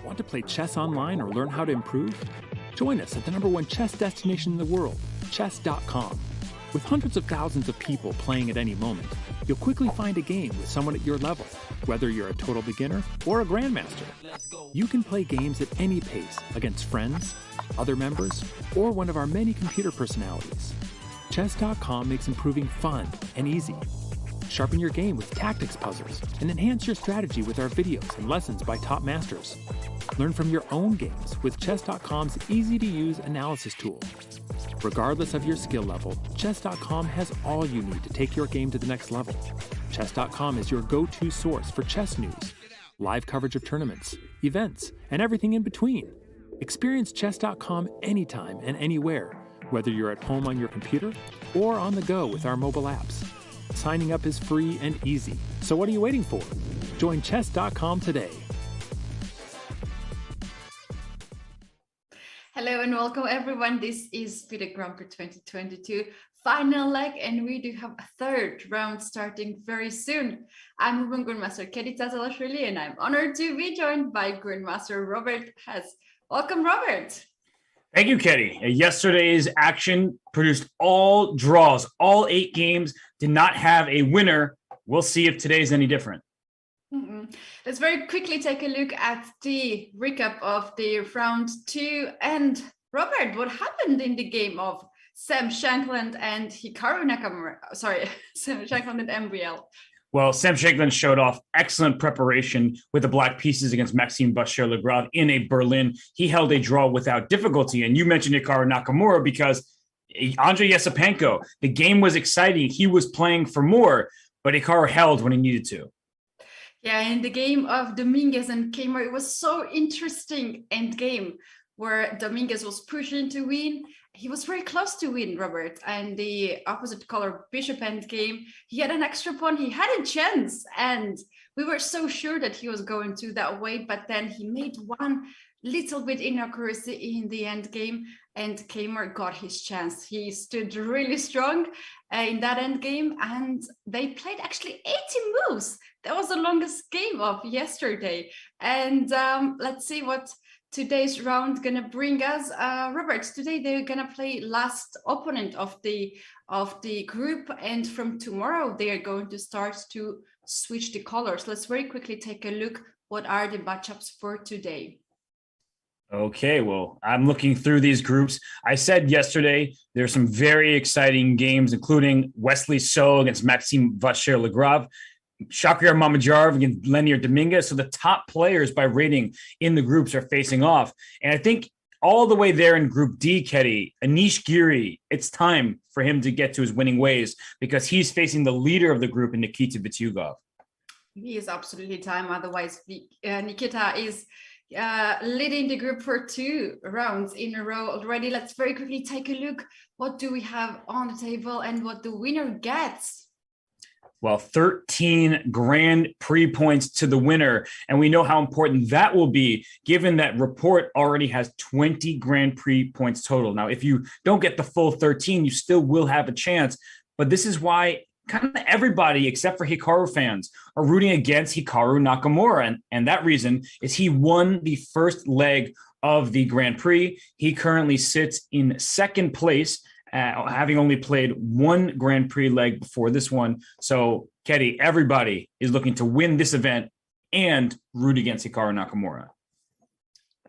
Want to play chess online or learn how to improve? Join us at the #1 chess destination in the world, chess.com. With hundreds of thousands of people playing at any moment, you'll quickly find a game with someone at your level, whether you're a total beginner or a grandmaster. You can play games at any pace against friends, other members, or one of our many computer personalities. Chess.com makes improving fun and easy. Sharpen your game with tactics puzzles and enhance your strategy with our videos and lessons by top masters. Learn from your own games with Chess.com's easy-to-use analysis tool. Regardless of your skill level, Chess.com has all you need to take your game to the next level. Chess.com is your go-to source for chess news, live coverage of tournaments, events, and everything in between. Experience Chess.com anytime and anywhere, whether you're at home on your computer or on the go with our mobile apps. Signing up is free and easy, so what are you waiting for? Join Chess.com today. Hello and welcome everyone. This is FIDE Grand Prix 2022 final leg, and we do have a third round starting very soon. I'm Women Grandmaster Tsatsalashvili, and I'm honored to be joined by Grandmaster Robert Hess. Welcome, Robert. Thank you, Ketty. Yesterday's action produced all draws. All 8 games did not have a winner. We'll see if today's any different. Let's very quickly take a look at the recap of the round 2. And Robert, what happened in the game of Sam Shankland and Hikaru Nakamura? Sorry, Sam Shankland and MBL. Well, Sam Shankland showed off excellent preparation with the black pieces against Maxime Vachier-Lagrave in a Berlin. He held a draw without difficulty. And you mentioned Hikaru Nakamura because Andrei Esipenko, the game was exciting. He was playing for more, but Hikaru held when he needed to. Yeah, in the game of Dominguez and Keymer, it was so interesting endgame where Dominguez was pushing to win. He was very close to win, Robert, and the opposite color bishop endgame, he had an extra pawn, he had a chance, and we were so sure that he was going to that way, but then he made one little bit inaccuracy in the endgame, and Keymer got his chance. He stood really strong in that endgame, and they played actually 80 moves. That was the longest game of yesterday. And let's see what today's round gonna bring us. Robert, today they're gonna play last opponent of the group, and from tomorrow they are going to start to switch the colors. Let's very quickly take a look. What are the matchups for today? Okay, well, I'm looking through these groups. I said yesterday there's some very exciting games, including Wesley So against Maxime Vachier-Lagrave, Mamedyarov against Dominguez. So the top players by rating in the groups are facing off. And I think all the way there in Group D, Ketty, Anish Giri, it's time for him to get to his winning ways because he's facing the leader of the group in Nikita Vitiugov. He is absolutely time. Otherwise, Nikita is leading the group for 2 rounds in a row already. Let's very quickly take a look. What do we have on the table and what the winner gets? Well, 13 Grand Prix points to the winner. And we know how important that will be, given that Report already has 20 Grand Prix points total. Now, if you don't get the full 13, you still will have a chance. But this is why kind of everybody except for Hikaru fans are rooting against Hikaru Nakamura. And that reason is he won the first leg of the Grand Prix. He currently sits in second place, having only played one Grand Prix leg before this one. So, Ketty, everybody is looking to win this event and root against Hikaru Nakamura.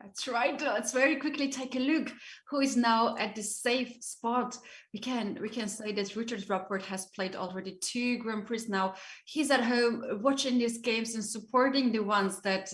That's right. Let's very quickly take a look who is now at the safe spot. We can say that Richard Rapport has played already 2 Grand Prix now. He's at home watching these games and supporting the ones that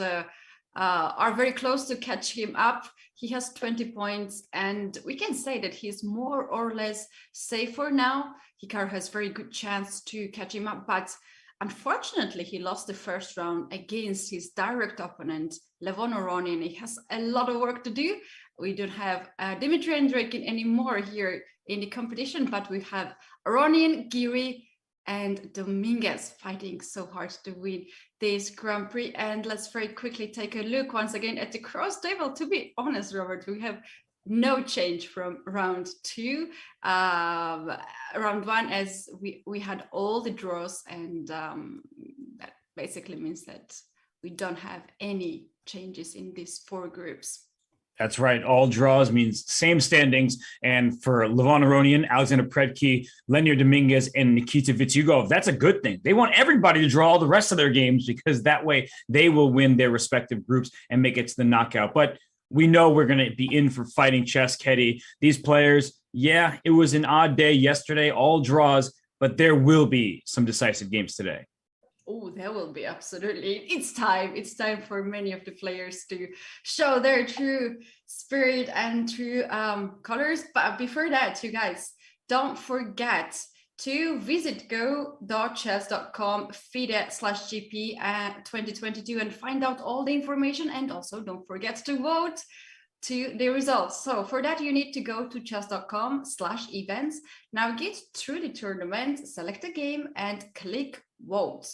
are very close to catch him up. He has 20 points, and we can say that he's more or less safe for now. Hikaru has very good chance to catch him up, but unfortunately, he lost the first round against his direct opponent, Levon Aronian. He has a lot of work to do. We don't have Dimitri Andreikin anymore here in the competition, but we have Aronian, Giri, and Dominguez fighting so hard to win this Grand Prix. And let's very quickly take a look once again at the cross table. To be honest, Robert, we have no change from round 2. Round 1, as we had all the draws, and that basically means that we don't have any changes in these 4 groups. That's right. All draws means same standings. And for Levon Aronian, Alexander Predke, Lenir Dominguez, and Nikita Vitiugov, that's a good thing. They want everybody to draw all the rest of their games because that way they will win their respective groups and make it to the knockout. But we know we're going to be in for fighting chess, Ketty. These players, yeah, it was an odd day yesterday, all draws, but there will be some decisive games today. Oh, there will be, absolutely. It's time. It's time for many of the players to show their true spirit and true colors. But before that, you guys, don't forget to visit go.chess.com FIDE/GP 2022 and find out all the information. And also don't forget to vote to the results. So for that, you need to go to chess.com/events, navigate through the tournament, select a game, and click vote.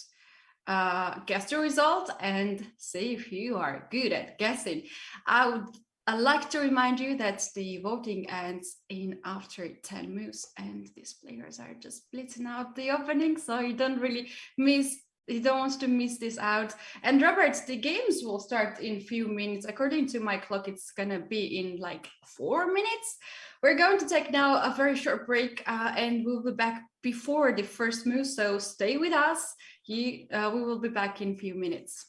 Guess the result and see if you are good at guessing. I'd like to remind you that the voting ends in after 10 moves, and these players are just blitzing out the opening, so you don't want to miss this out. And Robert, the games will start in a few minutes. According to my clock, it's gonna be in like 4 minutes. We're going to take now a very short break, and we'll be back before the first move, so stay with us. We will be back in a few minutes.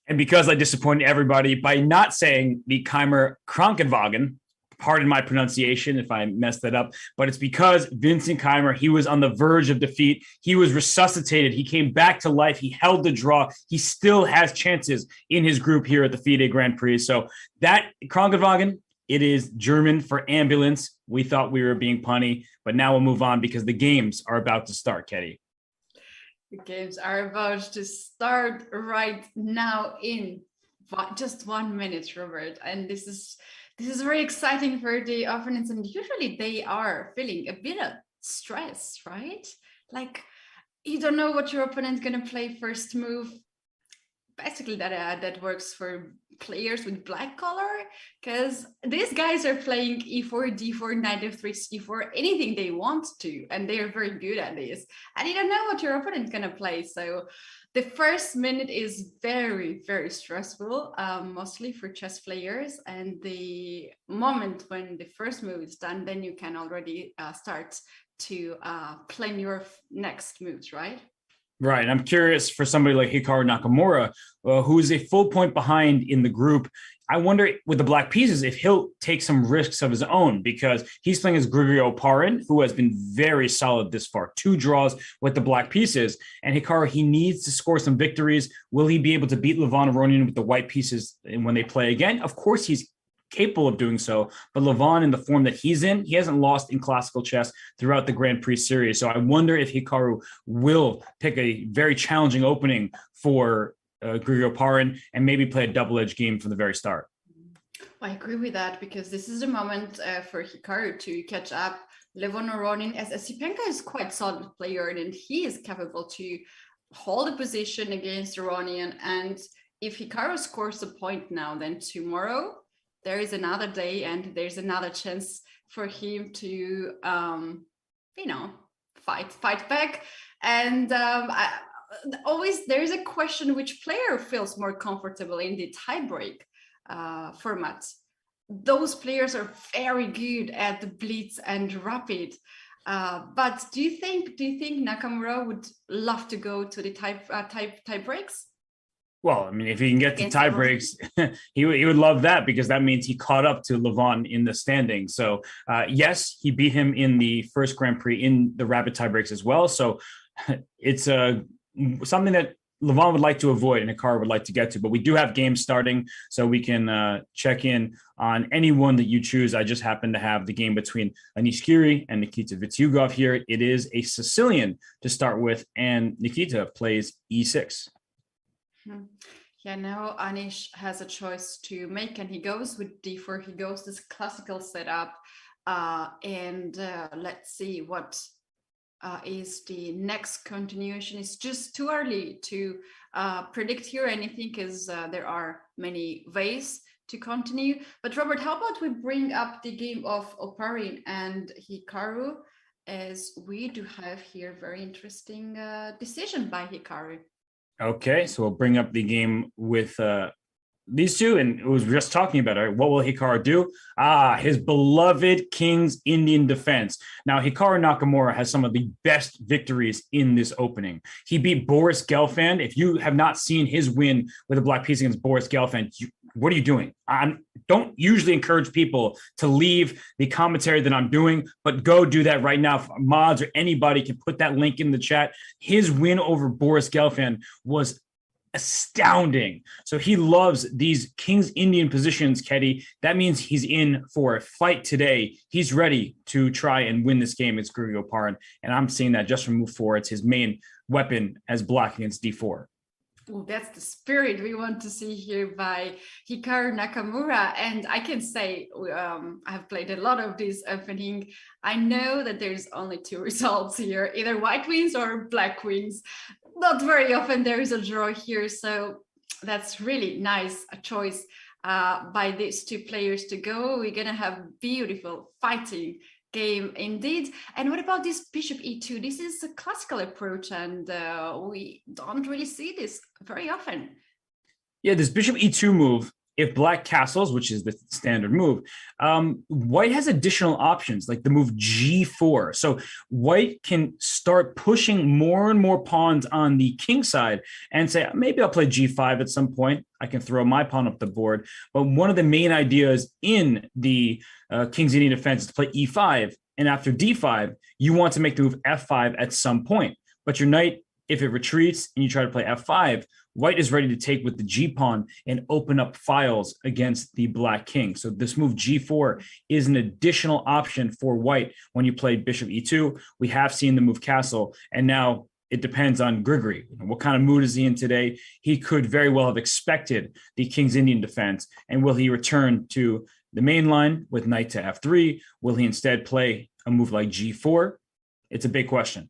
And because I disappointed everybody by not saying the Keymer Krankenwagen, pardon my pronunciation if I messed that up, but it's because Vincent Keymer, he was on the verge of defeat. He was resuscitated. He came back to life. He held the draw. He still has chances in his group here at the FIDE Grand Prix. So that Krankenwagen, it is German for ambulance. We thought we were being punny, but now we'll move on because the games are about to start, Ketty. The games are about to start right now in just 1 minute, Robert. And this is very exciting for the opponents. And usually they are feeling a bit of stress, right? Like you don't know what your opponent's gonna play first move. Basically, that works for players with black color, because these guys are playing e4, d4, knight f3, c4, anything they want to, and they are very good at this. And you don't know what your opponent's gonna play, so the first minute is very, very stressful, mostly for chess players. And the moment when the first move is done, then you can already start to plan your next moves, right? Right. And I'm curious for somebody like Hikaru Nakamura, who is a full point behind in the group. I wonder with the black pieces if he'll take some risks of his own, because he's playing as Grigori Oparin, who has been very solid this far. 2 draws with the black pieces. And Hikaru, he needs to score some victories. Will he be able to beat Levon Aronian with the white pieces when they play again? Of course, he's capable of doing so, but Levon, in the form that he's in, he hasn't lost in classical chess throughout the Grand Prix series. So I wonder if Hikaru will pick a very challenging opening for Grigori Oparin and maybe play a double-edged game from the very start. I agree with that, because this is a moment for Hikaru to catch up. Levon Aronian, as Esipenko is quite solid player, and he is capable to hold a position against Aronian. And if Hikaru scores a point now, then tomorrow there is another day and there's another chance for him to, fight back. And always there is a question, which player feels more comfortable in the tiebreak format. Those players are very good at the blitz and rapid. But do you think Nakamura would love to go to the tie breaks? Well, I mean, if he can get to tie breaks, he would love that, because that means he caught up to Levon in the standing. So yes, he beat him in the first Grand Prix in the rapid tie breaks as well. So it's something that Levon would like to avoid and Hikaru would like to get to. But we do have games starting, so we can check in on anyone that you choose. I just happen to have the game between Anish Giri and Nikita Vitiugov here. It is a Sicilian to start with, and Nikita plays e6. Yeah, now Anish has a choice to make, and he goes with d4. He goes this classical setup, and let's see what is the next continuation. It's just too early to predict here anything, because there are many ways to continue. But Robert, how about we bring up the game of Oparin and Hikaru, as we do have here very interesting decision by Hikaru. Okay, so we'll bring up the game with these two, and it was just talking about it. What will Hikaru do? His beloved King's Indian defense. Now, Hikaru Nakamura has some of the best victories in this opening. He beat Boris Gelfand. If you have not seen his win with a black piece against Boris Gelfand, what are you doing? I don't usually encourage people to leave the commentary that I'm doing, but go do that right now. If mods or anybody can put that link in the chat. His win over Boris Gelfand was astounding. So he loves these King's Indian positions, Ketty. That means he's in for a fight today. He's ready to try and win this game against Grigori Oparin. And I'm seeing that just from move 4. It's his main weapon as block against d4. Oh, that's the spirit we want to see here by Hikaru Nakamura. And I can say I've played a lot of this opening. I know that there's only 2 results here, either white wins or black wins. Not very often there is a draw here. So that's really nice a choice by these 2 players to go. We're going to have beautiful fighting game indeed. And what about this bishop e2? This is a classical approach, and we don't really see this very often. Yeah, this bishop e2 move, if black castles, which is the standard move, white has additional options like the move g4. So white can start pushing more and more pawns on the king side and say, maybe I'll play g5 at some point. I can throw my pawn up the board. But one of the main ideas in the King's Indian defense is to play e5. And after d5, you want to make the move f5 at some point. But your knight, if it retreats and you try to play f5, white is ready to take with the g-pawn and open up files against the black king. So this move g4 is an additional option for white when you play bishop e2. We have seen the move castle, and now it depends on Grigori. What kind of mood is he in today? He could very well have expected the King's Indian defense, and will he return to the main line with knight to f3? Will he instead play a move like g4? It's a big question.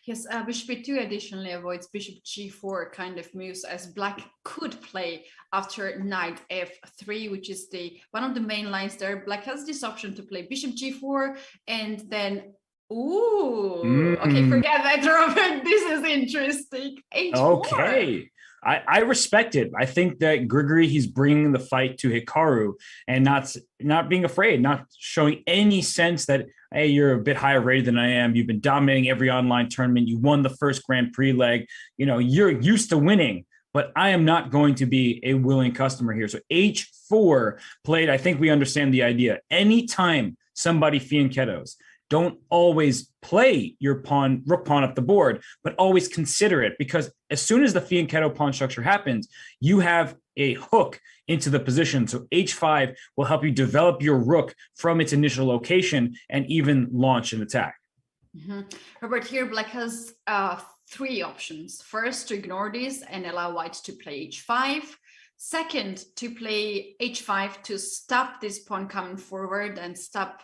Yes, bishop e2 additionally avoids bishop g4 kind of moves, as black could play after knight f3, which is one of the main lines there. Black has this option to play bishop g4 and then, okay, forget that, Robert. This is interesting. H4. Okay. I respect it. I think that Grigori, he's bringing the fight to Hikaru and not being afraid, not showing any sense that, hey, you're a bit higher rated than I am. You've been dominating every online tournament. You won the first Grand Prix leg. You're used to winning, but I am not going to be a willing customer here. So H4 played, I think we understand the idea. Anytime somebody fianchettos, don't always play your rook pawn up the board, but always consider it, because as soon as the fianchetto pawn structure happens, you have a hook into the position. So H5 will help you develop your rook from its initial location and even launch an attack. Robert, here black has three options. First, to ignore this and allow white to play H5. Second, to play H5 to stop this pawn coming forward and stop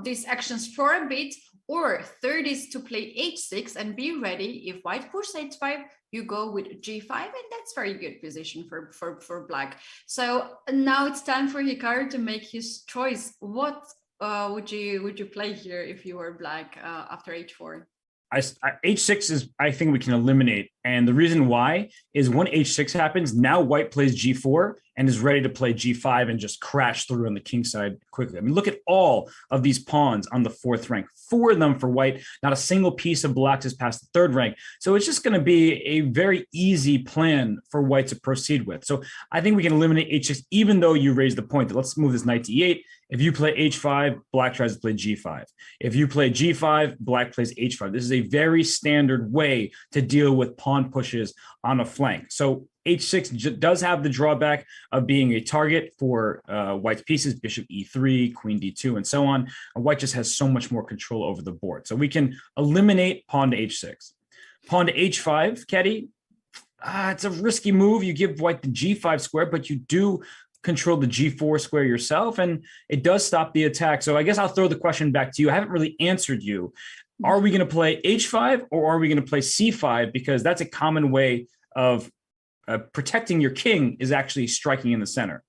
these actions for a bit. Or third is to play H6 and be ready. If white pushes H5, you go with G5, and that's very good position for black. So now it's time for Hikaru to make his choice. What would you play here if you were black after H4? H6 is, I think we can eliminate. And the reason why is when H6 happens, now white plays G4 and is ready to play G5 and just crash through on the king side quickly. I mean, look at all of these pawns on the fourth rank, 4 of them for white. Not a single piece of black has passed the third rank. So it's just going to be a very easy plan for white to proceed with. So I think we can eliminate H6, even though you raised the point that let's move this knight to E8. If you play H5, black tries to play G5. If you play G5, black plays H5. This is a very standard way to deal with pawn pushes on a flank. So H6 does have the drawback of being a target for white's pieces, bishop E3, queen D2, and so on. White just has so much more control over the board. So we can eliminate pawn to H6. Pawn to H5, Keddy, it's a risky move. You give white the G5 square, but you do control the G4 square yourself, and it does stop the attack. So I guess I'll throw the question back to you. I haven't really answered you. Are we going to play H5 or are we going to play C5? Because that's a common way of protecting your king is actually striking in the center.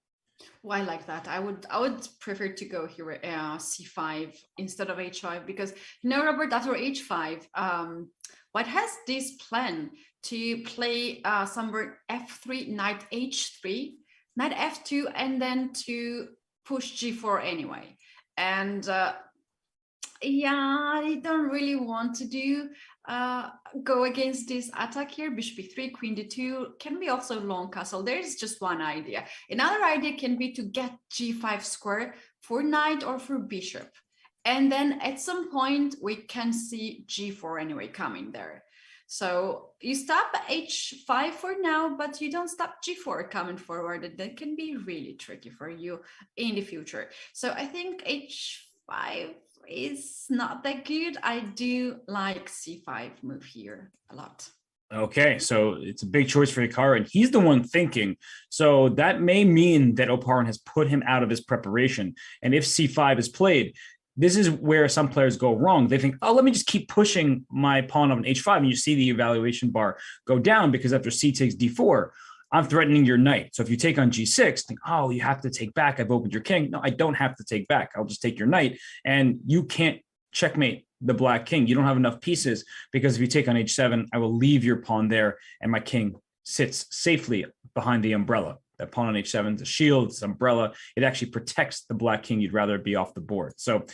Well, I like that. I would prefer to go here C5 instead of H5, because Robert, after H5, white has this plan to play somewhere F3, knight H3, knight F2, and then to push G4 anyway. And yeah, I don't really want to go against this attack here. Bishop E3, queen D2 can be also long castle. There's just one idea. Another idea can be to get G5 square for knight or for bishop. And then at some point we can see G4 anyway coming there. So you stop H5 for now, but you don't stop G4 coming forward. And that can be really tricky for you in the future. So I think H5 is not that good. I do like C5 move here a lot. Okay, so it's a big choice for Hikaru, and he's the one thinking. So that may mean that Oparin has put him out of his preparation. And if C5 is played, this is where some players go wrong. They think, oh, let me just keep pushing my pawn on H5. And you see the evaluation bar go down because after C takes D4, I'm threatening your knight. So if you take on G6, think, oh, you have to take back. I've opened your king. No, I don't have to take back. I'll just take your knight. And you can't checkmate the black king. You don't have enough pieces, because if you take on H7, I will leave your pawn there and my king sits safely behind the umbrella. That pawn on h7 is a shield, it's an umbrella. It actually protects the black king. You'd rather be off the board. So,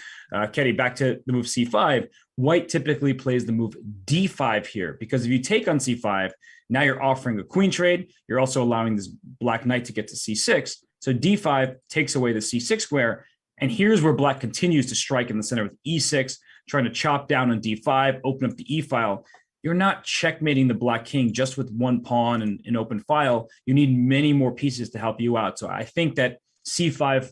Ketty, back to the move c5. White typically plays the move d5 here, because if you take on c5, now you're offering a queen trade. You're also allowing this black knight to get to c6. So d5 takes away the c6 square. And here's where black continues to strike in the center with e6, trying to chop down on d5, open up the e file. You're not checkmating the black king just with one pawn and an open file. You need many more pieces to help you out. So I think that c5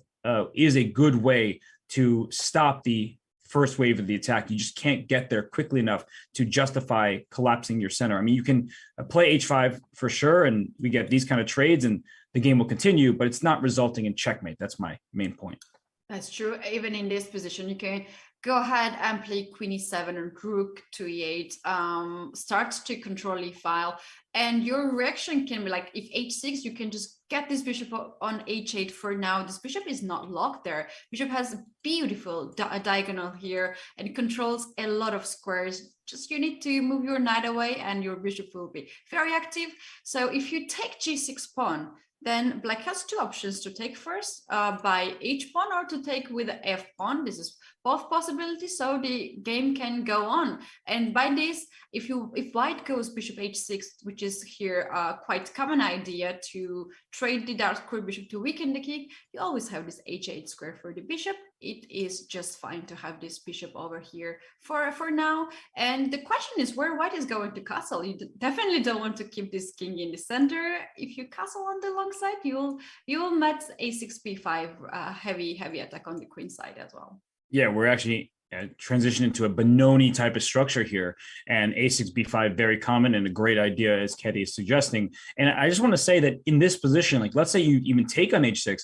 is a good way to stop the first wave of the attack. You just can't get there quickly enough to justify collapsing your center. I mean, you can play h5 for sure, and we get these kind of trades and the game will continue, but it's not resulting in checkmate. That's my main point. That's true. Even in this position, you can go ahead and play queen e7 and rook to e8, start to control e file. And your reaction can be like, if h6, you can just get this bishop on h8 for now. This bishop is not locked there. Bishop has a beautiful diagonal here and controls a lot of squares. Just you need to move your knight away and your bishop will be very active. So if you take g6 pawn, then black has two options to take first by h pawn or to take with the f pawn. This is both possibilities, so the game can go on. And by this, if white goes bishop h6, which is here quite common idea to trade the dark square bishop to weaken the king, you always have this h8 square for the bishop. It is just fine to have this bishop over here for now. And the question is where white is going to castle. You definitely don't want to keep this king in the center. If you castle on the long side, you will met a6 b5 heavy attack on the queen side as well. Yeah, we're actually transitioning to a Benoni type of structure here, and a6 b5 very common and a great idea, as Ketty is suggesting. And I just want to say that in this position, like let's say you even take on h6,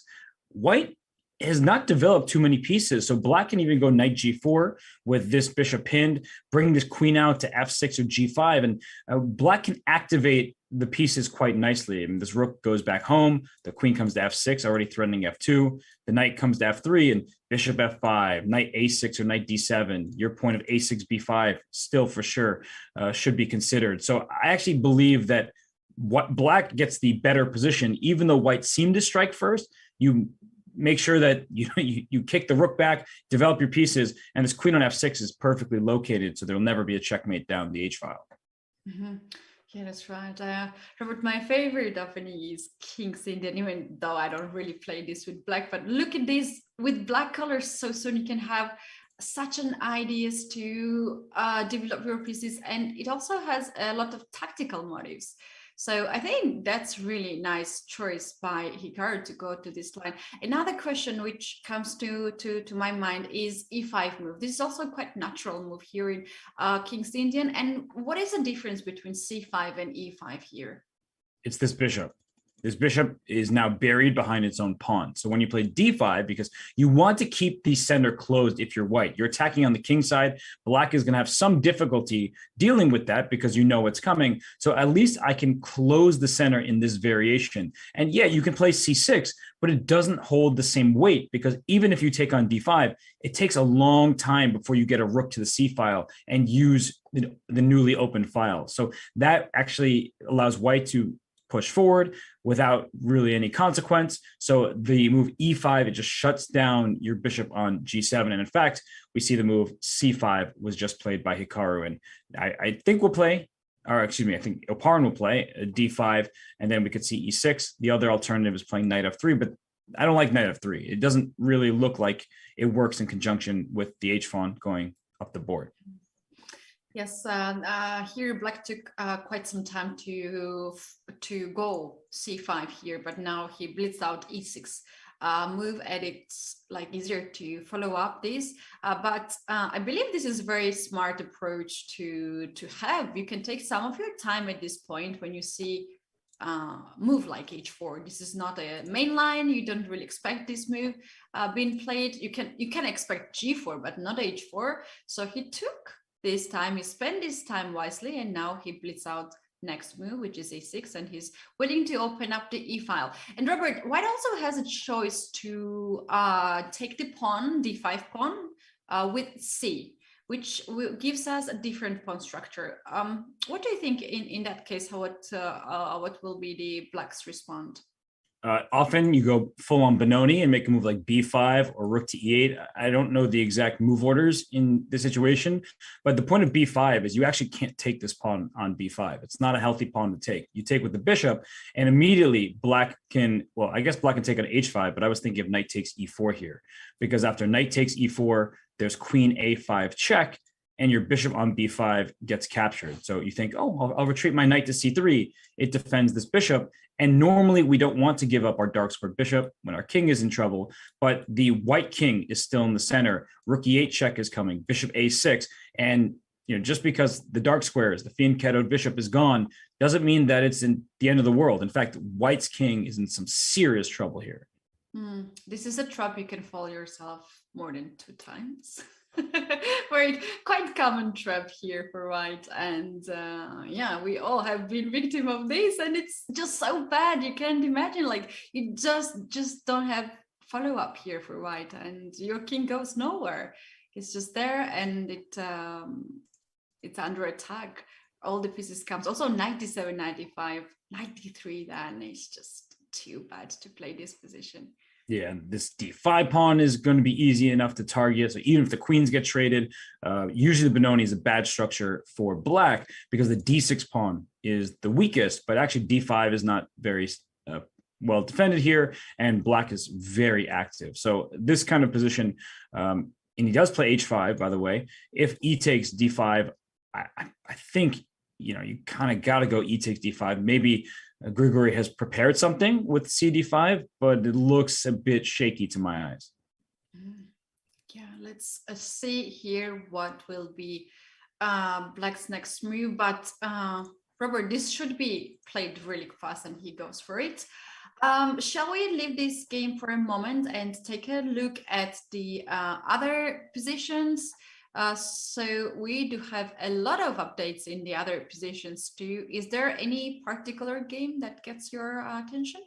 white has not developed too many pieces. So black can even go knight g4 with this bishop pinned, bring this queen out to f6 or g5, and black can activate the pieces quite nicely. I mean, this rook goes back home, the queen comes to f6, already threatening f2, the knight comes to f3, and bishop f5, knight a6 or knight d7. Your point of a6 b5 still for sure should be considered. So I actually believe that what black gets the better position, even though white seemed to strike first. You make sure that you kick the rook back, develop your pieces, and this queen on f6 is perfectly located, so there'll never be a checkmate down the h-file. Mm-hmm. Yeah, that's right. Robert, my favorite often is King's Indian, even though I don't really play this with black, but look at this with black colors so soon you can have such an ideas to develop your pieces, and it also has a lot of tactical motives. So I think that's really nice choice by Hikaru to go to this line. Another question which comes to my mind is e5 move. This is also quite natural move here in King's Indian. And what is the difference between c5 and e5 here? It's this bishop. This bishop is now buried behind its own pawn. So when you play d5, because you want to keep the center closed if you're white, you're attacking on the king side. Black is going to have some difficulty dealing with that because you know what's coming. So at least I can close the center in this variation. And yeah, you can play c6, but it doesn't hold the same weight because even if you take on d5, it takes a long time before you get a rook to the c file and use the newly opened file. So that actually allows white to push forward without really any consequence. So the move e5, it just shuts down your bishop on g7. And in fact, we see the move c5 was just played by Hikaru. And I think we'll play, or excuse me, I think Oparin will play d5, and then we could see e6. The other alternative is playing knight f3, but I don't like knight f3. It doesn't really look like it works in conjunction with the h-pawn going up the board. Yes, here black took quite some time to go c5 here, but now he blitzed out e6 move, and it's like easier to follow up this. But I believe this is a very smart approach to have. You can take some of your time at this point when you see move like h4. This is not a main line. You don't really expect this move being played. You can expect g4, but not h4. So he took this time, he spent this time wisely, and now he blitz out next move, which is a6, and he's willing to open up the e file. And Robert, white also has a choice to take the pawn, d5 pawn, with c, which gives us a different pawn structure. What do you think in that case? What will be the black's response? Often you go full on Benoni and make a move like b5 or rook to e8. I don't know the exact move orders in this situation, but the point of b5 is you actually can't take this pawn on b5. It's not a healthy pawn to take. You take with the bishop, and immediately black can, well, I guess black can take on h5, but I was thinking of knight takes e4 here, because after knight takes e4, there's queen a5 check, and your bishop on b5 gets captured. So you think, oh, I'll retreat my knight to c3. It defends this bishop. And normally we don't want to give up our dark squared bishop when our king is in trouble, but the white king is still in the center. Rook e8 check is coming, bishop a6. And just because the dark squares, the fianchettoed bishop is gone, doesn't mean that it's in the end of the world. In fact, white's king is in some serious trouble here. This is a trap you can fall yourself more than 2 times. Very quite common trap here for white, and yeah, we all have been victim of this, and it's just so bad. You can't imagine, like, you just don't have follow-up here for white, and your king goes nowhere. It's just there, and it's under attack. All the pieces comes. Also 97, 95, 93, then it's just too bad to play this position. Yeah, this d5 pawn is going to be easy enough to target. So even if the queens get traded, usually the Benoni is a bad structure for black because the d6 pawn is the weakest, but actually d5 is not very well defended here, and black is very active. So this kind of position, and he does play h5, by the way. If e takes d5, I think, you kind of got to go e takes d5. Maybe Grigory has prepared something with cd5, but it looks a bit shaky to my eyes. Yeah, let's see here what will be black's next move. But Robert, this should be played really fast, and he goes for it. Shall we leave this game for a moment and take a look at the other positions? So we do have a lot of updates in the other positions too. Is there any particular game that gets your attention?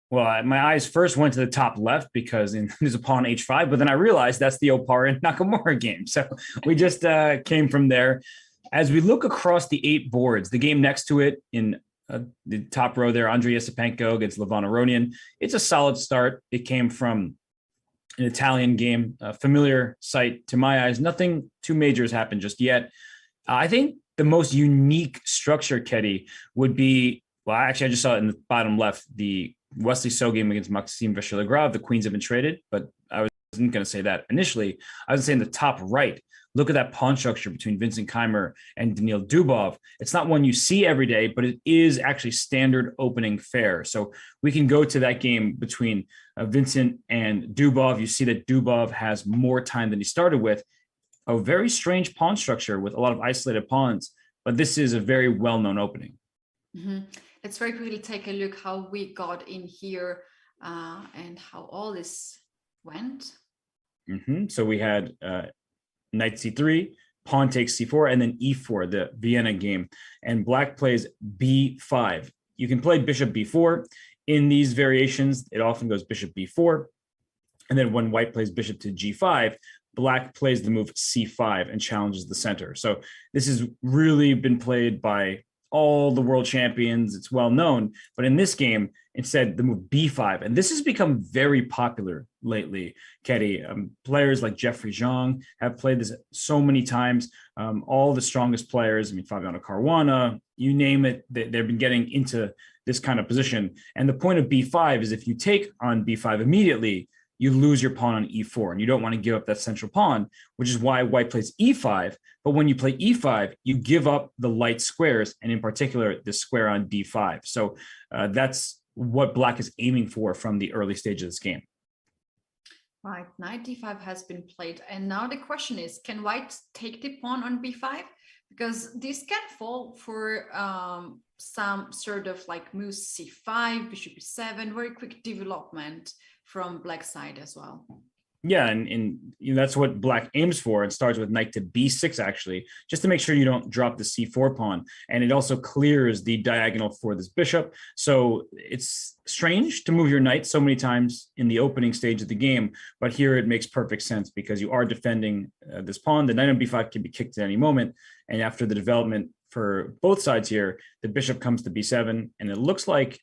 Well, my eyes first went to the top left because there's a pawn h5, but then I realized that's the Oparin-Nakamura game. So we just came from there. As we look across the 8 boards, the game next to it in the top row there, Andrei Esipenko against Levon Aronian, it's a solid start. It came from an Italian game, a familiar sight to my eyes. Nothing too major has happened just yet. I think the most unique structure, Ketty, would be, well, actually, I just saw it in the bottom left, the Wesley So game against Maxime Vachier-Lagrave. The queens have been traded, but I wasn't going to say that initially. I was saying the top right. Look at that pawn structure between Vincent Keymer and Daniil Dubov. It's not one you see every day, but it is actually standard opening fare. So we can go to that game between Vincent and Dubov. You see that Dubov has more time than he started with. A very strange pawn structure with a lot of isolated pawns, but this is a very well-known opening. Let's very quickly take a look how we got in here and how all this went. So we had knight c3, pawn takes c4, and then e4, the Vienna game. And black plays b5. You can play bishop b4. In these variations, it often goes bishop b4. And then when white plays bishop to g5, black plays the move c5 and challenges the center. So this has really been played by all the world champions. It's well known. But in this game, instead, the move b5. And this has become very popular lately, Ketty. Players like Jeffrey Zhang have played this so many times. All the strongest players, Fabiano Caruana, you name it, they've been getting into this kind of position. And the point of b5 is if you take on b5 immediately, you lose your pawn on e4, and you don't want to give up that central pawn, which is why white plays e5. But when you play e5, you give up the light squares, and in particular, the square on d5. So that's what black is aiming for from the early stage of this game. Right, knight d5 has been played. And now the question is, can white take the pawn on b5? Because this can fall for some sort of like move c5, bishop e7, very quick development from black side as well. Yeah, and that's what black aims for. It starts with knight to b6, actually, just to make sure you don't drop the c4 pawn. And it also clears the diagonal for this bishop. So it's strange to move your knight so many times in the opening stage of the game, but here it makes perfect sense because you are defending this pawn. The knight on b5 can be kicked at any moment. And after the development for both sides here, the bishop comes to b7, and it looks like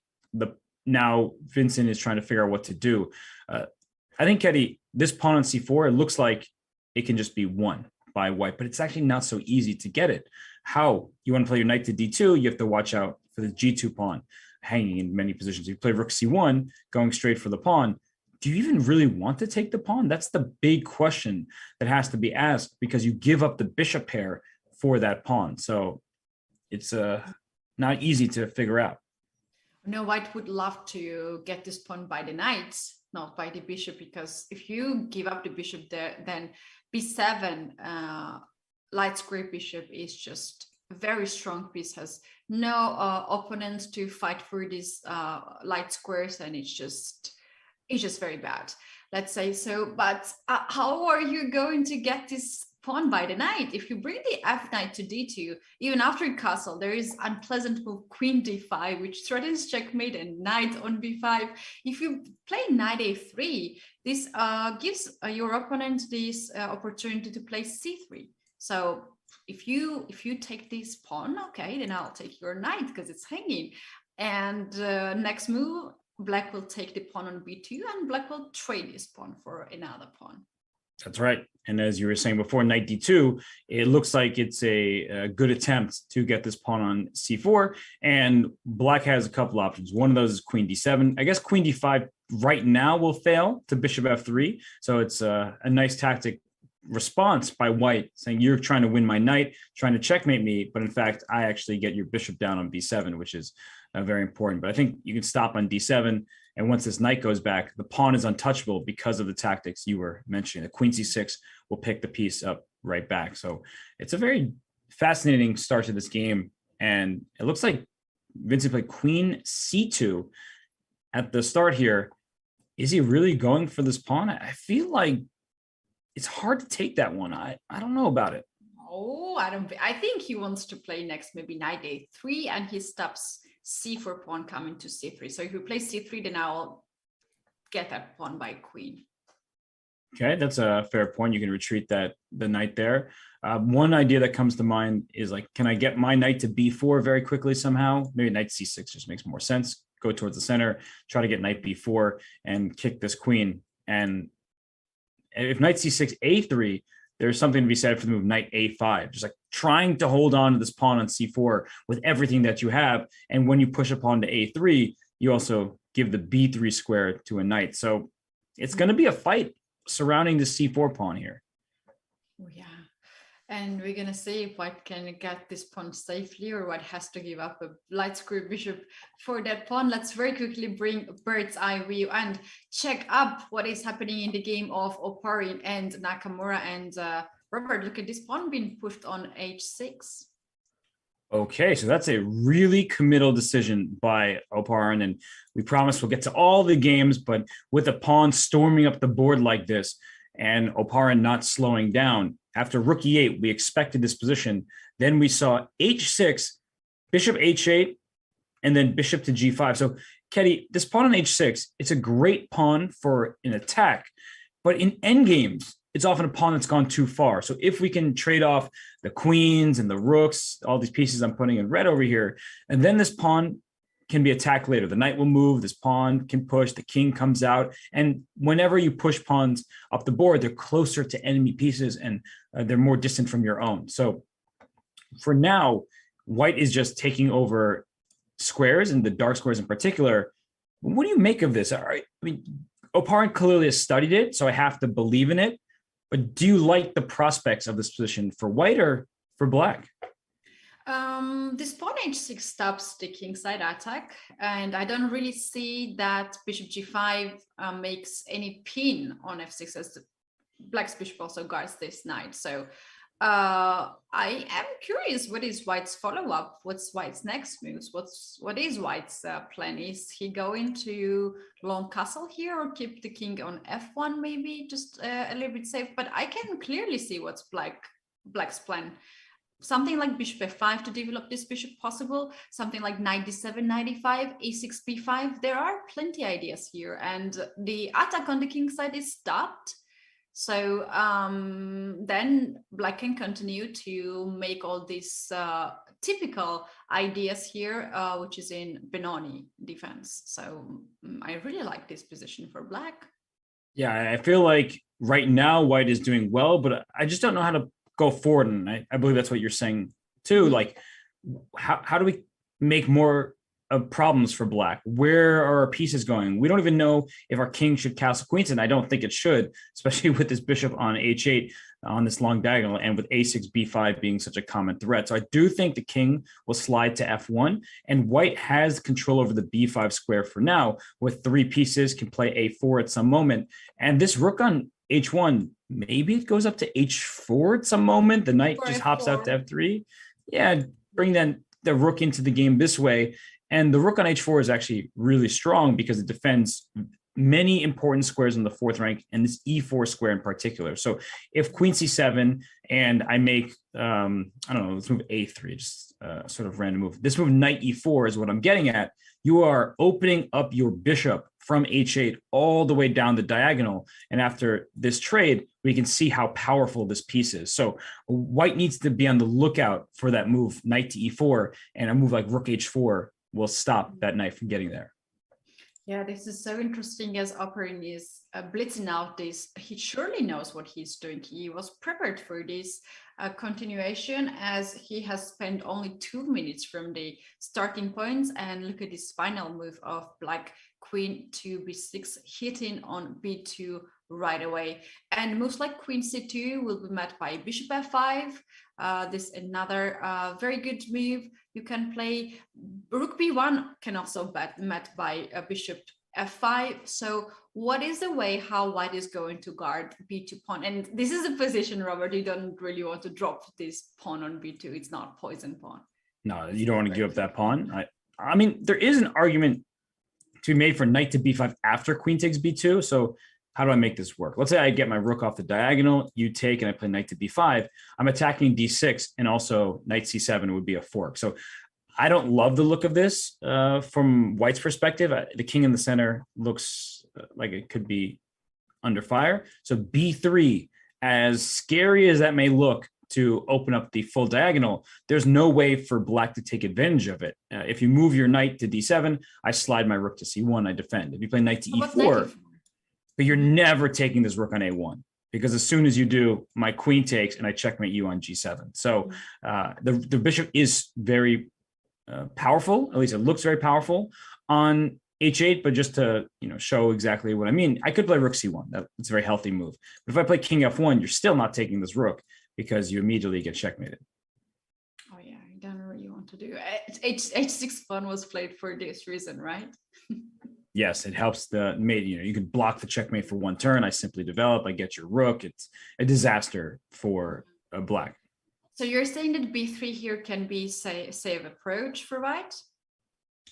now Vincent is trying to figure out what to do. I think, Ketty, this pawn on c4, it looks like it can just be won by white, but it's actually not so easy to get it. How? You want to play your knight to d2, you have to watch out for the g2 pawn hanging in many positions. You play rook c1, going straight for the pawn. Do you even really want to take the pawn? That's the big question that has to be asked, because you give up the bishop pair for that pawn. So it's not easy to figure out. No, white would love to get this pawn by the knight, not by the bishop, because if you give up the bishop there, then b7, light square bishop is just a very strong piece, has no opponent to fight for these light squares, and it's just very bad, let's say so. But how are you going to get this pawn by the knight? If you bring the f knight to d2, even after castle, there is unpleasant move queen d5, which threatens checkmate, and knight on b5. If you play knight a3, this gives your opponent this opportunity to play c3. So if you take this pawn, okay, then I'll take your knight because it's hanging. And next move, black will take the pawn on b2, and black will trade this pawn for another pawn. That's right. And as you were saying before, knight d2, it looks like it's a good attempt to get this pawn on c4. And black has a couple options. One of those is queen d7. I guess queen d5 right now will fail to bishop f3. So it's a nice tactic response by white, saying you're trying to win my knight, trying to checkmate me. But in fact, I actually get your bishop down on b7, which is very important. But I think you can stop on d7. And once this knight goes back, the pawn is untouchable because of the tactics you were mentioning. The queen c6 will pick the piece up right back. So it's a very fascinating start to this game. And it looks like Vincent played queen c2 at the start here. Is he really going for this pawn? I feel like it's hard to take that one. I don't know about it. Oh, I think he wants to play next maybe knight a3, and he stops c4 pawn coming to c3. So if you play c3, then I'll get that pawn by queen. Okay, that's a fair point. You can retreat the knight there. One idea that comes to mind is like, can I get my knight to b4 very quickly somehow? Maybe knight c6 just makes more sense. Go towards the center, try to get knight b4 and kick this queen. And if knight c6, a3, there's something to be said for the move knight a5, just like trying to hold on to this pawn on c4 with everything that you have. And when you push a pawn to a3, you also give the b3 square to a knight. So it's going to be a fight surrounding the c4 pawn here. Oh, yeah. And we're going to see if white can get this pawn safely, or white has to give up a light square bishop for that pawn. Let's very quickly bring a bird's eye view and check up what is happening in the game of Oparin and Nakamura. And Robert, look at this pawn being pushed on h6. Okay, so that's a really committal decision by Oparin, and we promise we'll get to all the games, but with a pawn storming up the board like this and Oparin not slowing down, after rook e8, we expected this position. Then we saw h6, bishop h8, and then bishop to g5. So, Ketty, this pawn on h6, it's a great pawn for an attack, but in endgames, it's often a pawn that's gone too far. So if we can trade off the queens and the rooks, all these pieces I'm putting in red over here, and then this pawn can be attacked later. The knight will move, this pawn can push, the king comes out. And whenever you push pawns up the board, they're closer to enemy pieces and they're more distant from your own. So for now, white is just taking over squares, and the dark squares in particular. What do you make of this? I mean, Oparin clearly has studied it, so I have to believe in it. But do you like the prospects of this position for white or for black? This pawn h6 stops the kingside attack, and I don't really see that bishop g5 makes any pin on f6, as the black's bishop also guards this knight. So I am curious, what is white's follow-up? What's white's next moves? What is white's plan? Is he going to long castle here, or keep the king on f1 maybe, just a little bit safe? But I can clearly see what's black's plan. Something like bishop f5 to develop this bishop possible, something like knight d7, knight e5, a6, b5. There are plenty ideas here, and the attack on the king side is stopped. So then black can continue to make all these typical ideas here, which is in Benoni defense. So I really like this position for black. Yeah, I feel like right now white is doing well, but I just don't know how to go forward. And I believe that's what you're saying too. Like, how do we make more of problems for black? Where are our pieces going? We don't even know if our king should castle queens, and I don't think it should, especially with this bishop on h8 on this long diagonal, and with a6 b5 being such a common threat. So I do think the king will slide to f1, and white has control over the b5 square for now, with 3 pieces, can play a4 at some moment. And this rook on h1, maybe it goes up to h4 at some moment. The knight just hops out to f3. Yeah, bring the rook into the game this way. And the rook on h4 is actually really strong because it defends many important squares in the 4th rank, and this e4 square in particular. So if queen c7 and I make, I don't know, let's move a3, just sort of random move. This move knight e4 is what I'm getting at. You are opening up your bishop from h8 all the way down the diagonal. And after this trade, we can see how powerful this piece is. So white needs to be on the lookout for that move, knight to e4, and a move like rook h4 will stop that knight from getting there. Yeah, this is so interesting as Oparin is blitzing out this. He surely knows what he's doing. He was prepared for this continuation, as he has spent only 2 minutes from the starting points. And look at this final move of black, queen to b6, hitting on b2 right away. And moves like queen c2 will be met by bishop f5. This another very good move. You can play rook b1, can also be met by bishop f5. So what is the way how white is going to guard b2 pawn? And this is a position, Robert, you don't really want to drop this pawn on b2. It's not poison pawn. No, you don't want to give up that pawn. I mean, there is an argument to be made for knight to b5 after queen takes b2. So how do I make this work? Let's say I get my rook off the diagonal, you take, and I play knight to b5. I'm attacking d6, and also knight c7 would be a fork. So I don't love the look of this from white's perspective. The king in the center looks like it could be under fire. So b3, as scary as that may look to open up the full diagonal, there's no way for black to take advantage of it. If you move your knight to d7, I slide my rook to c1, I defend. If you play knight to e4, but you're never taking this rook on a1, because as soon as you do, my queen takes and I checkmate you on g7. So the bishop is very powerful, at least it looks very powerful on h8, but just to show exactly what I mean, I could play rook c1. That's a very healthy move. But if I play king f1, you're still not taking this rook because you immediately get checkmated. Oh yeah, I don't really want to do it. H6 pawn was played for this reason, right? Yes, it helps the mate. You can block the checkmate for 1 turn. I simply develop. I get your rook. It's a disaster for black. So you're saying that b3 here can be safe approach for white?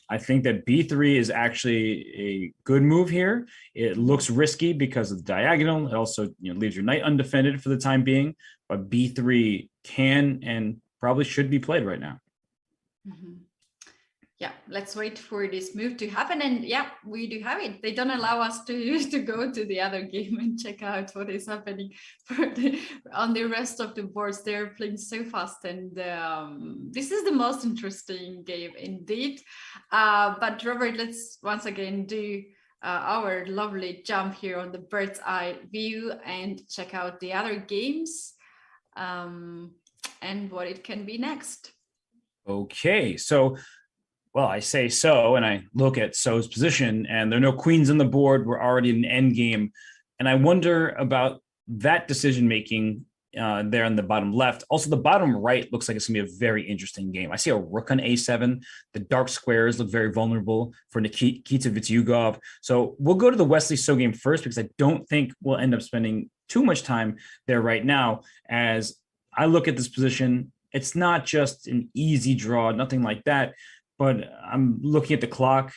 I think that b3 is actually a good move here. It looks risky because of the diagonal. It also leaves your knight undefended for the time being. But b3 can and probably should be played right now. Mm-hmm. Yeah, let's wait for this move to happen. And yeah, we do have it. They don't allow us to go to the other game and check out what is happening on the rest of the boards. They're playing so fast. And this is the most interesting game indeed. But Robert, let's once again do our lovely jump here on the bird's eye view and check out the other games and what it can be next. Okay, so well, I say so, and I look at So's position, and there are no queens on the board. We're already in an endgame. And I wonder about that decision-making there on the bottom left. Also, the bottom right looks like it's going to be a very interesting game. I see a rook on a7. The dark squares look very vulnerable for Nikita Vitiugov. So we'll go to the Wesley So game first, because I don't think we'll end up spending too much time there right now. As I look at this position, it's not just an easy draw, nothing like that. But I'm looking at the clock.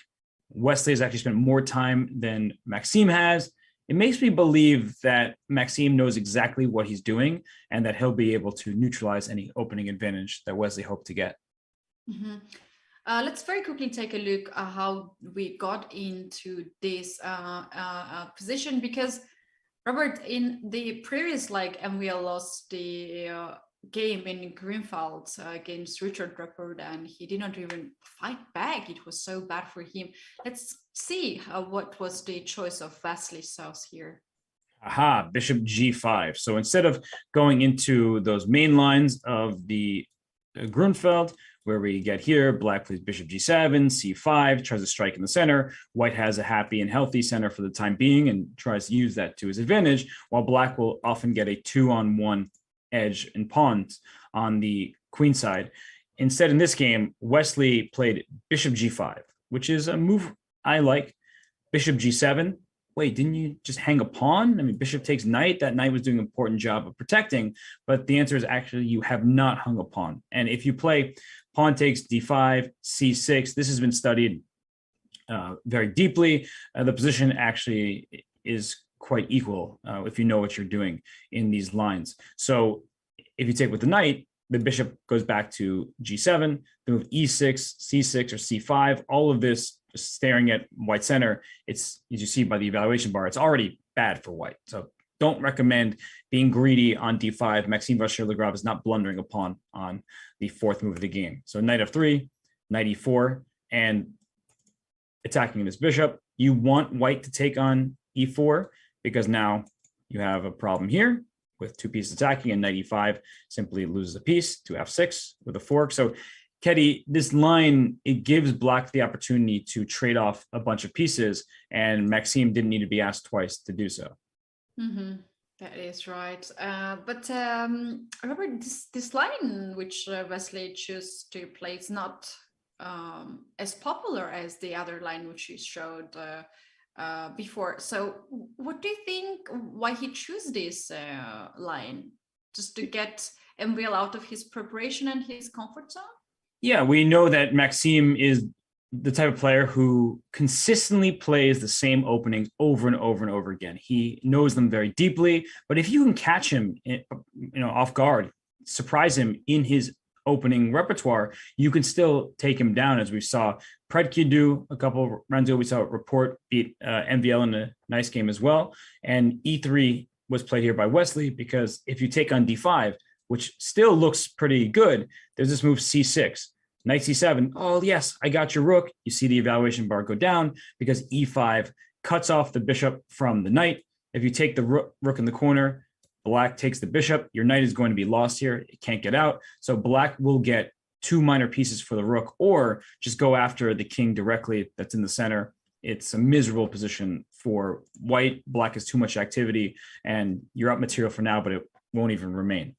Wesley has actually spent more time than Maxime has. It makes me believe that Maxime knows exactly what he's doing and that he'll be able to neutralize any opening advantage that Wesley hoped to get. Mm-hmm. Let's very quickly take a look at how we got into this position, because Robert, in the previous leg, and we lost the game in Greenfield against Richard Rapport, and he did not even fight back. It was so bad for him. Let's see what was the choice of Wesley So here. Aha, bishop g5. So instead of going into those main lines of the Grunfeld, where we get here, black plays bishop g7, c5, tries to strike in the center. White has a happy and healthy center for the time being and tries to use that to his advantage, while black will often get a 2-on-1 edge and pawns on the queen side. Instead, in this game, Wesley played bishop g5, which is a move I like. Bishop g7. Wait, didn't you just hang a pawn? I mean, bishop takes knight. That knight was doing an important job of protecting, but the answer is actually you have not hung a pawn. And if you play pawn takes d5, c6, this has been studied very deeply. The position actually is quite equal if you know what you're doing in these lines. So if you take with the knight, the bishop goes back to g7, the move e6, c6, or c5, all of this just staring at white center, it's, as you see by the evaluation bar, it's already bad for white. So don't recommend being greedy on d5. Maxime Vachier-Lagrave is not blundering a pawn on the fourth move of the game. So knight f3, knight e4, and attacking this bishop. You want white to take on e4 because now you have a problem here with two pieces attacking, and knight e5 simply loses a piece to f6 with a fork. So Keddy, this line, it gives black the opportunity to trade off a bunch of pieces, and Maxime didn't need to be asked twice to do so. Mm-hmm. That is right. But Robert, this line which Wesley chose to play is not as popular as the other line which he showed before. So what do you think, why he chose this line? Just to get MVL out of his preparation and his comfort zone? Yeah, we know that Maxime is the type of player who consistently plays the same openings over and over and over again. He knows them very deeply, but if you can catch him, off guard, surprise him in his opening repertoire, you can still take him down, as we saw Predke do a couple of rounds ago. We saw Rapport beat MVL in a nice game as well. And E3 was played here by Wesley because if you take on D5, which still looks pretty good, there's this move C6. Knight c7, oh yes, I got your rook. You see the evaluation bar go down because e5 cuts off the bishop from the knight. If you take the rook in the corner, black takes the bishop. Your knight is going to be lost here. It can't get out. So black will get two minor pieces for the rook, or just go after the king directly that's in the center. It's a miserable position for white. Black has too much activity, and you're up material for now, but it won't even remain.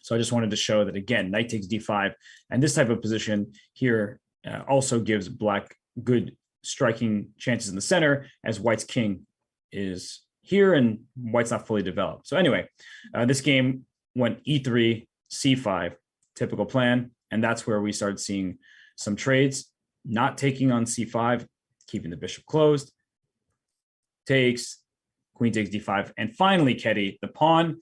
So I just wanted to show that, again, knight takes d5, and this type of position here also gives black good striking chances in the center, as white's king is here and white's not fully developed. So anyway, this game went e3, c5, typical plan, and that's where we started seeing some trades, not taking on c5, keeping the bishop closed, takes, queen takes d5, and finally, Keddy, the pawn.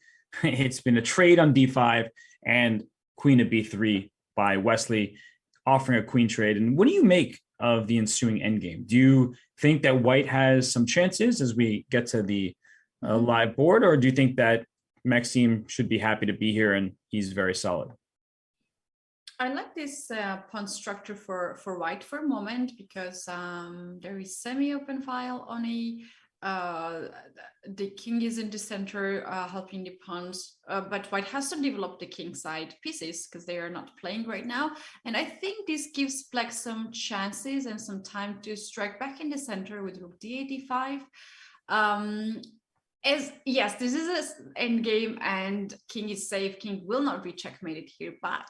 It's been a trade on d5 and queen to b3 by Wesley, offering a queen trade. And what do you make of the ensuing endgame? Do you think that white has some chances as we get to the live board, or do you think that Maxime should be happy to be here and he's very solid? I like this pawn structure for white for a moment because there is semi-open file on a the king is in the center helping the pawns, but white has to develop the king side pieces because they are not playing right now, and I think this gives black some chances and some time to strike back in the center with rook d8 d5. As yes, this is an end game and king is safe, king will not be checkmated here, but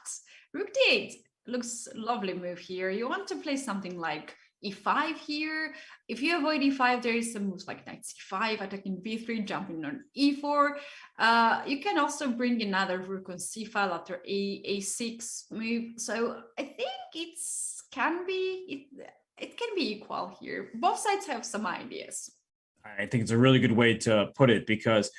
rook d8 looks lovely move here. You want to play something like e5 here. If you avoid e5, there is some moves like knight c5, attacking b3, jumping on e4. You can also bring another rook on c file after a6 move. So I think it can be equal here. Both sides have some ideas. I think it's a really good way to put it, because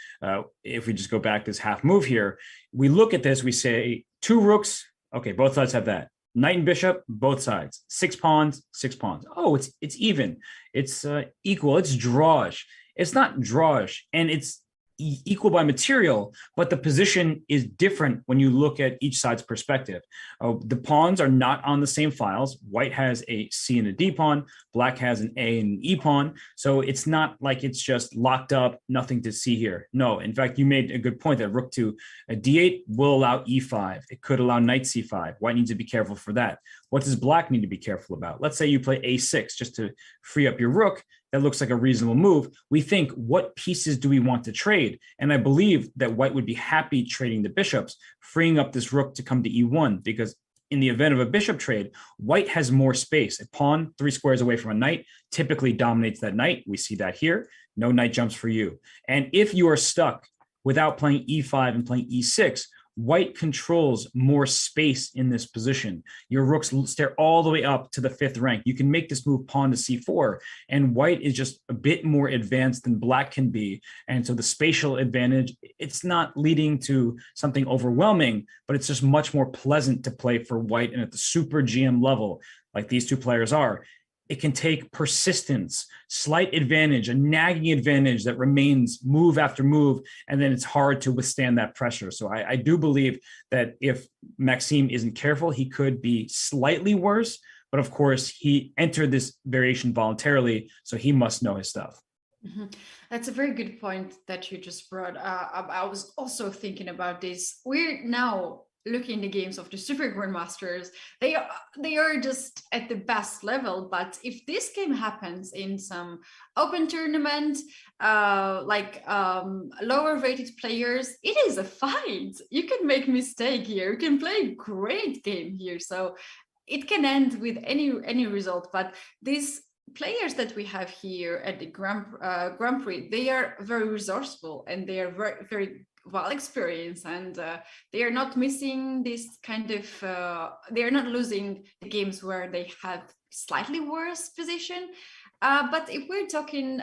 if we just go back this half move here, we look at this, we say two rooks. Okay, both sides have that. Knight and bishop, both sides. 6 pawns, 6 pawns. Oh, it's even. It's equal. It's drawish. It's not drawish, and it's equal by material, but the position is different when you look at each side's perspective. The pawns are not on the same files. White has a C and a D pawn, black has an A and an E pawn. So it's not like it's just locked up, nothing to see here. No, in fact, you made a good point that rook to a D8 will allow E5. It could allow knight C5. White needs to be careful for that. What does black need to be careful about? Let's say you play A6 just to free up your rook. That looks like a reasonable move. We think, what pieces do we want to trade? And I believe that white would be happy trading the bishops, freeing up this rook to come to E1, because in the event of a bishop trade, white has more space. A pawn 3 squares away from a knight typically dominates that knight. We see that here. No knight jumps for you. And if you are stuck without playing E5 and playing E6, white controls more space in this position. Your rooks stare all the way up to the 5th rank. You can make this move pawn to C4, and white is just a bit more advanced than black can be. And so the spatial advantage, it's not leading to something overwhelming, but it's just much more pleasant to play for white. And at the super GM level, like these two players are, it can take persistence, slight advantage, a nagging advantage that remains move after move, and then it's hard to withstand that pressure. So I do believe that if Maxime isn't careful, he could be slightly worse. But of course, he entered this variation voluntarily, so he must know his stuff. Mm-hmm. That's a very good point that you just brought up. I was also thinking about this. We're now looking the games of the Super Grandmasters, they are just at the best level. But if this game happens in some open tournament, lower rated players, it is a fight. You can make mistake here. You can play a great game here. So it can end with any result. But these players that we have here at the Grand Prix, they are very resourceful, and they are very, very well experienced, and they are not missing this kind of they are not losing the games where they have slightly worse position, but if we're talking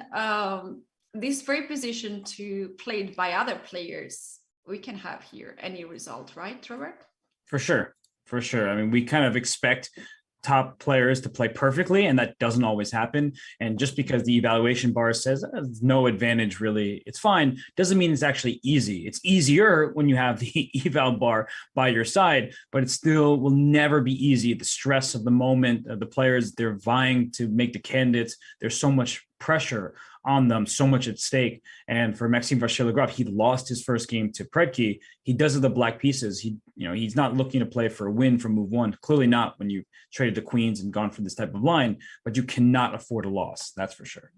this very position to played by other players, we can have here any result, right, Robert? For sure. I mean, we kind of expect top players to play perfectly, and that doesn't always happen. And just because the evaluation bar says there's no advantage really, it's fine, doesn't mean it's actually easy. It's easier when you have the eval bar by your side, but it still will never be easy. The stress of the moment, the players, they're vying to make the candidates. There's so much pressure on them, so much at stake. And for Maxime Vachier-Lagrave, he lost his first game to Predke. He does have the black pieces. He's not looking to play for a win from move one. Clearly not when you traded the queens and gone for this type of line, but you cannot afford a loss. That's for sure.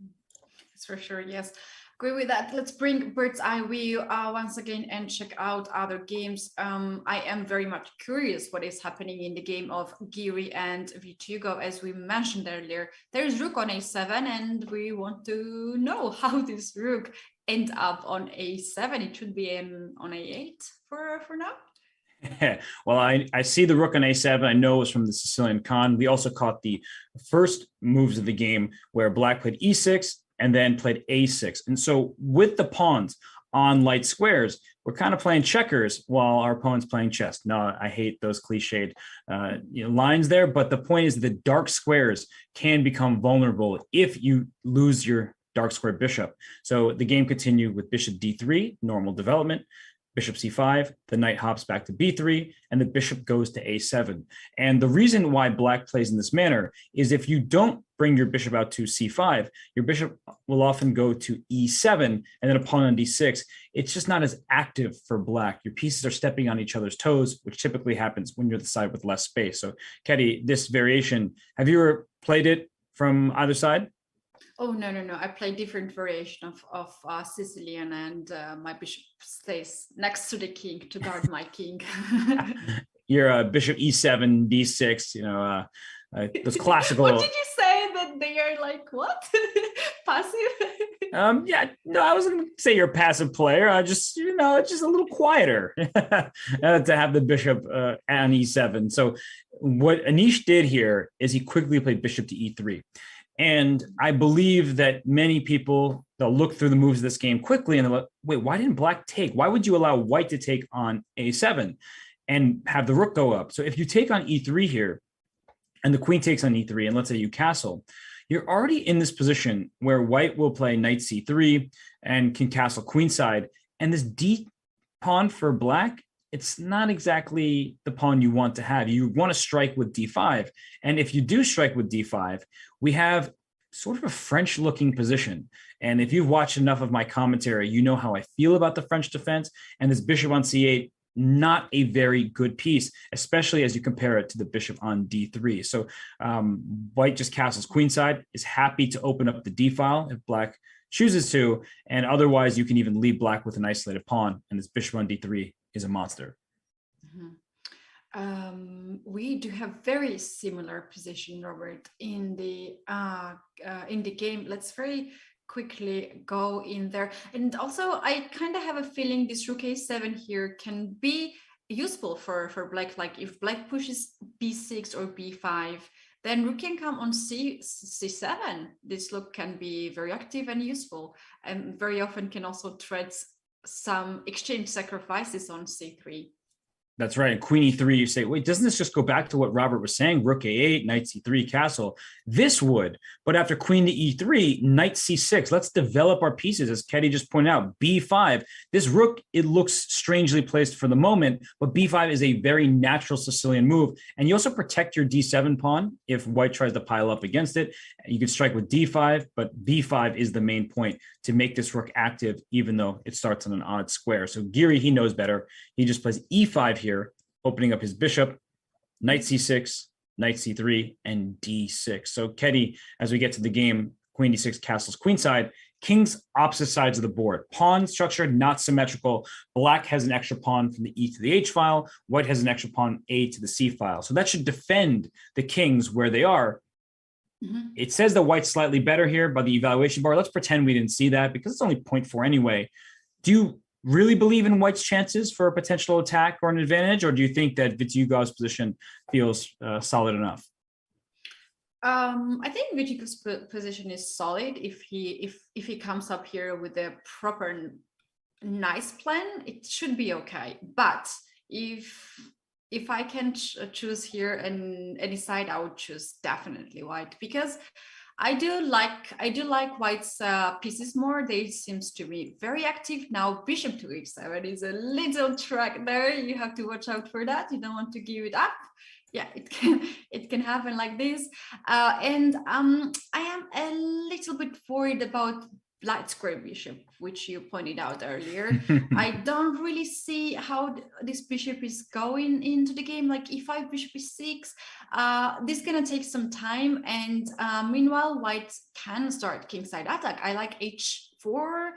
That's for sure. Yes. Agree with that. Let's bring bird's eye view once again and check out other games. I am very much curious what is happening in the game of Giri and Vitiugov. As we mentioned earlier, there is rook on a7, and we want to know how this rook end up on a7. It should be on a8 for now. Well, I see the rook on a7. I know it was from the Sicilian Khan. We also caught the first moves of the game where black played e6 and then played a6. And so with the pawns on light squares, we're kind of playing checkers while our opponent's playing chess. No, I hate those cliched lines there, but the point is the dark squares can become vulnerable if you lose your dark square bishop. So the game continued with bishop d3, normal development, bishop c5, the knight hops back to b3, and the bishop goes to a7. And the reason why black plays in this manner is if you don't bring your bishop out to c5, your bishop will often go to e7, and then a pawn on d6. It's just not as active for black. Your pieces are stepping on each other's toes, which typically happens when you're the side with less space. So, Katie, this variation, have you ever played it from either side? Oh, no. I play different variation of Sicilian, and my bishop stays next to the king to guard my king. You're bishop e7, d6, those classical. What did you say that they are like, what? Passive? Yeah, no, I wasn't going to say you're a passive player. I just, it's just a little quieter to have the bishop on e7. So what Anish did here is he quickly played bishop to e3. And I believe that many people, they'll look through the moves of this game quickly and they're like, wait, why didn't black take? Why would you allow white to take on a7 and have the rook go up? So if you take on e3 here and the queen takes on e3, and let's say you castle, you're already in this position where white will play knight c3 and can castle queenside. And this D pawn for black, it's not exactly the pawn you want to have. You want to strike with D5. And if you do strike with D5, we have sort of a French looking position. And if you've watched enough of my commentary, you know how I feel about the French defense. And this bishop on C8, not a very good piece, especially as you compare it to the bishop on D3. So white just castles queenside, is happy to open up the D file if black chooses to. And otherwise, you can even leave black with an isolated pawn. And this bishop on D3 is a monster. We do have very similar position, Robert, in the game. Let's very quickly go in there. And also, I kind of have a feeling this rook a7 here can be useful for black. Like if black pushes b6 or b5, then rook can come on c7. This look can be very active and useful, and very often can also threat some exchange sacrifices on c3. That's right. And queen e3, you say, wait, doesn't this just go back to what Robert was saying? Rook a8, knight c3, castle. This would, but after queen to e3, knight c6. Let's develop our pieces, as Ketty just pointed out. b5. This rook, it looks strangely placed for the moment, but b5 is a very natural Sicilian move. And you also protect your d7 pawn if white tries to pile up against it. You could strike with d5, but b5 is the main point to make this rook active, even though it starts on an odd square. So Giri, he knows better. He just plays e5 here, opening up his bishop, knight c6, knight c3, and d6. So Ketty, as we get to the game, queen d6, castles queenside, kings opposite sides of the board. Pawn structure, not symmetrical. Black has an extra pawn from the E to the H file. White has an extra pawn A to the C file. So that should defend the kings where they are. It says that white's slightly better here by the evaluation bar. Let's pretend we didn't see that because it's only 0.4 anyway. Do you really believe in white's chances for a potential attack or an advantage, or do you think that Vitiugov's position feels solid enough? I think Vitiugov's position is solid. If he comes up here with a proper nice plan, it should be okay. But if I can choose here and any side, I would choose definitely white, because I do like white's pieces more. They seems to be very active now. Bishop to h7 is a little track there. You have to watch out for that. You don't want to give it up. Yeah, it can happen like this. And I am a little bit worried about light square bishop, which you pointed out earlier. I don't really see how this bishop is going into the game. Like e5, bishop e6, this is gonna take some time. And meanwhile, white can start kingside attack. I like h4,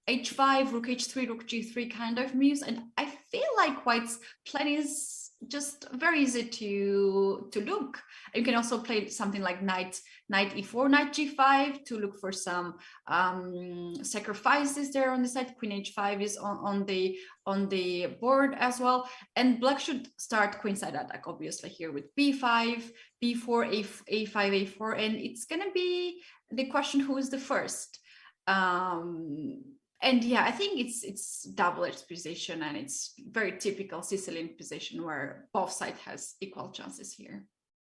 h5, rook h3, rook g3 kind of moves. And I feel like white's plan is just very easy to look. You can also play something like knight e4, knight g5 to look for some sacrifices there on the side. Queen h5 is on the board as well, and black should start queenside attack obviously here with b5, b4, a5, a4, and it's gonna be the question who is the first. And yeah, I think it's double-edged position, and it's very typical Sicilian position where both sides has equal chances here.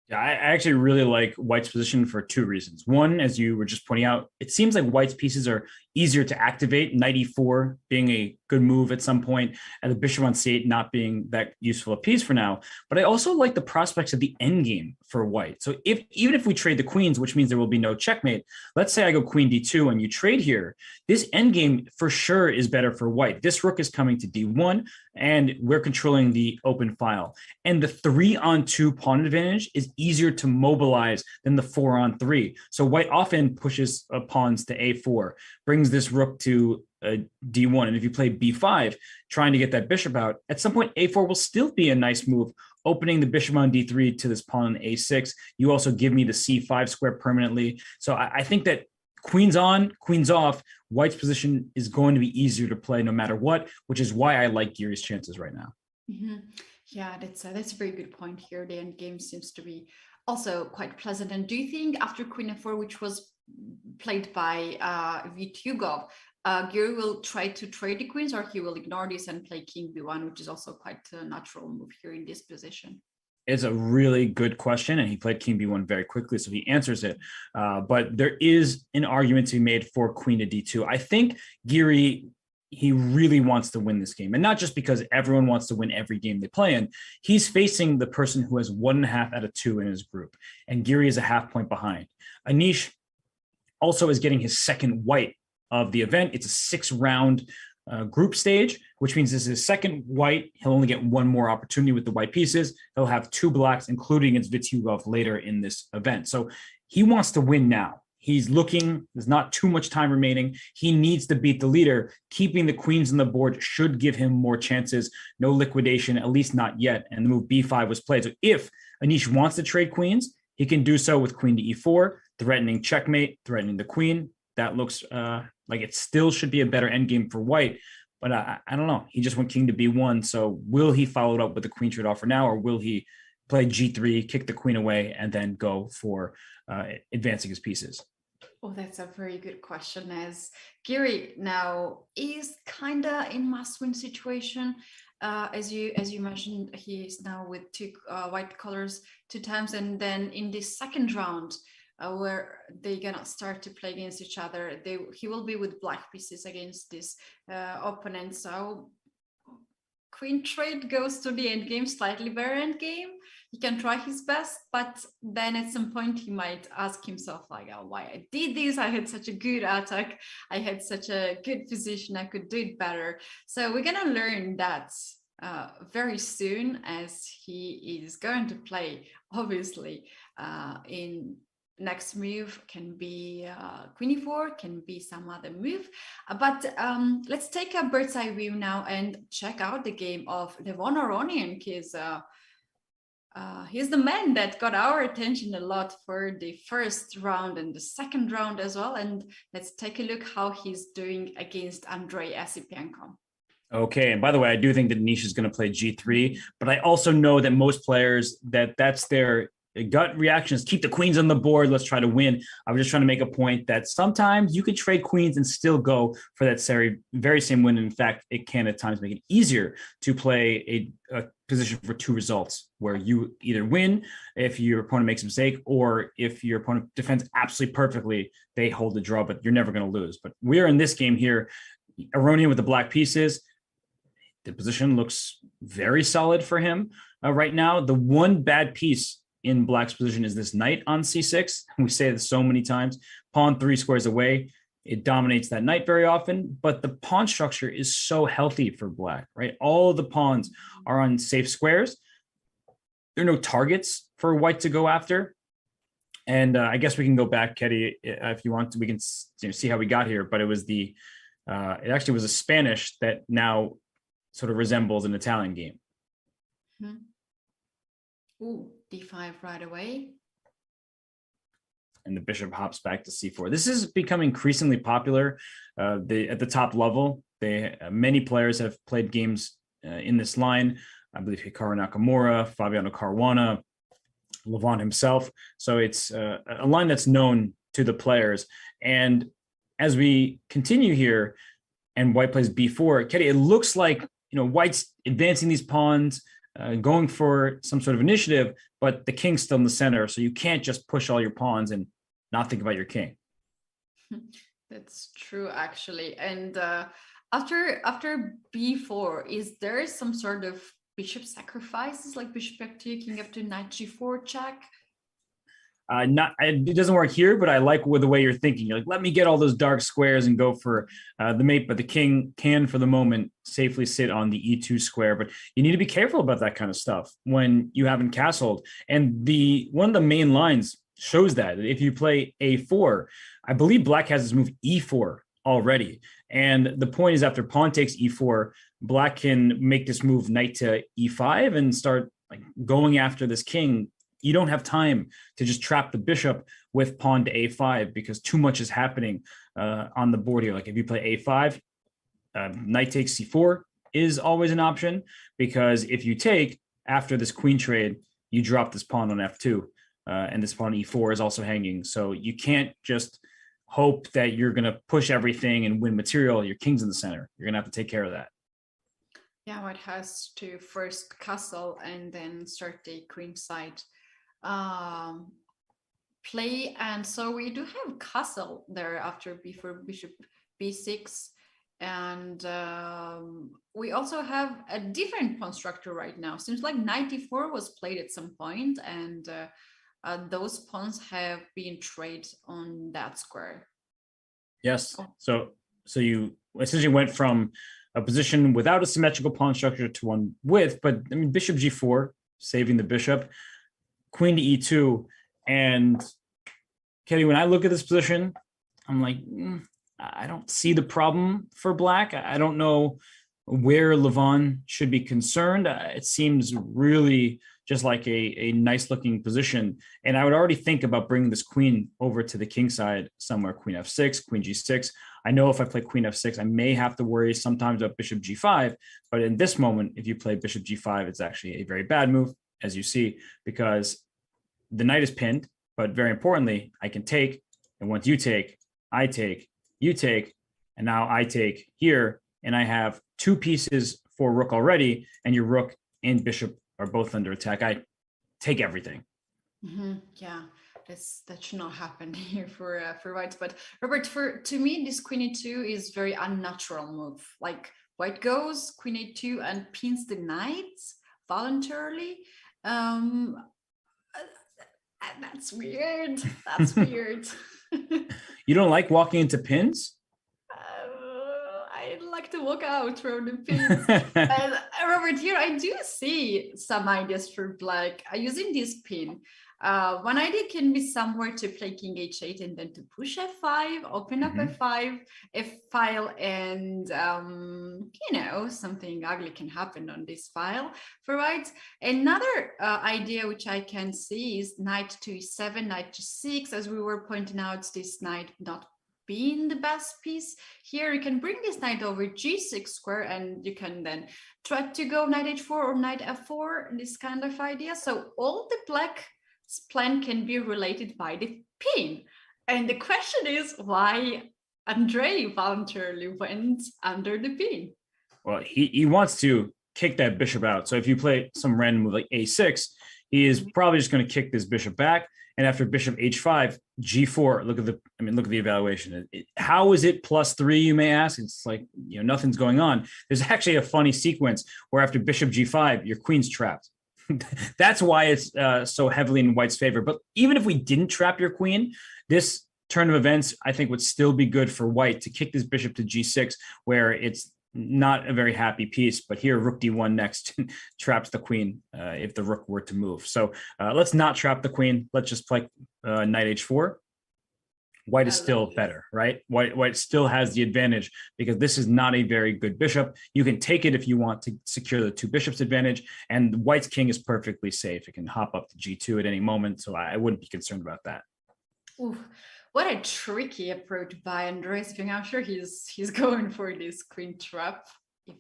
Yeah, I actually really like white's position for two reasons. One, as you were just pointing out, it seems like white's pieces are easier to activate, knight e4 being a good move at some point, and the bishop on c8 not being that useful a piece for now. But I also like the prospects of the endgame for white. So even if we trade the queens, which means there will be no checkmate, let's say I go queen d2 and you trade here, this endgame for sure is better for white. This rook is coming to d1, and we're controlling the open file. And the 3-on-2 pawn advantage is easier to mobilize than the 4-on-3. So white often pushes pawns to a4, brings this rook to d1. And if you play b5, trying to get that bishop out, at some point a4 will still be a nice move, opening the bishop on d3 to this pawn on a6. You also give me the c5 square permanently. So I think that queens on, queens off, white's position is going to be easier to play no matter what, which is why I like Giri's chances right now. Yeah, that's a very good point here. The end game seems to be also quite pleasant. And do you think after queen f4, which was played by Vitiugov, Giri will try to trade the queens, or he will ignore this and play king b1, which is also quite a natural move here in this position? It's a really good question, and he played king b1 very quickly, so he answers it. But there is an argument to be made for queen to d2. I think Giri, he really wants to win this game. And not just because everyone wants to win every game they play in. He's facing the person who has 1.5 out of 2 in his group. And Giri is a half point behind. Anish also is getting his second white of the event. It's a 6-round group stage, which means this is his second white. He'll only get one more opportunity with the white pieces. He'll have 2 blacks, including against Vitiugov later in this event. So he wants to win now. He's looking, there's not too much time remaining. He needs to beat the leader. Keeping the queens on the board should give him more chances. No liquidation, at least not yet. And the move b5 was played. So if Anish wants to trade queens, he can do so with queen to e4, threatening checkmate, threatening the queen. That looks like it still should be a better endgame for white. But I don't know. He just went king to b1. So will he follow it up with the queen trade offer now, or will he play g3, kick the queen away, and then go for advancing his pieces? Oh, that's a very good question. As Giri now is kind of in must-win situation. As you mentioned, he is now with 2 white colors 2 times, and then in this second round, where they're gonna start to play against each other, he will be with black pieces against this opponent. So queen trade goes to the end game, slightly better end game. He can try his best, but then at some point he might ask himself like, oh, why I did this? I had such a good attack. I had such a good position. I could do it better. So we're gonna learn that very soon, as he is going to play, obviously, in next move can be queen e4, can be some other move. But let's take a bird's eye view now and check out the game of Levon Aronian, because he's the man that got our attention a lot for the first round and the second round as well. And let's take a look how he's doing against Andrei Esipenko. Okay, and by the way, I do think that Anish is going to play g3, but I also know that most players, that's their gut reactions. Keep the queens on the board. Let's try to win. I was just trying to make a point that sometimes you can trade queens and still go for that very same win. In fact, it can at times make it easier to play a position for 2 results, where you either win if your opponent makes a mistake, or if your opponent defends absolutely perfectly, they hold the draw, but you're never going to lose. But we're in this game here, Aronian with the black pieces. The position looks very solid for him right now. The one bad piece in black's position is this knight on c6. We say this so many times. Pawn 3 squares away. It dominates that knight very often, but the pawn structure is so healthy for black, right? All of the pawns are on safe squares. There are no targets for white to go after. And I guess we can go back, Ketty, if you want to. We can see how we got here, but it was it actually was a Spanish that now sort of resembles an Italian game. Ooh, d5 right away. And the bishop hops back to c4. This is becoming increasingly popular at the top level. Many players have played games in this line. I believe Hikaru Nakamura, Fabiano Caruana, Levon himself. So it's a line that's known to the players. And as we continue here, and white plays b4, Ketty, it looks like white's advancing these pawns, going for some sort of initiative, but the king's still in the center. So you can't just push all your pawns and not think about your king. That's true, actually. And after b4, is there some sort of bishop sacrifices, like bishop f2, king f2, knight g4 check? It doesn't work here, but I like the way you're thinking. You're like, let me get all those dark squares and go for the mate, but the king can, for the moment, safely sit on the e2 square. But you need to be careful about that kind of stuff when you haven't castled. And one of the main lines shows that if you play a4, I believe black has this move e4 already. And the point is, after pawn takes e4, black can make this move knight to e5 and start going after this king. You don't have time to just trap the bishop with pawn to a5 because too much is happening on the board here. Like if you play a5, knight takes c4 is always an option, because if you take after this queen trade, you drop this pawn on f2, and this pawn e4 is also hanging. So you can't just hope that you're going to push everything and win material. Your king's in the center. You're going to have to take care of that. Yeah, white has to first castle and then start the queen side play. And so we do have castle there after b4, bishop b6, And we also have a different pawn structure right now. Seems like knight d4 was played at some point, and those pawns have been traded on that square. Yes. So you essentially went from a position without a symmetrical pawn structure to one with, but I mean, bishop g4, saving the bishop, queen to e2. And Kelly, when I look at this position, I'm like, I don't see the problem for black. I don't know where Levon should be concerned. It seems really just like a nice looking position. And I would already think about bringing this queen over to the king side somewhere, queen f6, queen g6. I know if I play queen f6, I may have to worry sometimes about bishop g5. But in this moment, if you play bishop g5, it's actually a very bad move, as you see, because the knight is pinned. But very importantly, I can take, and once you take, I take, you take, and now I take here, and I have two pieces for rook already, and your rook and bishop are both under attack. I take everything. Yeah, that should not happen here for whites. But Robert, to me, this queen e2 is very unnatural move. Like white goes queen a2 and pins the knight voluntarily. That's weird. That's weird. You don't like walking into pins? I like to walk out from the pins. And Robert, here I do see some ideas for black using this pin. One idea can be somewhere to play king h8 and then to push f5, open up f5, f-file, and something ugly can happen on this file for white. Another idea which I can see is knight to e7, knight to 6. As we were pointing out, this knight not being the best piece here. You can bring this knight over g6 square, and you can then try to go knight h4 or knight f4, this kind of idea. So all the black plan can be related by the pin. And the question is why Andrei voluntarily went under the pin. Well, he wants to kick that bishop out. So if you play some random move like a6, he is probably just going to kick this bishop back. And after bishop h5, g4, look at the evaluation. How is it +3, you may ask? It's like, nothing's going on. There's actually a funny sequence where after bishop g5, your queen's trapped. That's why it's so heavily in white's favor. But even if we didn't trap your queen, this turn of events, I think, would still be good for white to kick this bishop to g6, where it's not a very happy piece. But here, rook d1 next traps the queen if the rook were to move. So let's not trap the queen. Let's just play knight h4. White is still better, right? White still has the advantage because this is not a very good bishop. You can take it if you want to secure the two bishops advantage, and white's king is perfectly safe. It can hop up to g2 at any moment, so I wouldn't be concerned about that. Ooh, what a tricky approach by Andrei. I'm sure he's going for this queen trap if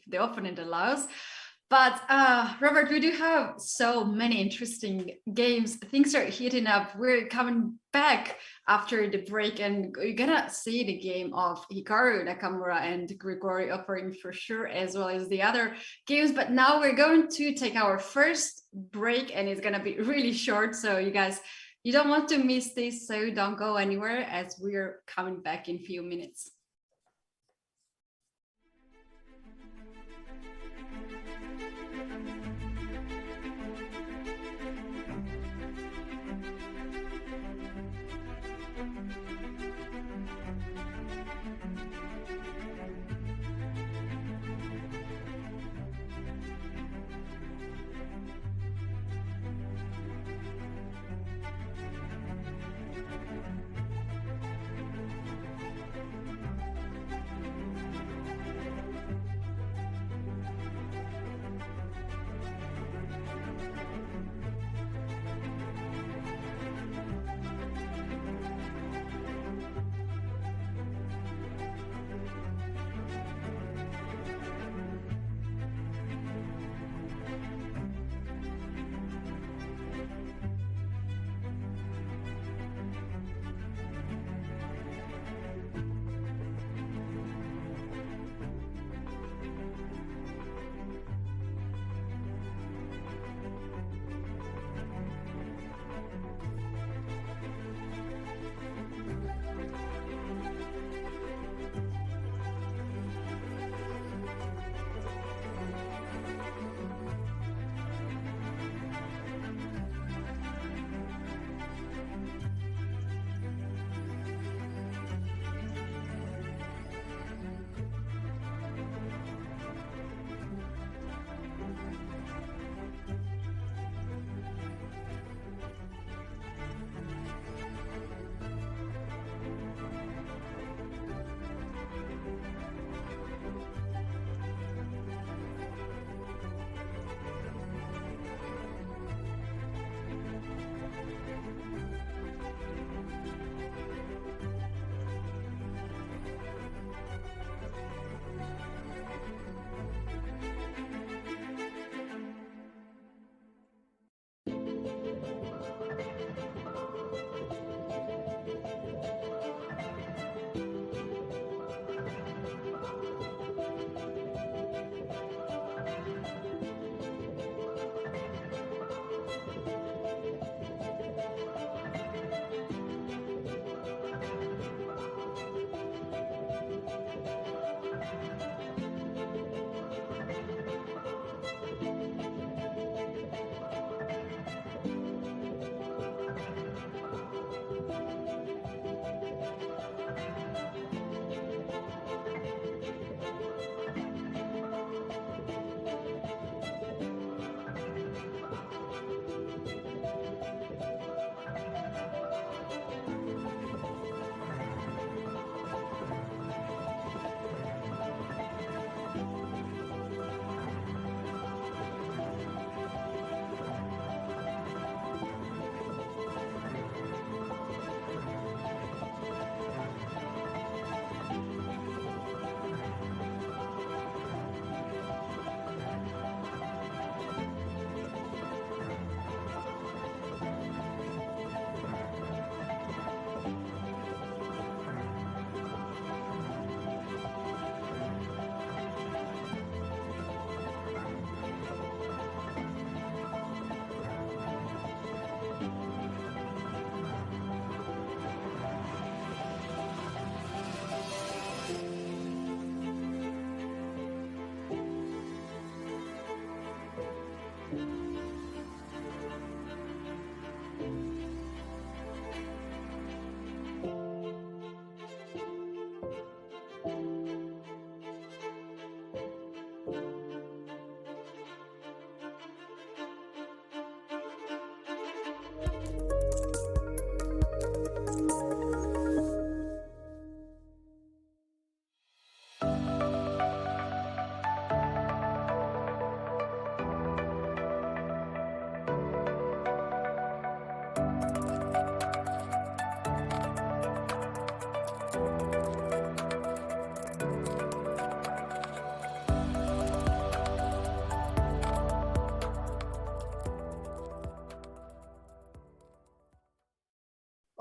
the opponent allows. But Robert, we do have so many interesting games. Things are heating up. We're coming back after the break, and you're gonna see the game of Hikaru Nakamura and Grigori Oparin for sure, as well as the other games. But now we're going to take our first break, and it's gonna be really short. So you guys, you don't want to miss this, so don't go anywhere as we're coming back in a few minutes.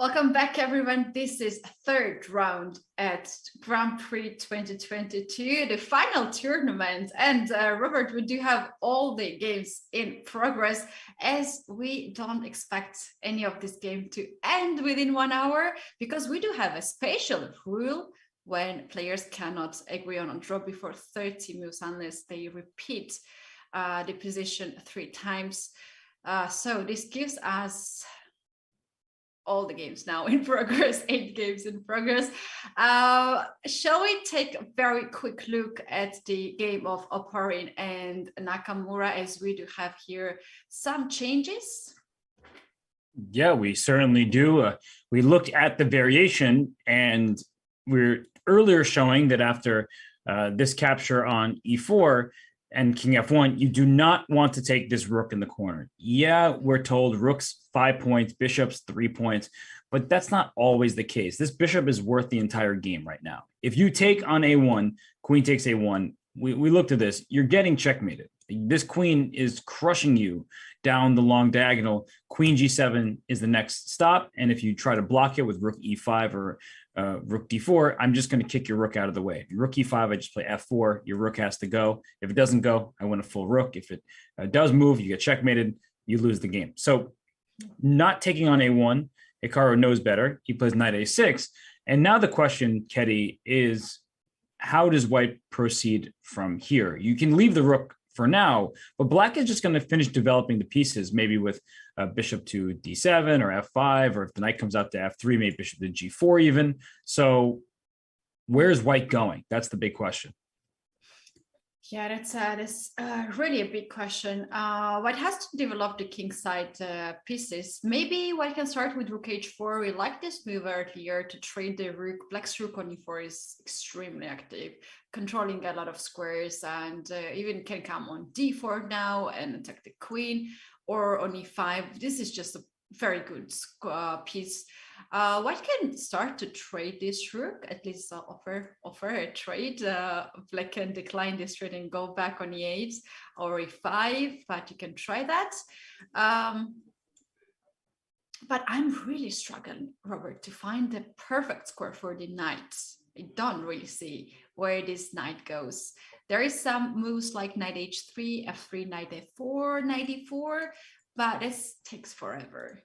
Welcome back, everyone. This is third round at Grand Prix 2022, the final tournament. And Robert, we do have all the games in progress, as we don't expect any of this game to end within 1 hour, because we do have a special rule when players cannot agree on a draw before 30 moves unless they repeat the position 3 times. So this gives us all the games now in progress, 8 games in progress. Shall we take a very quick look at the game of Oparin and Nakamura, as we do have here some changes? Yeah, we certainly do. We looked at the variation, and we're earlier showing that after this capture on e4 and king f1, you do not want to take this rook in the corner. Yeah, we're told rooks 5 points, bishops 3 points, but that's not always the case. This bishop is worth the entire game right now. If you take on a1, queen takes a1, we looked at this, you're getting checkmated. This queen is crushing you down the long diagonal. Queen g7 is the next stop, and if you try to block it with rook e5 or rook d4, I'm just going to kick your rook out of the way. Rook e5, I just play f4. Your rook has to go. If it doesn't go, I win a full rook. If it does move, you get checkmated, you lose the game. So not taking on a1, Hikaru knows better. He plays knight a6. And now the question, Ketty, is how does white proceed from here? You can leave the rook for now, but black is just going to finish developing the pieces, maybe with bishop to d7 or f5, or if the knight comes out to f3, maybe bishop to g4 even. So where's white going? That's the big question. Yeah, that's really a big question. White has to develop the king side pieces. Maybe white can start with rook h4. We like this move earlier to trade the rook. Black's rook on e4 is extremely active, controlling a lot of squares, and even can come on d4 now and attack the queen, or on e5. This is just a very good piece. White can start to trade this rook, at least offer a trade. Black can decline this trade and go back on e8 or e5, but you can try that. But I'm really struggling, Robert, to find the perfect square for the knight. I don't really see where this knight goes. There is some moves like knight h3, f3, knight f4, knight e4, but this takes forever.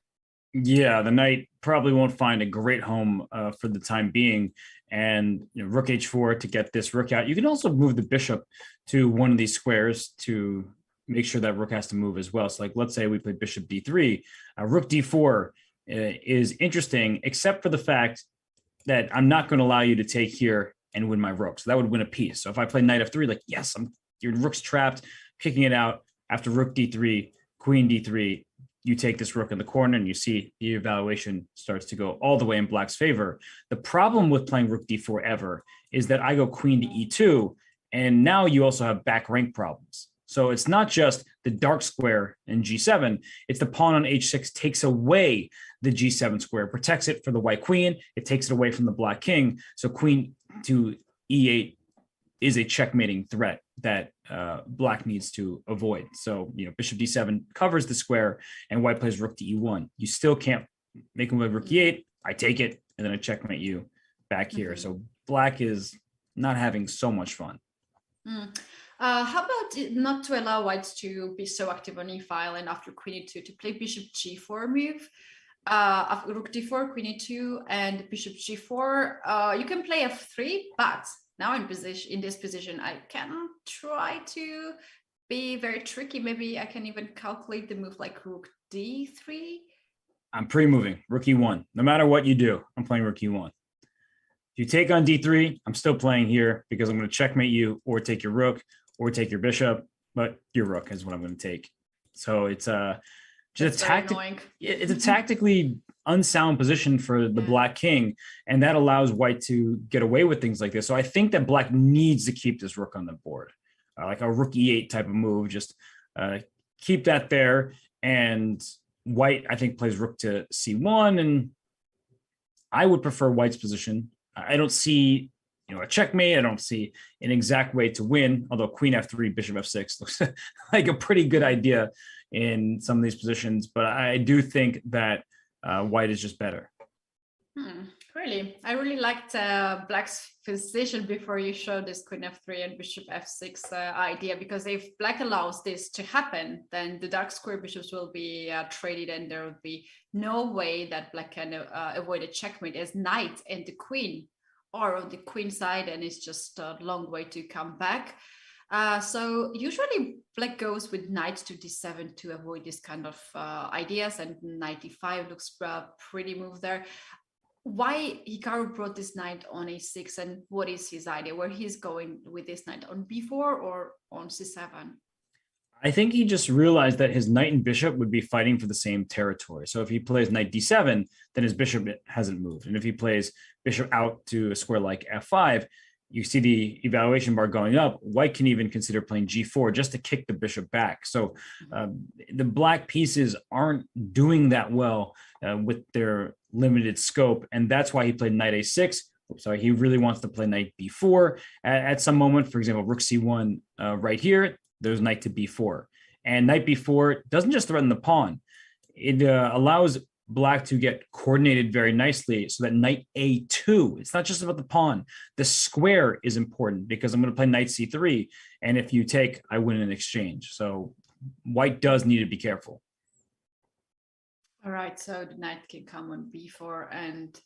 Yeah, the knight probably won't find a great home for the time being. And rook h4 to get this rook out. You can also move the bishop to one of these squares to make sure that rook has to move as well. So like, let's say we play bishop d3, rook d4 is interesting, except for the fact that I'm not going to allow you to take here and win my rook. So that would win a piece. So if I play knight f3, like, yes, your rook's trapped, kicking it out. After rook d3, queen d3, you take this rook in the corner, and you see the evaluation starts to go all the way in black's favor. The problem with playing rook d4 ever is that I go queen to e2, and now you also have back rank problems. So it's not just the dark square in g7, it's the pawn on h6 takes away the g7 square, protects it for the white queen, it takes it away from the black king. So queen to e8 is a checkmating threat that black needs to avoid. So, bishop d7 covers the square, and white plays rook to e1. You still can't make him with rook e8. I take it, and then I checkmate you back here. So black is not having so much fun. How about not to allow white to be so active on e-file, and after queen e2 to play bishop g4 move? After rook d4, queen e2, and bishop g4. You can play f3, but now in this position, I can try to be very tricky. Maybe I can even calculate the move like rook d3. I'm pre-moving rook e1. No matter what you do, I'm playing rook e1. If you take on d3, I'm still playing here because I'm going to checkmate you, or take your rook, or take your bishop, but your rook is what I'm going to take. So it's just it's a tactically unsound position for the black king, and that allows white to get away with things like this. So I think that black needs to keep this rook on the board, like a rook e8 type of move. Just keep that there, and white, I think, plays rook to c1, and I would prefer white's position. I don't see a checkmate. I don't see an exact way to win, although queen f3, bishop f6 looks like a pretty good idea in some of these positions. But I do think that white is just better. Really, I really liked Black's position before you showed this Queen F3 and Bishop F6 idea, because if Black allows this to happen, then the dark square bishops will be traded, and there will be no way that Black can avoid a checkmate, as Knight and the Queen are on the Queen side, and it's just a long way to come back. So usually Black goes with Knight to D7 to avoid this kind of ideas, and Knight D5 looks pretty move there. Why Hikaru brought this knight on A6, and what is his idea? Where he's going with this knight, on B4 or on C7? I think he just realized that his knight and bishop would be fighting for the same territory. So if he plays knight D7, then his bishop hasn't moved. And if he plays bishop out to a square like F5, you see the evaluation bar going up. White can even consider playing G4 just to kick the bishop back. So the black pieces aren't doing that well with their limited scope. And that's why he played knight A6. Sorry, he really wants to play knight B4 at some moment. For example, rook C1 right here, there's knight to B4. And knight B4 doesn't just threaten the pawn. It allows Black to get coordinated very nicely, so that knight A2, it's not just about the pawn. The square is important, because I'm going to play knight C3. And if you take, I win in exchange. So white does need to be careful. All right, so the knight can come on B4 and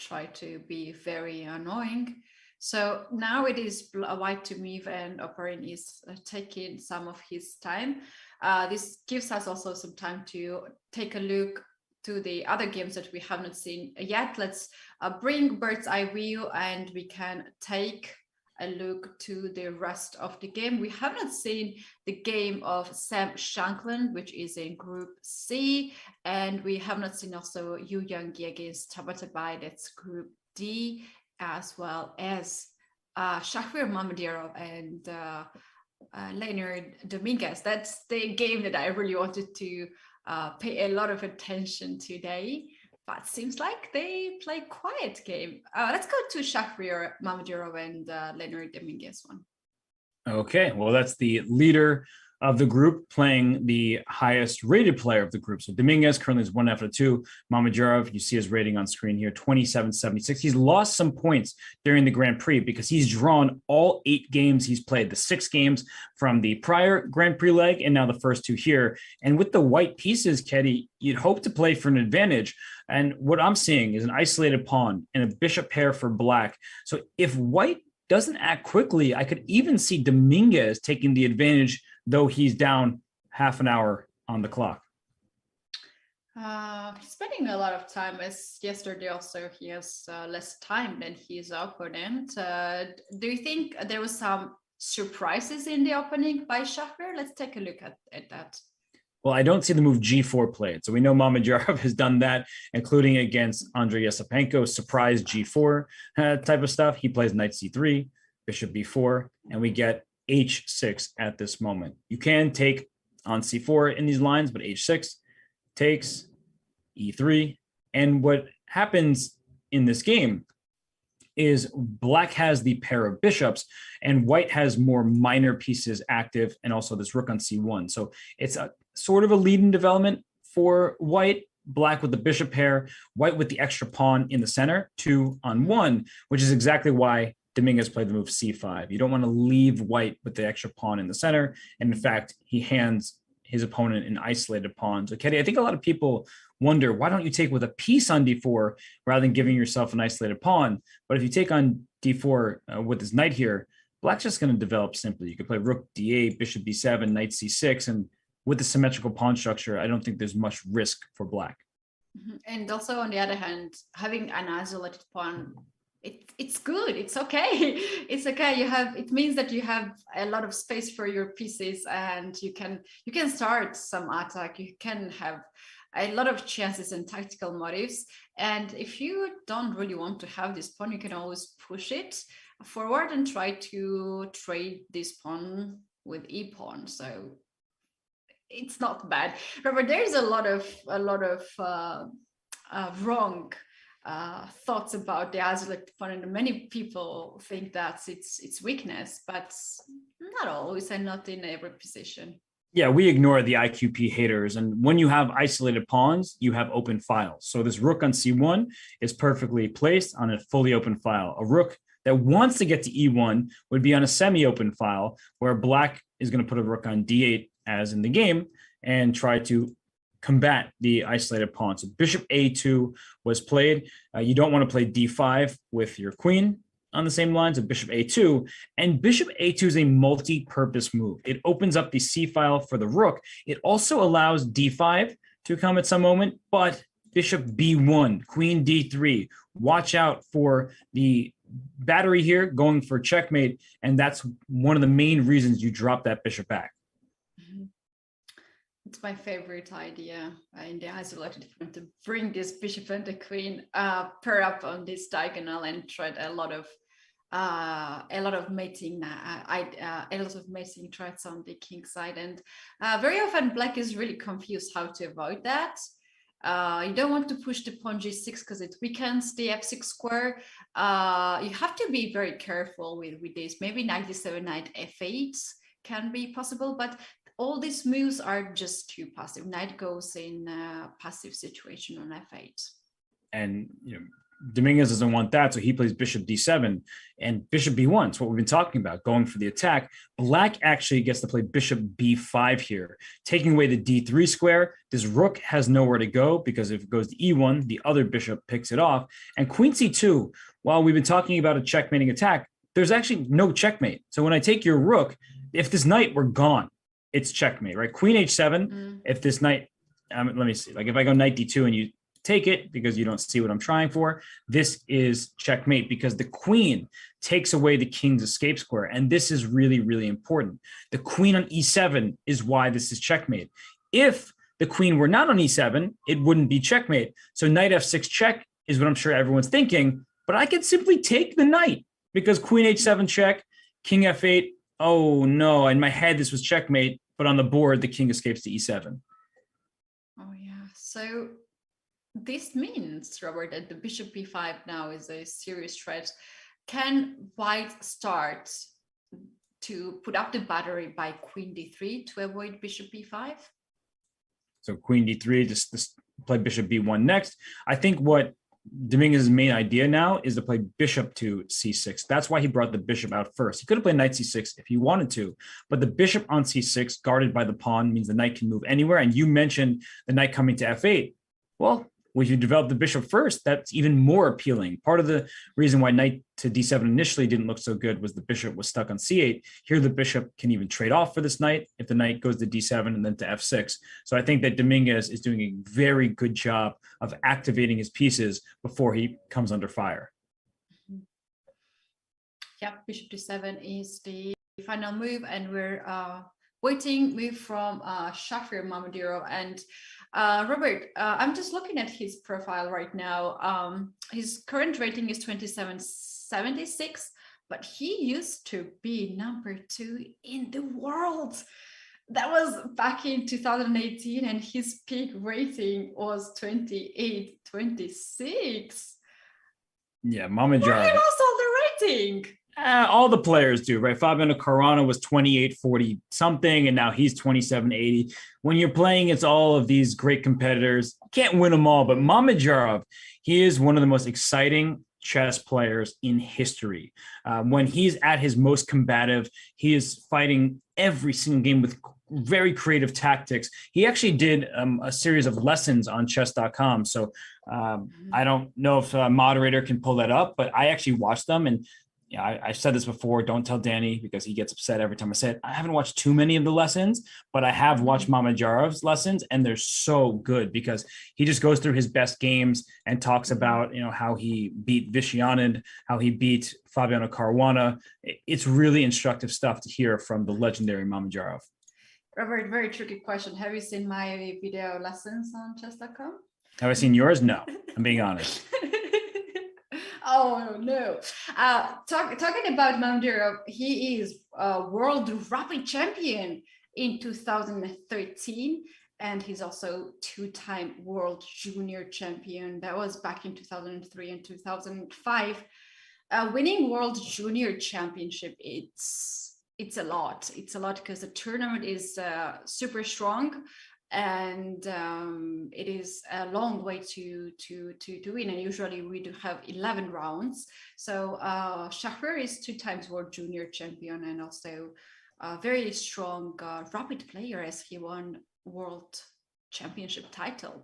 try to be very annoying. So now it is white to move, and Oparin is taking some of his time. This gives us also some time to take a look to the other games that we have not seen yet. Let's bring bird's eye view, and we can take a look to the rest of the game. We have not seen the game of Sam Shankland, which is in Group C, and we have not seen also Yu Youngi against Tabatabai, that's Group D, as well as Shakhir Mamedyarov and Leonard Dominguez. That's the game that I really wanted to pay a lot of attention today, but seems like they play quiet game. Let's go to Shakhir Mamedyarov and Leonard Dominguez one. Okay, well, that's the leader of the group playing the highest rated player of the group. So Dominguez currently is 1 out of 2. Mamedyarov, you see his rating on screen here, 27.76. He's lost some points during the Grand Prix because he's drawn all 8 games he's played, the 6 games from the prior Grand Prix leg and now the first 2 here. And with the white pieces, Keddy, you'd hope to play for an advantage. And what I'm seeing is an isolated pawn and a bishop pair for black. So if white doesn't act quickly, I could even see Dominguez taking the advantage, though he's down half an hour on the clock. He's spending a lot of time, as yesterday also he has less time than his opponent. Do you think there was some surprises in the opening by Shakhir? Let's take a look at that. Well, I don't see the move G4 played. So we know Mamedyarov has done that, including against Andrei Esipenko, surprise G4 type of stuff. He plays knight C3, bishop B4, and we get H6 at this moment. You can take on C4 in these lines, but H6 takes E3. And what happens in this game is black has the pair of bishops and white has more minor pieces active, and also this rook on C1. So it's a sort of a lead in development for white, black with the bishop pair, white with the extra pawn in the center, 2 on 1, which is exactly why Dominguez played the move C5. You don't want to leave white with the extra pawn in the center. And in fact, he hands his opponent an isolated pawn. So Keddy, I think a lot of people wonder, why don't you take with a piece on D4 rather than giving yourself an isolated pawn? But if you take on D4 with this knight here, black's just going to develop simply. You could play rook D8, bishop B7, knight C6, and with the symmetrical pawn structure, I don't think there's much risk for black. And also, on the other hand, having an isolated pawn, it's good. It's okay. It's okay. It means that you have a lot of space for your pieces, and you can start some attack. You can have a lot of chances and tactical motives. And if you don't really want to have this pawn, you can always push it forward and try to trade this pawn with e pawn. So it's not bad. Remember, there's a lot of wrong thoughts about the isolated pawn, and many people think that it's weakness, but not always, and not in every position. Yeah, we ignore the IQP haters. And when you have isolated pawns, you have open files. So this rook on C1 is perfectly placed on a fully open file. A rook that wants to get to E1 would be on a semi-open file where black is going to put a rook on D8 as in the game and try to combat the isolated pawn. So bishop A2 was played. You don't want to play D5 with your queen on the same lines of bishop A2. And bishop A2 is a multi-purpose move. It opens up the C file for the rook. It also allows D5 to come at some moment, but bishop B1, queen D3. Watch out for the battery here going for checkmate. And that's one of the main reasons you drop that bishop back. It's my favorite idea in the isolated front to bring this bishop and the queen pair up on this diagonal and try a lot of mating threats on the king side, and very often black is really confused how to avoid that. You don't want to push the pawn g6 because it weakens the f6 square. You have to be very careful with this. Maybe knight d7, knight f8 can be possible, but all these moves are just too passive. Knight goes in a passive situation on f8. And Dominguez doesn't want that, so he plays bishop d7 and bishop b1. It's what we've been talking about, going for the attack. Black actually gets to play bishop b5 here, taking away the d3 square. This rook has nowhere to go because if it goes to e1, the other bishop picks it off. And queen c2, while we've been talking about a checkmating attack, there's actually no checkmate. So when I take your rook, if this knight were gone, it's checkmate, right? Queen h7, if this knight, let me see, like if I go knight d2 and you take it because you don't see what I'm trying for, this is checkmate because the queen takes away the king's escape square. And this is really, really important. The queen on e7 is why this is checkmate. If the queen were not on e7, it wouldn't be checkmate. So knight f6 check is what I'm sure everyone's thinking, but I could simply take the knight because queen h7 check, king f8. Oh no, in my head, this was checkmate, but on the board, the king escapes to e7. Oh yeah, so this means, Robert, that the bishop b5 now is a serious threat. Can white start to put up the battery by queen d3 to avoid bishop b5? So queen d3, just play bishop b1 next. I think what Dominguez's main idea now is to play bishop to c6. That's why he brought the bishop out first. He could have played knight c6 if he wanted to, but the bishop on c6 guarded by the pawn means the knight can move anywhere. And you mentioned the knight coming to f8. Well, if you develop the bishop first, that's even more appealing. Part of the reason why knight to d7 initially didn't look so good was the bishop was stuck on c8. Here, the bishop can even trade off for this knight if the knight goes to d7 and then to f6. So I think that Dominguez is doing a very good job of activating his pieces before he comes under fire. Yeah, bishop d7 is the final move, and we're waiting move from Shankland Mamedyarov. And Robert, I'm just looking at his profile right now. His current rating is 2776, but he used to be number 2 in the world. That was back in 2018, and his peak rating was 2826. Yeah, Mamedyarov. Why he lost all the rating? All the players do, right? Fabiano Caruana was 2840 something, and now he's 2780. When you're playing against all of these great competitors, you can't win them all. But Mamedyarov, he is one of the most exciting chess players in history. When he's at his most combative, he is fighting every single game with very creative tactics. He actually did a series of lessons on chess.com. So I don't know if a moderator can pull that up, but I actually watched them. And I've said this before, don't tell Danny because he gets upset every time I say it. I haven't watched too many of the lessons, but I have watched Mamedyarov's lessons, and they're so good because he just goes through his best games and talks about, how he beat Vachier-Lagrave, how he beat Fabiano Caruana. It's really instructive stuff to hear from the legendary Mamedyarov. Robert, very tricky question. Have you seen my video lessons on chess.com? Have I seen yours? No, I'm being honest. Oh no! Talking about Mamedyarov, he is a world rapid champion in 2013, and he's also 2-time world junior champion. That was back in 2003 and 2005. Winning world junior championship, it's it's a lot. It's a lot because the tournament is super strong, and it is a long way to win. And usually we do have 11 rounds. So Shahrir is 2 times world junior champion, and also a very strong rapid player, as he won world championship title.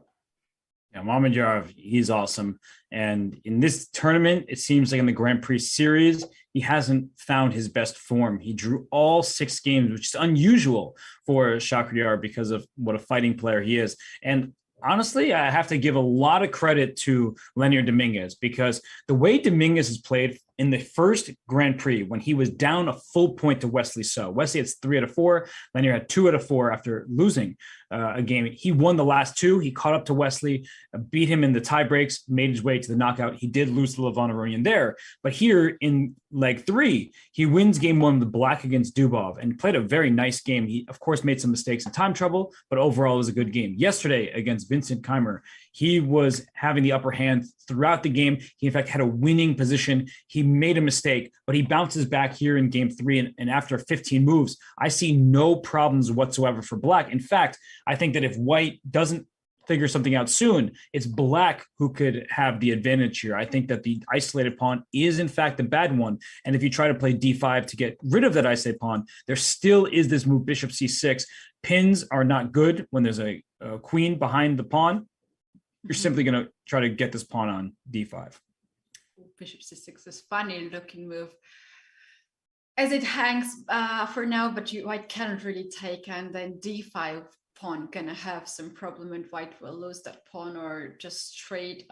Yeah, Mamedyarov, he's awesome. And in this tournament, it seems like in the Grand Prix series, he hasn't found his best form. He drew all 6 games, which is unusual for Shahrir because of what a fighting player he is. And honestly, I have to give a lot of credit to Leonard Dominguez, because the way Dominguez has played in the first Grand Prix, when he was down a full point to Wesley So. Wesley had 3 out of 4. Leonard had 2 out of 4 after losing a game. He won the last 2. He caught up to Wesley, beat him in the tie breaks, made his way to the knockout. He did lose to Levon Aronian there. But here in leg 3, he wins game 1 with black against Dubov and played a very nice game. He, of course, made some mistakes in time trouble, but overall it was a good game. Yesterday against Vincent Keymer, he was having the upper hand throughout the game. He, in fact, had a winning position. He made a mistake, but he bounces back here in game 3. And after 15 moves, I see no problems whatsoever for black. In fact, I think that if white doesn't figure something out soon, it's black who could have the advantage here. I think that the isolated pawn is, in fact, the bad one. And if you try to play d5 to get rid of that isolated pawn, there still is this move bishop c6. Pins are not good when there's a queen behind the pawn. You're simply going to try to get this pawn on d5. Bishop c6 is funny looking move as it hangs for now, but white cannot really take, and then d5 pawn gonna have some problem, and white will lose that pawn or just trade.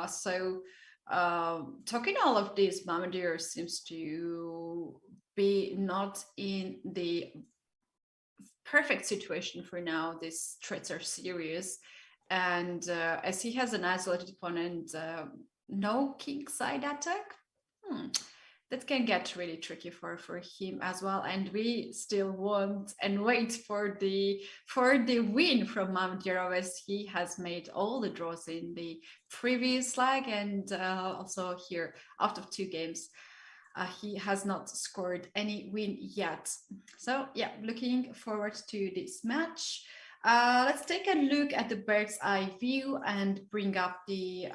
So talking all of this, Mamedyarov seems to be not in the perfect situation for now. These threats are serious, and as he has an isolated pawn and no king side attack, that can get really tricky for him as well. And we still want and wait for the win from Mamedyarov, as he has made all the draws in the previous leg, and also here out of 2 games. He has not scored any win yet. So yeah, looking forward to this match. Let's take a look at the bird's eye view and bring up the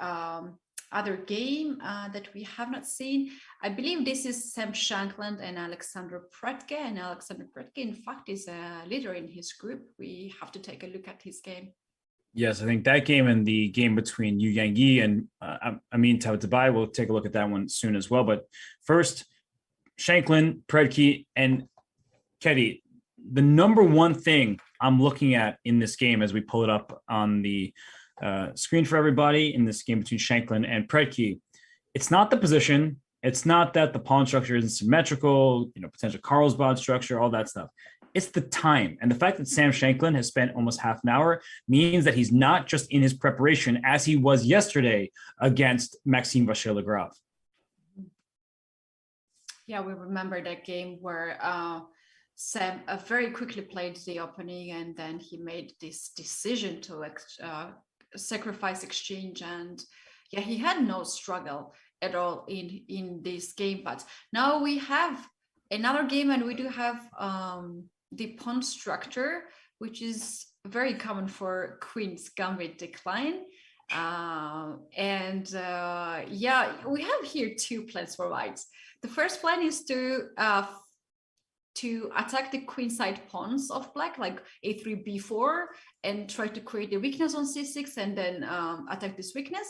other game that we have not seen. I believe this is Sam Shankland and Alexander Predke. And Alexander Predke, in fact, is a leader in his group. We have to take a look at his game. Yes, I think that game and the game between Yu Yang and Amin Tabatabai, we'll take a look at that one soon as well. But first, Shankland, Predke, and Keddy, the number one thing I'm looking at in this game as we pull it up on the screen for everybody in this game between Shankland and Predke, it's not the position. It's not that the pawn structure isn't symmetrical, potential Carlsbad structure, all that stuff. It's the time. And the fact that Sam Shankland has spent almost half an hour means that he's not just in his preparation as he was yesterday against Maxime Vachier-Lagrave. Yeah, we remember that game where Sam very quickly played the opening, and then he made this decision to sacrifice exchange, and yeah, he had no struggle at all in this game. But now we have another game, and we do have the pawn structure, which is very common for Queen's Gambit decline. Yeah, we have here 2 plans for whites. The first plan is to attack the queenside pawns of black, like a3, b4, and try to create a weakness on c6, and then attack this weakness,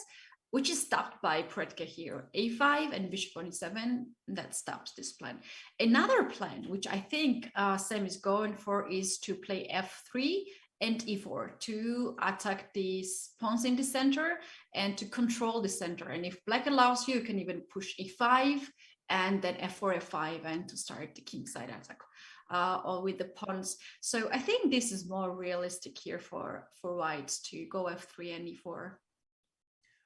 which is stopped by Predke here. a5 and bishop on e7, that stops this plan. Another plan, which I think Sam is going for, is to play f3 and e4 to attack these pawns in the center and to control the center. And if black allows you, you can even push e5 and then f4, f5, and to start the kingside attack, all with the pawns. So I think this is more realistic here for whites to go f3 and e4.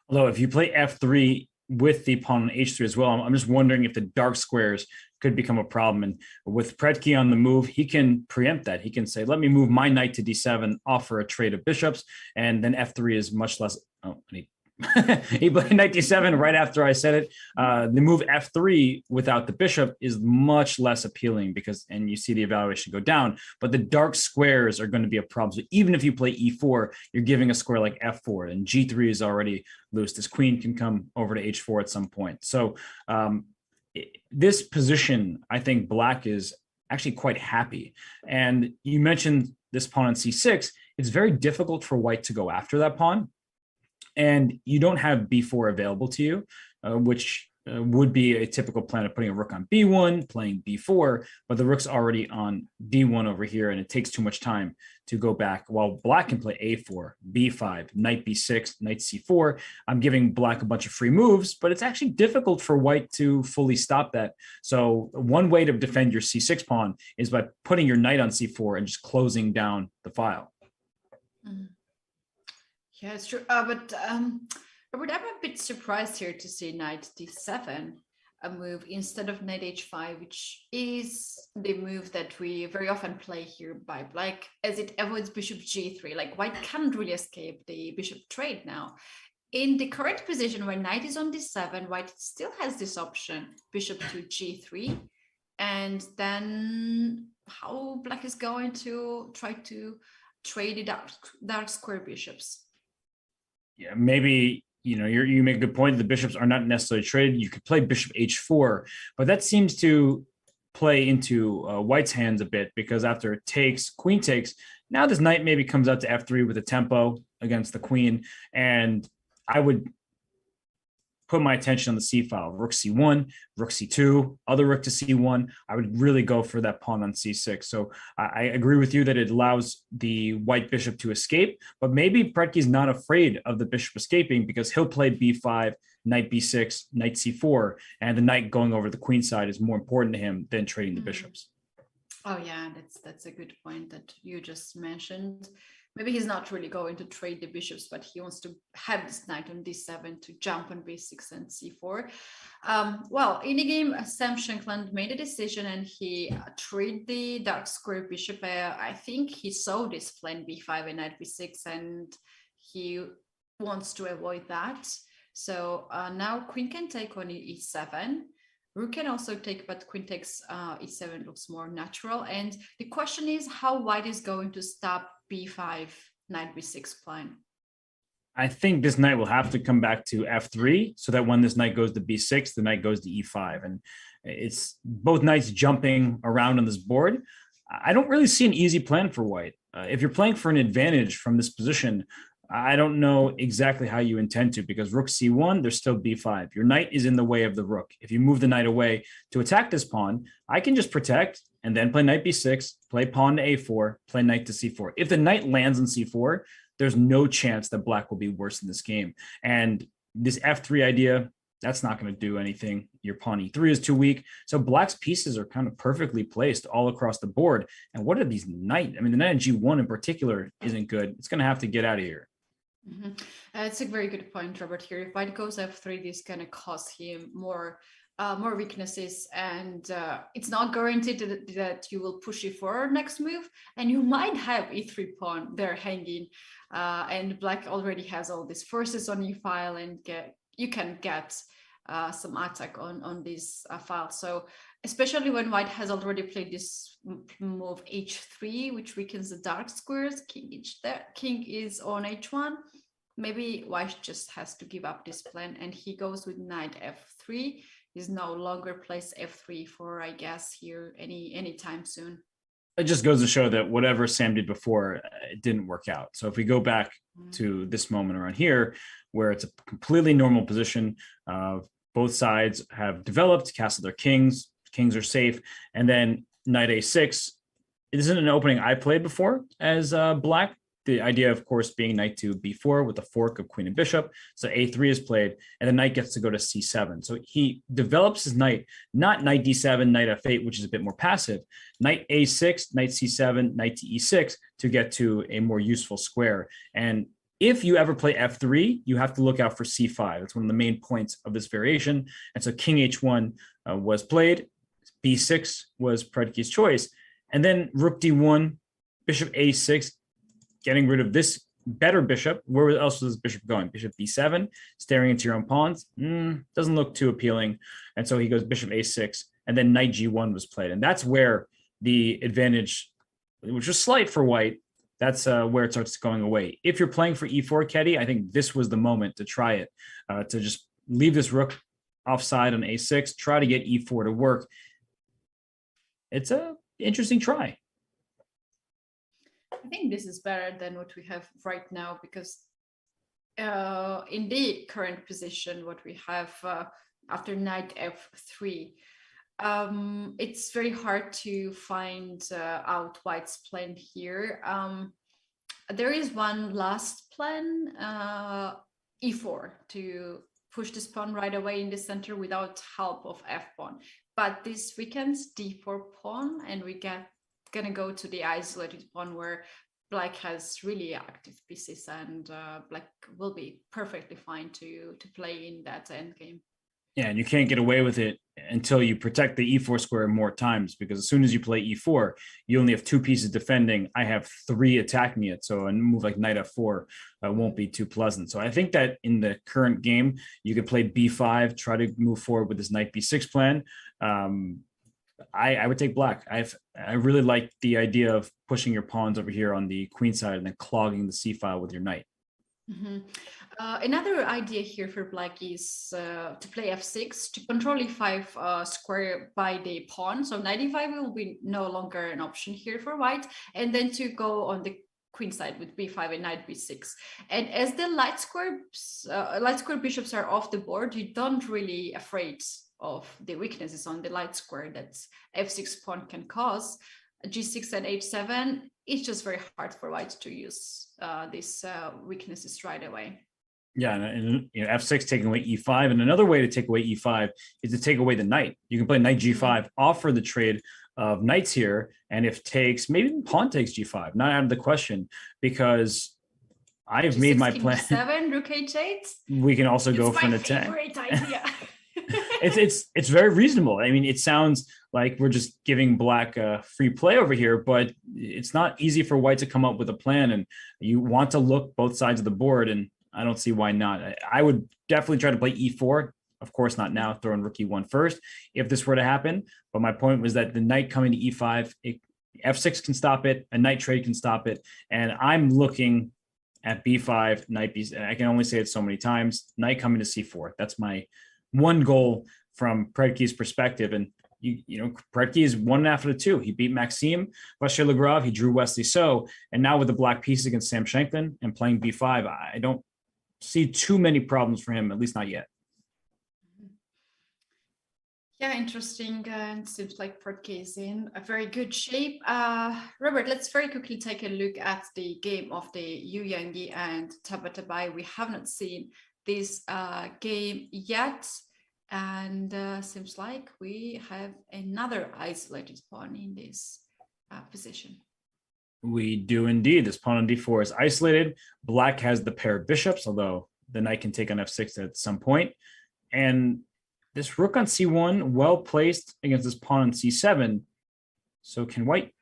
Although if you play f3 with the pawn on h3 as well, I'm just wondering if the dark squares could become a problem. And with Predke on the move, he can preempt that. He can say, let me move my knight to d7, offer a trade of bishops, and then f3 is much less. Oh, and he He played knight d7 right after I said it. The move f3 without the bishop is much less appealing because, and you see the evaluation go down, but the dark squares are going to be a problem. So even if you play e4, you're giving a square like f4, and g3 is already loose. This queen can come over to h4 at some point. So this position, I think black is actually quite happy. And you mentioned this pawn on c6. It's very difficult for white to go after that pawn. And you don't have b4 available to you, which would be a typical plan of putting a rook on b1, playing b4, but the rook's already on d1 over here, and it takes too much time to go back. While black can play a4, b5, knight b6, knight c4. I'm giving black a bunch of free moves, but it's actually difficult for white to fully stop that. So one way to defend your c6 pawn is by putting your knight on c4 and just closing down the file. Mm. Yeah, it's true. But Robert, I'm a bit surprised here to see knight d7 a move instead of knight h5, which is the move that we very often play here by black, as it avoids bishop g3. Like white can't really escape the bishop trade now. In the current position where knight is on d7, white still has this option, bishop to g3. And then how black is going to try to trade the dark square bishops? Yeah, maybe, you make a good point. The bishops are not necessarily traded. You could play bishop h4, but that seems to play into white's hands a bit, because after it takes, queen takes, now this knight maybe comes out to f3 with a tempo against the queen. And I would put my attention on the c file, rook c1, rook c2, other rook to c1. I would really go for that pawn on c6. So I agree with you that it allows the white bishop to escape, but maybe Predke's not afraid of the bishop escaping because he'll play b5, knight b6, knight c4, and the knight going over the queen side is more important to him than trading the bishops. Oh yeah, that's a good point that you just mentioned. Maybe he's not really going to trade the bishops, but he wants to have this knight on d7 to jump on b6 and c4. Well, in the game, Sam Shankland made a decision and he traded the dark square bishop. I think he saw this plan b5 and knight b6, and he wants to avoid that. So now queen can take on e7. Rook can also take, but queen takes e7 looks more natural. And the question is how white is going to stop b5, knight b6 plan. I think this knight will have to come back to f3 so that when this knight goes to b6, the knight goes to e5. And it's both knights jumping around on this board. I don't really see an easy plan for white. If you're playing for an advantage from this position, I don't know exactly how you intend to, because rook c1, there's still b5. Your knight is in the way of the rook. If you move the knight away to attack this pawn, I can just protect and then play knight b6, play pawn to a4, play knight to c4. If the knight lands on c4, there's no chance that black will be worse in this game. And this f3 idea, that's not going to do anything. Your pawn e3 is too weak. So black's pieces are kind of perfectly placed all across the board. And what are these knight? I mean, the knight on g1 in particular isn't good. It's going to have to get out of here. Mm-hmm. It's a very good point, Robert. Here, if white goes f3, this is going to cause him more weaknesses, and it's not guaranteed that you will push e4 next move, and you might have e3 pawn there hanging, and black already has all these forces on e file, and you can get some attack on this file. So especially when white has already played this move h3, which weakens the dark squares, king is on h1. Maybe white just has to give up this plan, and he goes with knight f3. He's no longer plays f3 for, I guess, here anytime soon. It just goes to show that whatever Sam did before, it didn't work out. So if we go back to this moment around here, where it's a completely normal position, both sides have developed, castled their kings are safe, and then knight a6. It isn't an opening I played before as black. The idea, of course, being knight to b4 with a fork of queen and bishop. So a3 is played, and the knight gets to go to c7. So he develops his knight, not knight d7, knight f8, which is a bit more passive, knight a6, knight c7, knight to e6 to get to a more useful square. And if you ever play f3, you have to look out for c5. That's one of the main points of this variation. And so king h1 was played, b6 was Predke's choice, and then rook d1, bishop a6, getting rid of this better bishop. Where else was this bishop going? Bishop b7, staring into your own pawns. Doesn't look too appealing. And so he goes bishop a6, and then knight g1 was played. And that's where the advantage, which was slight for white, that's where it starts going away. If you're playing for e4, Keddy, I think this was the moment to try it, to just leave this rook offside on a6, try to get e4 to work. It's a interesting try. I think this is better than what we have right now, because in the current position, what we have after knight f3, it's very hard to find out white's plan here. There is one last plan, e4, to push this pawn right away in the center without help of f-pawn. But this weakens d4 pawn, and we gonna go to the isolated pawn where black has really active pieces, and black will be perfectly fine to play in that endgame. Yeah, and you can't get away with it until you protect the e4 square more times, because as soon as you play e4, you only have 2 pieces defending. I have 3 attacking it, so a move like knight f4 won't be too pleasant. So I think that in the current game, you could play b5, try to move forward with this knight b6 plan. I would take black. I really like the idea of pushing your pawns over here on the queen side and then clogging the c file with your knight. Mm-hmm. Another idea here for black is to play f6 to control e5 square by the pawn. So knight e5 will be no longer an option here for white, and then to go on the queen side with b5 and knight b6. And as the light square bishops are off the board, you don't really afraid of the weaknesses on the light square that f6 pawn can cause. G6 and h7, it's just very hard for white to use these weaknesses right away. Yeah, and you know, f6 taking away e5, and another way to take away e5 is to take away the knight. You can play knight g5, offer the trade of knights here, and if takes, maybe pawn takes g5, not out of the question, because I've made my plan. G7, rook h8. We can also go for an attack. Favorite idea. It's very reasonable. I mean, it sounds like we're just giving black free play over here, but it's not easy for white to come up with a plan, and you want to look both sides of the board, and I don't see why not. I would definitely try to play e4. Of course, not now, throwing rook e1 first if this were to happen. But my point was that the knight coming to e5, f6 can stop it, a knight trade can stop it, and I'm looking at b5, knight b. I can only say it so many times. Knight coming to c4. That's my one goal from Predke's perspective. And you know, Predke is 1 after the 2. He beat Maxime Vachier-Lagrave. He drew Wesley So, and now with the black piece against Sam Shankland and playing b5, I don't see too many problems for him, at least not yet. Yeah, interesting. And seems like Predke is in a very good shape. Robert, let's very quickly take a look at the game of the Yu Yangyi and Tabatabai. We have not seen this game yet, and seems like we have another isolated pawn in this position. We do indeed. This pawn on d4 is isolated. Black has the pair of bishops, although the knight can take on f6 at some point. And this rook on c1, well placed against this pawn on c7. So can white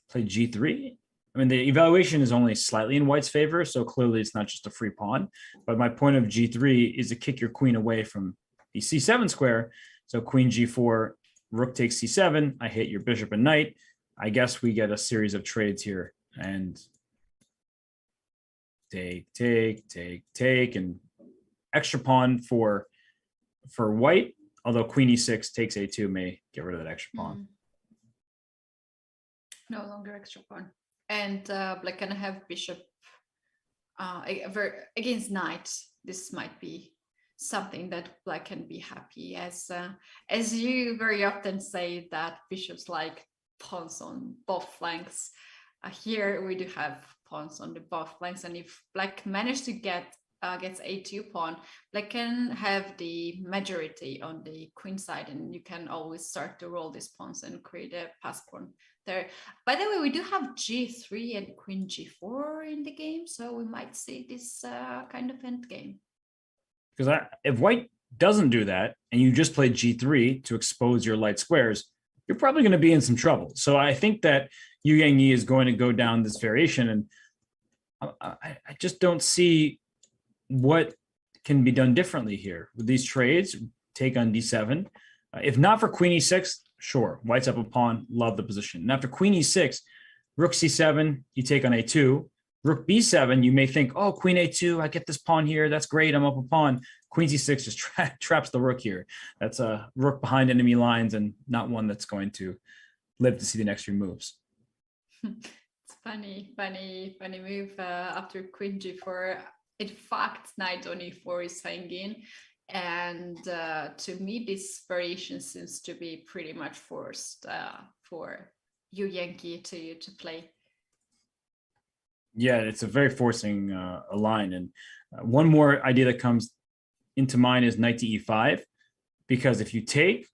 play g3? I mean, the evaluation is only slightly in white's favor, so clearly it's not just a free pawn. But my point of g3 is to kick your queen away from the c7 square. So queen g4, rook takes c7. I hit your bishop and knight. I guess we get a series of trades here, and take, and extra pawn for white. Although queen e6 takes a2 may get rid of that extra pawn. No longer extra pawn. And black can have bishop against knight. This might be something that black can be happy, as you very often say that bishops like pawns on both flanks. Here we do have pawns on the both flanks, and if black managed to gets a2 pawn, black can have the majority on the queen side, and you can always start to roll these pawns and create a pass pawn there. By the way, we do have g3 and queen g4 in the game, so we might see this kind of end game. Because if white doesn't do that and you just play g3 to expose your light squares, you're probably going to be in some trouble. So I think that Yu Yangyi is going to go down this variation, and I just don't see what can be done differently here with these trades. Take on d7. If not for queen e6, sure, white's up a pawn, love the position. And after queen e6, rook c7, you take on a2. Rook b7, you may think, oh, queen a2, I get this pawn here. That's great. I'm up a pawn. Queen c6 just traps the rook here. That's a rook behind enemy lines and not one that's going to live to see the next few moves. It's funny move after queen g4. In fact, knight on e4 is hanging. And to me, this variation seems to be pretty much forced for you Yankee to play. Yeah, it's a very forcing a line. And one more idea that comes into mind is knight to e5, because if you take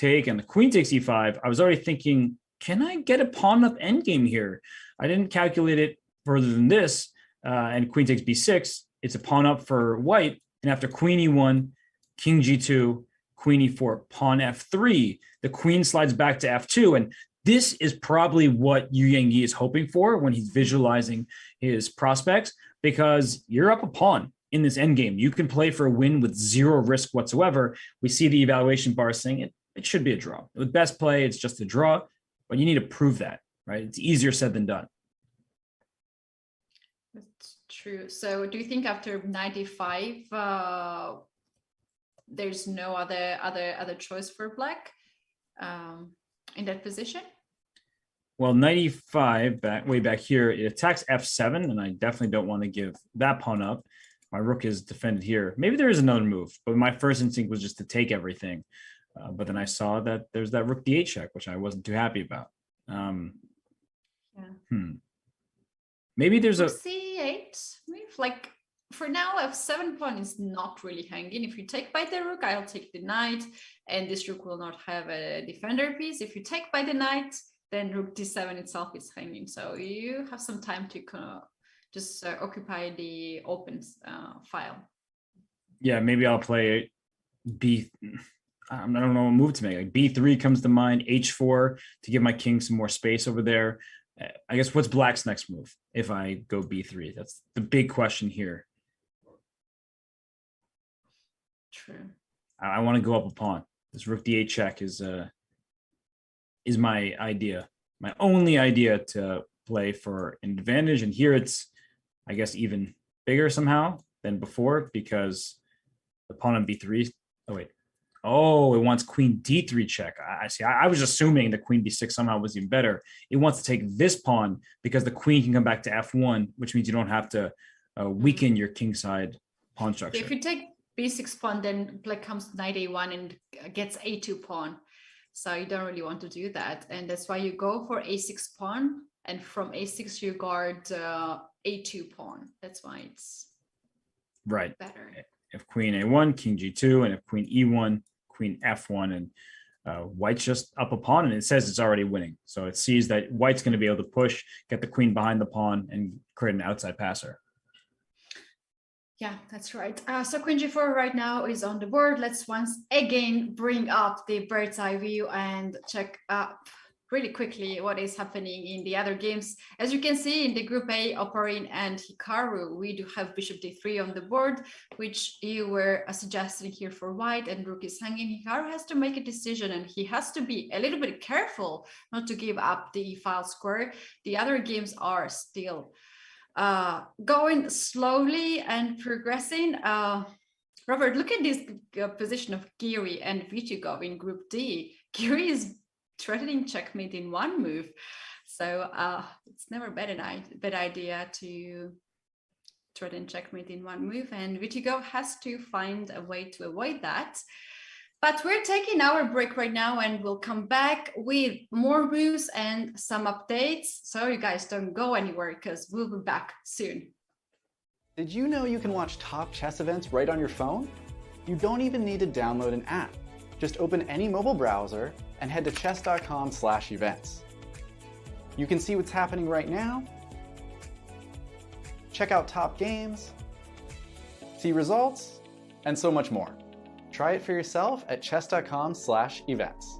and the queen takes e5, I was already thinking, can I get a pawn up endgame here? I didn't calculate it further than this. And queen takes b6, it's a pawn up for white. And after queen e1, king g2, queen e4, pawn f3, the queen slides back to f2. And this is probably what Yu Yangyi is hoping for when he's visualizing his prospects, because you're up a pawn in this endgame. You can play for a win with zero risk whatsoever. We see the evaluation bar saying it should be a draw. With best play, it's just a draw, but you need to prove that, right? It's easier said than done. That's true. So do you think after 95, there's no other choice for black in that position? Well, 95 way back here, it attacks f7, and I definitely don't want to give that pawn up. My rook is defended here. Maybe there is another move, but my first instinct was just to take everything. But then I saw that there's that rook d8 check, which I wasn't too happy about. Maybe there's a c8 move. Like for now, f7 pawn is not really hanging. If you take by the rook, I'll take the knight, and this rook will not have a defender piece. If you take by the knight, then rook d7 itself is hanging. So you have some time to just occupy the open file. Yeah, maybe I'll play I don't know what move to make. Like b3 comes to mind, h4 to give my king some more space over there. I guess what's black's next move if I go b3? That's the big question here. True. I want to go up a pawn. This rook d8 check is my idea, my only idea to play for an advantage. And here it's, I guess, even bigger somehow than before, because the pawn on b3. Oh, it wants queen d3 check. I see. I was assuming the queen b6 somehow was even better. It wants to take this pawn because the queen can come back to f1, which means you don't have to weaken your kingside pawn structure. If you take b6 pawn, then black comes knight a1 and gets a2 pawn. So you don't really want to do that. And that's why you go for a6 pawn. And from a6, you guard a2 pawn. That's why it's right better. If queen a1, king g2, and if queen e1, queen f1, and white's just up a pawn, and it says it's already winning. So it sees that white's going to be able to push, get the queen behind the pawn, and create an outside passer. Yeah, that's right. So queen g4 right now is on the board. Let's once again bring up the bird's eye view and check really quickly what is happening in the other games. As you can see in the group A, Oparin and Hikaru, we do have bishop d3 on the board, which you were suggesting here for white, and rook is hanging. Hikaru has to make a decision, and he has to be a little bit careful not to give up the e-file square. The other games are still going slowly and progressing. Robert, look at this position of Giri and Vitiugov in group D. Giri is threatening checkmate in one move, so it's never bad idea to threaten checkmate in one move, and Vitiugov has to find a way to avoid that. But we're taking our break right now, and we'll come back with more moves and some updates, so you guys don't go anywhere because we'll be back soon. Did you know you can watch top chess events right on your phone? You don't even need to download an app. Just open any mobile browser and head to chess.com/events. You can see what's happening right now, check out top games, see results, and so much more. Try it for yourself at chess.com/events.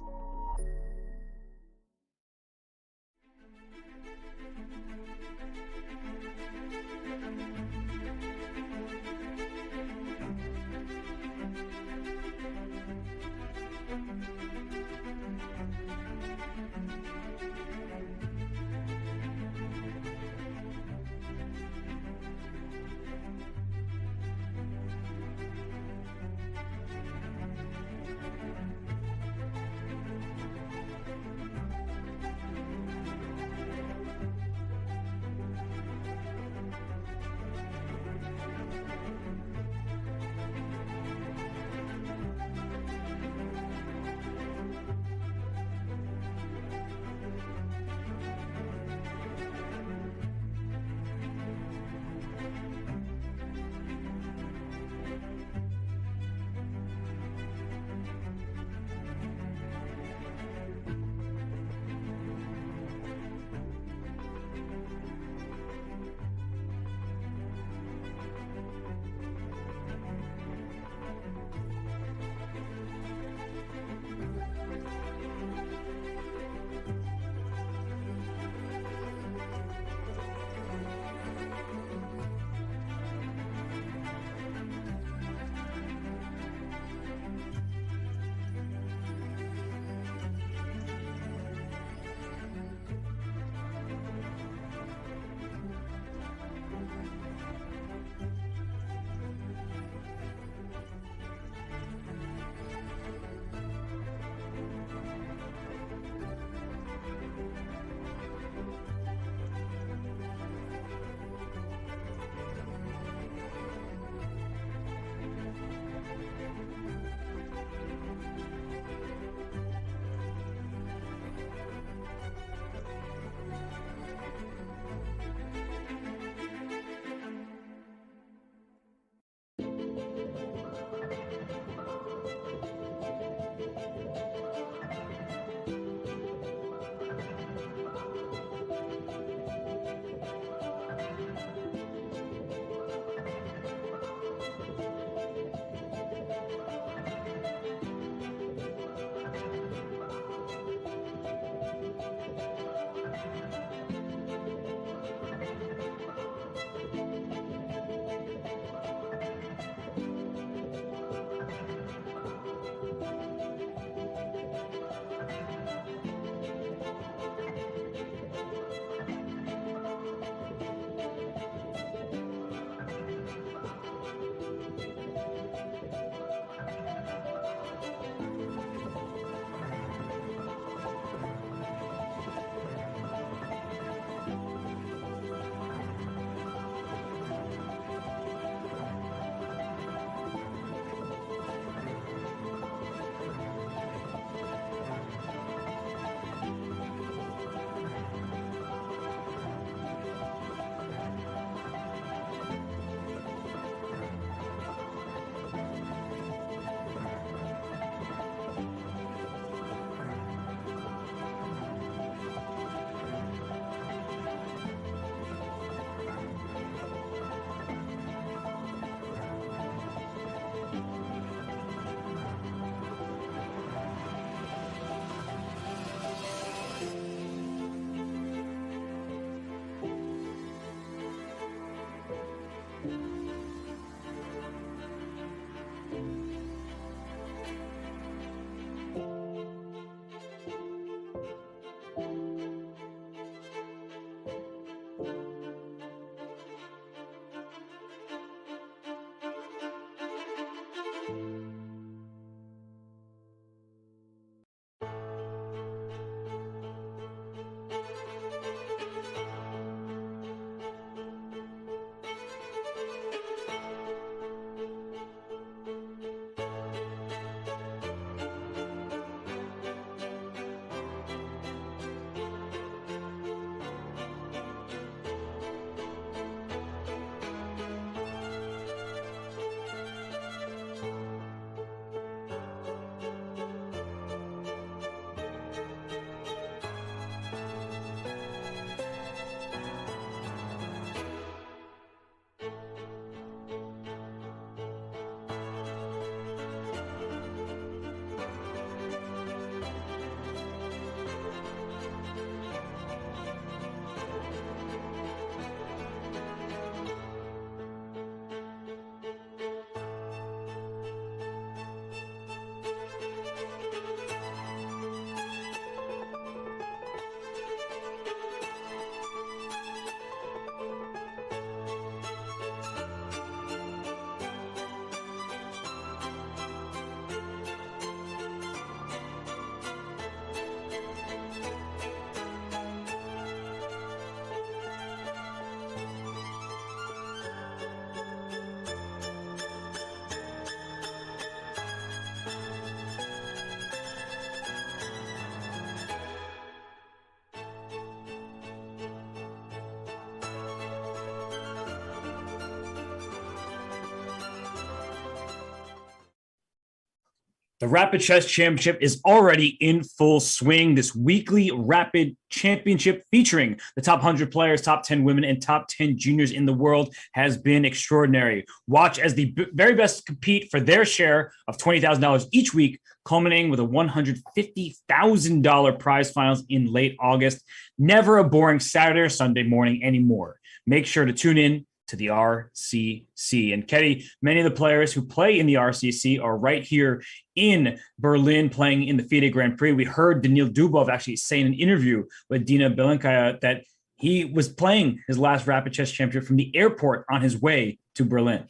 The Rapid Chess Championship is already in full swing. This weekly Rapid Championship featuring the top 100 players, top 10 women, and top 10 juniors in the world has been extraordinary. Watch as the very best compete for their share of $20,000 each week, culminating with a $150,000 prize finals in late August. Never a boring Saturday or Sunday morning anymore. Make sure to tune in to the RCC. And Ketty, many of the players who play in the RCC are right here in Berlin playing in the FIDE Grand Prix. We heard Daniil Dubov actually say in an interview with Dina Belenkaya that he was playing his last Rapid Chess Championship from the airport on his way to Berlin.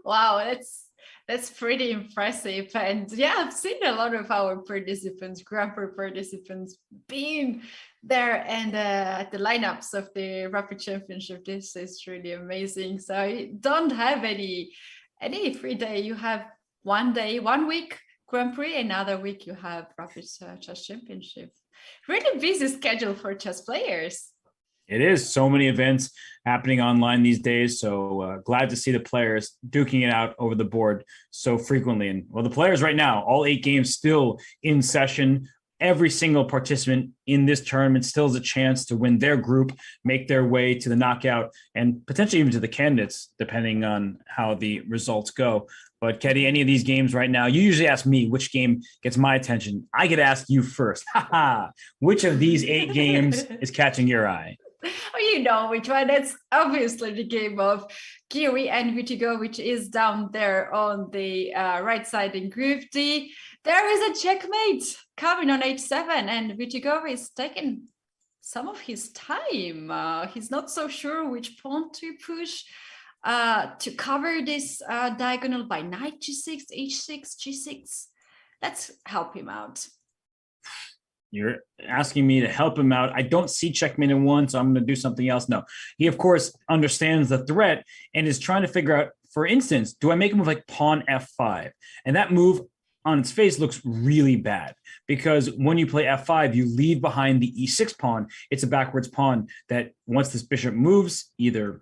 Wow, that's pretty impressive. And yeah, I've seen a lot of our participants, Grand Prix participants, being there and at the lineups of the Rapid Championship. This is really amazing. So you don't have any free day. You have 1 day, 1 week Grand Prix, another week you have Rapid Chess Championship. Really busy schedule for chess players. It is so many events happening online these days. So glad to see the players duking it out over the board so frequently. And well, the players right now, all 8 games still in session. Every single participant in this tournament still has a chance to win their group, make their way to the knockout, and potentially even to the candidates, depending on how the results go. But Ketty, any of these games right now, you usually ask me which game gets my attention. I get to ask you first. Which of these 8 games is catching your eye? Oh, you know which one. That's obviously the game of Giri and Vitiugov, which is down there on the right side in Group D. There is a checkmate coming on H7, and Vitiugov is taking some of his time. He's not so sure which pawn to push to cover this diagonal by knight g6, h6, g6. Let's help him out. You're asking me to help him out. I don't see checkmate in 1, so I'm going to do something else. No, he, of course, understands the threat and is trying to figure out, for instance, do I make a move like pawn f5? And that move on its face looks really bad because when you play f5, you leave behind the e6 pawn. It's a backwards pawn that once this bishop moves, either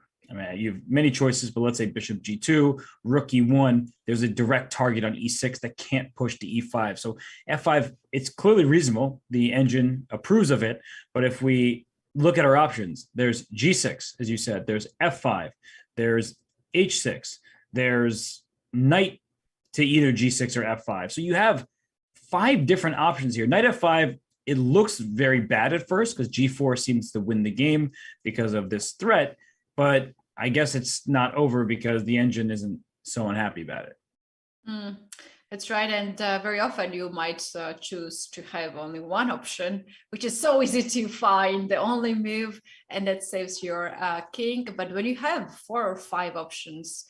you have many choices, but let's say bishop g2, rook e1, there's a direct target on e6 that can't push to e5. So f5, it's clearly reasonable. The engine approves of it. But if we look at our options, there's g6, as you said, there's f5, there's h6, there's knight to either g6 or f5. So you have 5 different options here. Knight f5, it looks very bad at first because g4 seems to win the game because of this threat. But I guess it's not over because the engine isn't so unhappy about it. That's right. And very often you might choose to have only one option, which is so easy to find, the only move, and that saves your king. But when you have 4 or 5 options,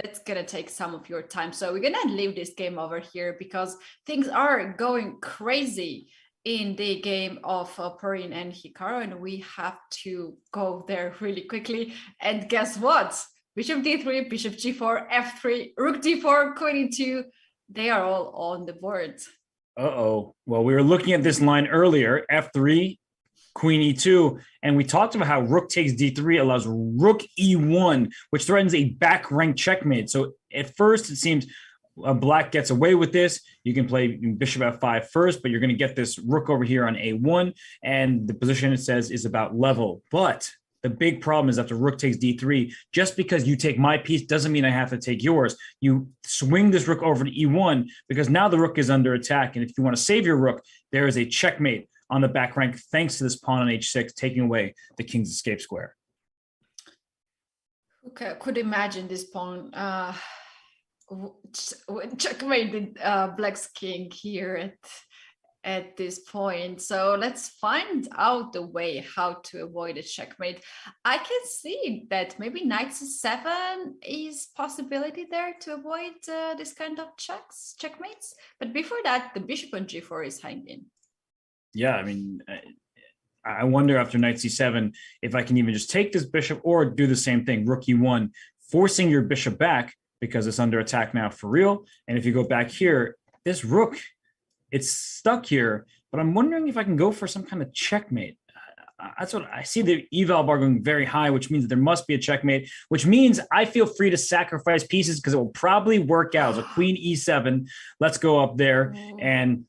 that's going to take some of your time. So we're going to leave this game over here because things are going crazy in the game of Oparin and Hikaru, and we have to go there really quickly. And guess what? Bishop d3, bishop g4, f3, rook d4, queen e2, they are all on the board. Uh-oh. Well, we were looking at this line earlier, f3, queen e2, and we talked about how rook takes d3 allows rook e1, which threatens a back rank checkmate. So at first it seems black gets away with this. You can play bishop f5 first, but you're going to get this rook over here on a1, and the position, it says, is about level. But the big problem is after rook takes d3, just because you take my piece doesn't mean I have to take yours. You swing this rook over to e1 because now the rook is under attack, and if you want to save your rook, there is a checkmate on the back rank thanks to this pawn on h6 taking away the king's escape square. Okay, could imagine this pawn checkmate black's king here at this point. So let's find out the way how to avoid a checkmate. I can see that maybe knight c7 is possibility there to avoid this kind of checkmates. But before that, the bishop on g4 is hanging. Yeah, I mean, I wonder after knight c7 if I can even just take this bishop or do the same thing, rook e1, forcing your bishop back because it's under attack now for real. And if you go back here, this rook, it's stuck here, but I'm wondering if I can go for some kind of checkmate. that's what I see. The eval bar going very high, which means there must be a checkmate, which means I feel free to sacrifice pieces because it will probably work out. So queen e7, let's go up there, and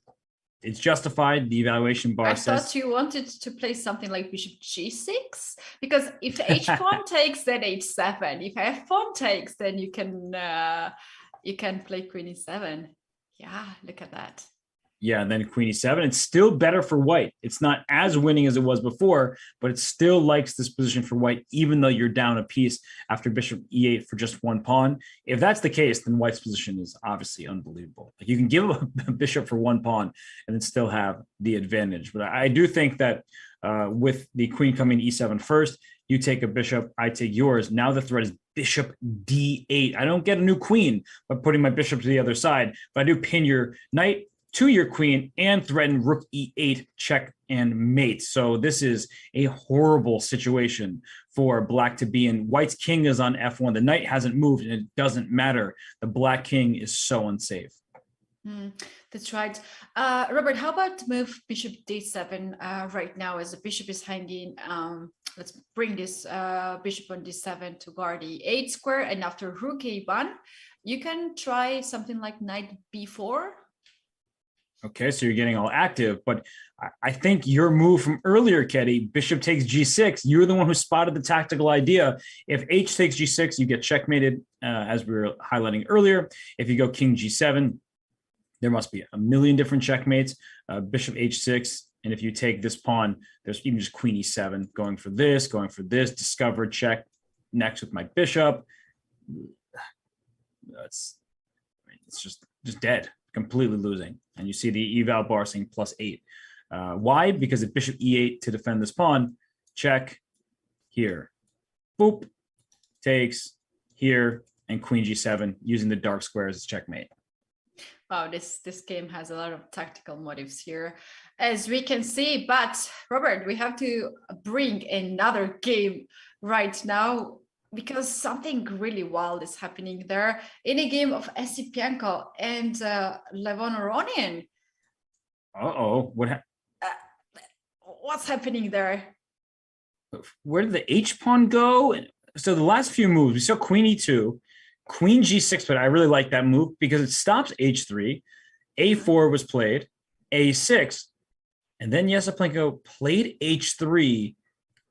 it's justified. The evaluation bar says. I thought you wanted to play something like bishop g6, because if h pawn takes, then h7. If f pawn takes, then you can play queen e7. Yeah, look at that. Yeah, and then queen e7. It's still better for white. It's not as winning as it was before, but it still likes this position for white, even though you're down a piece after bishop e8 for just one pawn. If that's the case, then white's position is obviously unbelievable. Like, you can give a bishop for one pawn and then still have the advantage. But I do think that with the queen coming e7 first, you take a bishop, I take yours. Now the threat is bishop d8. I don't get a new queen by putting my bishop to the other side, but I do pin your knight to your queen and threaten rook e8, check and mate. So this is a horrible situation for black to be in. White's king is on f1. The knight hasn't moved, and it doesn't matter. The black king is so unsafe. That's right. Robert, how about move bishop d7 right now as the bishop is hanging? Let's bring this bishop on d7 to guard the 8 square. And after rook a1, you can try something like knight b4. Okay, so you're getting all active, but I think your move from earlier, Ketty, bishop takes g6, you're the one who spotted the tactical idea. If h takes g6, you get checkmated, as we were highlighting earlier. If you go king g7, there must be a million different checkmates, bishop h6, and if you take this pawn, there's even just queen e7, going for this, discovered, check, next with my bishop. It's just dead. Completely losing. And you see the eval bar saying +8. Why? Because if bishop e8 to defend this pawn, check here, boop, takes here, and queen g7 using the dark squares as checkmate. Wow, this game has a lot of tactical motives here, as we can see. But Robert, we have to bring another game right now, because something really wild is happening there in a game of Esipenko and Levon Aronian. Uh-oh. What's happening there? Where did the H-pawn go? So the last few moves, we saw queen e2, queen g6, but I really like that move because it stops h3. a4 was played, a6, and then Esipenko played h3,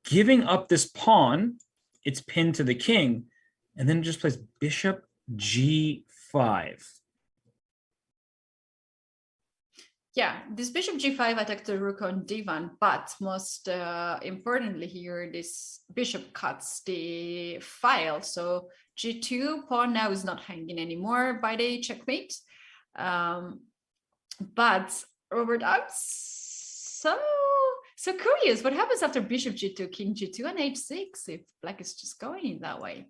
giving up this pawn. It's pinned to the king, and then it just plays bishop g5. Yeah, this bishop g5 attacked the rook on d1, but most importantly here, this bishop cuts the file. So g2 pawn now is not hanging anymore by the checkmate. But Robert, I'm so curious, what happens after bishop g2, king g2, and h6 if black is just going in that way?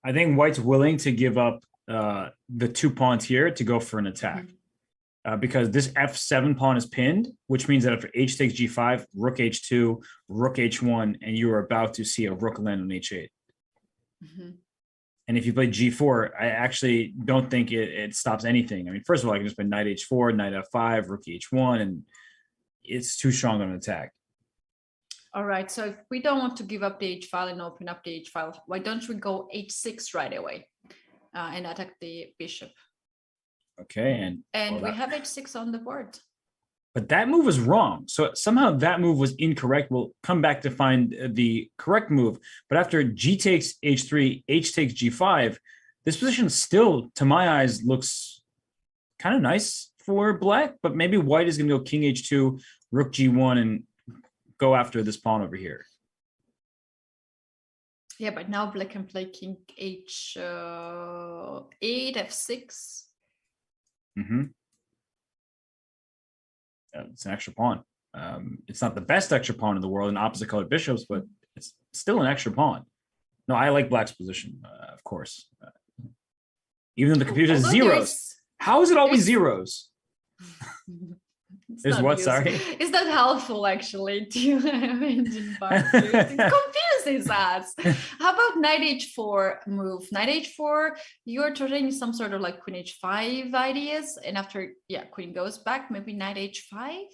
I think white's willing to give up the 2 pawns here to go for an attack. Because this f7 pawn is pinned, which means that after h takes g5, rook h2, rook h1, and you are about to see a rook land on h8. And if you play g4, I actually don't think it stops anything. I mean, first of all, I can just play knight h4, knight f5, rook h1, and it's too strong on an attack. All right, so if we don't want to give up the h file and open up the h file, why don't we go h6 right away and attack the bishop? Okay, and we have h6 on the board. But that move was wrong. So somehow that move was incorrect. We'll come back to find the correct move. But after g takes h3, h takes g5, this position still, to my eyes, looks kind of nice for black. But maybe white is going to go king h2, rook g1, and go after this pawn over here. Yeah, but now black can play king h8, f6. It's an extra pawn. It's not the best extra pawn in the world in opposite colored bishops, but it's still an extra pawn. No, I like black's position, of course. Even though the computer has zeros. How is it always zeros? There's what, sorry? It's not helpful, actually, to engine part. It confuses us. How about knight h4 move? Knight h4, you're trying some sort of like queen h5 ideas, and after, yeah, queen goes back, maybe knight h5?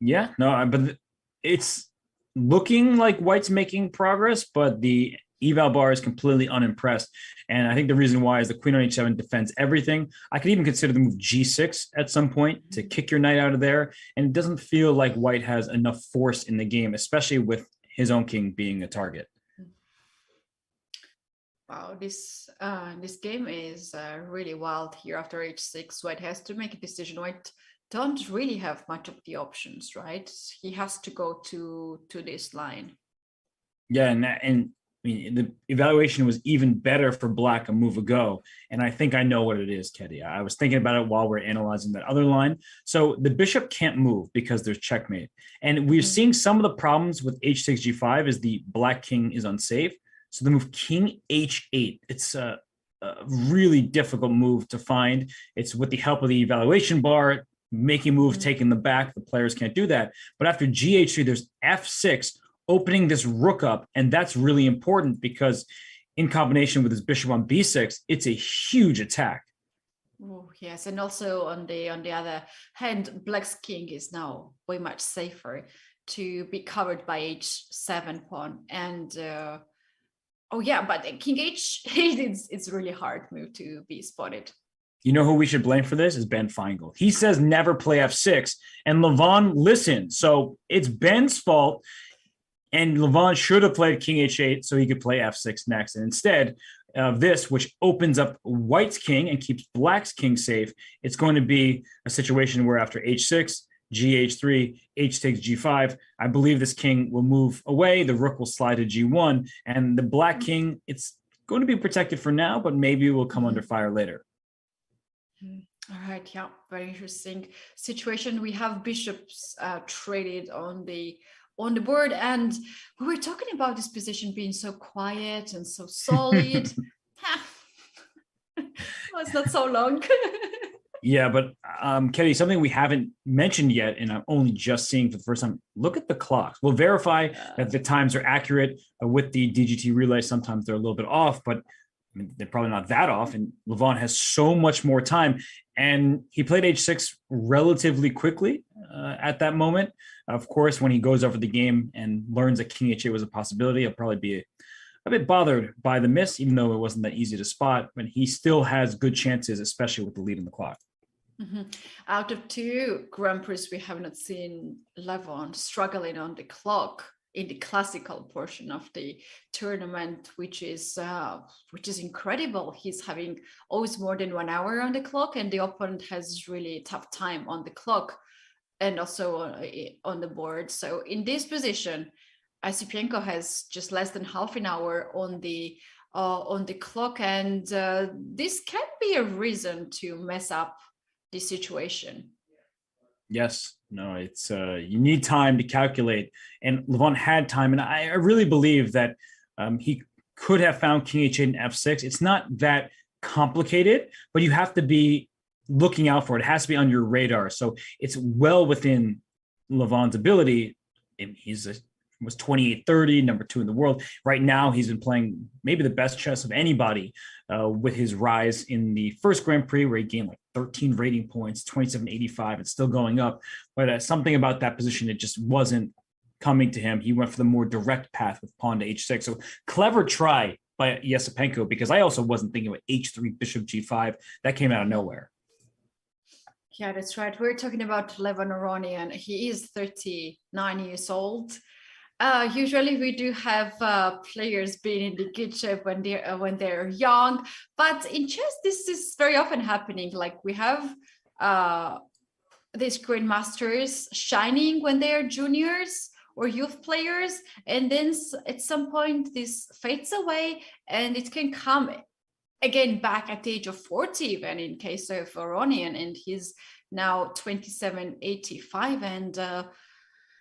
Yeah, no, but it's looking like White's making progress, but the eval bar is completely unimpressed. And I think the reason why is the queen on h7 defends everything. I could even consider the move g6 at some point to kick your knight out of there. And it doesn't feel like White has enough force in the game, especially with his own king being a target. Wow, this game is really wild here. After h6, White has to make a decision. White don't really have much of the options, right? He has to go to this line. Yeah, and I mean, the evaluation was even better for Black a move ago. And I think I know what it is, Keddy. I was thinking about it while we're analyzing that other line. So the bishop can't move because there's checkmate. And we're seeing some of the problems with h6, g5 is the Black king is unsafe. So the move king h8, it's a really difficult move to find. It's with the help of the evaluation bar, making moves, taking the back. The players can't do that. But after gh3, there's f6, opening this rook up. And that's really important because in combination with his bishop on b6, it's a huge attack. Oh, yes. And also on the other hand, Black's king is now way much safer to be covered by h7 pawn. And oh yeah, but king h8, it's really hard move to be spotted. You know who we should blame for this is Ben Feingold. He says never play f6, and Levon listened. So it's Ben's fault, and Levon should have played king h8 so he could play f6 next. And instead of this, which opens up White's king and keeps Black's king safe, it's going to be a situation where after h6, gh3, h takes g5, I believe this king will move away. The rook will slide to g1, and the Black king, it's going to be protected for now, but maybe it will come under fire later. All right, yeah, very interesting situation. We have bishops traded on the board, and we were talking about this position being so quiet and so solid. Well, it's not so long. Yeah, but Kelly, something we haven't mentioned yet, and I'm only just seeing for the first time, look at the clocks. We'll verify that the times are accurate with the DGT relay. Sometimes they're a little bit off, but I mean, they're probably not that off. And Levon has so much more time. And he played h6 relatively quickly at that moment. Of course, when he goes over the game and learns that king h8 was a possibility, he'll probably be a bit bothered by the miss, even though it wasn't that easy to spot. But he still has good chances, especially with the lead in the clock. Out of 2 Grand Prix, we have not seen Levon struggling on the clock in the classical portion of the tournament, which is incredible. He's having always more than 1 hour on the clock, and the opponent has really tough time on the clock and also on the board. So in this position, Esipenko has just less than half an hour on the clock, and this can be a reason to mess up the situation. Yes, no, it's you need time to calculate, and Levon had time, and I really believe that he could have found king h8 and f6. It's not that complicated, but you have to be looking out for it. It has to be on your radar. So it's well within Levon's ability. And was 28-30, number 2 in the world. Right now, he's been playing maybe the best chess of anybody with his rise in the first Grand Prix, where he gained like 13 rating points, 27.85. It's still going up. But something about that position, it just wasn't coming to him. He went for the more direct path with pawn to h6. So clever try by Esipenko, because I also wasn't thinking about h3, bishop g5. That came out of nowhere. Yeah, that's right. We're talking about Levon Aronian. He is 39 years old. Usually we do have players being in the good shape when they're young, but in chess this is very often happening. Like we have these grandmasters shining when they are juniors or youth players, and then at some point this fades away, and it can come again back at the age of 40, even in case of Aronian, and he's now 27.85, and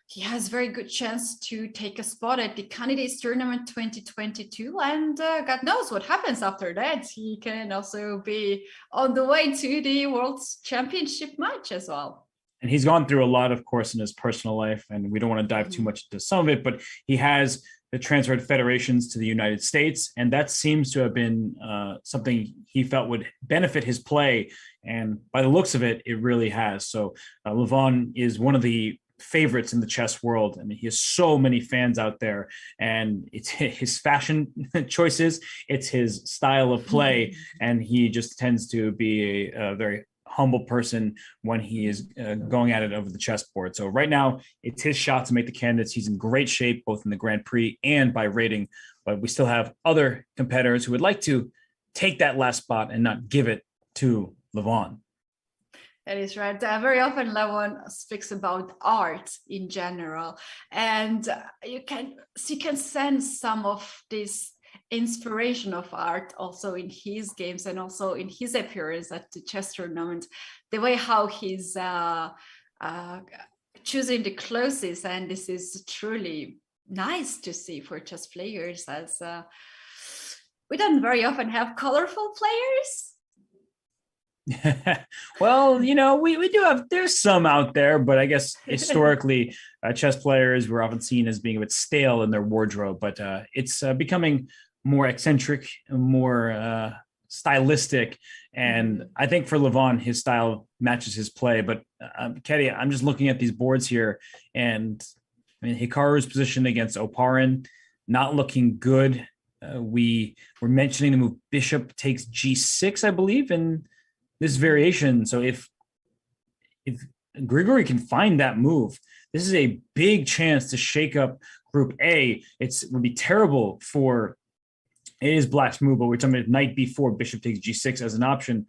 he has very good chance to take a spot at the Candidates Tournament 2022, and God knows what happens after that. He can also be on the way to the World Championship match as well. And he's gone through a lot, of course, in his personal life, and we don't want to dive too much into some of it, but he has transferred federations to the United States, and that seems to have been something he felt would benefit his play, and by the looks of it, it really has. So Levon is one of the favorites in the chess world. I mean, he has so many fans out there, and it's his fashion choices, it's his style of play, and he just tends to be a very humble person when he is going at it over the chessboard. So right now, it's his shot to make the candidates. He's in great shape, both in the Grand Prix and by rating, but we still have other competitors who would like to take that last spot and not give it to Levon. That is right. Very often Levon speaks about art in general, and you can sense some of this inspiration of art also in his games and also in his appearance at the chess tournament. The way how he's choosing the closest, and this is truly nice to see for chess players, as we don't very often have colorful players. Well, you know, we do have, there's some out there, but I guess historically chess players were often seen as being a bit stale in their wardrobe, but it's becoming more eccentric, more stylistic. And I think for Levon, his style matches his play. But Keddy, I'm just looking at these boards here, and I mean, Hikaru's position against Oparin, not looking good. We were mentioning the move bishop takes g6, I believe, in this variation. So if Grigory can find that move, this is a big chance to shake up Group A. It would be terrible for, it is Black's move, but we're talking about knight b4, bishop takes g6 as an option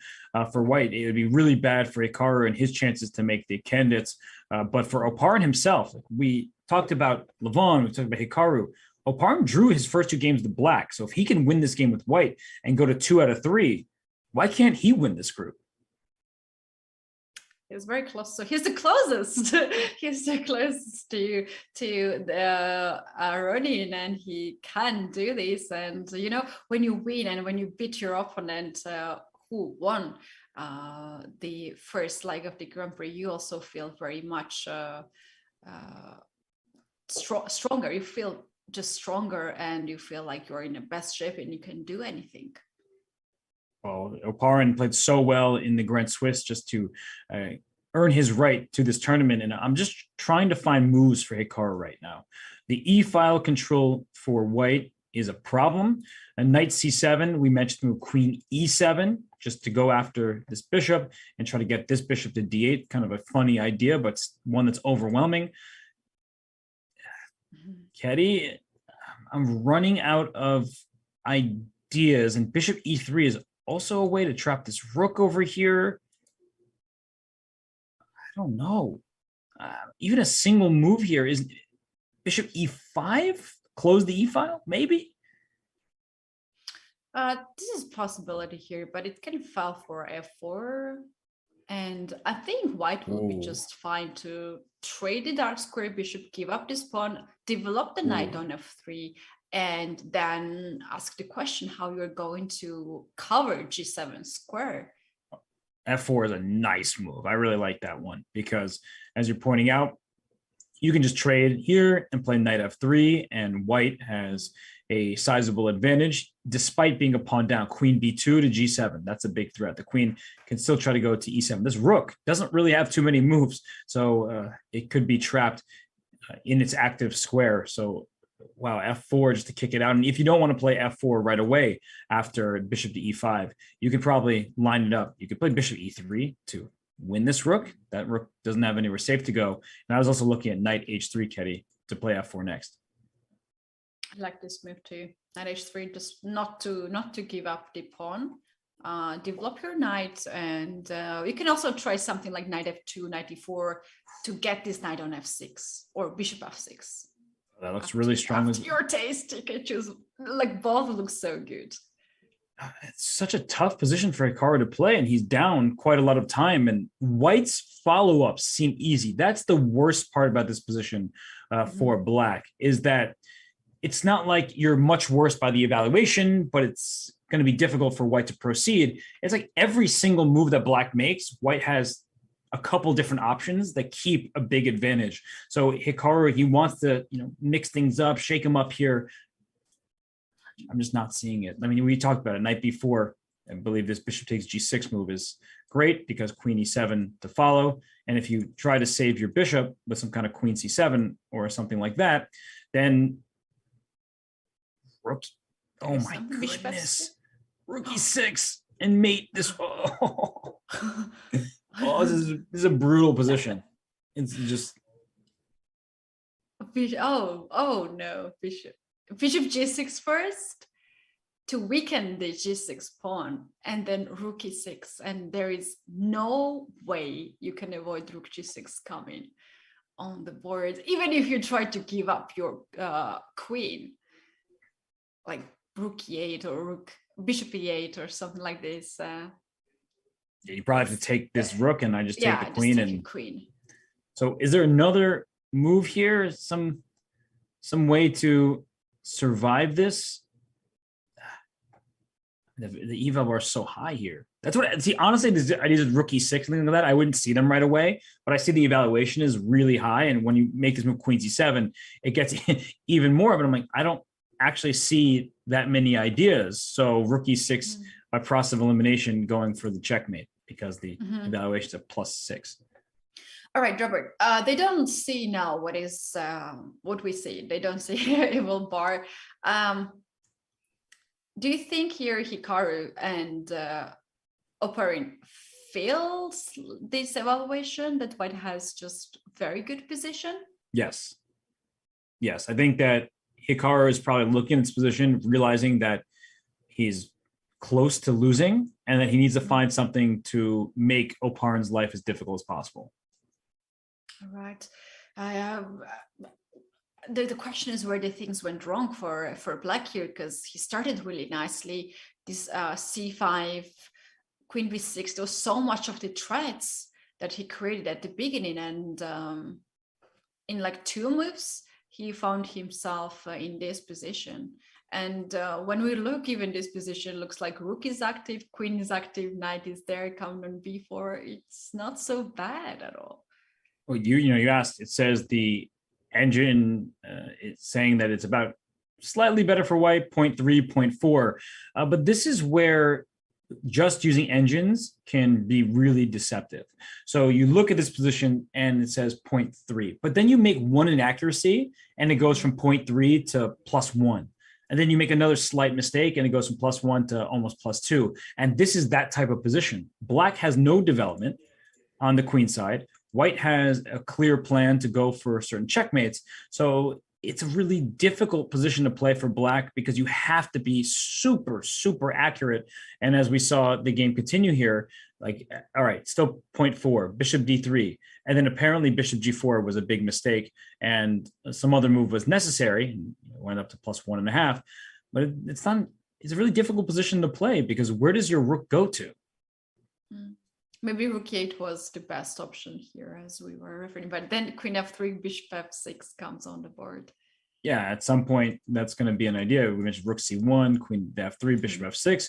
for White. It would be really bad for Hikaru and his chances to make the candidates. But for Oparin himself, we talked about Levon, we talked about Hikaru. Oparin drew his first two games to Black. So if he can win this game with White and go to 2 out of 3, why can't he win this group? He's very close. So he's the closest. He's the closest to the Aronian, and he can do this. And you know, when you win and when you beat your opponent who won the first leg of the Grand Prix, you also feel very much stronger. You feel just stronger, and you feel like you're in the best shape and you can do anything. Well, Oparin played so well in the Grand Swiss just to earn his right to this tournament. And I'm just trying to find moves for Hikaru right now. The E-file control for White is a problem. And knight c7, we mentioned the move queen e7, just to go after this bishop and try to get this bishop to d8. Kind of a funny idea, but one that's overwhelming. Keddy, I'm running out of ideas, and bishop e3 is also a way to trap this rook over here. I don't know. Even a single move here is bishop e5. Close the e-file, maybe. This is a possibility here, but it can fall for f4. And I think White will be just fine to trade the dark square bishop, give up this pawn, develop the knight on f3, and then ask the question how you're going to cover g7 square. f4 is a nice move. I really like that one because, as you're pointing out, you can just trade here and play knight f3, and White has a sizable advantage despite being a pawn down. Queen b2 to g7. That's a big threat. The queen can still try to go to e7. This rook doesn't really have too many moves, so it could be trapped in its active square. So wow, f4 just to kick it out. And if you don't want to play f4 right away after bishop to e5, you could probably line it up. You could play bishop e3 to win this rook. That rook doesn't have anywhere safe to go. And I was also looking at knight h3, Keddy, to play f4 next. I like this move too. Knight h3, just not to give up the pawn. Develop your knight, and you can also try something like knight f2, knight e4 to get this knight on f6 or bishop f6. That looks really strong. After your taste, you can choose. Like both look so good. It's such a tough position for Hikaru to play, and he's down quite a lot of time. And White's follow-ups seem easy. That's the worst part about this position for Black, is that it's not like you're much worse by the evaluation, but it's going to be difficult for White to proceed. It's like every single move that Black makes, White has a couple different options that keep a big advantage. So Hikaru, he wants to, mix things up, shake him up here. I'm just not seeing it. I mean, we talked about it. Knight b4 I believe this bishop takes g6 move is great because queen e7 to follow. And if you try to save your bishop with some kind of queen c7 or something like that, then rook. Oh my goodness. Rook e6 and mate this. Oh, this is a brutal position. It's just. Oh no, bishop g6 first to weaken the g6 pawn, and then rook e6, and there is no way you can avoid rook g6 coming on the board, even if you try to give up your queen, like rook e8 or bishop e8 or something like this. Yeah, you probably have to take this rook, and I just take the queen. And queen. So, is there another move here? Some way to survive this? The eval are so high here. That's what. See, honestly, these ideas of rook e6 and like that, I wouldn't see them right away. But I see the evaluation is really high, and when you make this move queen c7, it gets even more. But I'm like, I don't actually see that many ideas. So rook e6 by process of elimination going for the checkmate because the evaluation is a +6. All right, Robert. They don't see now what we see. They don't see evil bar. Do you think here Hikaru and Oparin fails this evaluation that White has just very good position? Yes. I think that Hikaru is probably looking at this position, realizing that he's close to losing and that he needs to find something to make Oparin's life as difficult as possible. All right. The question is where the things went wrong for Black here, because he started really nicely. This c5, queen b6, there was so much of the threats that he created at the beginning, and in like 2 moves, he found himself in this position. And when we look, even this position looks like rook is active, queen is active, knight is there, coming on b4. It's not so bad at all. Well, you asked. It says the engine it's saying that it's about slightly better for White, 0.3, 0.4. But this is where just using engines can be really deceptive. So you look at this position and it says 0.3, but then you make one inaccuracy and it goes from 0.3 to +1. And then you make another slight mistake and it goes from +1 to almost +2. And this is that type of position. Black has no development on the queen side. White has a clear plan to go for certain checkmates. So it's a really difficult position to play for Black because you have to be super, super accurate. And as we saw the game continue here, like, all right, still 0.4, bishop d3. And then apparently bishop g4 was a big mistake and some other move was necessary. And it went up to +1.5. But it's a really difficult position to play because where does your rook go to? Maybe rook e8 was the best option here, as we were referring, but then queen f3, bishop f6 comes on the board. Yeah, at some point, that's going to be an idea. We mentioned rook c1, queen f3, bishop f6.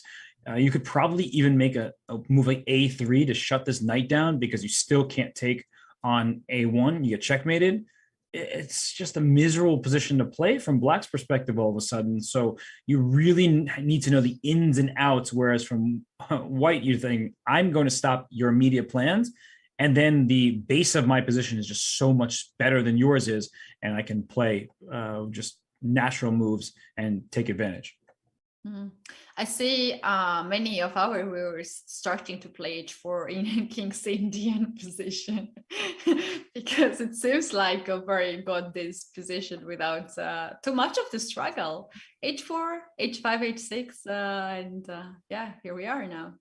You could probably even make a move like a3 to shut this knight down because you still can't take on a1. You get checkmated. It's just a miserable position to play from Black's perspective all of a sudden. So you really need to know the ins and outs, whereas from White, you think, I'm going to stop your immediate plans. And then the base of my position is just so much better than yours is. And I can play just natural moves and take advantage. I see many of our viewers starting to play h4 in King's Indian position because it seems like Oparin got this position without too much of the struggle. h4, h5, h6, and yeah, here we are now.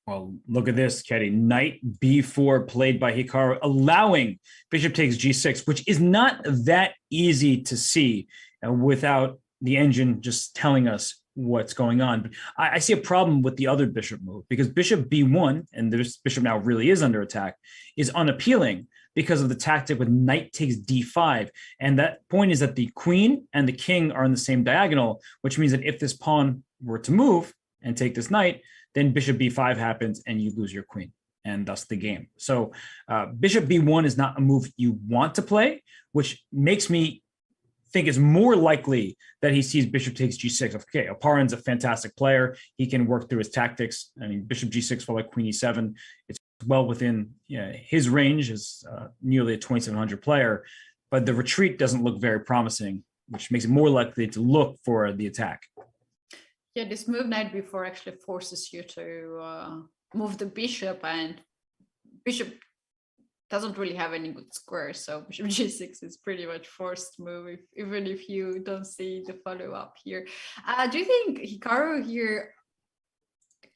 Well, look at this, Ketty. Knight b4 played by Hikaru, allowing bishop takes g6, which is not that easy to see without the engine just telling us what's going on. But I see a problem with the other bishop move because bishop b1, and this bishop now really is under attack, is unappealing because of the tactic with knight takes d5. And that point is that the queen and the king are in the same diagonal, which means that if this pawn were to move and take this knight, then bishop b5 happens and you lose your queen and thus the game. So bishop b1 is not a move you want to play, which makes me think it's more likely that he sees bishop takes g6. Okay, Oparin's a fantastic player. He can work through his tactics. I mean, bishop g6 followed by queen e7. It's well within his range as nearly a 2700 player, but the retreat doesn't look very promising, which makes it more likely to look for the attack. Yeah, this move knight b4 actually forces you to move the bishop, and bishop doesn't really have any good squares, so bishop g6 is pretty much forced move, even if you don't see the follow-up here. Do you think Hikaru here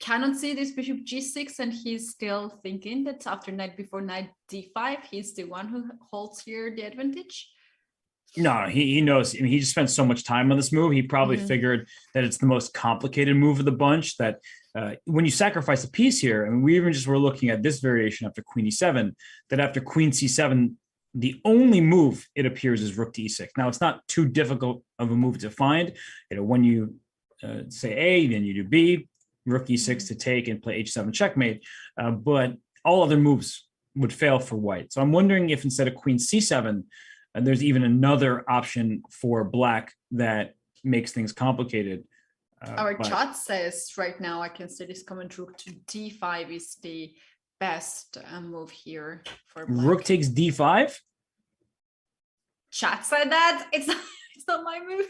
cannot see this bishop g6 and he's still thinking that after knight before knight d5, he's the one who holds here the advantage? No, he knows. I mean, he just spent so much time on this move. He probably figured that it's the most complicated move of the bunch, that when you sacrifice a piece here, and we even just were looking at this variation after queen e7, that after queen c7, the only move it appears is rook to e6. Now, it's not too difficult of a move to find. When you say A, then you do B, rook e6 to take and play h7 checkmate, but all other moves would fail for white. So I'm wondering if instead of queen c7, there's even another option for black that makes things complicated. Our chat says right now, I can see this comment, rook to d5 is the best move here for black. Rook takes d5? Chat said that. It's not my move.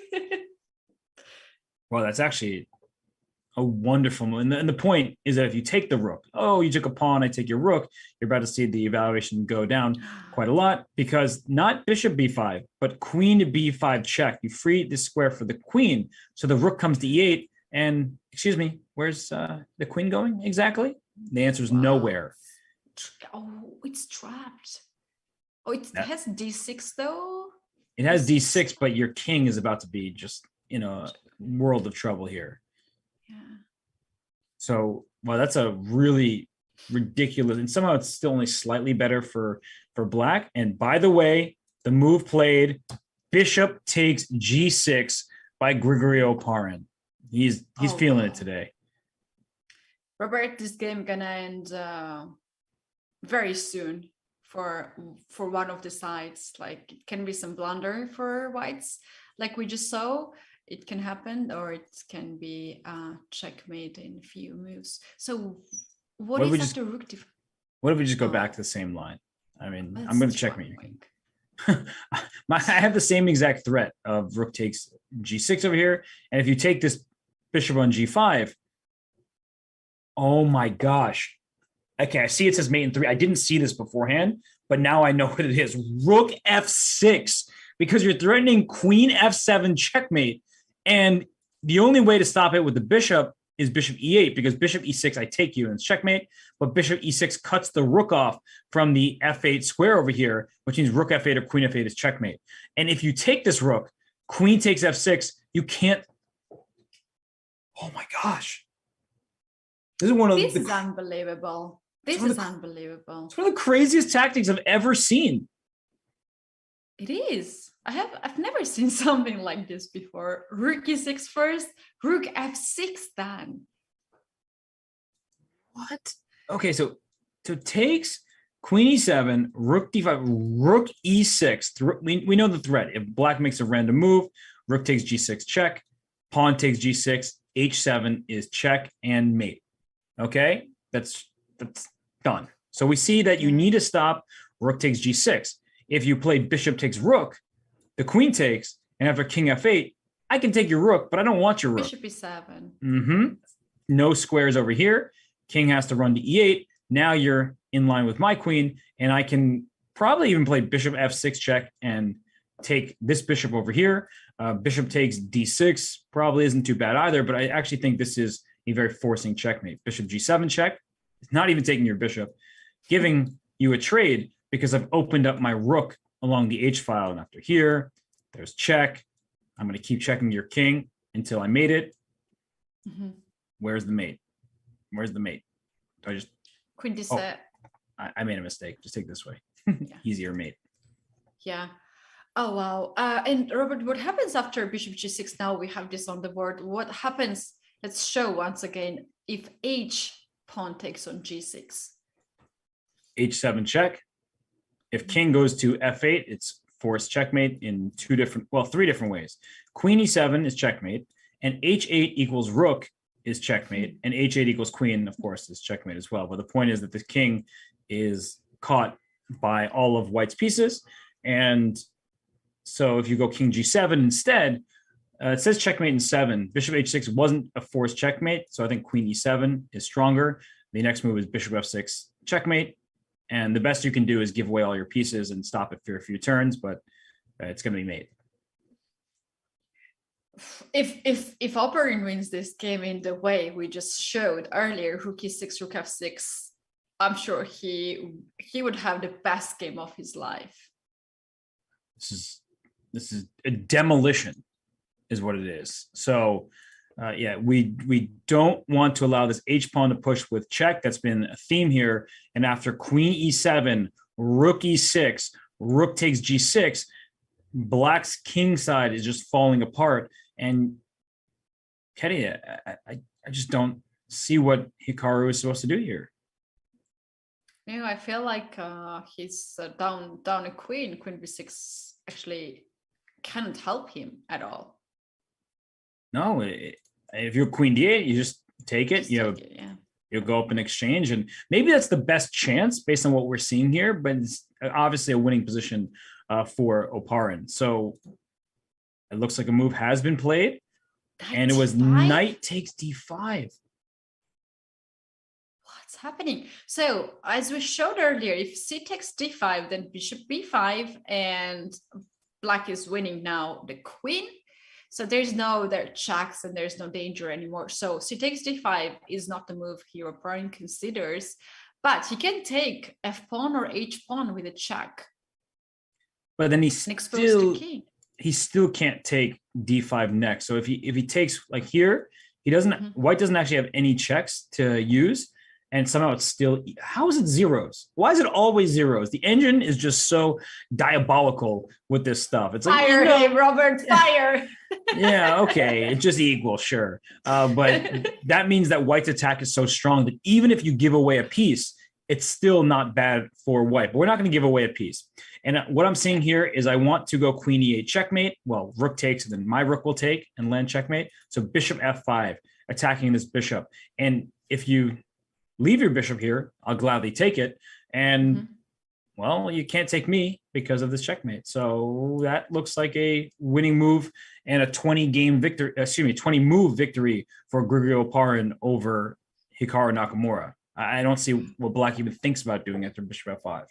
Well, that's actually a wonderful move. And the point is that if you take the rook, you took a pawn, I take your rook, you're about to see the evaluation go down quite a lot, because not bishop b5, but queen to b5 check. You free the square for the queen. So the rook comes to e8. And excuse me, where's the queen going exactly? The answer is nowhere. Oh, it's trapped. Oh, it has d6 though? It has d6, but your king is about to be just in a world of trouble here. Yeah. So, well, that's a really ridiculous, and somehow it's still only slightly better for black. And by the way, the move played, bishop takes g6 by Grigory Oparin. He's feeling it today. Robert, this game gonna end very soon for one of the sides. Like, it can be some blunder for whites, like we just saw. It can happen, or it can be checkmate in a few moves. So what is after rook d5? What if we just go back to the same line? I mean, I'm going to checkmate your king. I have the same exact threat of rook takes g6 over here. And if you take this bishop on g5, oh my gosh. Okay, I see it says mate in 3. I didn't see this beforehand, but now I know what it is. Rook f6, because you're threatening queen f7 checkmate. And the only way to stop it with the bishop is bishop e8, because bishop e6, I take you and it's checkmate, but bishop e6 cuts the rook off from the f8 square over here, which means rook f8 or queen f8 is checkmate. And if you take this rook, queen takes f6, you can't. Oh my gosh. This is unbelievable. This is unbelievable. It's one of the craziest tactics I've ever seen. It is. I've never seen something like this before. Rook e6 first, rook f6 then. What? Okay, so takes queen e7, rook d5, rook e6. We know the threat. If black makes a random move, rook takes g6 check, pawn takes g6, h7 is check and mate. Okay, that's done. So we see that you need to stop rook takes g6. If you play bishop takes rook, the queen takes, and after king f8, I can take your rook, but I don't want your rook. Bishop e7. No squares over here. King has to run to e8. Now you're in line with my queen, and I can probably even play bishop f6 check and take this bishop over here. Bishop takes d6 probably isn't too bad either, but I actually think this is a very forcing checkmate. Bishop g7 check. It's not even taking your bishop, giving you a trade because I've opened up my rook along the h file, and after here, there's check. I'm going to keep checking your king until I mate it. Where's the mate? Where's the mate? Do I just queen d7? I made a mistake. Just take this way. Easier mate. Yeah. Oh wow. And Robert, what happens after bishop g6? Now we have this on the board. What happens? Let's show once again if h pawn takes on g6. h7 check. If king goes to f8, it's force checkmate in three different ways. Queen e7 is checkmate, and h8 equals rook is checkmate, and h8 equals queen, of course, is checkmate as well. But the point is that the king is caught by all of white's pieces. And so if you go king g7 instead, it says checkmate in 7. Bishop h6 wasn't a forced checkmate, so I think queen e7 is stronger. The next move is bishop f6 checkmate, and the best you can do is give away all your pieces and stop it for a few turns, but it's going to be mate. If Oparin wins this game in the way we just showed earlier, rook e6, rook f6, I'm sure he would have the best game of his life. This is a demolition, is what it is. So we don't want to allow this h pawn to push with check. That's been a theme here. And after queen e7, rook e6, rook takes g6, black's king side is just falling apart. And Keddy, I just don't see what Hikaru is supposed to do here. I feel like he's down a queen b6 actually cannot help him at all. No, if you're queen d8, you just take it. You'll go up in exchange, and maybe that's the best chance based on what we're seeing here. But it's obviously a winning position for Oparin. So it looks like a move has been played, and it was knight takes d5. What's happening? So as we showed earlier, if c takes d5, then bishop b5, and black is winning now the queen. So there are checks and there's no danger anymore. So c takes d5 is not the move here Oparin considers, but he can take f pawn or h pawn with a check. But then he still can't take d5 next. So if he takes like here, he doesn't. White doesn't actually have any checks to use. And somehow it's still, how is it zeros? Why is it always zeros? The engine is just so diabolical with this stuff. It's like, fire him, Robert, fire. Yeah, okay. It's just equal, sure. But that means that white's attack is so strong that even if you give away a piece, it's still not bad for white. But we're not going to give away a piece. And what I'm seeing here is I want to go queen e8 checkmate. Well, rook takes, and then my rook will take and land checkmate. So bishop f5, attacking this bishop. And if you leave your bishop here, I'll gladly take it. And well, you can't take me because of this checkmate. So that looks like a winning move and a 20 move victory for Grigori Oparin over Hikaru Nakamura. I don't see what black even thinks about doing after bishop f5.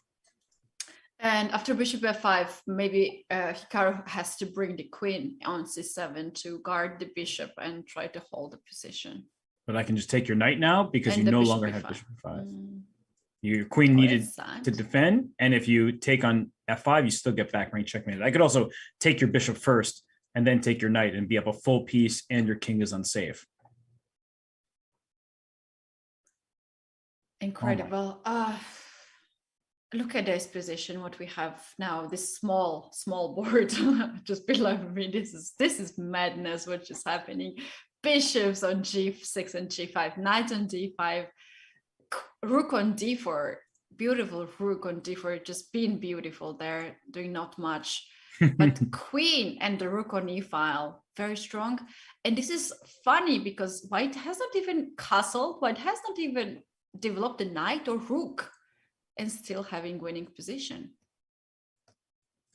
And after bishop f5, maybe Hikaru has to bring the queen on c7 to guard the bishop and try to hold the position. But I can just take your knight now because you no longer have bishop f5. Your queen needed to defend, and if you take on f5, you still get back rank checkmate. I could also take your bishop first and then take your knight and be up a full piece, and your king is unsafe. Incredible. Look at this position, what we have now, this small board just below me. This is madness, what is happening. Bishops on g6 and g5, knight on d5, rook on d4, beautiful rook on d4, just being beautiful there, doing not much. But queen and the rook on e-file, very strong. And this is funny because white has not even castled, white has not even developed a knight or rook, and still having winning position.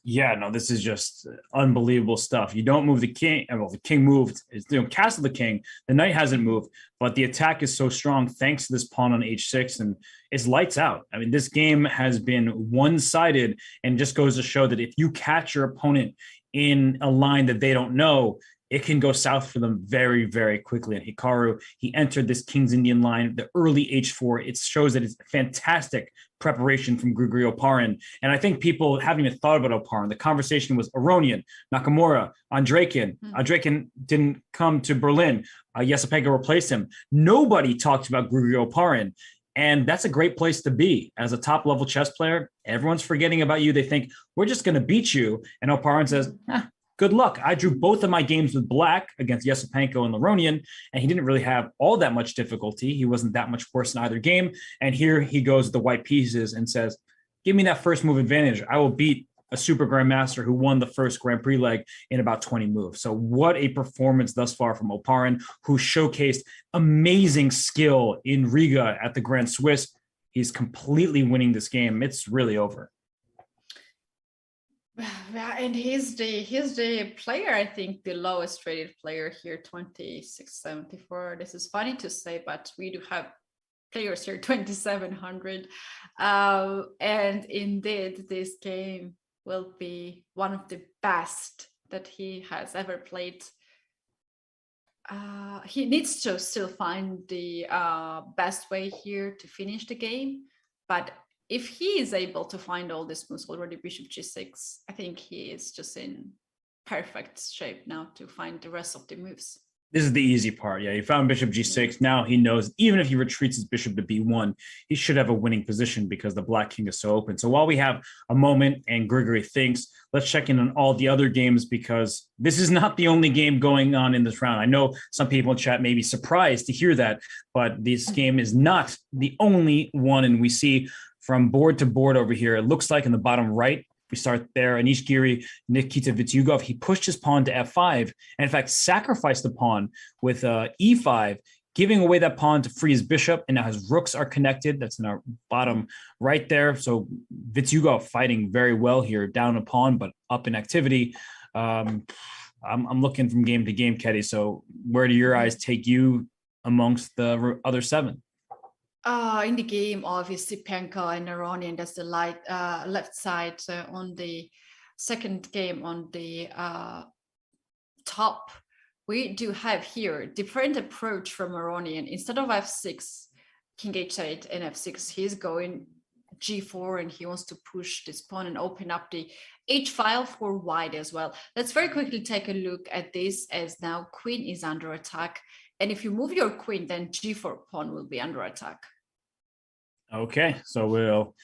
Yeah, no, this is just unbelievable stuff. You don't move the king. Well, the king moved. Castle the king. The knight hasn't moved, but the attack is so strong thanks to this pawn on h6, and it's lights out. I mean, this game has been one-sided, and just goes to show that if you catch your opponent in a line that they don't know, it can go south for them very, very quickly. And Hikaru, he entered this King's Indian line, the early h4. It shows that it's fantastic preparation from Grigori Oparin. And I think people haven't even thought about Oparin. The conversation was Aronian, Nakamura, Andreikin. Andreikin didn't come to Berlin. Esipenko replaced him. Nobody talked about Grigori Oparin. And that's a great place to be. As a top-level chess player, everyone's forgetting about you. They think, we're just going to beat you. And Oparin says, good luck. I drew both of my games with black against Esipenko and Aronian, and he didn't really have all that much difficulty. He wasn't that much worse in either game. And here he goes with the white pieces and says, give me that first move advantage. I will beat a super grandmaster who won the first Grand Prix leg in about 20 moves. So what a performance thus far from Oparin, who showcased amazing skill in Riga at the Grand Swiss. He's completely winning this game. It's really over. Yeah, and he's the player, I think, the lowest rated player here, 2674. This is funny to say, but we do have players here 2700. And indeed, this game will be one of the best that he has ever played. He needs to still find the best way here to finish the game, but if he is able to find all these moves already, bishop g6, I think he is just in perfect shape now to find the rest of the moves. This is the easy part. Yeah, he found bishop g6. Now he knows even if he retreats his bishop to b1, he should have a winning position because the black king is so open. So while we have a moment and Grigory thinks, let's check in on all the other games because this is not the only game going on in this round. I know some people in chat may be surprised to hear that, but this game is not the only one. And we see from board to board over here, it looks like in the bottom right, we start there. Anish Giri, Nikita Vitiugov, he pushed his pawn to f5 and in fact sacrificed the pawn with e5, giving away that pawn to free his bishop. And now his rooks are connected. That's in our bottom right there. So Vitiugov fighting very well here, down a pawn, but up in activity. I'm looking from game to game, Ketty. So where do your eyes take you amongst the other seven? In the game of Esipenko and Aronian, that's the left side. So on the second game on the top, we do have here different approach from Aronian. Instead of f6, king h8 and f6, he's going g4 and he wants to push this pawn and open up the h file for white as well. Let's very quickly take a look at this, as now queen is under attack. And if you move your queen, then g4 pawn will be under attack. Okay, so we'll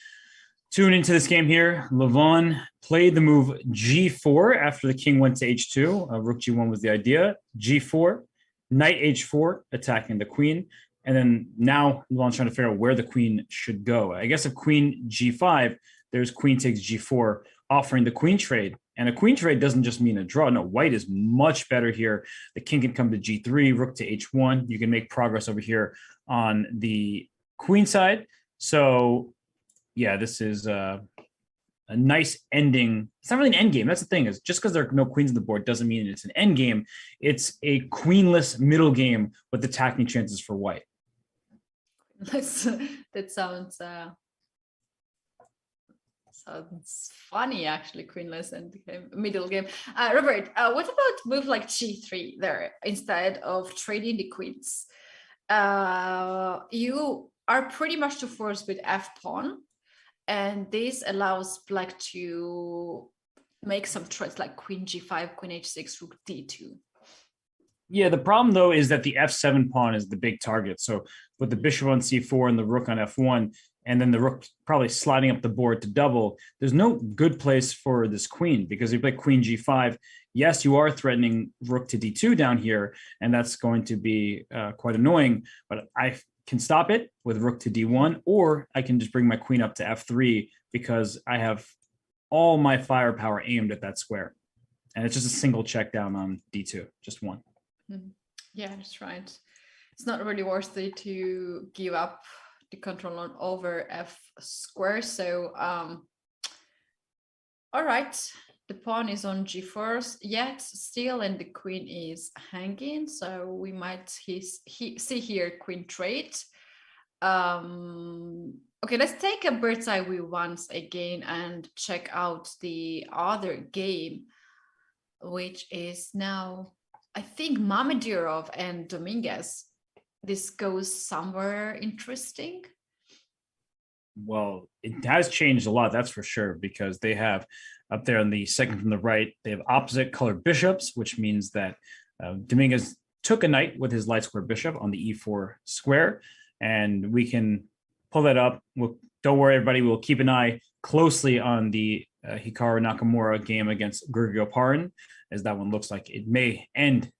tune into this game here. Levon played the move g4 after the king went to h2. Rook g1 was the idea. g4, knight h4, attacking the queen. And then now Levon's trying to figure out where the queen should go. I guess if queen g5, there's queen takes g4, offering the queen trade. And a queen trade doesn't just mean a draw. No, white is much better here. The king can come to g3, rook to h1. You can make progress over here on the queen side. So, yeah, this is a nice ending. It's not really an end game. That's the thing, is just because there are no queens on the board doesn't mean it's an end game. It's a queenless middle game with attacking chances for white. That sounds funny, actually, queenless and middle game. Robert, what about move like g3 there instead of trading the queens? You are pretty much to force with f pawn, and this allows black to make some trades like queen g5, queen h6, rook d2. Yeah, the problem though is that the f7 pawn is the big target. So with the bishop on c4 and the rook on f1, and then the rook probably sliding up the board to double, there's no good place for this queen, because if you play queen g5, yes, you are threatening rook to d2 down here, and that's going to be quite annoying, but I can stop it with rook to d1, or I can just bring my queen up to f3 because I have all my firepower aimed at that square. And it's just a single check down on d2, just one. Yeah, that's right. It's not really worth it to give up the control on over f square. So, all right. The pawn is on g4 yet still, and the queen is hanging. So we might see here queen trade. Okay, let's take a bird's eye view once again and check out the other game, which is now, I think, Mamedyarov and Dominguez. This goes somewhere interesting. Well, it has changed a lot, that's for sure, because they have up there on the second from the right, they have opposite colored bishops, which means that Dominguez took a knight with his light square bishop on the e4 square, and we can pull that up. Don't worry, everybody. We'll keep an eye closely on the Hikaru Nakamura game against Grigori Oparin, as that one looks like it may end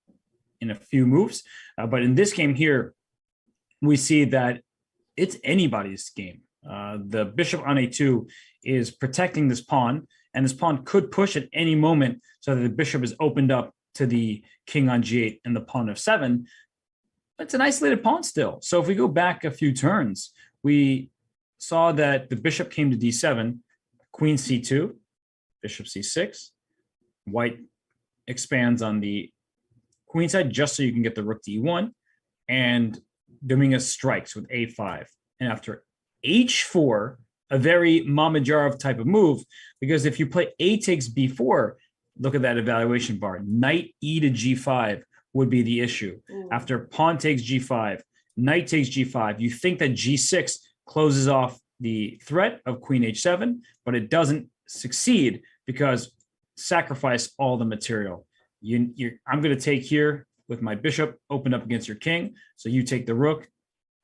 in a few moves. But in this game here, we see that it's anybody's game. The bishop on a2 is protecting this pawn, and this pawn could push at any moment so that the bishop is opened up to the king on g8 and the pawn f7. It's an isolated pawn still. So if we go back a few turns, we saw that the bishop came to d7, queen c2, bishop c6. White expands on the queen side just so you can get the rook to e1, and Dominguez strikes with a5. And after h4, a very Mamedyarov type of move, because if you play a takes b4, look at that evaluation bar. Knight e to g5 would be the issue. Ooh. After pawn takes g5, knight takes g5, you think that g6 closes off the threat of queen h7, but it doesn't succeed because sacrifice all the material. I'm going to take here with my bishop open up against your king. So you take the rook,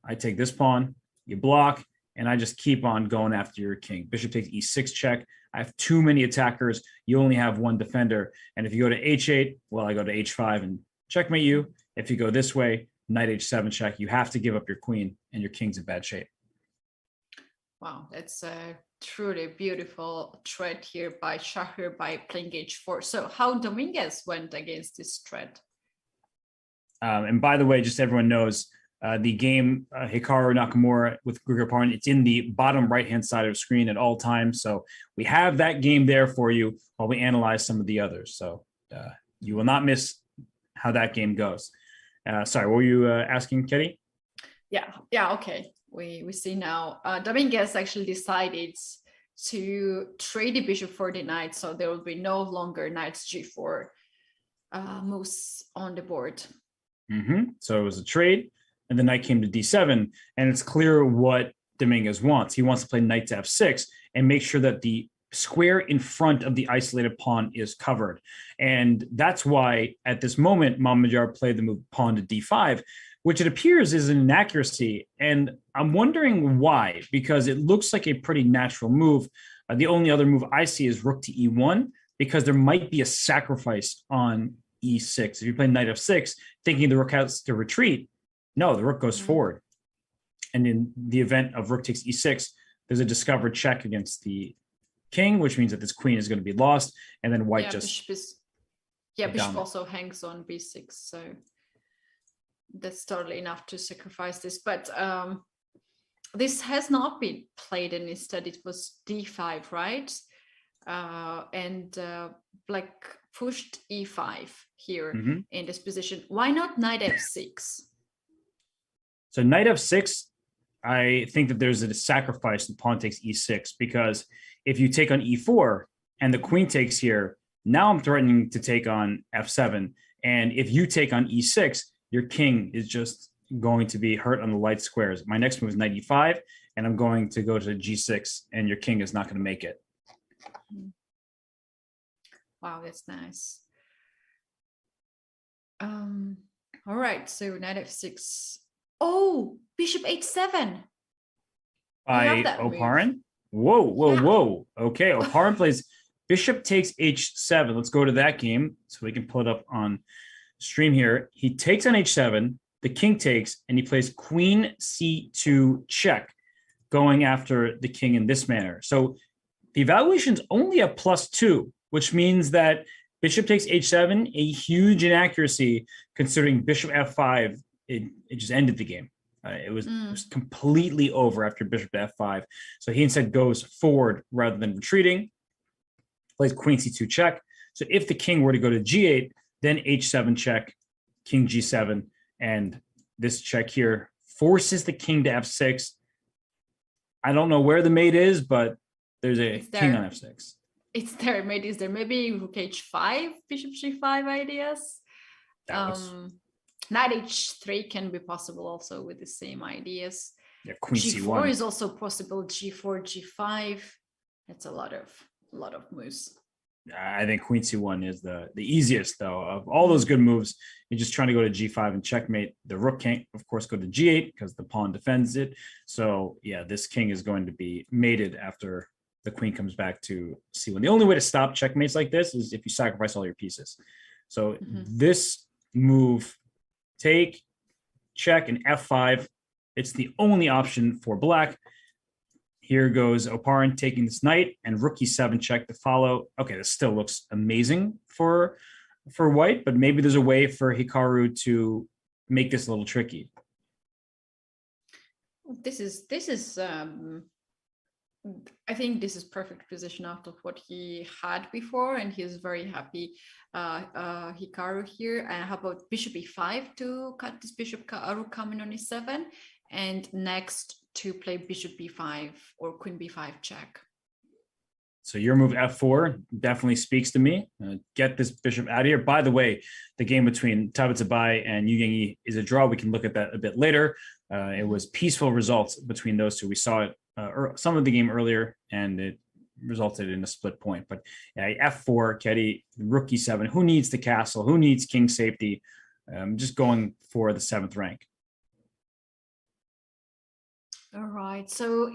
I take this pawn, you block, and I just keep on going after your king. Bishop takes e6 check. I have too many attackers. You only have one defender. And if you go to h8, well, I go to h5 and checkmate you. If you go this way, knight h7 check. You have to give up your queen, and your king's in bad shape. Wow, that's a truly beautiful threat here by Shahir by playing h4. So how Dominguez went against this threat? And by the way, just so everyone knows, the game Hikaru Nakamura with Oparin, it's in the bottom right-hand side of the screen at all times. So we have that game there for you while we analyze some of the others. So you will not miss how that game goes. Sorry, what were you asking, Kelly? Yeah, okay. We see now Dominguez actually decided to trade the bishop for the knight, so there will be no longer knights g4 moves on the board. So it was a trade, and the knight came to d7, and it's clear what Dominguez wants. He wants to play knight to f6 and make sure that the square in front of the isolated pawn is covered. And that's why at this moment, Mamedyarov played the move pawn to d5, which it appears is an inaccuracy. And I'm wondering why, because it looks like a pretty natural move. The only other move I see is rook to e1, because there might be a sacrifice on e6. If you play knight f6, thinking the rook has to retreat, no, the rook goes forward. And in the event of rook takes e6, there's a discovered check against the king, which means that this queen is going to be lost. And then white bishop also hangs on b6. So that's totally enough to sacrifice this. But this has not been played, and instead it was d5, right? And black pushed e5 here in this position. Why not knight f6? So knight f6, I think that there's a sacrifice. The pawn takes e6, because if you take on e4 and the queen takes here, now I'm threatening to take on f7. And if you take on e6, your king is just going to be hurt on the light squares. My next move is knight e5, and I'm going to go to g6, and your king is not going to make it. Wow, that's nice. All right, so knight f6. Oh, bishop h7. By Oparin? Whoa. Okay, Oparin plays bishop takes h7. Let's go to that game so we can pull it up on stream here. He takes on h7, the king takes, and he plays queen c2 check, going after the king in this manner. So the evaluation is only a +2, which means that bishop takes h7, a huge inaccuracy considering bishop f5. It just ended the game. It was completely over after bishop to f5. So he instead goes forward rather than retreating, plays queen c2 check. So if the king were to go to g8, then h7 check, king g7, and this check here forces the king to f6. I don't know where the mate is, but there's a king on f6. It's there. Mate is there. Maybe rook h5, bishop g5 ideas. Knight h3 can be possible also with the same ideas. Yeah, queen g4 c1 is also possible. G4, g5. That's a lot of moves. I think queen c1 is the easiest, though, of all those good moves. You're just trying to go to g5 and checkmate. The rook can't, of course, go to g8 because the pawn defends it. So yeah, this king is going to be mated after the queen comes back to c1. The only way to stop checkmates like this is if you sacrifice all your pieces. So this move, take, check, and f5, it's the only option for black. Here goes Oparin taking this knight and rook e7 check to follow. Okay, this still looks amazing for white, but maybe there's a way for Hikaru to make this a little tricky. This is I think this is perfect position out of what he had before, and he's very happy. Hikaru here. How about bishop e5 to cut this bishop coming on e7, and next to play bishop b5 or queen b5 check. So your move f4 definitely speaks to me. Get this bishop out of here. By the way, the game between Tsatsalashvili and Yu Yangyi is a draw. We can look at that a bit later. It was peaceful results between those two. We saw it some of the game earlier, and it resulted in a split point. But f4, Keddy, rook e7. Who needs the castle? Who needs king safety? Just going for the 7th rank. All right. So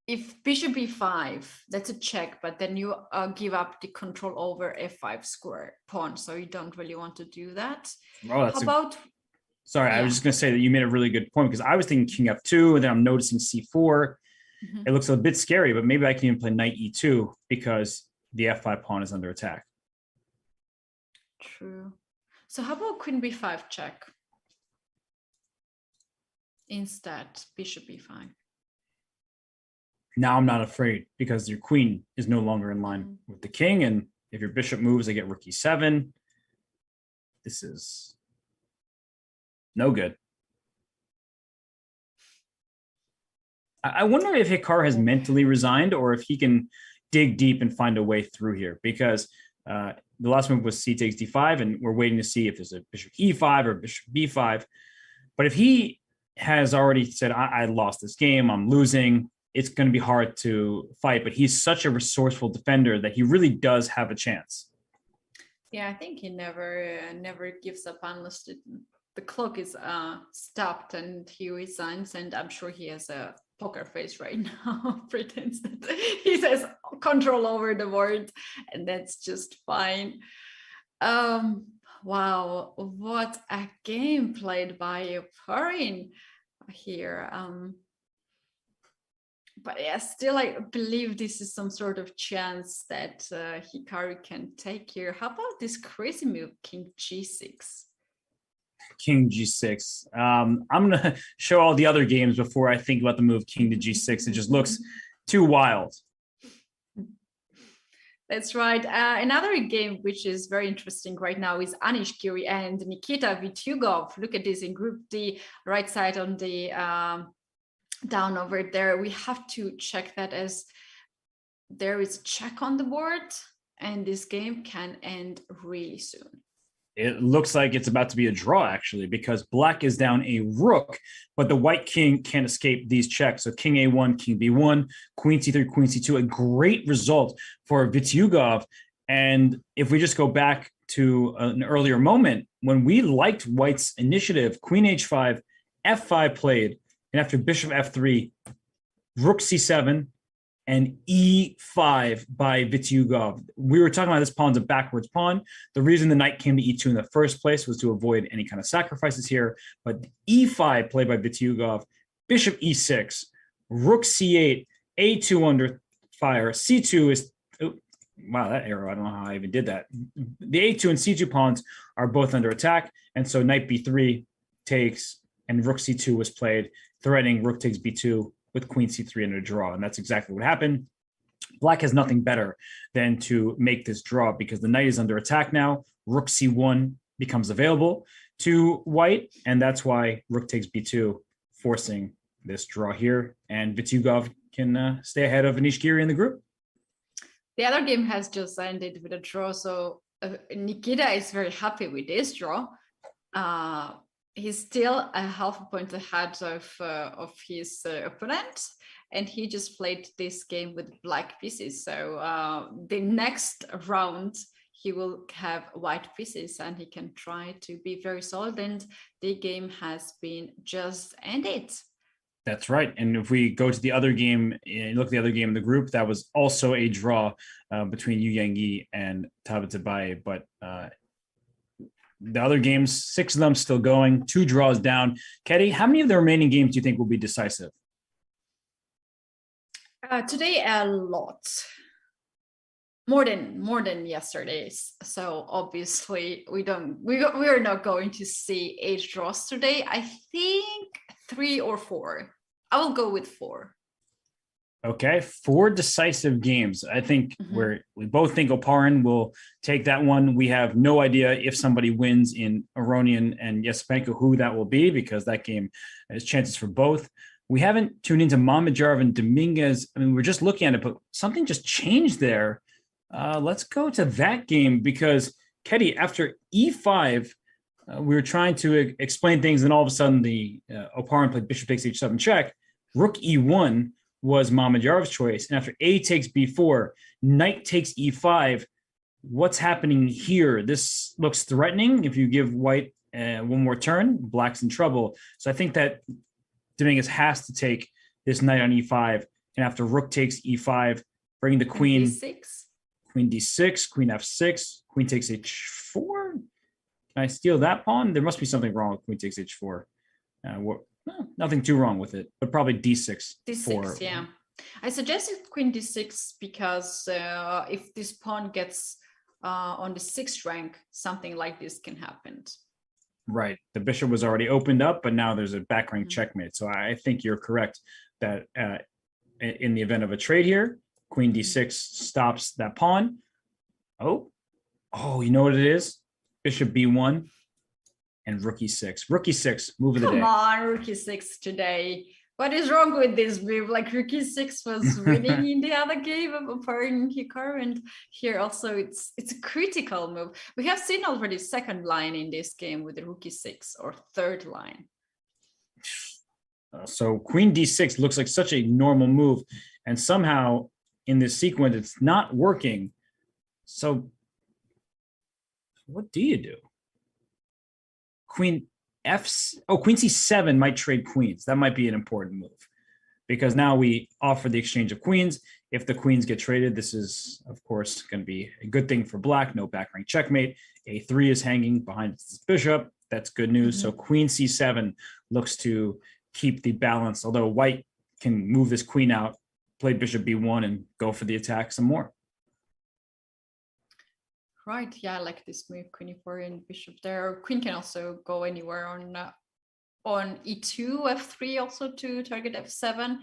if bishop e5, that's a check, but then you give up the control over f5 square pawn, so you don't really want to do that. Oh, How about? Sorry, I was just going to say that you made a really good point, because I was thinking king f2, and then I'm noticing c4. Mm-hmm. It looks a bit scary, but maybe I can even play knight e2 because the f5 pawn is under attack. True. So how about queen b5 check? Instead, bishop e5. Now I'm not afraid because your queen is no longer in line with the king. And if your bishop moves, I get rook e7. This is no good. I wonder if Hikaru has mentally resigned or if he can dig deep and find a way through here, because the last move was c takes d5, and we're waiting to see if there's a bishop e5 or bishop b5. But if he has already said, I lost this game, I'm losing, it's going to be hard to fight. But he's such a resourceful defender that he really does have a chance. Yeah, I think he never gives up unless the clock is stopped and he resigns. And I'm sure he has a poker face right now, pretends that he has control over the board, and that's just fine. Wow, what a game played by Oparin here. But yeah, still I believe this is some sort of chance that Hikaru can take here. How about this crazy move, king g6? King g6. I'm going to show all the other games before I think about the move king to g6. It just looks too wild. That's right. Another game which is very interesting right now is Anish Giri and Nikita Vitiugov. Look at this in Group D, right side on the down over there. We have to check that as there is a check on the board, and this game can end really soon. It looks like it's about to be a draw, actually, because black is down a rook, but the white king can't escape these checks. So king a1, king b1, queen c3, queen c2, a great result for Vitiugov. And if we just go back to an earlier moment, when we liked white's initiative, queen h5, f5 played, and after bishop f3, rook c7, and e5 by Vitiugov. We were talking about this pawn's a backwards pawn. The reason the knight came to e2 in the first place was to avoid any kind of sacrifices here. But e5 played by Vitiugov, bishop e6, rook c8, a2 under fire, c2 is... Oh, wow, that arrow, I don't know how I even did that. The a2 and c2 pawns are both under attack, and so knight b3 takes, and rook c2 was played, threatening rook takes b2, with queen c3 and a draw. And that's exactly what happened. Black has nothing better than to make this draw because the knight is under attack now. Rook c1 becomes available to white, and that's why rook takes b2, forcing this draw here. And Vitiugov can stay ahead of Anish Giri in the group. The other game has just ended with a draw, so Nikita is very happy with this draw. He's still a half a point ahead of his opponent, and he just played this game with black pieces. So the next round, he will have white pieces, and he can try to be very solid. And the game has been just ended. That's right. And if we go to the other game and look at the other game in the group, that was also a draw between Yu Yangyi and Tsatsalashvili, but the other games, 6 of them still going, 2 draws down. Keddy, how many of the remaining games do you think will be decisive? Today a lot. More than yesterday's. So obviously we are not going to see 8 draws today. I think 3 or 4. I will go with 4. Okay, 4 decisive games. I think we both think Oparin will take that one. We have no idea if somebody wins in Aronian and Esipenko who that will be, because that game has chances for both. We haven't tuned into Mamedyarov and Dominguez. I mean, we're just looking at it, but something just changed there. Let's go to that game, because Ketty, after E5, we were trying to explain things, and all of a sudden the Oparin played bishop takes H7 check. Rook E1 was Mamedyarov's choice, and after A takes B4, knight takes E5. What's happening here? This looks threatening. If you give white one more turn, black's in trouble. So I think that Dominguez has to take this knight on E5, and after rook takes E5, bringing the queen. D6. Queen D6, queen F6, queen takes H4. Can I steal that pawn? There must be something wrong with queen takes H4. Nothing too wrong with it, but probably D6. D6, yeah. I suggested queen D6 because if this pawn gets on the 6th rank, something like this can happen. Right. The bishop was already opened up, but now there's a back rank checkmate. So I think you're correct that in the event of a trade here, queen D6 stops that pawn. Oh, you know what it is? Bishop B1 and rook E6. Rook E6, move of the day. Come on, rook E6 today. What is wrong with this move? Like rook E6 was winning in the other game of Oparin Hikaru, and here also it's a critical move. We have seen already 2nd line in this game with the rook E6, or 3rd line. So queen D6 looks like such a normal move, and somehow in this sequence it's not working. So what do you do? Queen C7 might trade queens. That might be an important move, because now we offer the exchange of queens. If the queens get traded, this is of course going to be a good thing for black. No back rank checkmate. A3 is hanging behind its bishop. That's good news. So queen C7 looks to keep the balance, although white can move this queen out, play bishop B1 and go for the attack some more. Right, yeah, I like this move, queen E4 and bishop there. Queen can also go anywhere on E2, F3 also to target F7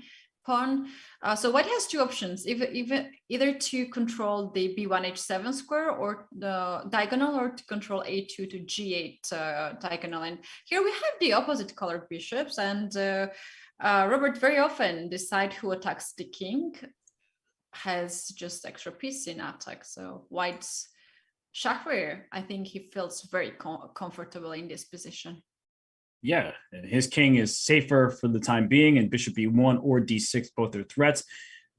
pawn. So white has 2 options, either to control the B1 H7 square or the diagonal, or to control A2 to G8 diagonal. And here we have the opposite colored bishops, and Robert very often decide who attacks the king has just extra piece in attack. So white's Shankland, I think he feels very comfortable in this position. Yeah, his king is safer for the time being, and bishop E1 or D6, both are threats,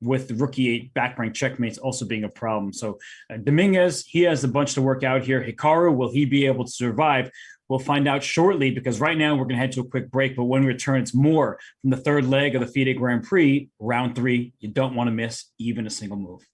with rook E8 back rank checkmates also being a problem. So Dominguez, he has a bunch to work out here. Hikaru, will he be able to survive? We'll find out shortly, because right now we're going to head to a quick break, but when we return, it's more from the 3rd leg of the FIDE Grand Prix, round 3. You don't want to miss even a single move.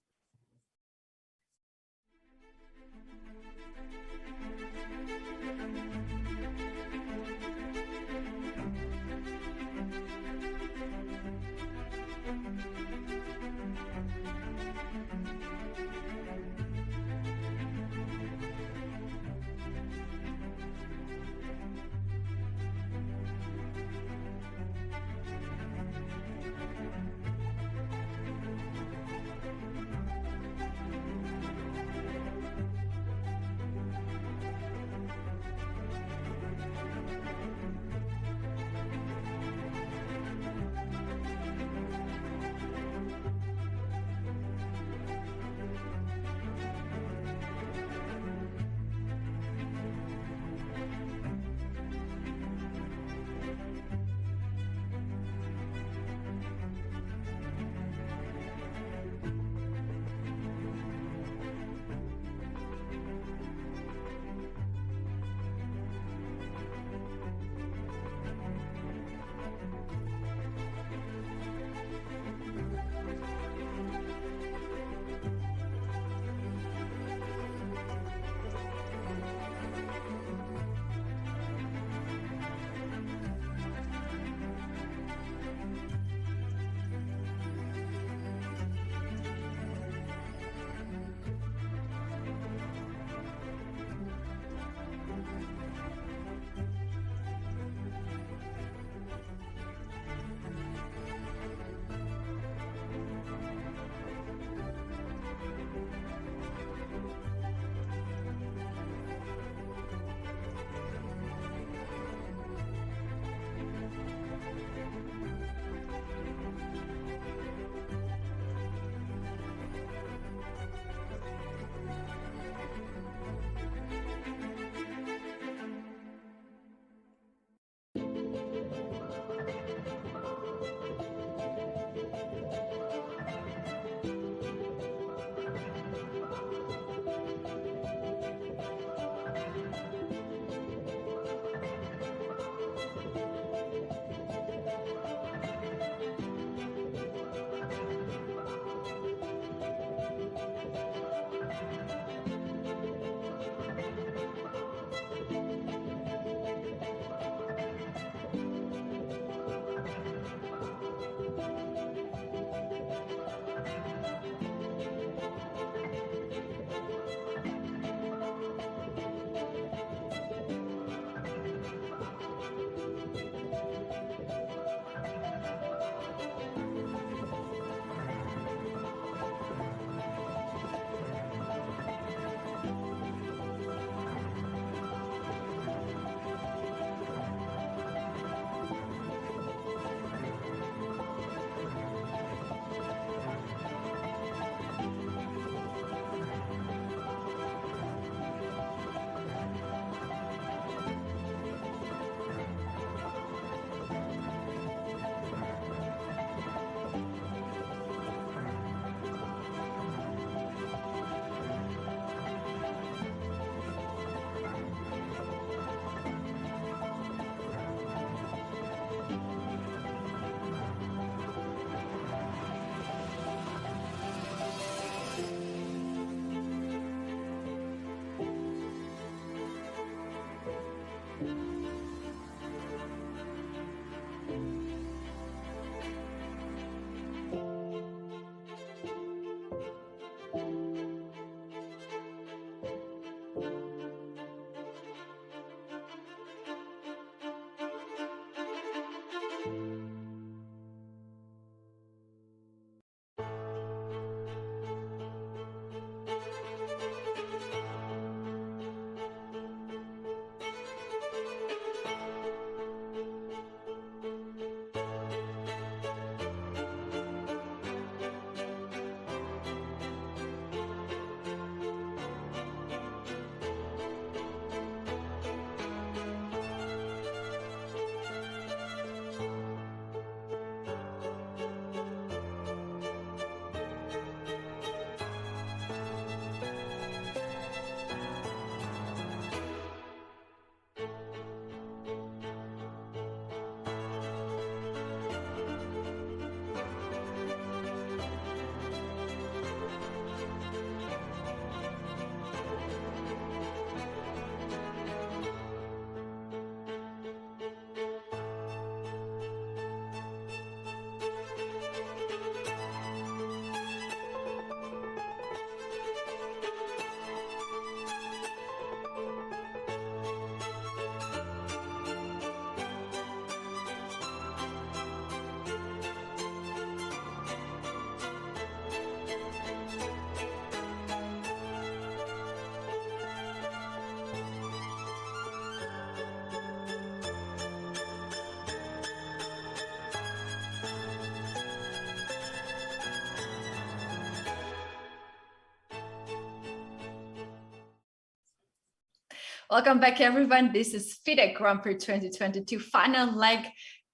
Welcome back, everyone. This is FIDE Grand Prix 2022 final leg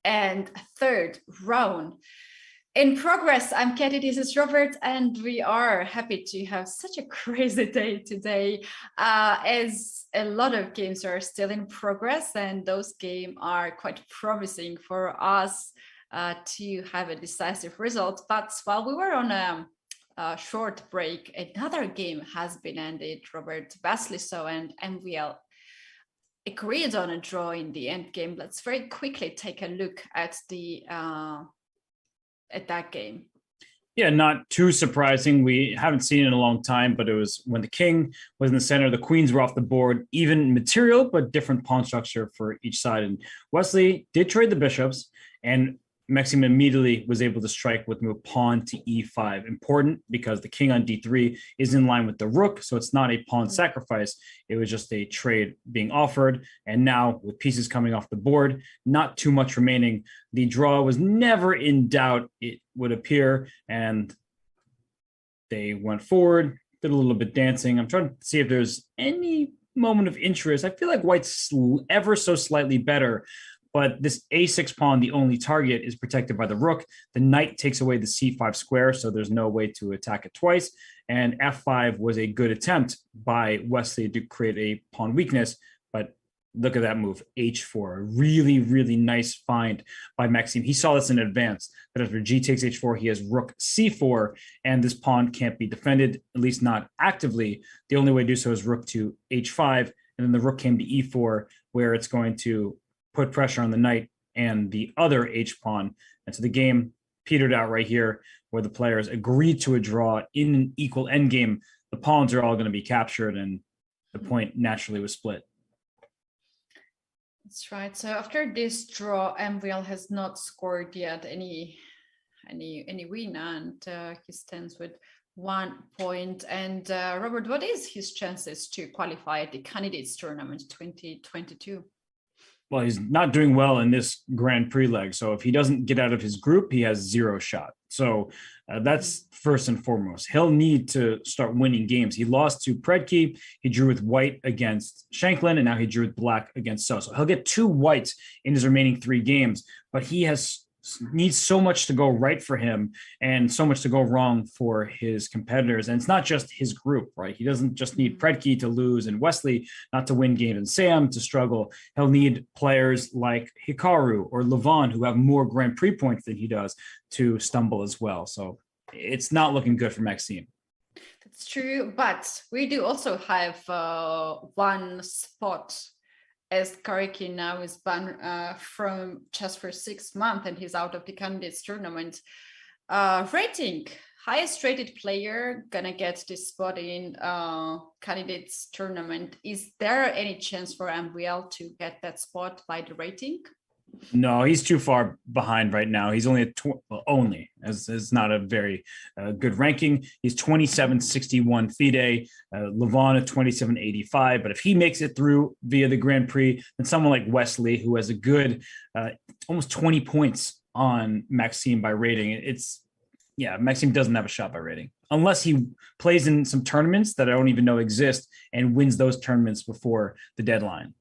and third round. In progress, I'm Katie, this is Robert, and we are happy to have such a crazy day today, as a lot of games are still in progress, and those games are quite promising for us to have a decisive result. But while we were on a short break, another game has been ended. Robert, Wesley So and MVL agreed on a draw in the end game. Let's very quickly take a look at the at that game. Yeah, not too surprising. We haven't seen it in a long time, but it was when the king was in the center, the queens were off the board, even material, but different pawn structure for each side. And Wesley did trade the bishops, and Maxime immediately was able to strike with move pawn to e5. Important because the king on d3 is in line with the rook, so it's not a pawn sacrifice. It was just a trade being offered. And now with pieces coming off the board, not too much remaining. The draw was never in doubt, it would appear, and they went forward, did a little bit dancing. I'm trying to see if there's any moment of interest. I feel like white's ever so slightly better, but this a6 pawn, the only target, is protected by the rook. The knight takes away the c5 square, so there's no way to attack it twice. And f5 was a good attempt by Wesley to create a pawn weakness, but look at that move, h4. A really, really nice find by Maxime. He saw this in advance, that after g takes h4, he has rook c4, and this pawn can't be defended, at least not actively. The only way to do so is rook to h5, and then the rook came to e4, where it's going to put pressure on the knight and the other h-pawn. And so the game petered out right here, where the players agreed to a draw in an equal endgame. The pawns are all going to be captured, and the point naturally was split. That's right. So after this draw, MVL has not scored yet any win, and he stands with 1 point. And Robert, what is his chances to qualify at the Candidates Tournament 2022? Well, he's not doing well in this Grand Prix leg. So if he doesn't get out of his group, he has 0 shot. So that's first and foremost. He'll need to start winning games. He lost to Predke. He drew with white against Shankland, and now he drew with black against So. So he'll get 2 whites in his remaining 3 games, but he needs so much to go right for him and so much to go wrong for his competitors. And it's not just his group, right? He doesn't just need Predke to lose and Wesley not to win games and Sam to struggle. He'll need players like Hikaru or Levon, who have more Grand Prix points than he does, to stumble as well. So it's not looking good for Maxime. That's true, but we do also have one spot, as Kariki now is banned from chess for 6 months, and he's out of the Candidates Tournament. Rating, highest rated player gonna get this spot in Candidates Tournament. Is there any chance for MVL to get that spot by the rating? No, he's too far behind right now. He's only as it's not a very good ranking. He's 2761 FIDE, Levon at 2785. But if he makes it through via the Grand Prix, then someone like Wesley, who has a good almost 20 points on Maxime by rating, Maxime doesn't have a shot by rating unless he plays in some tournaments that I don't even know exist and wins those tournaments before the deadline.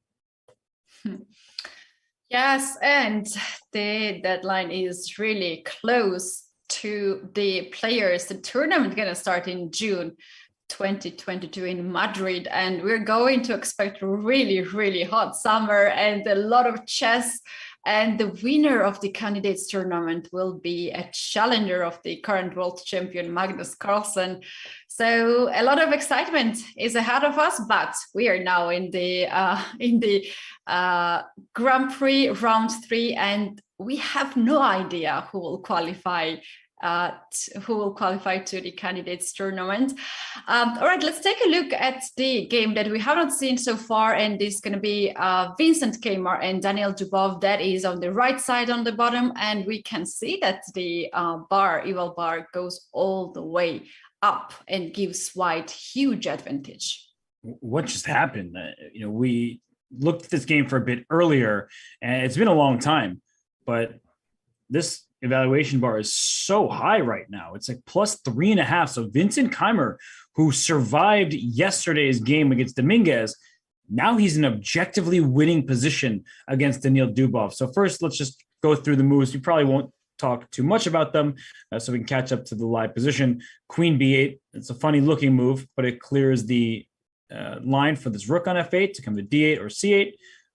Yes, and the deadline is really close to the players. The tournament going to start in June 2022 in Madrid, and we're going to expect a really, really hot summer and a lot of chess. And the winner of the Candidates Tournament will be a challenger of the current world champion, Magnus Carlsen. So a lot of excitement is ahead of us, but we are now in the Grand Prix round 3, and we have no idea who will qualify to the Candidates Tournament. All right, let's take a look at the game that we haven't seen so far, and this is going to be Vincent Keymer and Daniel Dubov. That is on the right side on the bottom, and we can see that the eval bar goes all the way up and gives white huge advantage. What just happened? We looked at this game for a bit earlier, and it's been a long time, but this evaluation bar is so high right now. It's like +3.5. So Vincent Keymer, who survived yesterday's game against Dominguez, Now he's in objectively winning position against Daniil Dubov. So first, let's just go through the moves. We probably won't talk too much about them, so we can catch up to the live position. Queen b8. It's a funny looking move, but it clears the line for this rook on f8 to come to d8 or c8.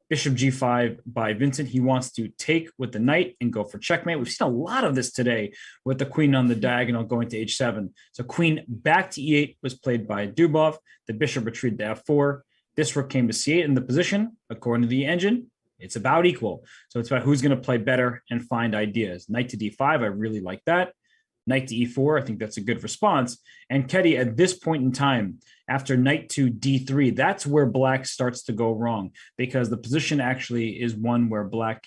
Bishop g5 by Vincent. He wants to take with the knight and go for checkmate. We've seen a lot of this today with the queen on the diagonal going to h7. So queen back to e8 was played by Dubov. The bishop retreated to f4. This rook came to c8 in the position. According to the engine, it's about equal. So it's about who's going to play better and find ideas. Knight to d5, I really like that. Knight to e4, I think that's a good response. And Keddy, at this point in time, after knight to d3, that's where black starts to go wrong, because the position actually is one where black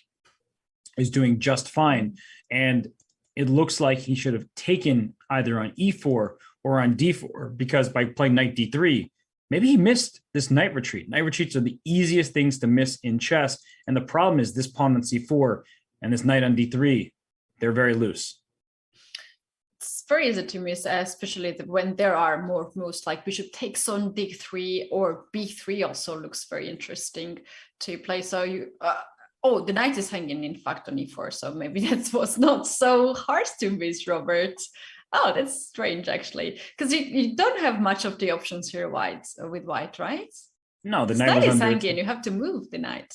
is doing just fine. And it looks like he should have taken either on e4 or on d4, because by playing knight d3, maybe he missed this knight retreat. Knight retreats are the easiest things to miss in chess. And the problem is this pawn on c4 and this knight on d3, they're very loose. It's very easy to miss, especially when there are more moves like bishop takes on d3, or b3 also looks very interesting to play. So you, oh, the knight is hanging in fact on e4, so maybe that was not so hard to miss, Robert. Oh, that's strange actually, because you don't have much of the options here with white, right? No, the knight is hanging. You have to move the knight.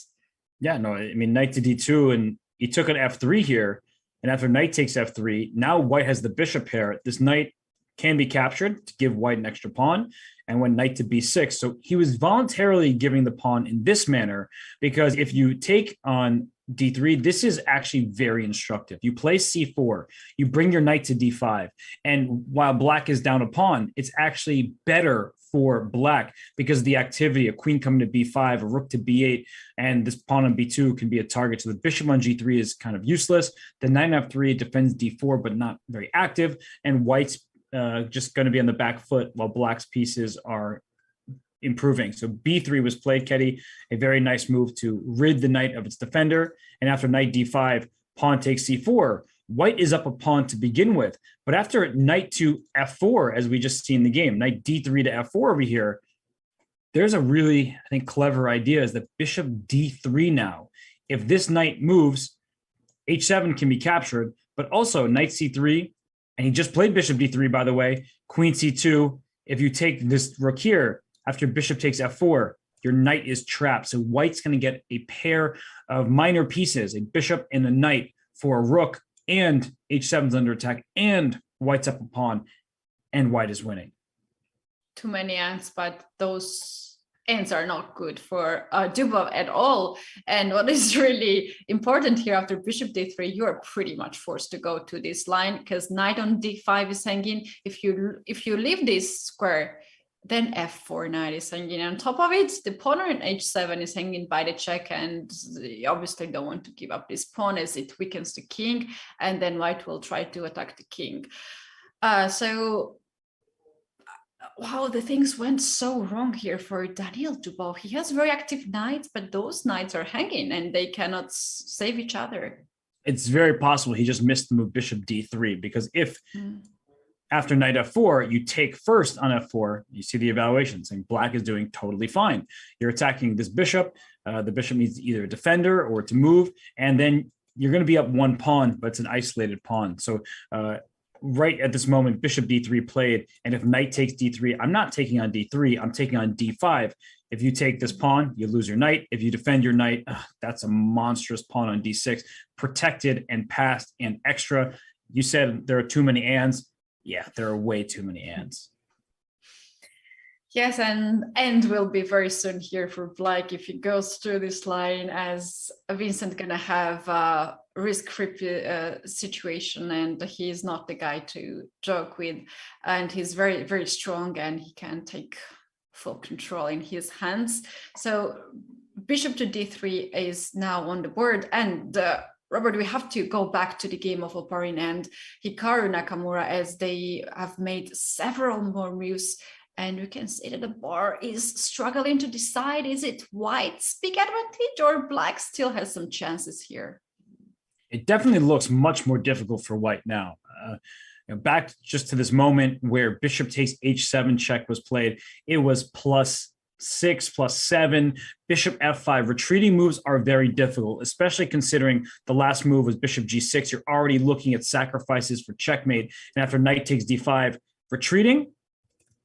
Yeah, no, I mean knight to d2, and he took an f3 here. And after knight takes f3, now white has the bishop pair. This knight can be captured to give white an extra pawn, and went knight to b6. So he was voluntarily giving the pawn in this manner, because if you take on d3, this is actually very instructive. You play c4, you bring your knight to d5, and while black is down a pawn, it's actually better for black because of the activity, a queen coming to b5, a rook to b8, and this pawn on b2 can be a target. So the bishop on g3 is kind of useless. The knight on f3 defends d4, but not very active, and white's just going to be on the back foot while black's pieces are improving. So b3 was played, Keddy, a very nice move to rid the knight of its defender. And after knight d5, pawn takes c4. White is up a pawn to begin with, but after knight to f4, as we just see in the game, knight d3 to f4 over here, there's a really, I think, clever idea is that bishop d3 now. If this knight moves, h7 can be captured, but also knight c3, and he just played bishop d3, by the way, queen c2. If you take this rook here, after bishop takes f4, your knight is trapped. So white's going to get a pair of minor pieces, a bishop and a knight for a rook, and h7's under attack, and white's up a pawn, and white is winning. Too many ends, but those ends are not good for Dubov at all. And what is really important here, after bishop d3, you are pretty much forced to go to this line, because knight on d5 is hanging. If you leave this square, then f4 knight is hanging. On top of it, the pawn on h7 is hanging by the check, and you obviously don't want to give up this pawn as it weakens the king, and then white will try to attack the king. So, wow, the things went so wrong here for Daniil Dubov. He has very active knights, but those knights are hanging, and they cannot save each other. It's very possible he just missed the move bishop d3, because if after knight f4, you take first on f4, you see the evaluation saying black is doing totally fine. You're attacking this bishop. The bishop needs either a defender or to move, and then you're going to be up one pawn, but it's an isolated pawn. So right at this moment, bishop d3 played, and if knight takes d3, I'm not taking on d3, I'm taking on d5. If you take this pawn, you lose your knight. If you defend your knight, that's a monstrous pawn on d6, protected and passed and extra. You said there are too many ands. Yeah, there are way too many ands. Yes, and end will be very soon here for black if he goes through this line, as Vincent gonna have a risk-free situation, and he is not the guy to joke with, and he's very, very strong, and he can take full control in his hands. So bishop to d3 is now on the board, and Robert, we have to go back to the game of Oparin and Hikaru Nakamura, as they have made several more moves, and we can see that the bar is struggling to decide, is it white's big advantage or black still has some chances here? It definitely looks much more difficult for white now. Back just to this moment where bishop takes h7 check was played, it was plus 6 plus 7, bishop f5. Retreating moves are very difficult, especially considering the last move was bishop g6. You're already looking at sacrifices for checkmate. And after knight takes d5, retreating,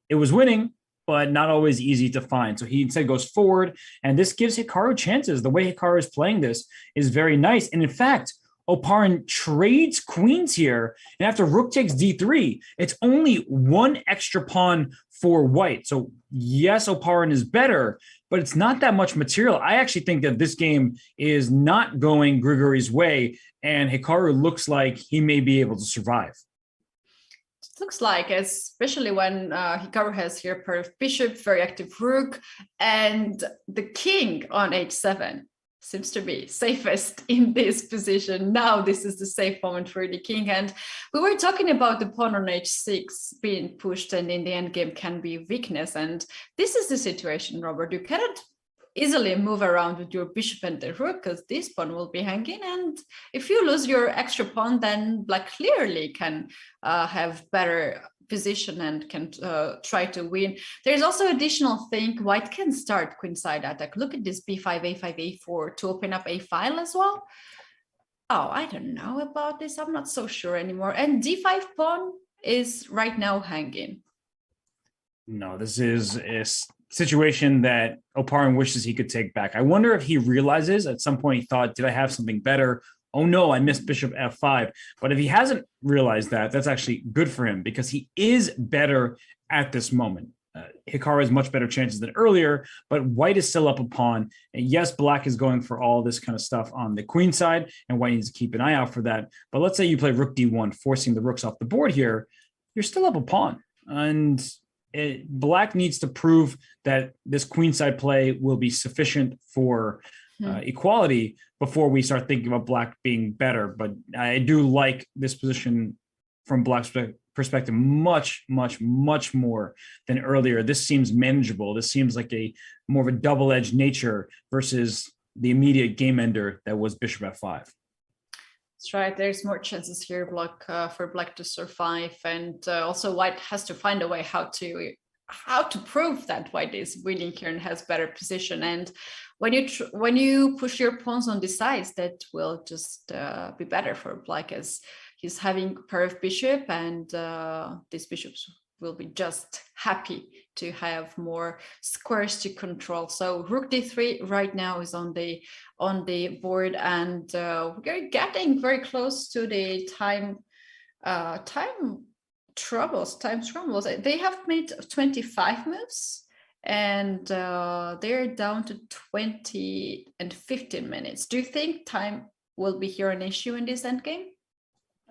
it was winning, but not always easy to find. So he instead goes forward, and this gives Hikaru chances. The way Hikaru is playing this is very nice. And in fact, Oparin trades queens here, and after rook takes d3, it's only one extra pawn for white. So yes, Oparin is better, but it's not that much material. I actually think that this game is not going Grigory's way, and Hikaru looks like he may be able to survive. It looks like, especially when Hikaru has here pair of bishop, very active rook, and the king on h7. Seems to be safest in this position. Now this is the safe moment for the king. And we were talking about the pawn on h6 being pushed and in the endgame can be weakness. And this is the situation, Robert. You cannot easily move around with your bishop and the rook because this pawn will be hanging. And if you lose your extra pawn, then black clearly can have better position and can try to win. There's also additional thing, white can start queenside attack. Look at this b5, a5, a4 to open up a file as well. Oh, I don't know about this. I'm not so sure anymore. And d5 pawn is right now hanging. No, this is a situation that Oparin wishes he could take back. I wonder if he realizes at some point he thought, did I have something better? Oh no, I missed bishop f5. But if he hasn't realized that, that's actually good for him because he is better at this moment. Hikaru has much better chances than earlier, but white is still up a pawn. And yes, black is going for all this kind of stuff on the queen side, and white needs to keep an eye out for that. But let's say you play rook d1, forcing the rooks off the board here. You're still up a pawn. And black needs to prove that this queenside play will be sufficient for equality before we start thinking about black being better. But I do like this position from black's perspective much, much, much more than earlier. This seems manageable. This seems like a more of a double-edged nature versus the immediate game ender that was bishop f5. That's right. There's more chances here for black to survive, and also white has to find a way how to prove that white is winning here and has better position. And when you push your pawns on the sides, that will just be better for black as he's having a pair of bishop, and these bishops will be just happy to have more squares to control. So rook d3 right now is on the board, and we're getting very close to the time troubles. They have made 25 moves, and they're down to 20 and 15 minutes. Do you think time will be here an issue in this endgame?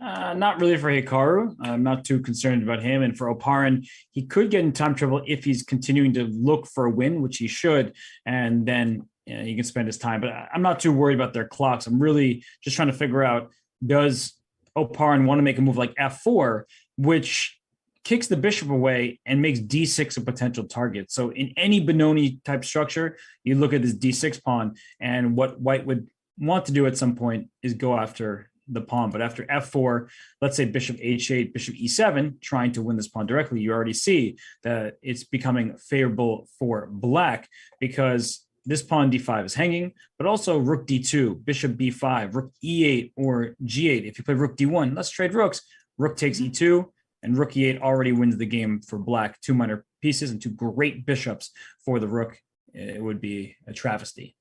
Not really for Hikaru. I'm not too concerned about him. And for Oparin, he could get in time trouble if he's continuing to look for a win, which he should, and then he can spend his time. But I'm not too worried about their clocks. I'm really just trying to figure out, does Oparin want to make a move like f4, which kicks the bishop away and makes d6 a potential target? So in any Benoni type structure, you look at this d6 pawn, and what white would want to do at some point is go after the pawn. But after f4, let's say bishop h8, bishop e7, trying to win this pawn directly, you already see that it's becoming favorable for black because this pawn d5 is hanging, but also rook d2, bishop b5, rook e8 or g8. If you play rook d1, let's trade rooks. Rook takes e2, and rook e8 already wins the game for black. Two minor pieces and two great bishops for the rook. It would be a travesty.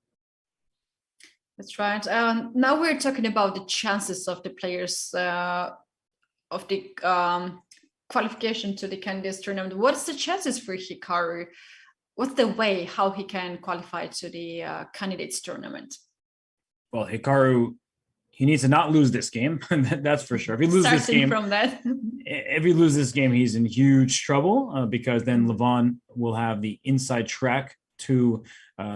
That's right. Now we're talking about the chances of the players of the qualification to the candidates tournament. What's the chances for Hikaru? What's the way how he can qualify to the candidates tournament? Well, Hikaru, he needs to not lose this game. That's for sure. If he loses this game, if he loses this game, he's in huge trouble because then Levon will have the inside track to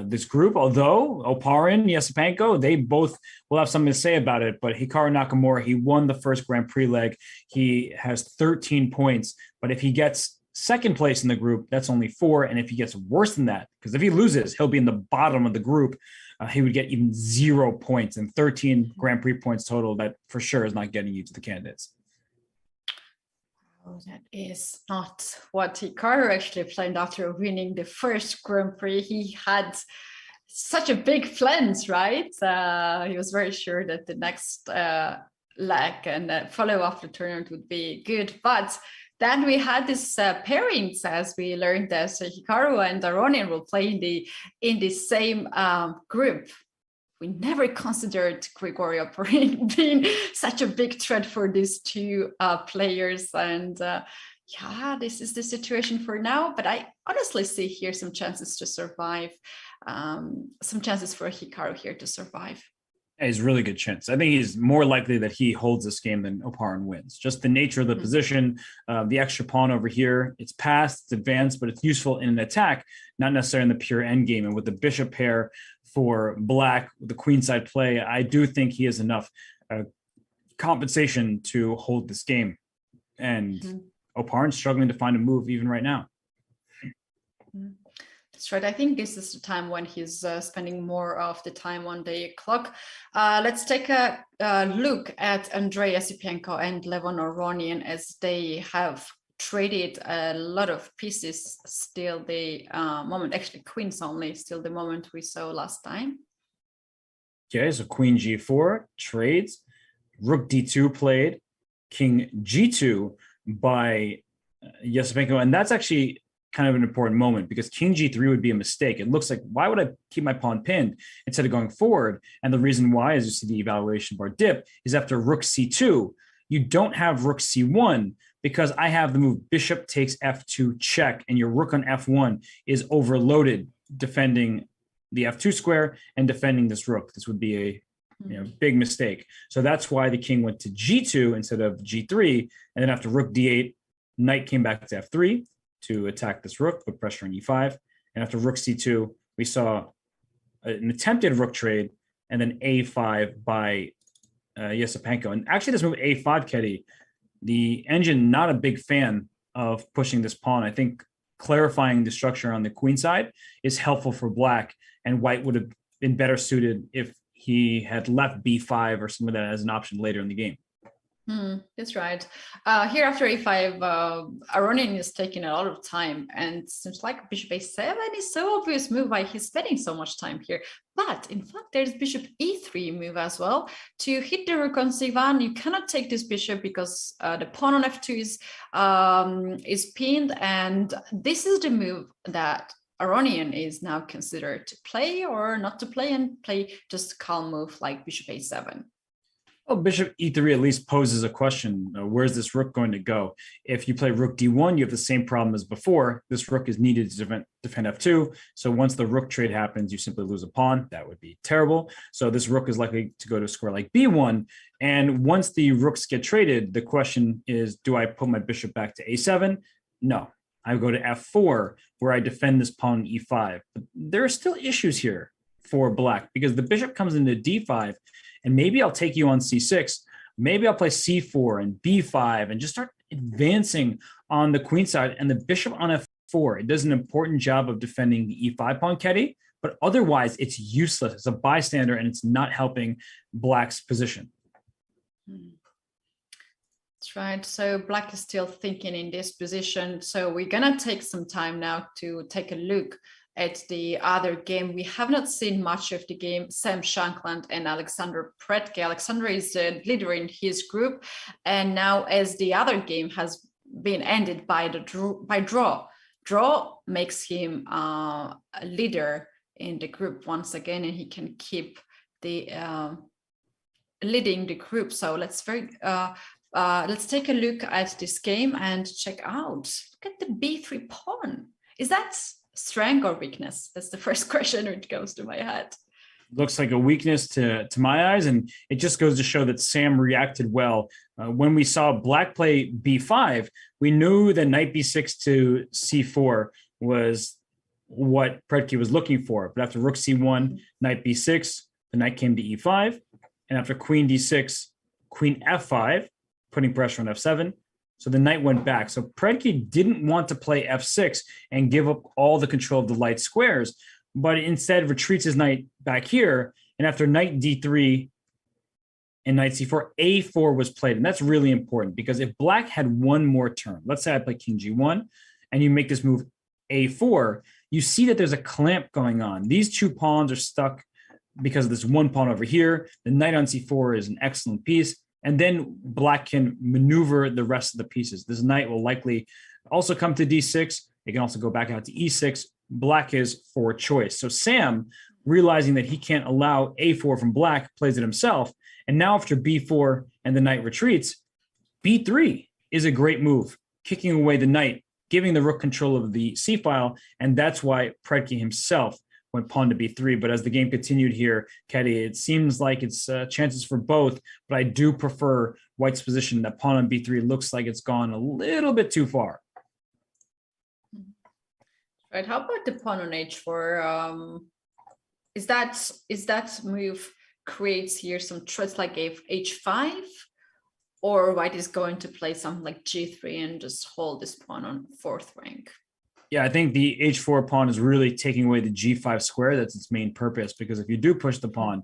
this group. Although Oparin, Esipenko, they both will have something to say about it. But Hikaru Nakamura, he won the first Grand Prix leg. He has 13 points. But if he gets second place in the group, that's only 4. And if he gets worse than that, because if he loses, he'll be in the bottom of the group. He would get even 0 points, and 13 Grand Prix points total. That for sure is not getting you to the candidates. Oh, that is not what Hikaru actually planned after winning the first Grand Prix. He had such a big plans, right? He was very sure that the next leg and follow after the tournament would be good. But then we had this pairings, as we learned that Hikaru and Aronian will play in the same group. We never considered Grigori Oparin being such a big threat for these two players. And yeah, this is the situation for now. But I honestly see here some chances to survive, some chances for Hikaru here to survive. He's a really good chance. I think he's more likely that he holds this game than Oparin wins. Just the nature of the position, the extra pawn over here, it's passed, it's advanced, but it's useful in an attack, not necessarily in the pure end game. And with the bishop pair for black, with the queenside play, I do think he has enough compensation to hold this game. And Oparin's struggling to find a move even right now. That's right. I think this is the time when he's spending more of the time on the clock. Let's take a look at Andrei Esipenko and Levon Aronian, as they have traded a lot of pieces. Still the moment, actually queens only, still the moment we saw last time. Okay, so queen g4 trades, rook d2 played, king g2 by Esipenko, and that's actually kind of an important moment because king g3 would be a mistake. It looks like, why would I keep my pawn pinned instead of going forward? And the reason why, as you see the evaluation bar dip, is after rook c2, you don't have rook c1 because I have the move bishop takes f2 check, and your rook on f1 is overloaded defending the f2 square and defending this rook. This would be a big mistake. So that's why the king went to g2 instead of g3. And then after rook d8, knight came back to f3 to attack this rook, put pressure on e5. And after rook c2, we saw an attempted rook trade and then a5 by Esipenko. And actually this move a5, Keddy, the engine not a big fan of pushing this pawn. I think clarifying the structure on the queen side is helpful for black, and white would have been better suited if he had left b5 or some of that as an option later in the game. That's right. Here after a5, Aronian is taking a lot of time, and seems like bishop a7 is so obvious move why he's spending so much time here. But in fact, there's bishop e3 move as well to hit the rook on c1. You cannot take this bishop because the pawn on f2 is pinned, and this is the move that Aronian is now considered to play or not to play, and play just a calm move like bishop a7. Well, bishop e3 at least poses a question. Where's this rook going to go? If you play rook d1, you have the same problem as before. This rook is needed to defend f2. So once the rook trade happens, you simply lose a pawn. That would be terrible. So this rook is likely to go to a square like b1. And once the rooks get traded, the question is, do I put my bishop back to a7? No. I go to f4, where I defend this pawn on e5. But there are still issues here for black because the bishop comes into d5, and maybe I'll take you on c6. Maybe I'll play c4 and b5 and just start advancing on the queen side, and the bishop on f4. It does an important job of defending the e5 pawn, Keddy, but otherwise it's useless. It's a bystander, and it's not helping black's position. That's right. So black is still thinking in this position. So we're going to take some time now to take a look at the other game. We have not seen much of the game. Sam Shankland and Alexander Predke. Alexander is the leader in his group, and now as the other game has been ended by draw makes him a leader in the group once again, and he can keep the leading the group. So let's take a look at this game and check out. Look at the b3 pawn. Is that strength or weakness? That's the first question which goes to my head. Looks like a weakness to my eyes, and it just goes to show that Sam reacted well. When we saw black play b5, we knew that knight b6 to c4 was what Predke was looking for. But after rook c1, knight b6, the knight came to e5, and after queen d6, queen f5, putting pressure on f7. So the knight went back. So Predke didn't want to play f6 and give up all the control of the light squares, but instead retreats his knight back here. And after knight d3, and knight c4, a4 was played. And that's really important because if black had one more turn, let's say I play king g1 and you make this move a4, you see that there's a clamp going on. These two pawns are stuck because of this one pawn over here. The knight on c4 is an excellent piece. And then black can maneuver the rest of the pieces. This knight will likely also come to d6. It can also go back out to e6. Black is for choice. So Sam, realizing that he can't allow a4 from black, plays it himself. And now after b4 and the knight retreats, b3 is a great move, kicking away the knight, giving the rook control of the c-file. And that's why Predke himself went pawn to b3. But as the game continued here, Keddy, it seems like it's chances for both. But I do prefer white's position. That pawn on b3 looks like it's gone a little bit too far. Right. How about the pawn on h4? Is that move creates here some threats like h5, or white is going to play something like g3 and just hold this pawn on fourth rank? Yeah, I think the h4 pawn is really taking away the g5 square. That's its main purpose, because if you do push the pawn,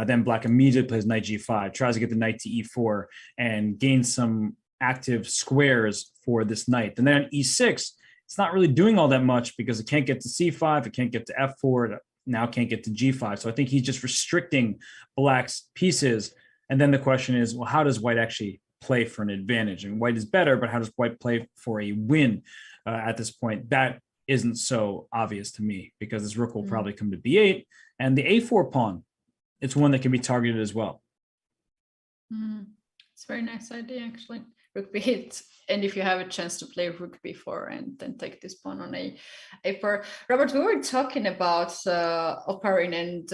then black immediately plays knight g5, tries to get the knight to e4 and gain some active squares for this knight. And then on e6, it's not really doing all that much because it can't get to c5, it can't get to f4, it now can't get to g5. So I think he's just restricting black's pieces. And then the question is, well, how does white actually play for an advantage? And white is better, but how does white play for a win at this point? That isn't so obvious to me, because this rook will probably come to b8, and the a4 pawn, it's one that can be targeted as well. It's a very nice idea, actually. Rook b8, and if you have a chance to play rook b4 and then take this pawn on a4. Robert, we were talking about Oparin and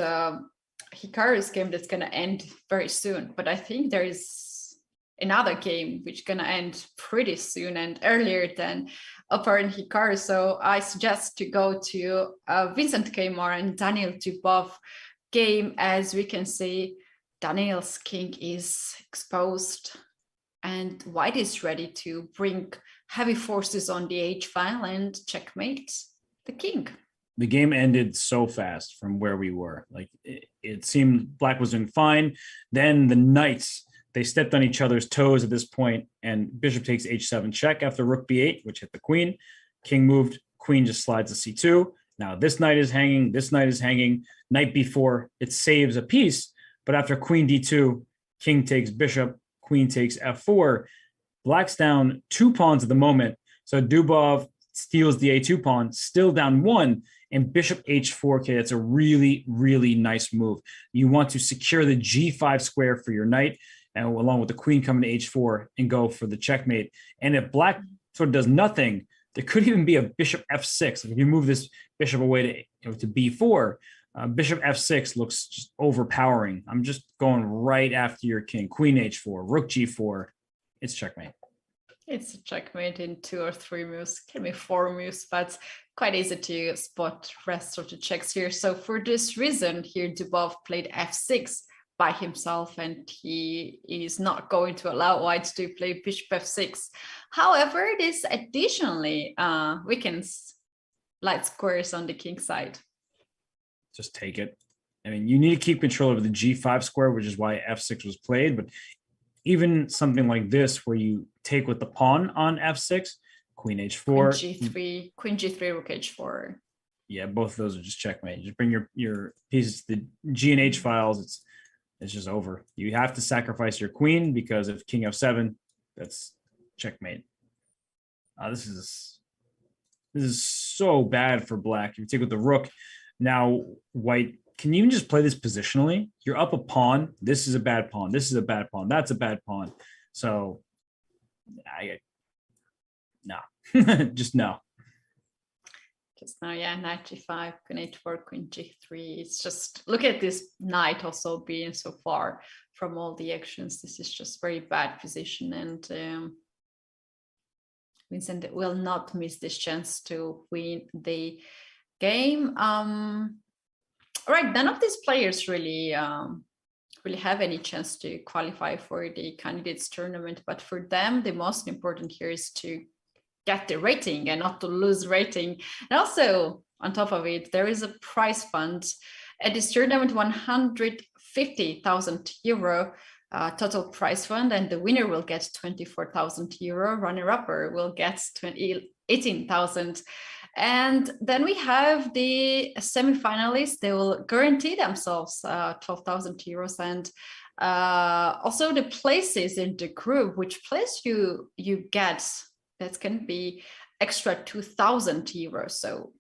Hikaru's game that's going to end very soon, but I think there is another game which is going to end pretty soon and earlier than Oparin Hikaru. So I suggest to go to Vincent Keymer and Daniel Dubov game. As we can see, Daniel's king is exposed and white is ready to bring heavy forces on the h-file and checkmate the king. The game ended so fast from where we were. Like it seemed black was doing fine. Then the knights, they stepped on each other's toes at this point, and bishop takes h7 check after rook b8, which hit the queen. King moved, queen just slides to c2. Now this knight is hanging, this knight is hanging. Knight b4, it saves a piece, but after queen d2, king takes bishop, queen takes f4. Black's down 2 pawns at the moment. So Dubov steals the a2 pawn, still down 1, and bishop h4. Okay, that's a really, really nice move. You want to secure the g5 square for your knight, and along with the queen coming to h4 and go for the checkmate. And if black sort of does nothing, there could even be a bishop f6. If you move this bishop away to b4, bishop f6 looks just overpowering. I'm just going right after your king. Queen h4, rook g4. It's checkmate. It's a checkmate in 2 or 3 moves, can be 4 moves, but quite easy to spot rest of the checks here. So for this reason here, Dubov played f6 by himself, and he is not going to allow white to play bishop f6. However, this additionally weakens light squares on the king side. Just take it. I mean, you need to keep control over the g5 square, which is why f6 was played. But even something like this, where you take with the pawn on f6, queen h4, queen g3, rook h4. Yeah, both of those are just checkmate. You just bring your pieces to the g and h files. It's just over. You have to sacrifice your queen, because if king f7, that's checkmate. This is so bad for black. If you take with the rook, now white can even just play this positionally. You're up a pawn. This is a bad pawn. This is a bad pawn. That's a bad pawn. So no. Just no. Just now, yeah, knight g5, queen h4, queen g3. It's just, look at this knight also being so far from all the actions. This is just very bad position, and Vincent will not miss this chance to win the game. Right, none of these players really have any chance to qualify for the candidates tournament, but for them, the most important here is to get the rating and not to lose rating. And also, on top of it, there is a prize fund at this tournament, €150,000 total prize fund, and the winner will get 24,000 euro. Runner-upper will get 18,000. And then we have the semi-finalists. They will guarantee themselves 12,000 euros. And also the places in the group, which place you get, that can be extra 2,000 euros. So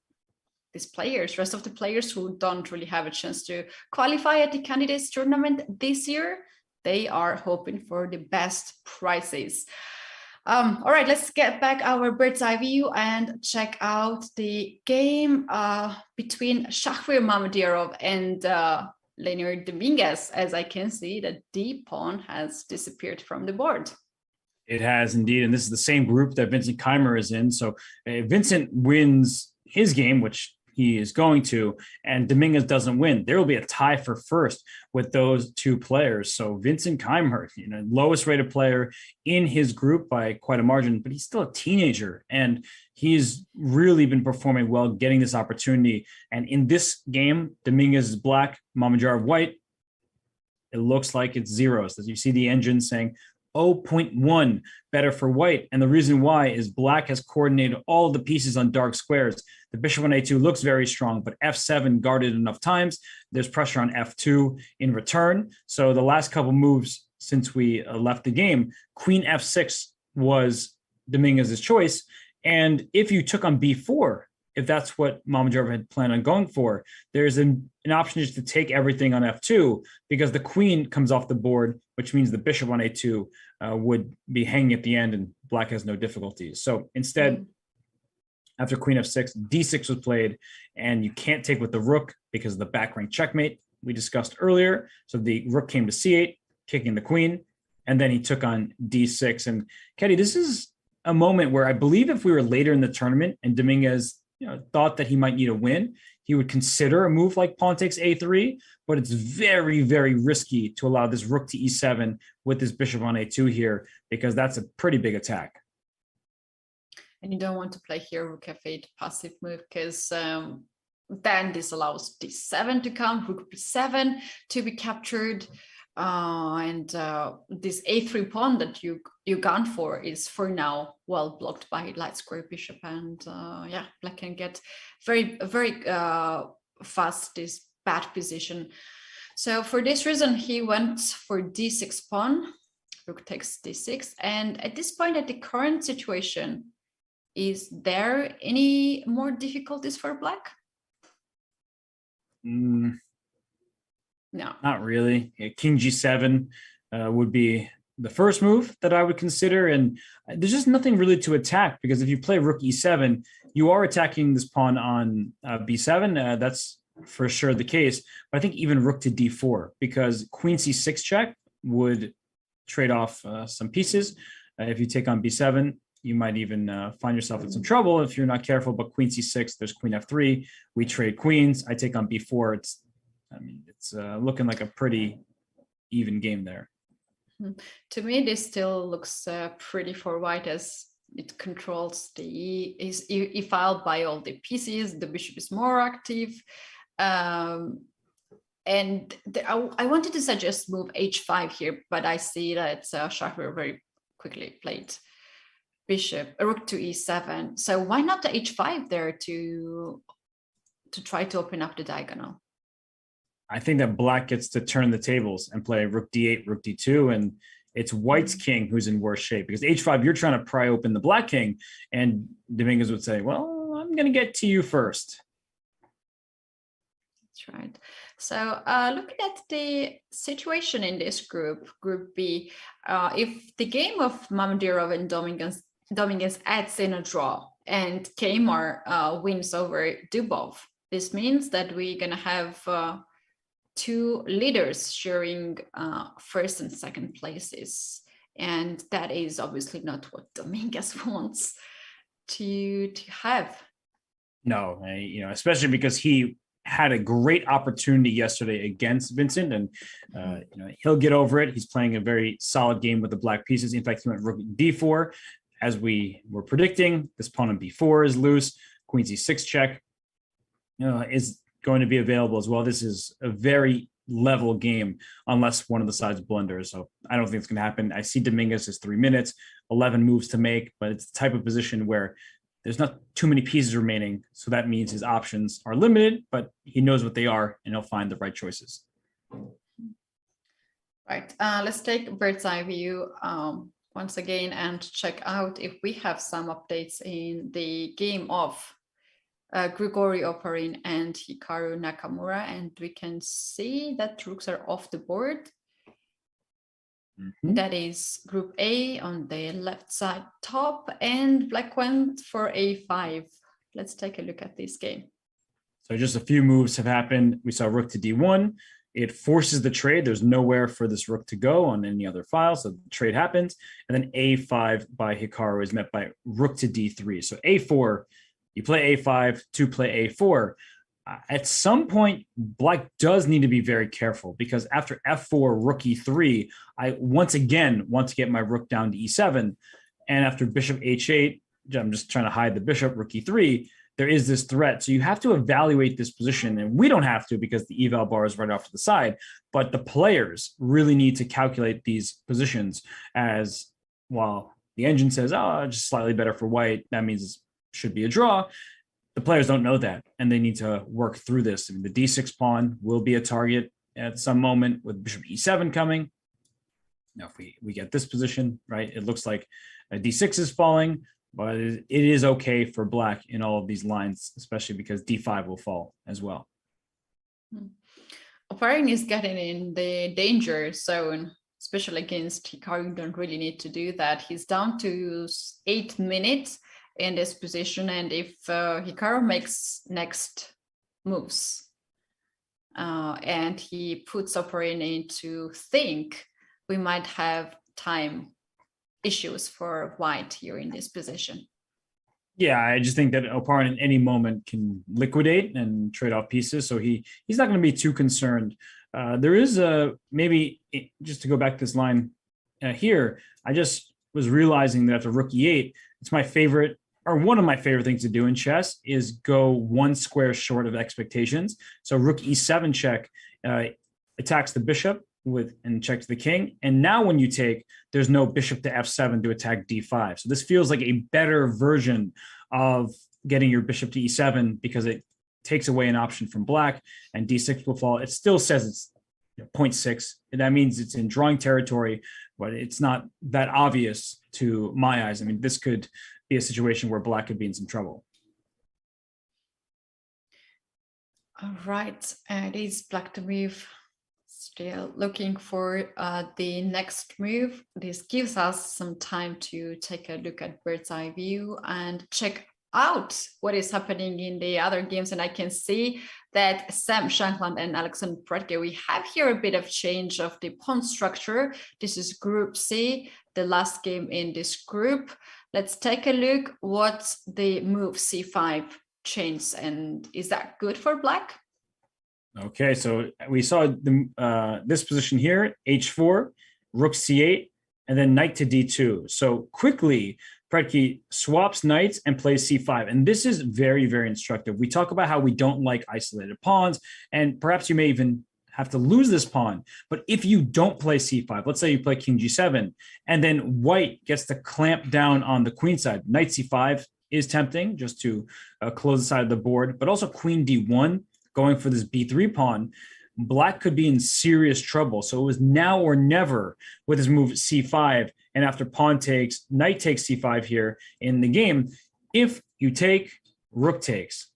these players, rest of the players who don't really have a chance to qualify at the candidates tournament this year, they are hoping for the best prizes. All right, let's get back our bird's eye view and check out the game between Mamedyarov and Leonard Dominguez. As I can see, the D pawn has disappeared from the board. It has indeed, and this is the same group that Vincent Keymer is in. So Vincent wins his game, which he is going to, and Dominguez doesn't win. There will be a tie for first with those two players. So Vincent Keymer, lowest rated player in his group by quite a margin, but he's still a teenager, and he's really been performing well, getting this opportunity. And in this game, Dominguez is black, Mamedyarov white. It looks like it's zeros. As you see the engine saying 0.1 better for white. And the reason why is black has coordinated all of the pieces on dark squares. The bishop on a2 looks very strong, but f7 guarded enough times. There's pressure on f2 in return. So the last couple moves since we left the game, queen f6 was Dominguez's choice. And if you took on b4, if that's what Mamedyarov had planned on going for, there's an option just to take everything on f2 because the queen comes off the board, which means the bishop on a2 would be hanging at the end and black has no difficulties. So instead, after queen f6, d6 was played, and you can't take with the rook because of the back rank checkmate we discussed earlier. So the rook came to c8, kicking the queen, and then he took on d6. And Ketty, this is a moment where I believe if we were later in the tournament and Dominguez thought that he might need a win, he would consider a move like pawn takes a3, but it's very, very risky to allow this rook to e7 with this bishop on a2 here, because that's a pretty big attack. And you don't want to play here rook f8 passive move, because then this allows d7 to come, rook b7 to be captured. And this a3 pawn that you gone for is for now well blocked by light square bishop, and yeah, black can get very fast this bad position. So for this reason he went for d6 pawn, rook takes d6. And at this point, at the current situation, is there any more difficulties for black? No, not really. King g7 would be the first move that I would consider, and there's just nothing really to attack, because if you play rook e7, you are attacking this pawn on b7. That's for sure the case. But I think even rook to d4, because queen c6 check would trade off some pieces. If you take on b7, you might even find yourself in some trouble if you're not careful. But queen c6, there's queen f3. We trade queens. I take on b4. It's looking like a pretty even game there. To me, this still looks pretty for white, as it controls the e file by all the pieces. The bishop is more active. And I wanted to suggest move h5 here, but I see that Shachar very quickly played bishop, rook to e7. So why not the h5 there to try to open up the diagonal? I think that black gets to turn the tables and play rook d8, rook d2, and it's white's king who's in worse shape, because h5, you're trying to pry open the black king, and Dominguez would say, well, I'm going to get to you first. That's right. So looking at the situation in this group, Group B, if the game of Mamedyarov and Dominguez adds in a draw and Keymer wins over Dubov, this means that we're going to have two leaders sharing first and second places. And that is obviously not what Dominguez wants to have. No, especially because he had a great opportunity yesterday against Vincent, and he'll get over it. He's playing a very solid game with the black pieces. In fact, he went rook d4, as we were predicting. This pawn on b4 is loose. Queen c6 check is going to be available as well. This is a very level game unless one of the sides blunders. So I don't think it's going to happen. I see Dominguez is 3 minutes, 11 moves to make, but it's the type of position where there's not too many pieces remaining. So that means his options are limited, but he knows what they are and he'll find the right choices. Right. Let's take a bird's eye view once again and check out if we have some updates in the game of Grigori Oparin and Hikaru Nakamura. And we can see that rooks are off the board. That is group A on the left side top, and black went for A5. Let's take a look at this game. So just a few moves have happened. We saw rook to D1. It forces the trade. There's nowhere for this rook to go on any other file. So the trade happens. And then A5 by Hikaru is met by rook to D3. So A4, you play A5 to play A4. At some point, black does need to be very careful because after F4, rook E3, I once again want to get my rook down to E7. And after bishop H8, I'm just trying to hide the bishop, rook E3, there is this threat. So you have to evaluate this position. And we don't have to because the eval bar is right off to the side. But the players really need to calculate these positions as, while the engine says, oh, just slightly better for white, that means it should be a draw. The players don't know that, and they need to work through this. I mean, the D6 pawn will be a target at some moment with bishop E7 coming. Now, if we get this position, right, it looks like a D6 is falling, but it is okay for black in all of these lines, especially because D5 will fall as well. Oparin is getting in the danger zone, especially against Hikaru. You don't really need to do that. He's down to 8 minutes in this position, and if Hikaru makes next moves and he puts Oparin into think, we might have time issues for white here in this position. Yeah, I just think that Oparin at any moment can liquidate and trade off pieces, so he's not going to be too concerned. There is maybe, just to go back to this line here, I just was realizing that after rook E8, it's my favorite, or one of my favorite things to do in chess is go one square short of expectations. So rook E7 check attacks the bishop and checks the king. And now when you take, there's no bishop to F7 to attack D5. So this feels like a better version of getting your bishop to E7 because it takes away an option from black, and D6 will fall. It still says it's 0.6. And that means it's in drawing territory, but it's not that obvious to my eyes. I mean, this could be a situation where black could be in some trouble. All right, it is black to move. Still looking for the next move. This gives us some time to take a look at bird's eye view and check out what is happening in the other games. And I can see that Sam Shankland and Alexander Predke, we have here a bit of change of the pawn structure. This is Group C, the last game in this group. Let's take a look what the move C5 changed, and is that good for black? Okay, so we saw this position here, H4, rook C8, and then knight to D2. So quickly, Predke swaps knights and plays C5. And this is very, very instructive. We talk about how we don't like isolated pawns, and perhaps you may even have to lose this pawn. But if you don't play C5, let's say you play King G7, and then white gets to clamp down on the queen side. Knight C5 is tempting just to close the side of the board, but also Queen D1 going for this B3 pawn. Black could be in serious trouble. So it was now or never with his move C5. And after pawn takes, knight takes C5 here in the game. If you take, rook takes,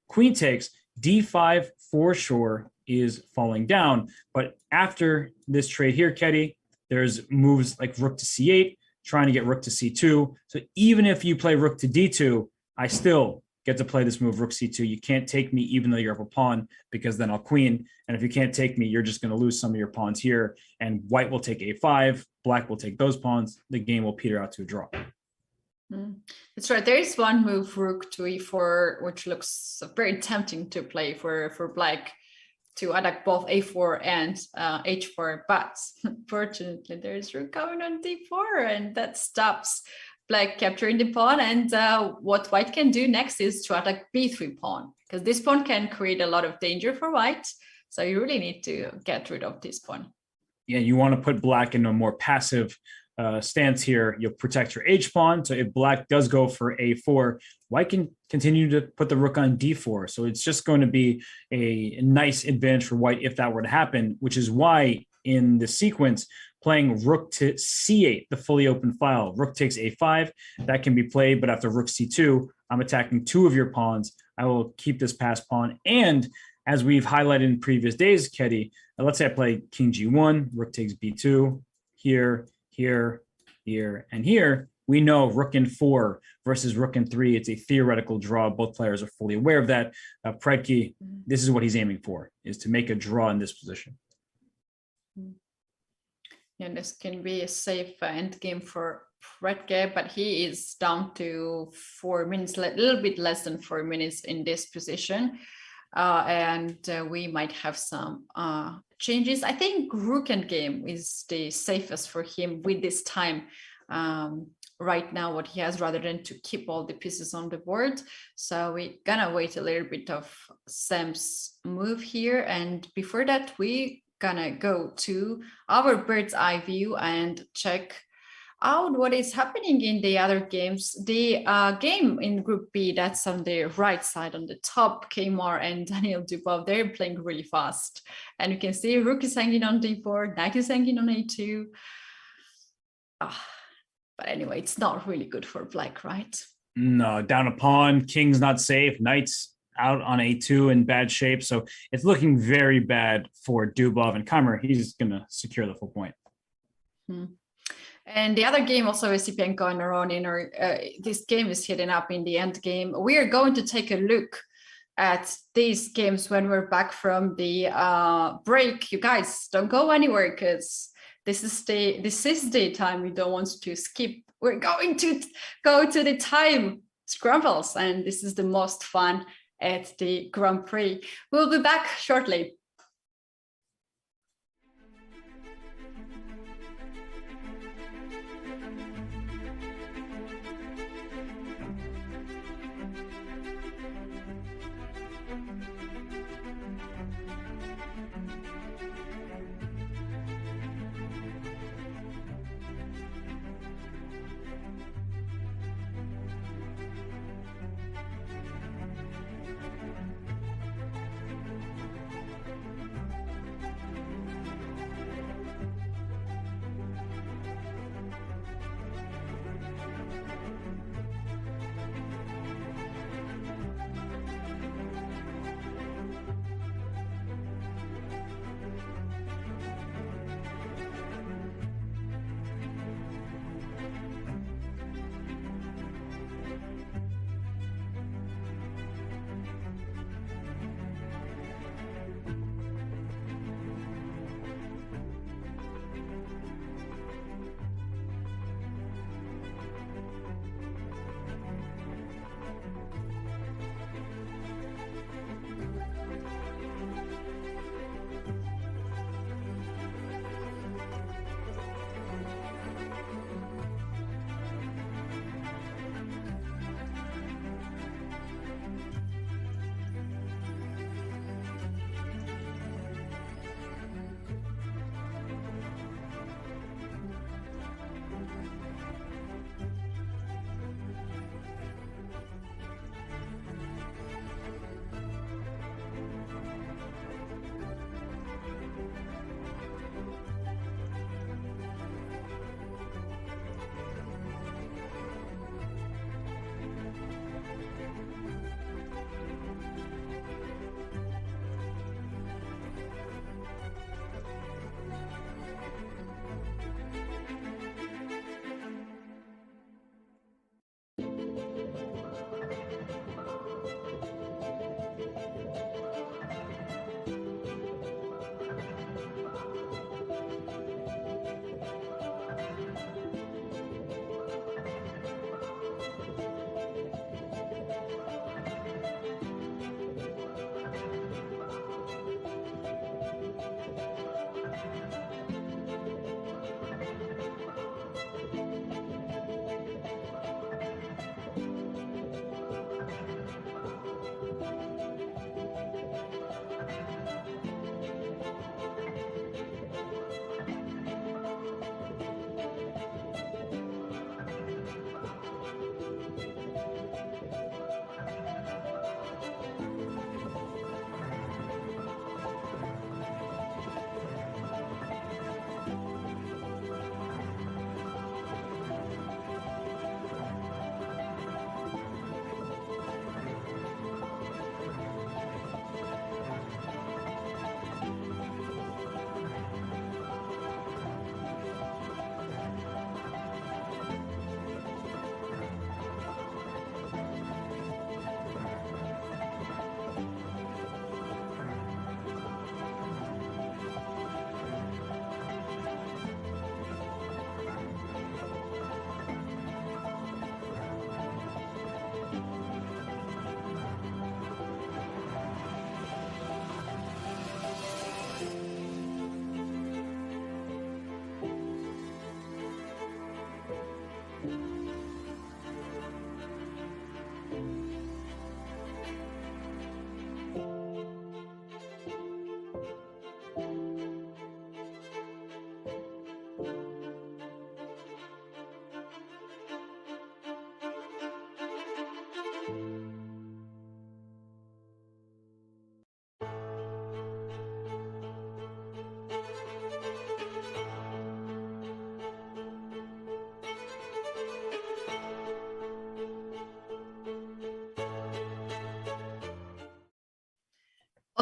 queen takes, D5 for sure is falling down. But after this trade here, Ketty, there's moves like rook to C8, trying to get rook to C2. So even if you play rook to D2, I still get to play this move rook C2. You can't take me even though you're up a pawn, because then I'll queen. And if you can't take me, you're just going to lose some of your pawns here. And white will take A5, black will take those pawns. The game will peter out to a draw. That's right. There is one move, rook to E4, which looks very tempting to play for black to attack both A4 and H4. But fortunately, there is rook coming on D4, and that stops black capturing the pawn. And what white can do next is to attack B3 pawn, because this pawn can create a lot of danger for white. So you really need to get rid of this pawn. Yeah, you want to put black in a more passive stance here. You'll protect your H pawn. So if black does go for A4, white can continue to put the rook on D4. So it's just going to be a nice advantage for white if that were to happen, which is why in the sequence, playing rook to C8, the fully open file, rook takes A5, that can be played, but after rook C2, I'm attacking two of your pawns. I will keep this passed pawn. And as we've highlighted in previous days, Ketty, let's say I play king G1, rook takes B2, here, here, here, and here. We know rook in 4 versus rook in 3. It's a theoretical draw. Both players are fully aware of that. Predke, this is what he's aiming for, is to make a draw in this position. And this can be a safe endgame for Predke, but he is down to 4 minutes, a little bit less than 4 minutes in this position. And we might have some changes. I think rook endgame is the safest for him with this time right now, what he has, rather than to keep all the pieces on the board. So we're gonna wait a little bit of Sam's move here. And before that, we gonna go to our bird's eye view and check out what is happening in the other games. The game in Group B, that's on the right side on the top, Keymer and Daniel Dubov, they're playing really fast. And you can see rook is hanging on D4, knight is hanging on A2. But anyway, it's not really good for black, right? No, down a pawn, king's not safe, knight's out on A2 in bad shape. So it's looking very bad for Dubov, and Keymer, he's going to secure the full point. And the other game also is Esipenko and Aronian, this game is heating up in the end game. We are going to take a look at these games when we're back from the break. You guys don't go anywhere, because this is the time we don't want to skip. We're going to go to the time scrambles, and this is the most fun at the Grand Prix. We'll be back shortly.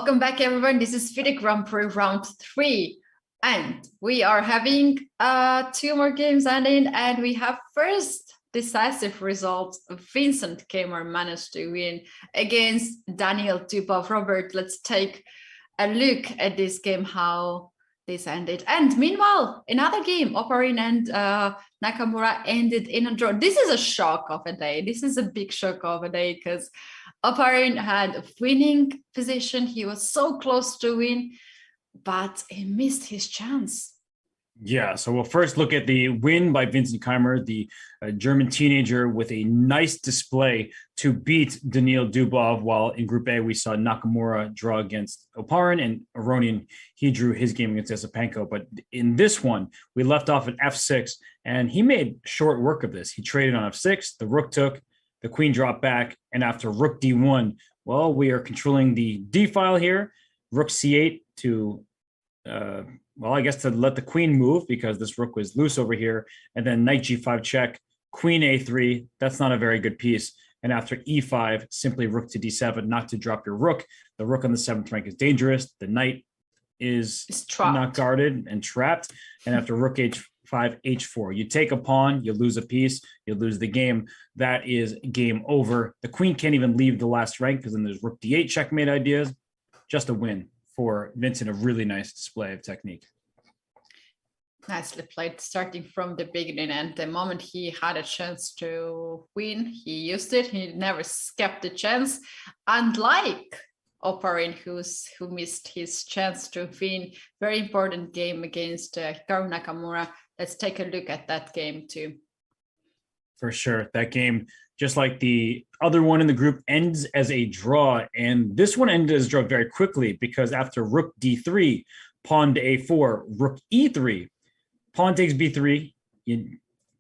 Welcome back, everyone. This is FIDE Grand Prix round 3. And we are having 2 more games ending. And we have first decisive result. Vincent Keymer managed to win against Daniel Dubov. Robert, let's take a look at this game, how this ended. And meanwhile, another game, Oparin and Nakamura ended in a draw. This is a shock of a day. This is a big shock of a day because Oparin had a winning position. He was so close to win, but he missed his chance. Yeah, so we'll first look at the win by Vincent Keymer, the German teenager, with a nice display to beat Daniil Dubov, while in Group A we saw Nakamura draw against Oparin, and Aronian, he drew his game against Esipenko. But in this one, we left off at F6, and he made short work of this. He traded on F6, the rook took, the queen dropped back, and after rook D1, well, we are controlling the D file here, rook C8 to... well, I guess to let the queen move because this rook was loose over here, and then knight g5 check, queen a3. That's not a very good piece. And after e5, simply rook to d7, not to drop your rook. The rook on the 7th rank is dangerous. The knight is not guarded and trapped. And after rook h5, h4, you take a pawn, you lose a piece, you lose the game. That is game over. The queen can't even leave the last rank because then there's rook d8 checkmate ideas. Just a win for Vincent, a really nice display of technique. Nicely played, starting from the beginning, and the moment he had a chance to win, he used it. He never skipped the chance, unlike Oparin, who missed his chance to win. Very important game against Hikaru Nakamura. Let's take a look at that game too. For sure, that game, just like the other one in the group, ends as a draw. And this one ended as a draw very quickly because after rook d3, pawn to a4, rook e3, pawn takes b3, you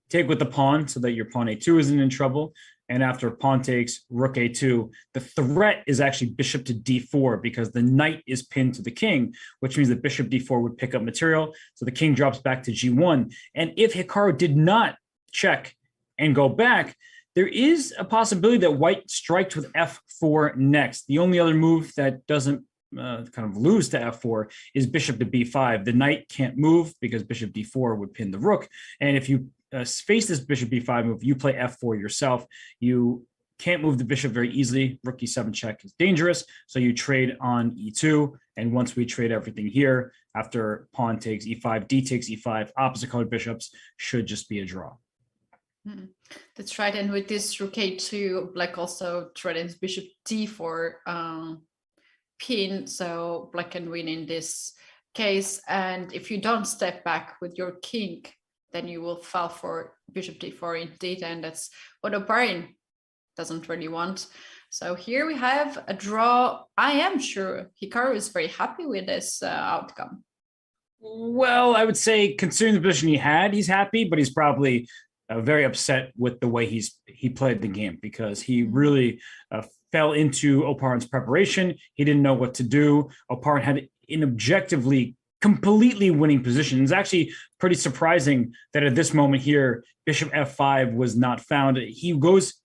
take with the pawn so that your pawn a2 isn't in trouble. And after pawn takes rook a2, the threat is actually bishop to d4 because the knight is pinned to the king, which means that bishop d4 would pick up material. So the king drops back to g1. And if Hikaru did not check and go back, there is a possibility that white strikes with f4 next. The only other move that doesn't kind of lose to f4 is bishop to b5. The knight can't move because bishop d4 would pin the rook. And if you face this bishop b5 move, you play f4 yourself. You can't move the bishop very easily. Rook e7 check is dangerous. So you trade on e2. And once we trade everything here, after pawn takes e5, d takes e5, opposite colored bishops should just be a draw. That's right. And with this rook a2, black also threatens bishop d4 pin, so black can win in this case. And if you don't step back with your king, then you will fall for bishop d4 indeed, and that's what Oparin doesn't really want. So here we have a draw. I am sure Hikaru is very happy with this outcome. Well, I would say considering the position he had, he's happy, but he's probably very upset with the way he played the game because he really fell into Oparin's preparation. He didn't know what to do. Oparin had an objectively completely winning position. It's actually pretty surprising that at this moment here, bishop f5 was not found. He goes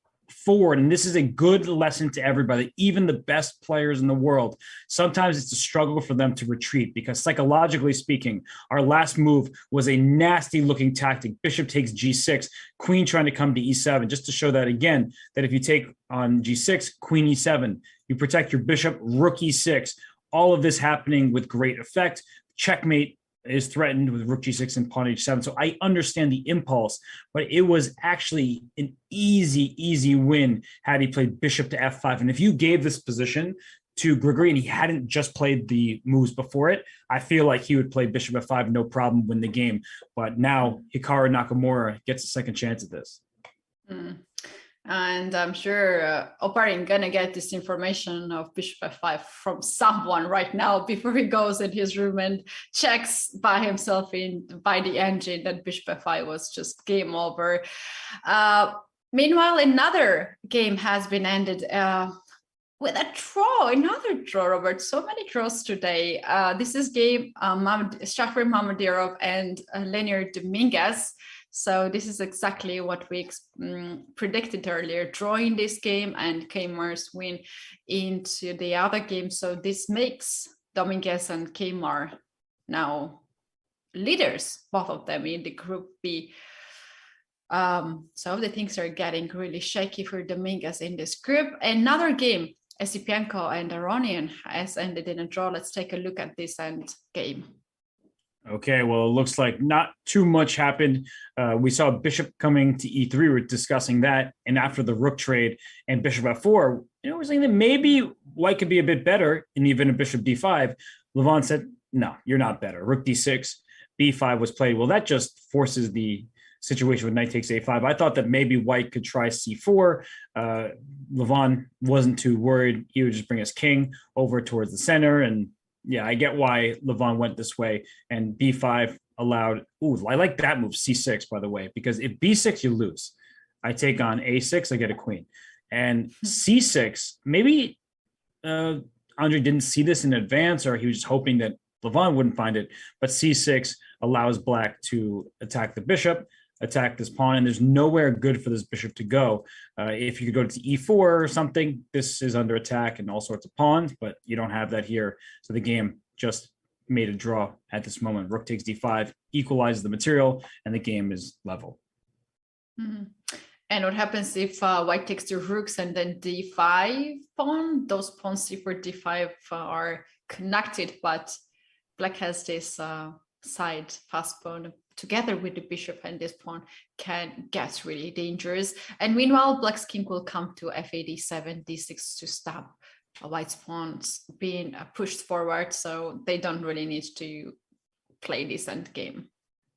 forward, and this is a good lesson to everybody, even the best players in the world. Sometimes it's a struggle for them to retreat because psychologically speaking, our last move was a nasty looking tactic. Bishop takes g6, queen trying to come to e7, just to show that again, that if you take on g6, queen e7, you protect your bishop, rook e6, all of this happening with great effect. Checkmate is threatened with rook g6 and pawn h7. So I understand the impulse, but it was actually an easy win had he played bishop to f5. And if you gave this position to Grigori and he hadn't just played the moves before it, I feel like he would play bishop f5, no problem, win the game. But now Hikaru Nakamura gets a second chance at this. And I'm sure Oparin gonna get this information of bishop f5 from someone right now before he goes in his room and checks by himself by the engine that bishop f5 was just game over. Meanwhile, another game has been ended with a draw, another draw, Robert. So many draws today. This is game Shankland Mamedyarov and Dominguez. So this is exactly what we predicted earlier, drawing this game and Keymer's win into the other game. So this makes Dominguez and Keymer now leaders, both of them in the Group B. So the things are getting really shaky for Dominguez in this group. Another game, Esipenko and Aronian has ended in a draw. Let's take a look at this end game. Okay, well, it looks like not too much happened. We saw Bishop coming to E3. We were discussing that. And after the rook trade and Bishop F4, we're saying that maybe White could be a bit better in the event of Bishop D5. Levon said, no, you're not better. Rook D6, B5 was played. Well, that just forces the situation with knight takes A5. I thought that maybe White could try C4. Levon wasn't too worried. He would just bring his king over towards the center. And yeah, I get why Levon went this way. And B5 allowed, I like that move, C6, by the way, because if B6, you lose. I take on A6, I get a queen. And C6, maybe Andre didn't see this in advance, or he was just hoping that Levon wouldn't find it. But C6 allows Black to attack the bishop, attack this pawn, and there's nowhere good for this bishop to go. If you could go to E4 or something, this is under attack and all sorts of pawns, but you don't have that here. So the game just made a draw at this moment. Rook takes D5, equalizes the material, and the game is level. Mm-hmm. And what happens if White takes the rooks and then D5 pawn? Those pawns C4, D5 are connected, but Black has this side fast pawn together with the bishop, and this pawn can get really dangerous. And meanwhile, Black's king will come to F8, D6 to stop White's pawns being pushed forward, so they don't really need to play this end game.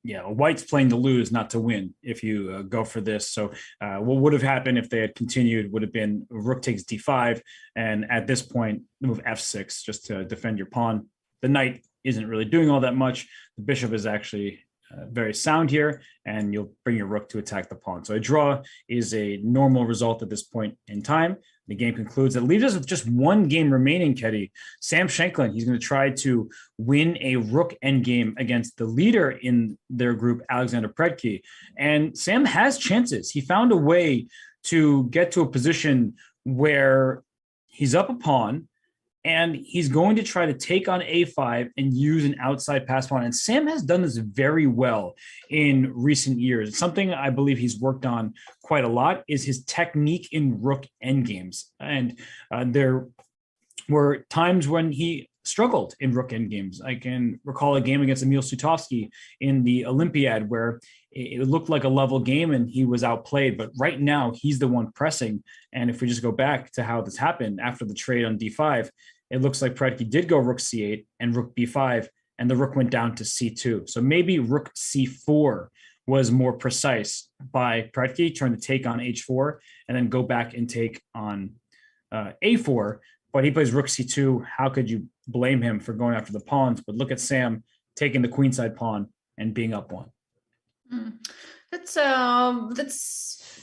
Yeah, White's playing to lose, not to win if you go for this. So what would have happened if they had continued would have been rook takes D5, and at this point, move F6 just to defend your pawn. The knight isn't really doing all that much. The bishop is actually very sound here, and you'll bring your rook to attack the pawn. So a draw is a normal result at this point in time. The game concludes. It leaves us with just one game remaining, Keddy. Sam Shankland, he's going to try to win a rook endgame against the leader in their group, Alexander Predke. And Sam has chances. He found a way to get to a position where he's up a pawn, and he's going to try to take on A5 and use an outside pass pawn. And Sam has done this very well in recent years. Something I believe he's worked on quite a lot is his technique in rook endgames. And there were times when he struggled in rook endgames. I can recall a game against Emil Sutovsky in the Olympiad where it looked like a level game and he was outplayed. But right now, he's the one pressing. And if we just go back to how this happened after the trade on D5, it looks like Predke did go rook C8 and rook B5, and the rook went down to C2. So maybe rook C4 was more precise by Predke, trying to take on H4 and then go back and take on A4. But he plays rook C2. How could you blame him for going after the pawns? But look at Sam taking the queenside pawn and being up one. That's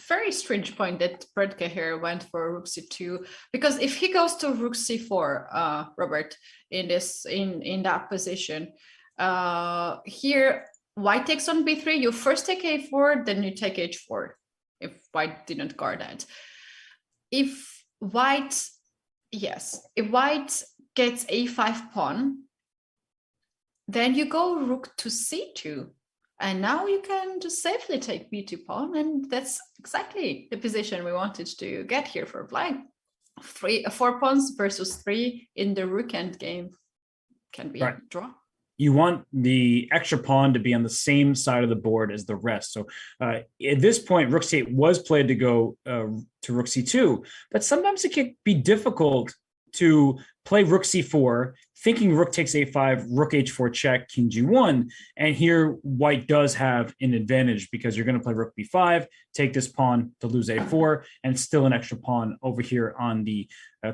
very strange point that Predke here went for rook c2, because if he goes to rook c4, Robert, in that position, here White takes on b3. You first take a4, then you take h4. If White didn't guard that, if White gets a5 pawn, then you go rook to c2. And now you can just safely take b2 pawn, and that's exactly the position we wanted to get here for Black. 4 pawns versus 3 in the rook end game can be a draw. You want the extra pawn to be on the same side of the board as the rest. So at this point, rook c8 was played to go to rook c2, but sometimes it can be difficult to play rook c4, thinking rook takes a5, rook h4 check, king g1. And here White does have an advantage because you're going to play rook b5, take this pawn to lose a4, and still an extra pawn over here on the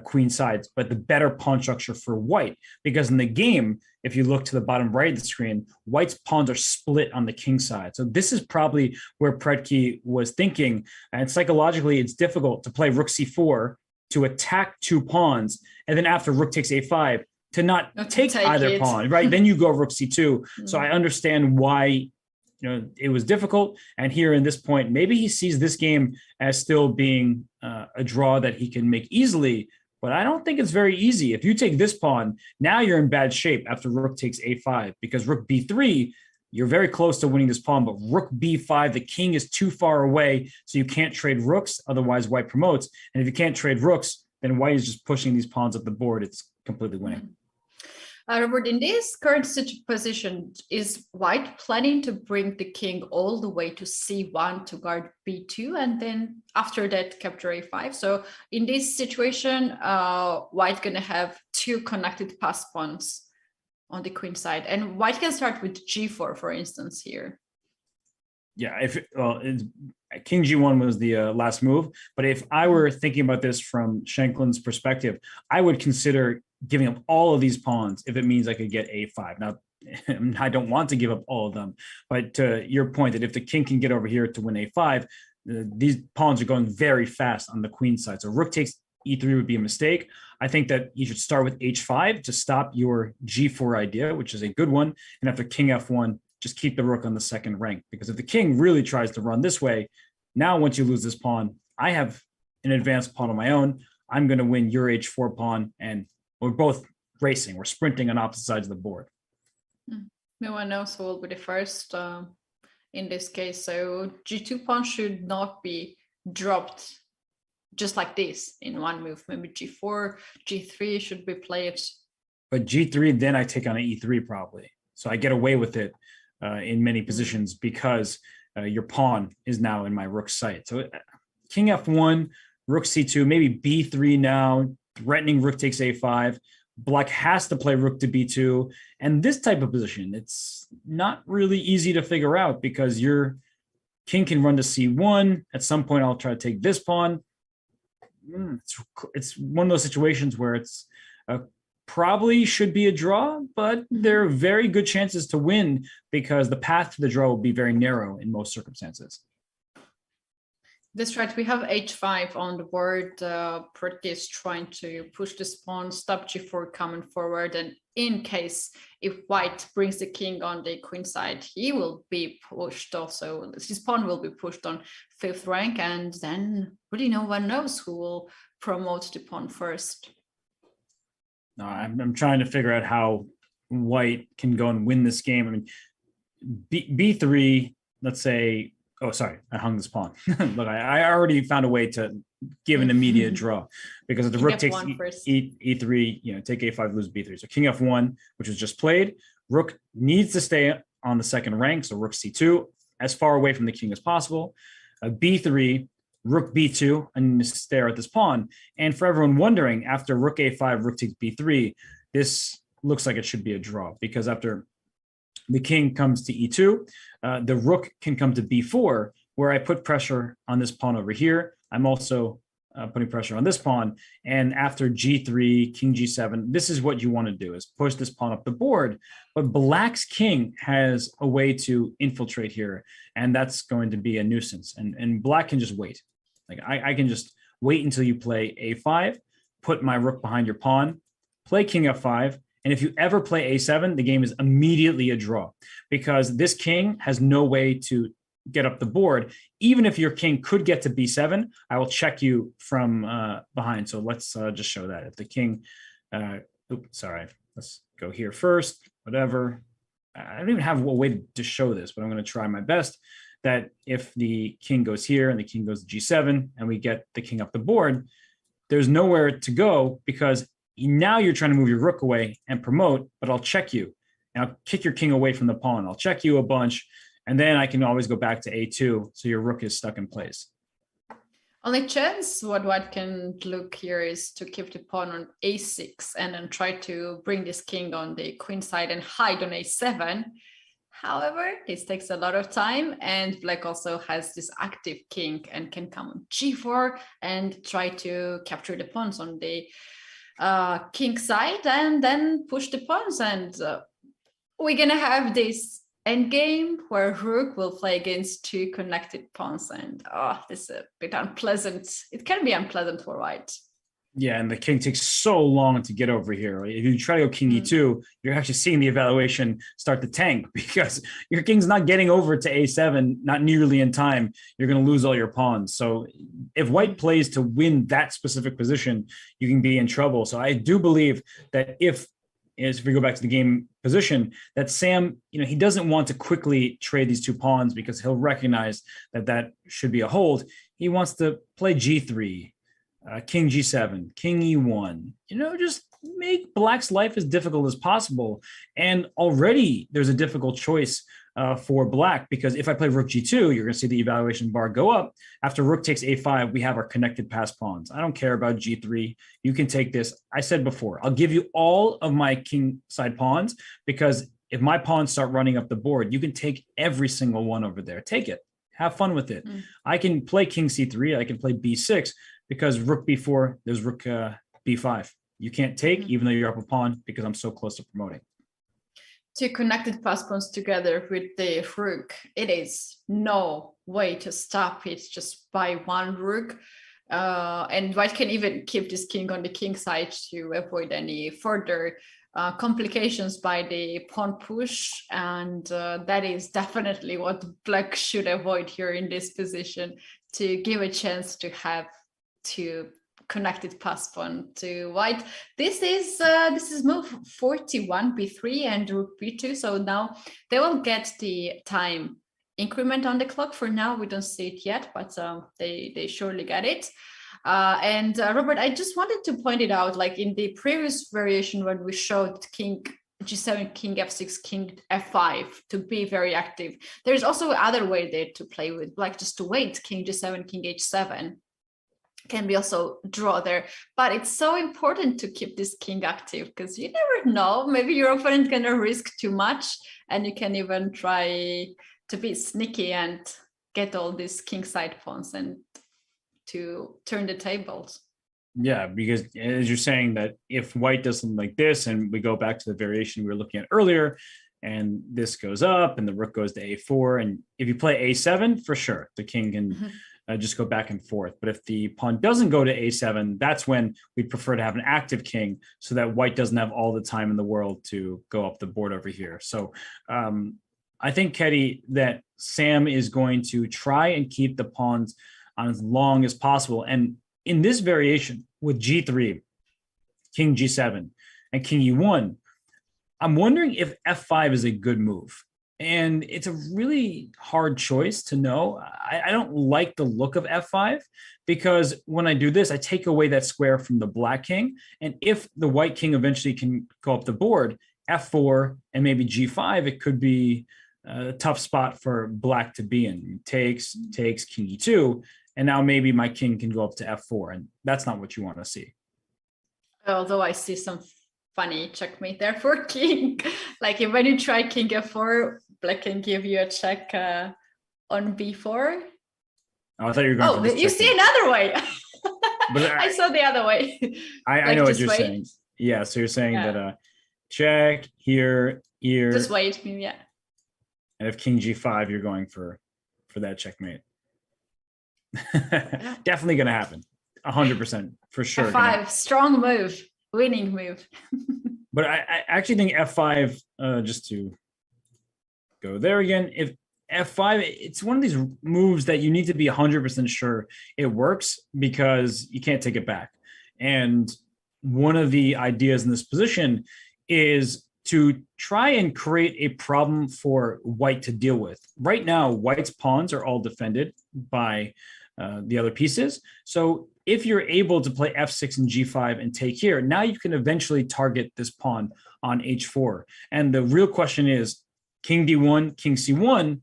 queen sides. But the better pawn structure for White, because in the game, if you look to the bottom right of the screen, White's pawns are split on the king side. So this is probably where Predke was thinking. And psychologically, it's difficult to play rook c4 to attack 2 pawns, and then after rook takes a5 to not take either pawn, right? Then you go rook c2. So I understand why it was difficult. And here in this point, maybe he sees this game as still being a draw that he can make easily. But I don't think it's very easy. If you take this pawn, now you're in bad shape after rook takes a5, because rook b3, you're very close to winning this pawn, but rook b5, the king is too far away, so you can't trade rooks, otherwise white promotes. And if you can't trade rooks, then white is just pushing these pawns up the board. It's completely winning. Robert, in this current position, is white planning to bring the king all the way to c1 to guard b2, and then after that capture a5? So in this situation, white going to have two connected pass pawns on the queen side, and white can start with g4, for instance, here. Yeah, king g1 was the last move, but if I were thinking about this from Shankland's perspective, I would consider giving up all of these pawns if it means I could get a5. Now, I don't want to give up all of them, but to your point that if the king can get over here to win a5, these pawns are going very fast on the queen side. So rook takes e3 would be a mistake. I think that you should start with h5 to stop your g4 idea, which is a good one. And after king f1, just keep the rook on the second rank, because if the king really tries to run this way, now once you lose this pawn, I have an advanced pawn of my own. I'm going to win your h4 pawn, and we're both racing. We're sprinting on opposite sides of the board. No one knows who will be the first in this case. So g2 pawn should not be dropped just like this in one move. Maybe g4, g3 should be played. But g3, then I take on an e3 probably. So I get away with it in many positions because your pawn is now in my rook sight. So king f1, rook c2, maybe b3 now, threatening rook takes a5. Black has to play rook to b2. And this type of position, it's not really easy to figure out because your king can run to c1. At some point, I'll try to take this pawn. It's one of those situations where it's probably should be a draw, but there are very good chances to win because the path to the draw will be very narrow in most circumstances. That's right. We have h5 on the board. Predke is trying to push this pawn, stop g4 coming forward. And in case if white brings the king on the queen side, he will be pushed also. His pawn will be pushed on 5th rank. And then really no one knows who will promote the pawn first. No, I'm trying to figure out how white can go and win this game. I mean, b3, let's say, oh, sorry, I hung this pawn. Look, I already found a way to give an immediate draw because if the rook takes e3, take a5, lose b3. So king f1, which was just played, rook needs to stay on the second rank. So rook c2, as far away from the king as possible. b3, rook b2, and stare at this pawn. And for everyone wondering, after rook a5, rook takes b3, this looks like it should be a draw because after the king comes to e2, the rook can come to b4, where I put pressure on this pawn over here. I'm also putting pressure on this pawn. And after g3, king g7, this is what you want to do, is push this pawn up the board. But black's king has a way to infiltrate here, and that's going to be a nuisance. And black can just wait. Like I can just wait until you play a5, put my rook behind your pawn, play king f5, and if you ever play a7, the game is immediately a draw because this king has no way to get up the board. Even if your king could get to b7, I will check you from behind. So let's just show that. If the king, let's go here first, whatever. I don't even have a way to show this, but I'm going to try my best. That if the king goes here and the king goes to g7 and we get the king up the board, there's nowhere to go because now you're trying to move your rook away and promote, but I'll check you and I'll kick your king away from the pawn. I'll check you a bunch, and then I can always go back to a2, so your rook is stuck in place. Only chance what white can look here is to keep the pawn on a6 and then try to bring this king on the queen side and hide on a7. However, this takes a lot of time, and black also has this active king and can come on g4 and try to capture the pawns on the king side and then push the pawns. And we're going to have this endgame where rook will play against two connected pawns. And this is a bit unpleasant. It can be unpleasant for white. Yeah, and the king takes so long to get over here. If you try to go king e2, you're actually seeing the evaluation start to tank because your king's not getting over to a7, not nearly in time. You're going to lose all your pawns. So if white plays to win that specific position, you can be in trouble. So I do believe that if we go back to the game position, that Sam, he doesn't want to quickly trade these two pawns because he'll recognize that should be a hold. He wants to play g3. King g7, king e1, just make black's life as difficult as possible. And already there's a difficult choice for black, because if I play rook g2, you're going to see the evaluation bar go up. After rook takes a5, we have our connected pass pawns. I don't care about g3. You can take this. I said before, I'll give you all of my king side pawns, because if my pawns start running up the board, you can take every single one over there. Take it. Have fun with it. I can play king c3. I can play b6. Because rook b4, there's rook b5. You can't take, even though you're up a pawn, because I'm so close to promoting. Two connected pass pawns together with the rook, it is no way to stop it just by one rook. And white can even keep this king on the king side to avoid any further complications by the pawn push. And that is definitely what black should avoid here in this position, to give a chance to have to connected pass pawn to white. This is move 41 b3 and rook b2. So now they will get the time increment on the clock. For now, we don't see it yet, but they surely get it. And Robert, I just wanted to point it out, like in the previous variation when we showed king g7, king f6, king f5 to be very active. There's also other way there to play with black, just to wait. King g7, king h7 can be also draw there, but it's so important to keep this king active, because you never know, maybe your opponent gonna risk too much, and you can even try to be sneaky and get all these king side pawns and to turn the tables. Yeah, because as you're saying, that if white does something like this, and we go back to the variation we were looking at earlier, and this goes up and the rook goes to a4, and if you play a7, for sure the king can just go back and forth. But if the pawn doesn't go to a7, that's when we'd prefer to have an active king, so that white doesn't have all the time in the world to go up the board over here. So I think, Ketty, that Sam is going to try and keep the pawns on as long as possible. And in this variation with g3, king g7, and king e1, I'm wondering if f5 is a good move. And it's a really hard choice to know. I don't like the look of f5, because when I do this, I take away that square from the black king. And if the white king eventually can go up the board, f4 and maybe g5, it could be a tough spot for black to be in. Takes, king e2, and now maybe my king can go up to f4, and that's not what you want to see. Although I see some funny checkmate there for king. Like when you try king f4, black can give you a check on b4. Oh, I thought you were going. Oh, you see another way. But I saw the other way. I know what you're saying. Yeah, so you're saying that check here. Just wait, yeah. And if king g5, you're going for that checkmate. Definitely going to happen. 100% for sure. f5, strong move, winning move. But I actually think f5, just to go there again, if f5, it's one of these moves that you need to be 100% sure it works, because you can't take it back. And one of the ideas in this position is to try and create a problem for white to deal with. Right now, white's pawns are all defended by the other pieces. So if you're able to play f6 and g5 and take here, now you can eventually target this pawn on h4. And the real question is, king d1, king c1,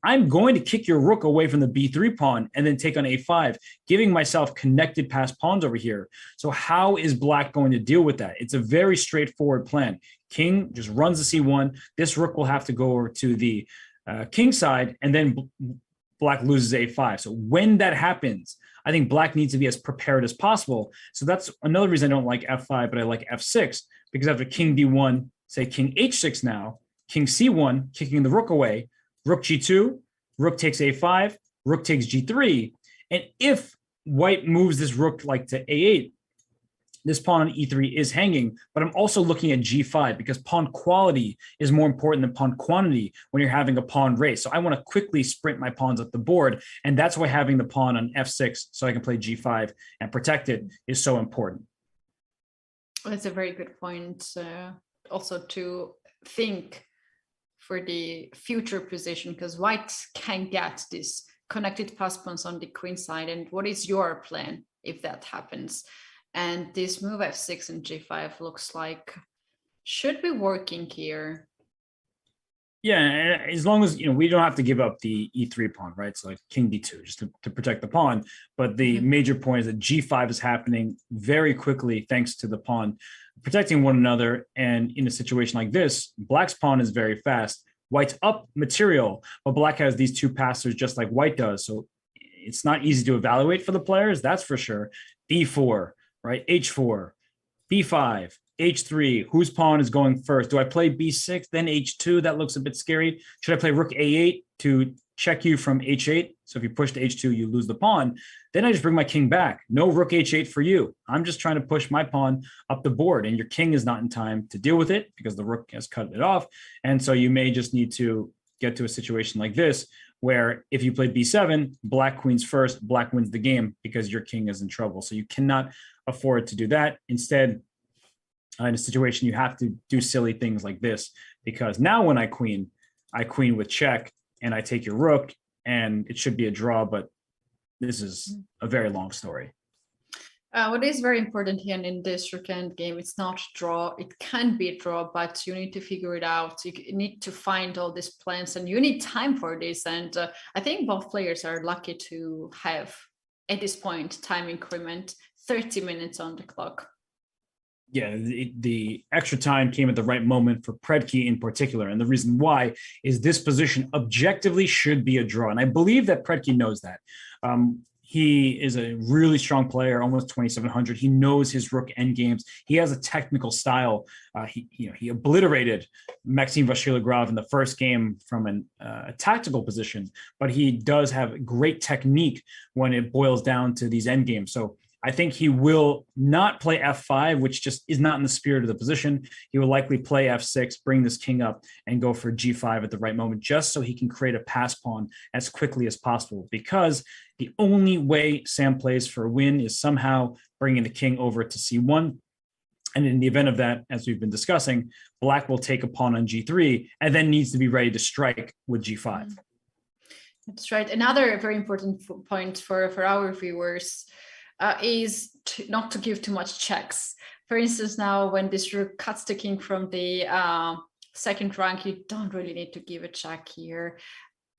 I'm going to kick your rook away from the b3 pawn and then take on a5, giving myself connected pass pawns over here. So how is black going to deal with that? It's a very straightforward plan. King just runs the c1. This rook will have to go over to the king side, and then black loses a5. So when that happens, I think black needs to be as prepared as possible. So that's another reason I don't like f5, but I like f6, because after king d1, say king h6 now, king c1, kicking the rook away, rook g2, rook takes a5, rook takes g3. And if white moves this rook like to a8, this pawn on e3 is hanging, but I'm also looking at g5 because pawn quality is more important than pawn quantity when you're having a pawn race. So I want to quickly sprint my pawns up the board, and that's why having the pawn on f6 so I can play g5 and protect it is so important. That's a very good point. Also to think for the future position, because white can get this connected pass pawns on the queen side, and what is your plan if that happens? And this move f6 and g5 looks like should be working here. Yeah, as long as, we don't have to give up the e3 pawn, right? So like king d2 just to protect the pawn. But the major point is that g5 is happening very quickly thanks to the pawn protecting one another. And in a situation like this, black's pawn is very fast. White's up material, but black has these two passers just like white does. So it's not easy to evaluate for the players, that's for sure. b4, right? h4, b5, h3, whose pawn is going first? Do I play b6, then h2? That looks a bit scary. Should I play rook a8 to check you from h8? So if you push to h2, you lose the pawn. Then I just bring my king back. No rook h8 for you. I'm just trying to push my pawn up the board, and your king is not in time to deal with it because the rook has cut it off. And so you may just need to get to a situation like this, where if you play b7, black queens first, black wins the game because your king is in trouble. So you cannot afford to do that. Instead, in a situation, you have to do silly things like this, because now when I queen with check and I take your rook, and it should be a draw, but this is a very long story. What is very important here in this rook endgame, it's not draw, it can be a draw, but you need to figure it out. You need to find all these plans, and you need time for this. And I think both players are lucky to have, at this point, time increment, 30 minutes on the clock. Yeah, the extra time came at the right moment for Predke in particular. And the reason why is this position objectively should be a draw. And I believe that Predke knows that. He is a really strong player, almost 2,700. He knows his rook endgames. He has a technical style. He obliterated Maxime Vachier-Lagrave in the first game from a tactical position, but he does have great technique when it boils down to these endgames. So I think he will not play f5, which just is not in the spirit of the position. He will likely play f6, bring this king up, and go for g5 at the right moment, just so he can create a pass pawn as quickly as possible. Because the only way Sam plays for a win is somehow bringing the king over to c1. And in the event of that, as we've been discussing, black will take a pawn on g3 and then needs to be ready to strike with g5. That's right. Another very important point for our viewers is not to give too much checks. For instance, now when this rook cuts the king from the second rank, you don't really need to give a check here.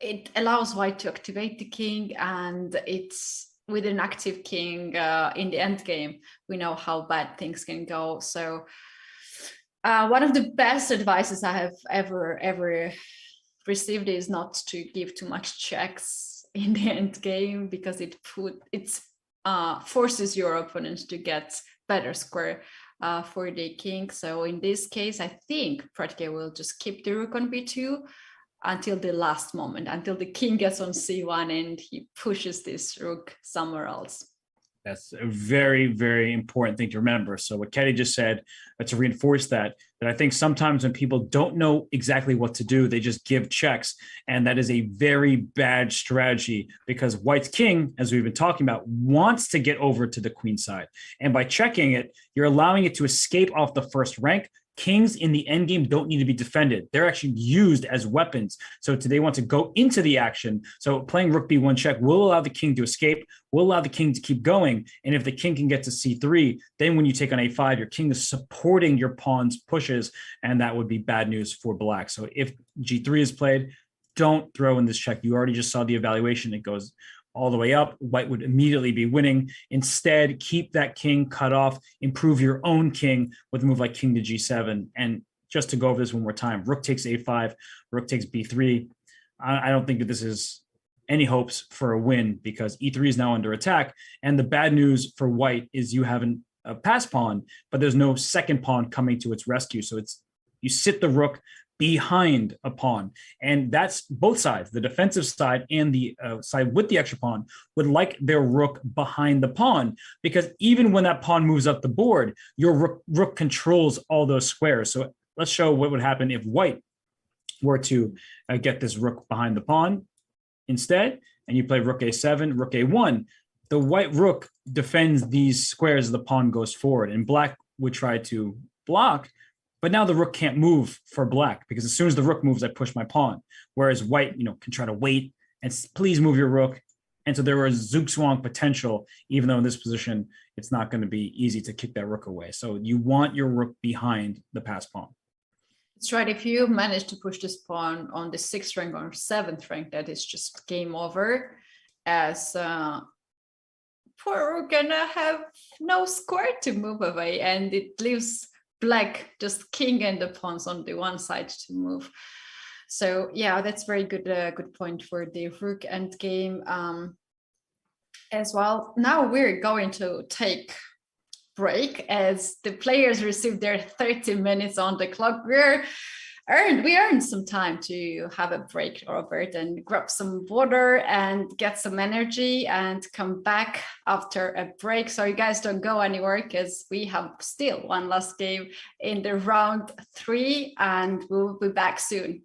It allows white to activate the king, and it's with an active king in the end game, we know how bad things can go. So one of the best advices I have ever received is not to give too much checks in the end game, because it forces your opponent to get better square for the king. So in this case, I think Predke will just keep the rook on b2 until the last moment, until the king gets on c1 and he pushes this rook somewhere else. That's a very, very important thing to remember. So what Katie just said, to reinforce that I think sometimes when people don't know exactly what to do, they just give checks. And that is a very bad strategy, because white's king, as we've been talking about, wants to get over to the queen side. And by checking it, you're allowing it to escape off the first rank. Kings in the endgame don't need to be defended. They're actually used as weapons. So they want to go into the action. So playing rook b1 check will allow the king to escape, will allow the king to keep going. And if the king can get to c3, then when you take on a5, your king is supporting your pawn's pushes, and that would be bad news for black. So if g3 is played, don't throw in this check. You already just saw the evaluation. It goes all the way up. White would immediately be winning. Instead, keep that king cut off, improve your own king with a move like king to g7. And just to go over this one more time, rook takes a5, rook takes b3. I don't think that this is any hopes for a win, because e3 is now under attack. And the bad news for white is you have a pass pawn, but there's no second pawn coming to its rescue. So you sit the rook, behind a pawn. And that's both sides, the defensive side and the side with the extra pawn would like their rook behind the pawn, because even when that pawn moves up the board, your rook controls all those squares. So let's show what would happen if white were to get this rook behind the pawn instead, and you play rook a7, rook a1. The white rook defends these squares as the pawn goes forward, and black would try to block. But now the rook can't move for black, because as soon as the rook moves, I push my pawn. Whereas white, can try to wait and please move your rook. And so there was zugzwang potential, even though in this position, it's not going to be easy to kick that rook away. So you want your rook behind the passed pawn. That's right. If you manage to push this pawn on the 6th rank or 7th rank, that is just game over, as poor rook gonna have no square to move away, and it leaves black just king and the pawns on the one side to move. So yeah, that's very good good point for the rook endgame as well. Now we're going to take break as the players receive their 30 minutes on the clock. We earned some time to have a break, Robert, and grab some water and get some energy and come back after a break. So you guys don't go anywhere, because we have still one last game in the round 3, and we'll be back soon.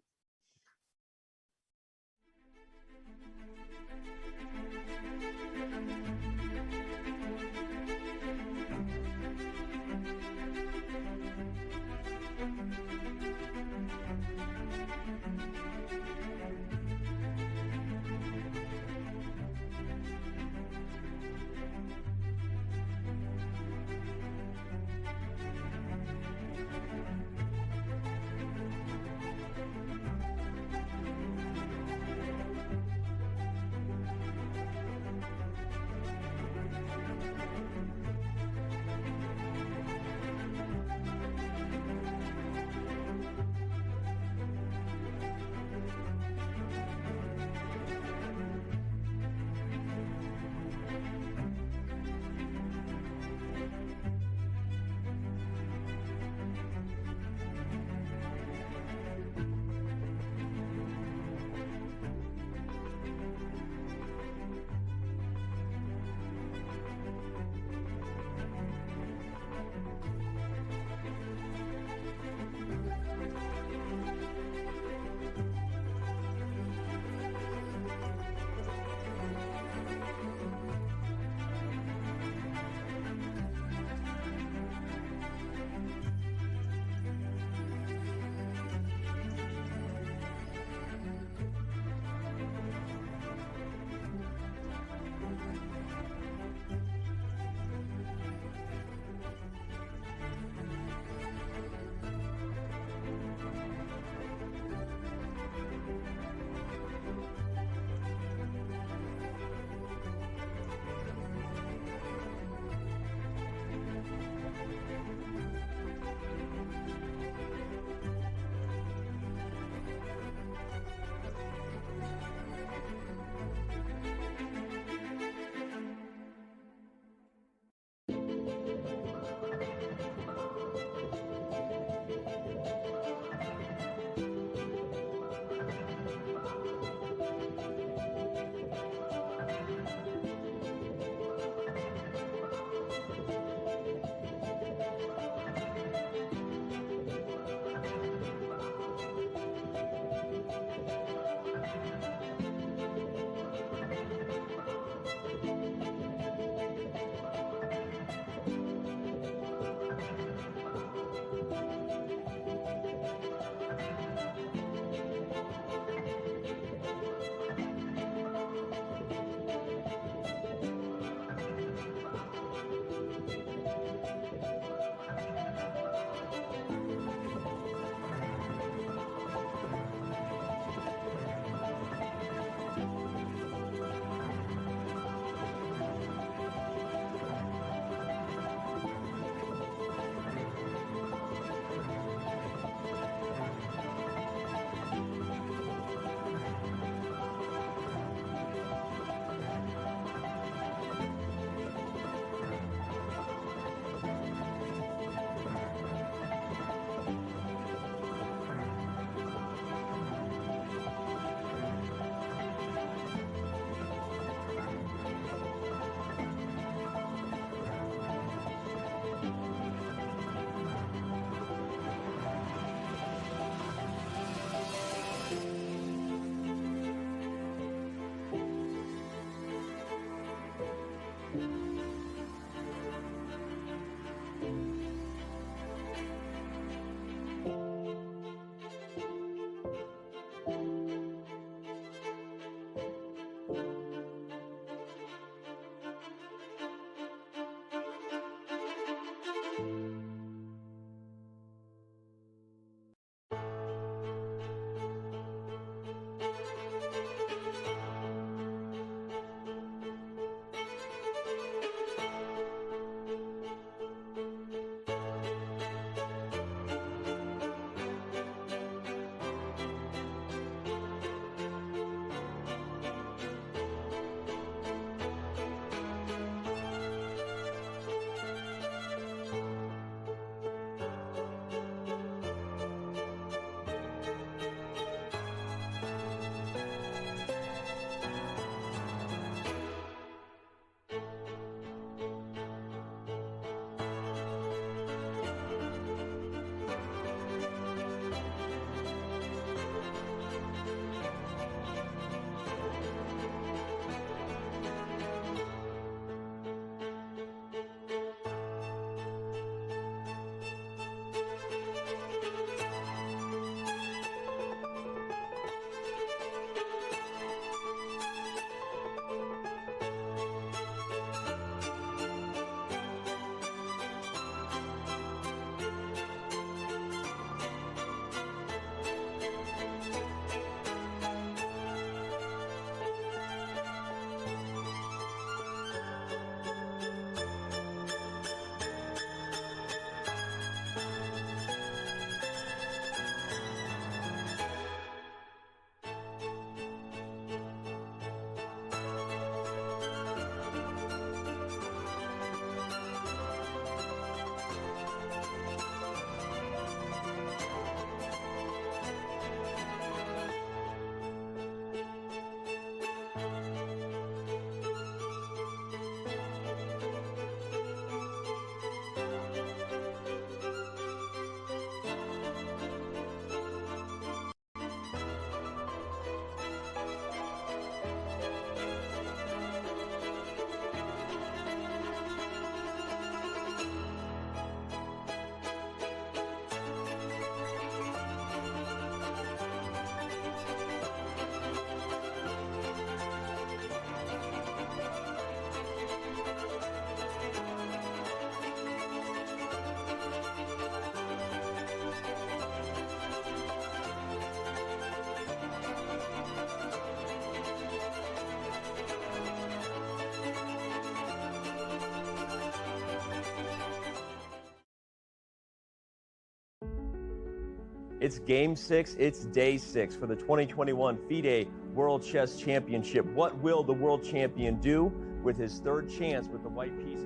It's game 6, it's day 6 for the 2021 FIDE World Chess Championship. What will the world champion do with his third chance with the white pieces?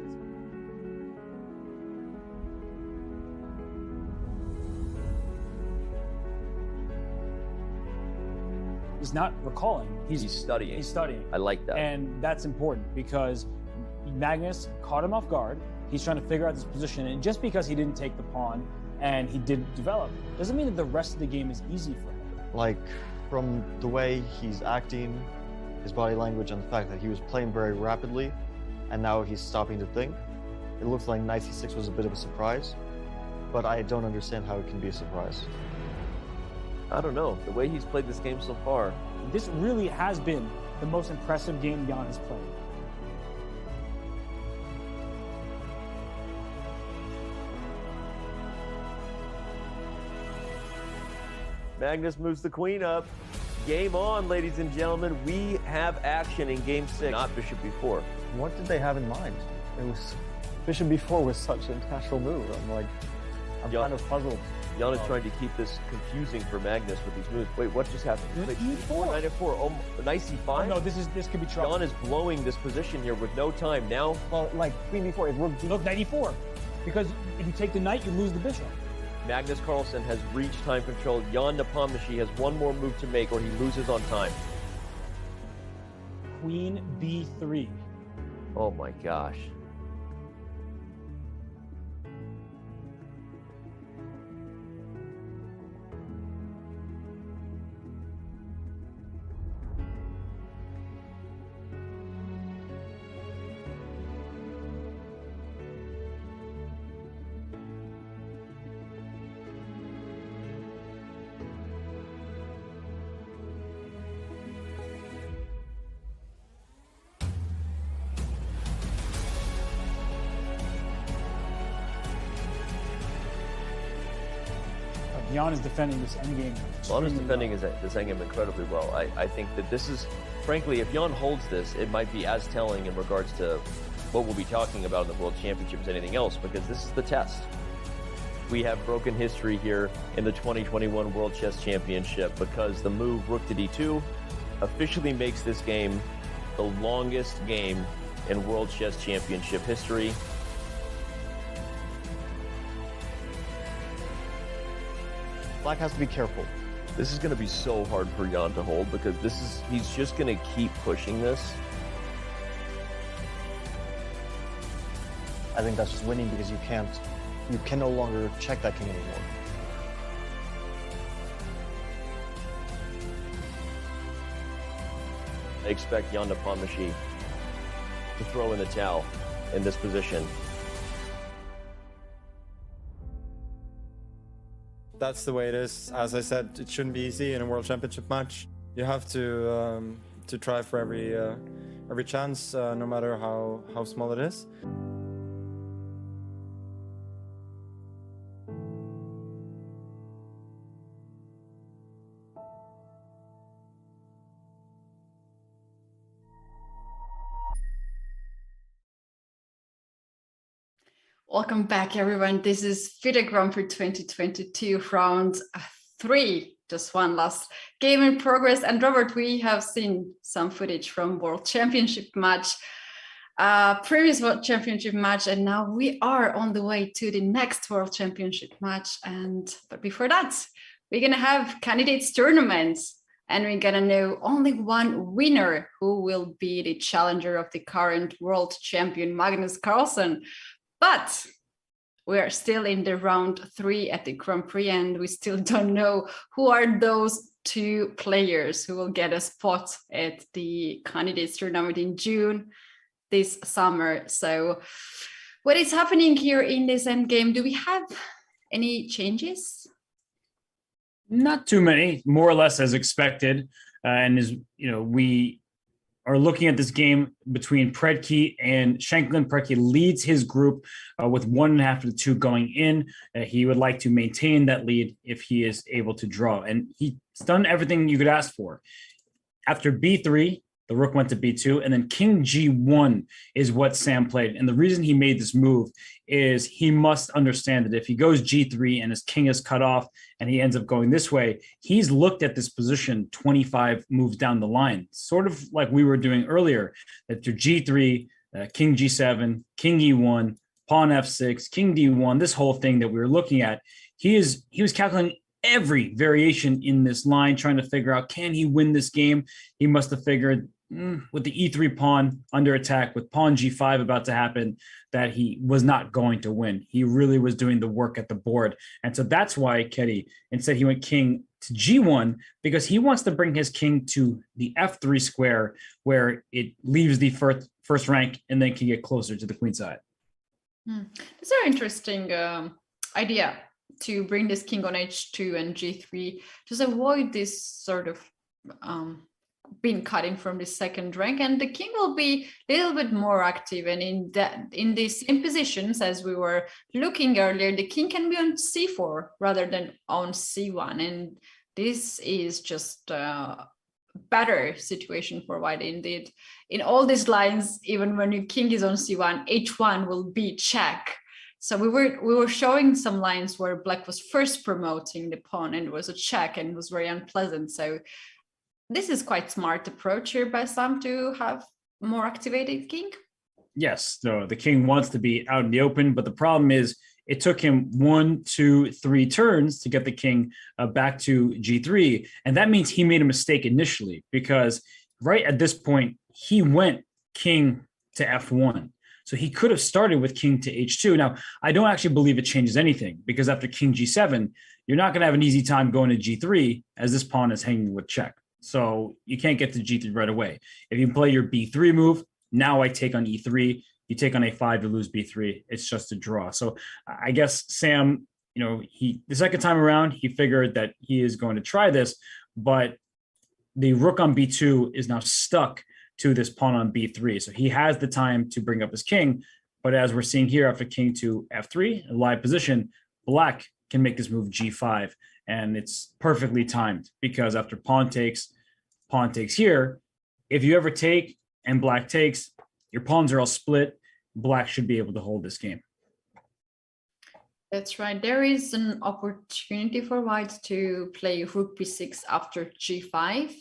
He's not recalling. He's studying. He's studying. I like that. And that's important because Magnus caught him off guard. He's trying to figure out this position. And just because he didn't take the pawn and he didn't develop, doesn't mean that the rest of the game is easy for him. Like, from the way he's acting, his body language, and the fact that he was playing very rapidly, and now he's stopping to think, it looks like knight c6 was a bit of a surprise, but I don't understand how it can be a surprise. I don't know. The way he's played this game so far. This really has been the most impressive game Jan has played. Magnus moves the queen up. Game on, ladies and gentlemen. We have action in game 6, not bishop b4. What did they have in mind? It was bishop b4 was such a natural move. I'm kind of puzzled. Jan is trying to keep this confusing for Magnus with these moves. Wait, what just happened? Wait, e4. Knight f4. Oh, nice e5. Oh, no, this could be trouble. Jan is blowing this position here with no time now. Well, like queen b4, it would be. Look, knight e4. Because if you take the knight, you lose the bishop. Magnus Carlsen has reached time control. Jan Nepomniachtchi has one more move to make or he loses on time. Queen b3. Oh my gosh. Jan is defending this endgame. Jan is defending this endgame incredibly well. I think that this is, frankly, if Jan holds this, it might be as telling in regards to what we'll be talking about in the World Championship as anything else, because this is the test. We have broken history here in the 2021 World Chess Championship because the move rook to d2 officially makes this game the longest game in World Chess Championship history. Black has to be careful. This is going to be so hard for Jan to hold because he's just going to keep pushing this. I think that's just winning because you can no longer check that king anymore. I expect Jan Nepomniachtchi to throw in the towel in this position. That's the way it is. As I said, it shouldn't be easy in a World Championship match. You have to try for every chance, no matter how small it is. Welcome back, everyone. This is FIDE Grand Prix 2022, round 3. Just one last game in progress. And Robert, we have seen some footage from World Championship match, previous World Championship match, and now we are on the way to the next World Championship match. But before that, we're gonna have candidates tournaments, and we're gonna know only one winner who will be the challenger of the current world champion Magnus Carlsen. But we are still in the round 3 at the Grand Prix, and we still don't know who are those 2 players who will get a spot at the candidates tournament in June this summer. So what is happening here in this endgame? Do we have any changes? Not too many, more or less as expected. We are looking at this game between Predke and Shankland. Predke leads his group with 1.5 of the 2 going in. He would like to maintain that lead if he is able to draw. And he's done everything you could ask for. After B3, The rook went to b2, and then king g1 is what Sam played. And the reason he made this move is he must understand that if he goes g3 and his king is cut off and he ends up going this way, he's looked at this position 25 moves down the line, sort of like we were doing earlier, that your g3, king g7, king e1, pawn f6, king d1, this whole thing that we were looking at. He was calculating every variation in this line, trying to figure out, can he win this game? He must have figured with the e3 pawn under attack, with pawn g5 about to happen, that he was not going to win. He really was doing the work at the board. And so that's why Ketty, instead he went king to g1, because he wants to bring his king to the f3 square, where it leaves the first rank and then can get closer to the queen side. It's an interesting idea to bring this king on h2 and g3, just avoid this sort of being cut in from the second rank, and the king will be a little bit more active. And in the same positions as we were looking earlier, the king can be on c4 rather than on c1, and this is just a better situation for white indeed. In all these lines, even when your king is on c1, h1 will be check. So we were showing some lines where black was first promoting the pawn and it was a check and it was very unpleasant. So this is quite smart approach here by Sam to have more activated king. Yes, so the king wants to be out in the open, but the problem is it took him 1, 2, 3 turns to get the king back to g3. And that means he made a mistake initially, because right at this point, he went king to f1. So he could have started with king to h2. Now, I don't actually believe it changes anything, because after king g7, you're not going to have an easy time going to g3, as this pawn is hanging with check. So you can't get to g3 right away. If you play your b3 move, now I take on e3, you take on a5, you lose b3. It's just a draw. So I guess Sam, the second time around, he figured that he is going to try this, but the rook on b2 is now stuck to this pawn on b3. So he has the time to bring up his king, but as we're seeing here, after king to f3, a live position, black can make this move g5, and it's perfectly timed, because after pawn takes here, if you ever take and black takes, your pawns are all split. Black should be able to hold this game. That's right. There is an opportunity for white to play rook b6 after g5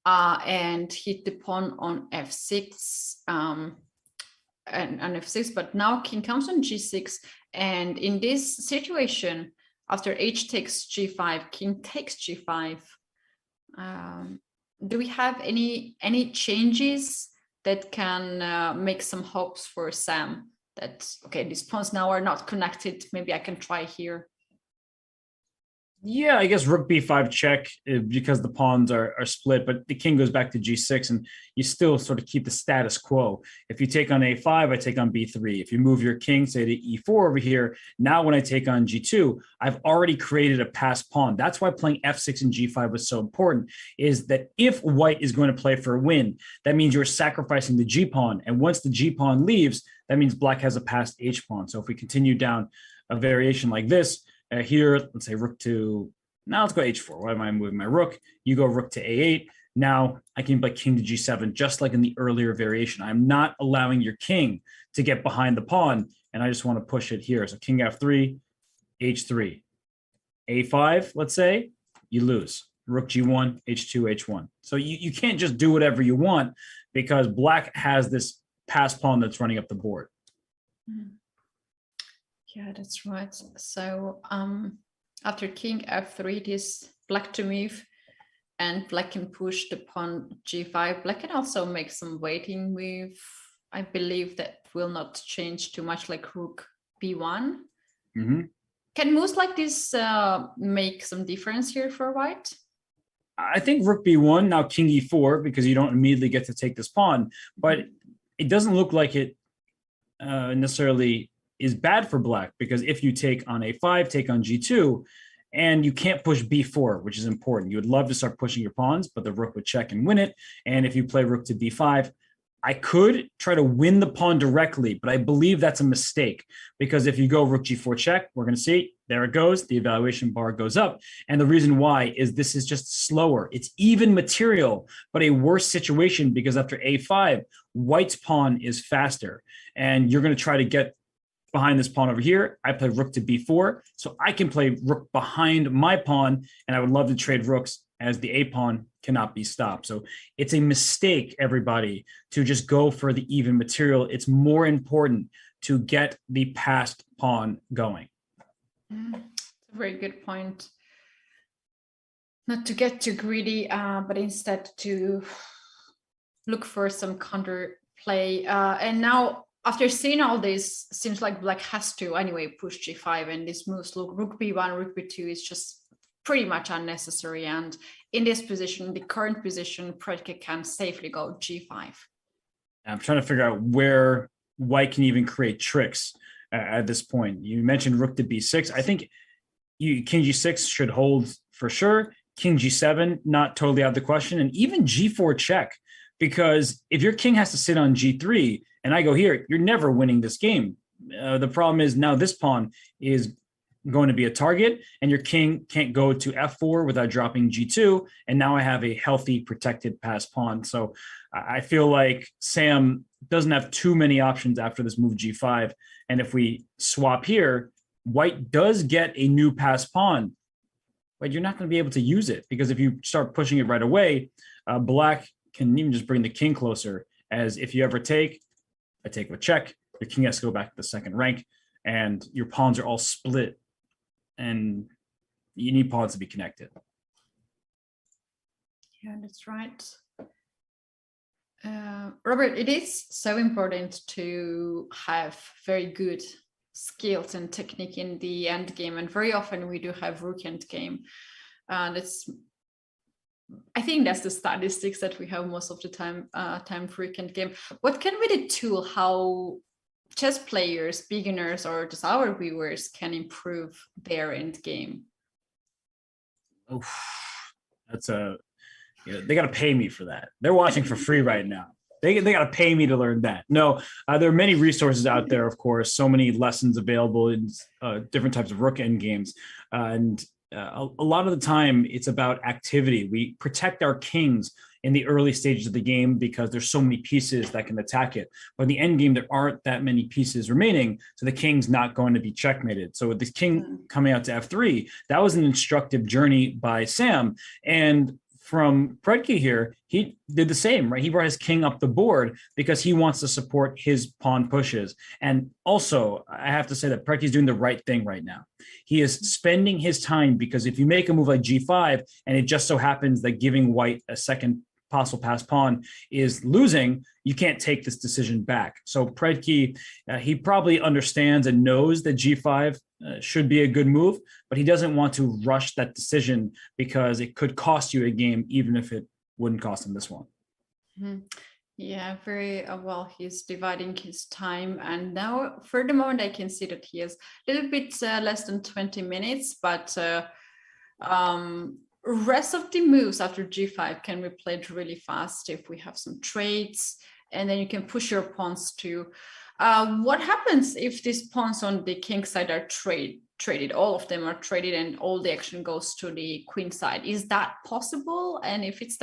and hit the pawn on f6 and on f6. But now king comes on g6, and in this situation, after h takes g5, king takes g5. Do we have any changes that can make some hopes for Sam that, okay, these pawns now are not connected, maybe I can try here? Yeah, I guess rook b5 check, because the pawns are split, but the king goes back to g6 and you still sort of keep the status quo. If you take on a5, I take on b3. If you move your king, say to e4 over here, now when I take on g2, I've already created a passed pawn. That's why playing f6 and g5 was so important, is that if white is going to play for a win, that means you're sacrificing the g pawn. And once the g pawn leaves, that means black has a passed h pawn. So if we continue down a variation like this, here, let's say rook to, now let's go h4. Why am I moving my rook? You go rook to a8. Now I can play king to g7, just like in the earlier variation. I'm not allowing your king to get behind the pawn, and I just want to push it here. So king f3, h3, a5, let's say, you lose. Rook g1, h2, h1. So you can't just do whatever you want, because black has this passed pawn that's running up the board. Yeah, that's right. So after king f3, it is black to move, and black can push the pawn g5. Black can also make some waiting move. I believe that will not change too much, like rook b1. Can moves like this make some difference here for white? I think rook b1, now king e4, because you don't immediately get to take this pawn, but it doesn't look like it necessarily is bad for black, because if you take on a5, take on g2, and you can't push b4, which is important. You would love to start pushing your pawns, but the rook would check and win it. And if you play rook to b5, I could try to win the pawn directly, but I believe that's a mistake because if you go rook g4 check, we're going to see, there it goes. The evaluation bar goes up. And the reason why is this is just slower. It's even material, but a worse situation because after a5, white's pawn is faster. And you're going to try to get behind this pawn over here. I play rook to b4, so I can play rook behind my pawn, and I would love to trade rooks as the a pawn cannot be stopped. So it's a mistake, everybody, to just go for the even material. It's more important to get the passed pawn going. Very good point. Not to get too greedy, but instead to look for some counter play. And now, after seeing all this, seems like black has to anyway push g5, and these moves look rook b1, rook b2 is just pretty much unnecessary. And in this position, the current position, Predke can safely go g5. I'm trying to figure out where white can even create tricks at this point. You mentioned rook to b6. I think king g6 should hold for sure. King g7, not totally out of the question. And even g4 check, because if your king has to sit on g3 and I go here, you're never winning this game. The problem is now this pawn is going to be a target and your king can't go to f4 without dropping g2. And now I have a healthy protected pass pawn. So I feel like Sam doesn't have too many options after this move g5. And if we swap here, white does get a new pass pawn, but you're not going to be able to use it because if you start pushing it right away, black can even just bring the king closer, as if you ever take, I take with check, your king has to go back to the second rank and your pawns are all split and you need pawns to be connected. Yeah, that's right. Robert, it is so important to have very good skills and technique in the end game, and very often we do have rook end game. I think that's the statistics that we have most of the time for rook end game. What can be the tool how chess players, beginners, or just our viewers can improve their end game? Oh, that's they got to pay me for that. They're watching for free right now. They got to pay me to learn that. No, there are many resources out there, of course, so many lessons available in different types of rook end games. And a lot of the time it's about activity. We protect our kings in the early stages of the game because there's so many pieces that can attack it. But in the end game, there aren't that many pieces remaining. So the king's not going to be checkmated. So with the king coming out to f3, that was an instructive journey by Sam. And from Predke here, he did the same, right? He brought his king up the board because he wants to support his pawn pushes. And also, I have to say that Predke is doing the right thing right now. He is spending his time because if you make a move like g5 and it just so happens that giving white a second possible pass pawn is losing, you can't take this decision back. So Predke, he probably understands and knows that g5 should be a good move, but he doesn't want to rush that decision because it could cost you a game, even if it wouldn't cost him this one. Mm-hmm. Yeah, very well. He's dividing his time, and now for the moment I can see that he has a little bit less than 20 minutes, but rest of the moves after g5 can be played really fast if we have some trades, and then you can push your pawns to what happens if these pawns on the king side are traded? All of them are traded and all the action goes to the queen side. Is that possible? And if it's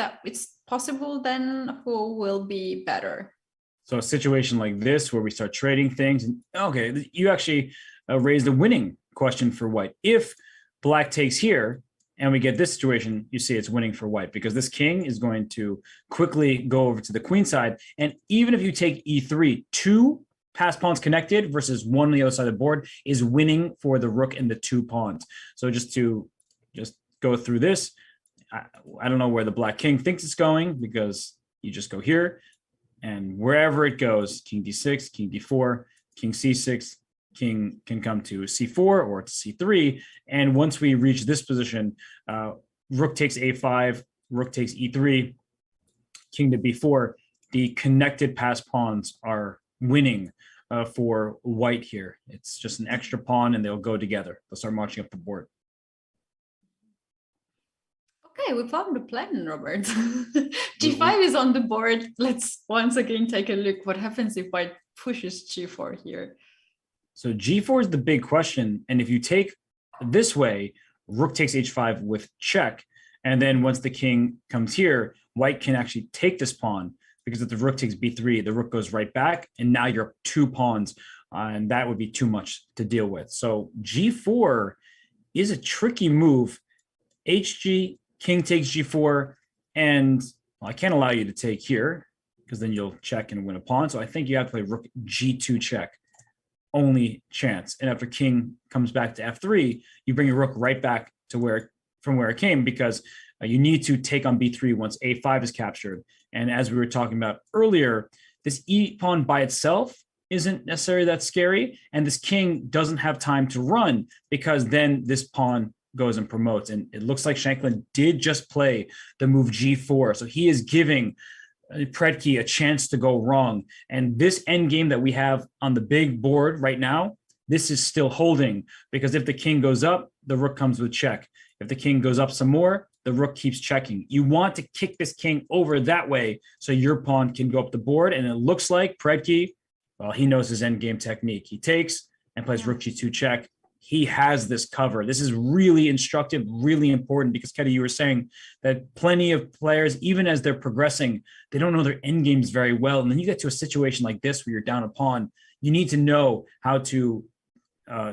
possible, then who will be better? So a situation like this where we start trading things, and okay, you actually raised a winning question for white. If black takes here and we get this situation, you see it's winning for white because this king is going to quickly go over to the queen side. And even if you take e3, 2 pass pawns connected versus 1 on the other side of the board is winning for the rook and the 2 pawns. So just go through this. I don't know where the black king thinks it's going because you just go here and wherever it goes, king d6, king d4, king c6, king can come to c4 or to c3. And once we reach this position, rook takes a5, rook takes e3, king to b4, the connected pass pawns are winning for white here. It's just an extra pawn and they'll go together. They'll start marching up the board. Okay, we found the plan, Robert. G5 is on the board. Let's once again take a look. What happens if white pushes G4 here? So G4 is the big question. And if you take this way, rook takes H5 with check. And then once the king comes here, white can actually take this pawn, because if the rook takes B3, the rook goes right back. And now you're up 2 pawns. And that would be too much to deal with. So G4 is a tricky move. HG, king takes G4. And well, I can't allow you to take here, because then you'll check and win a pawn. So I think you have to play rook G2 check. Only chance. And after king comes back to F3, you bring your rook right back to from where it came, because you need to take on B3 once A5 is captured. And as we were talking about earlier, this E pawn by itself isn't necessarily that scary. And this king doesn't have time to run, because then this pawn goes and promotes. And it looks like Shankland did just play the move G4. So he is giving Predke a chance to go wrong. And this endgame that we have on the big board right now, this is still holding, because if the king goes up, the rook comes with check. If the king goes up some more, the rook keeps checking. You want to kick this king over that way so your pawn can go up the board. And it looks like Predke, well, he knows his endgame technique. He takes and plays rook G2 check. He has this cover. This is really instructive, really important, because Kedi, you were saying that plenty of players, even as they're progressing, they don't know their end games very well. And then you get to a situation like this where you're down a pawn. You need to know how to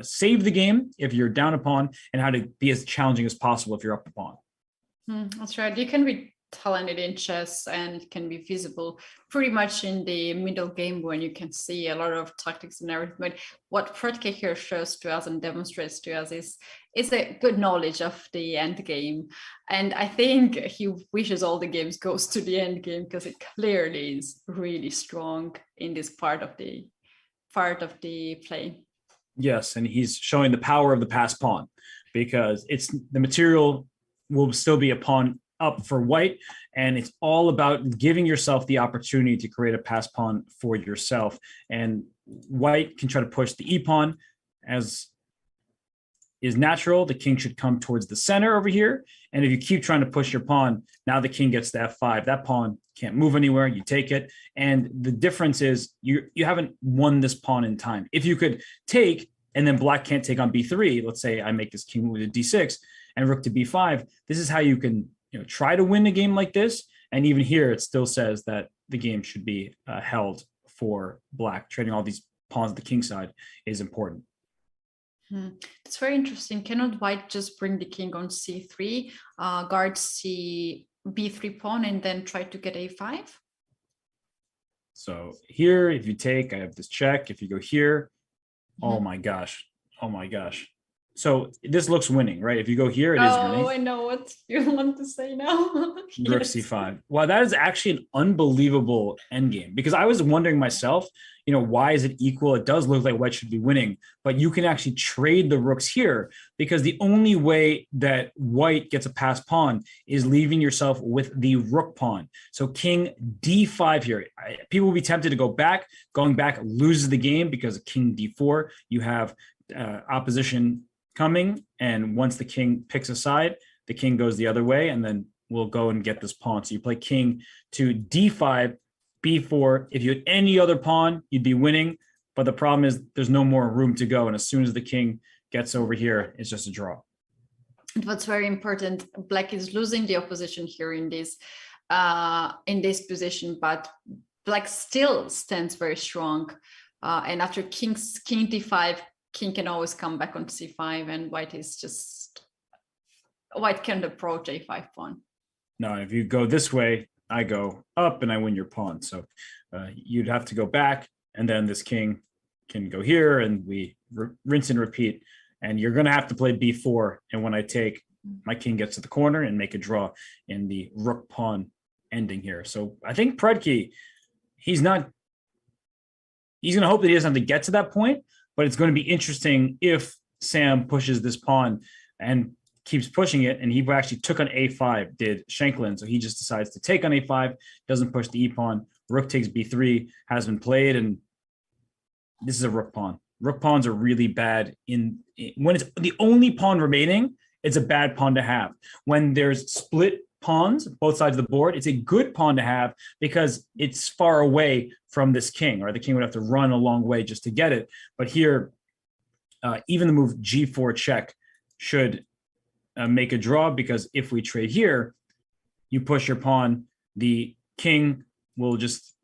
save the game if you're down a pawn, and how to be as challenging as possible if you're up a pawn. That's right. You can be talented in chess and can be visible pretty much in the middle game, when you can see a lot of tactics and everything. But what Predke here shows to us and demonstrates to us is a good knowledge of the end game. And I think he wishes all the games goes to the end game, because it clearly is really strong in this part of the play. Yes, and he's showing the power of the passed pawn, because it's the material will still be a pawn up for white, and it's all about giving yourself the opportunity to create a pass pawn for yourself. And white can try to push the e pawn, as is natural. The king should come towards the center over here, and if you keep trying to push your pawn, now the king gets to F5. That pawn can't move anywhere. You take it, and the difference is you haven't won this pawn in time. If you could take, and then black can't take on B3, let's say I make this king move to D6 and rook to B5, this is how you can try to win a game like this. And even here, it still says that the game should be held for black. Trading all these pawns at the king side is important. It's very interesting. Cannot white just bring the king on C3, guard B3 pawn, and then try to get A5? So here, if you take, I have this check. If you go here, oh my gosh. So this looks winning, right? If you go here, it is winning. Oh, I know what you want to say now. Rook C5. Wow, that is actually an unbelievable endgame, because I was wondering myself, why is it equal? It does look like white should be winning, but you can actually trade the rooks here, because the only way that white gets a passed pawn is leaving yourself with the rook pawn. So king D5 here. People will be tempted to go back. Going back loses the game, because king D4, you have opposition coming, and once the king picks a side, the king goes the other way, and then we'll go and get this pawn. So you play king to D5, B4. If you had any other pawn, you'd be winning, but the problem is there's no more room to go, and as soon as the king gets over here, it's just a draw. And what's very important, black is losing the opposition here in this position, but black still stands very strong, and after king D5, king can always come back on C5, and white can't approach A5 pawn. No, if you go this way, I go up and I win your pawn. So you'd have to go back, and then this king can go here, and we rinse and repeat. And you're going to have to play B4. And when I take, my king gets to the corner and make a draw in the rook pawn ending here. So I think Predke, he's going to hope that he doesn't have to get to that point. But it's going to be interesting if Sam pushes this pawn and keeps pushing it. And he actually took on A5, did Shankland. So he just decides to take on A5, doesn't push the E pawn. Rook takes B3, has been played. And this is a rook pawn. Rook pawns are really bad when it's the only pawn remaining it's a bad pawn to have. When there's split pawns, both sides of the board, it's a good pawn to have because it's far away from this king, or the king would have to run a long way just to get it. But here, even the move g4 check should make a draw, because if we trade here, you push your pawn, the king will just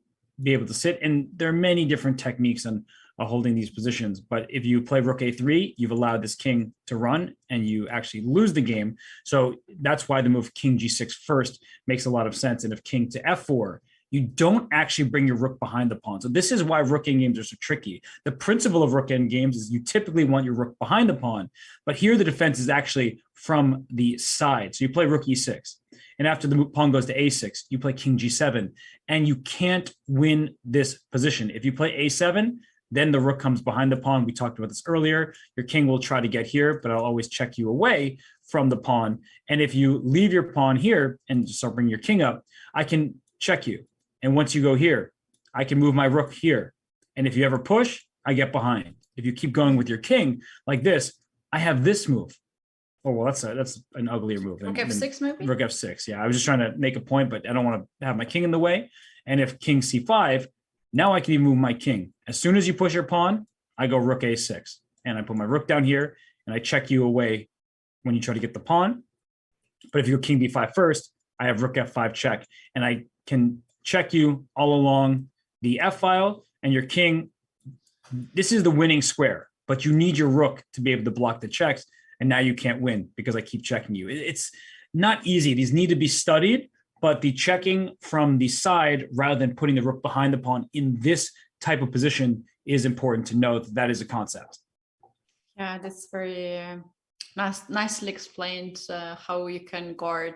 be able to sit. And there are many different techniques on holding these positions. But if you play rook a3, you've allowed this king to run and you actually lose the game. So that's why the move king g6 first makes a lot of sense. And if king to f4, you don't actually bring your rook behind the pawn. So this is why rook endgames are so tricky. The principle of rook endgames is you typically want your rook behind the pawn, but here the defense is actually from the side. So you play rook e6, and after the pawn goes to a6, you play king g7, and you can't win this position. If you play a7, then the rook comes behind the pawn. We talked about this earlier. Your king will try to get here, but I'll always check you away from the pawn. And if you leave your pawn here and start bringing your king up, I can check you. And once you go here, I can move my rook here. And if you ever push, I get behind. If you keep going with your king like this, I have this move. Oh, well, that's an uglier move. Rook f6 maybe? Rook f6, yeah. I was just trying to make a point, but I don't want to have my king in the way. And if king c5, now I can even move my king. As soon as you push your pawn, I go rook a6. And I put my rook down here, and I check you away when you try to get the pawn. But if you go king b5 first, I have rook f5 check. And I can check you all along the f file, and your king, this is the winning square, but you need your rook to be able to block the checks, and now you can't win because I keep checking you. It's not easy. These need to be studied, but the checking from the side rather than putting the rook behind the pawn in this type of position is important to know that is a concept. Yeah, that's very nicely explained how you can guard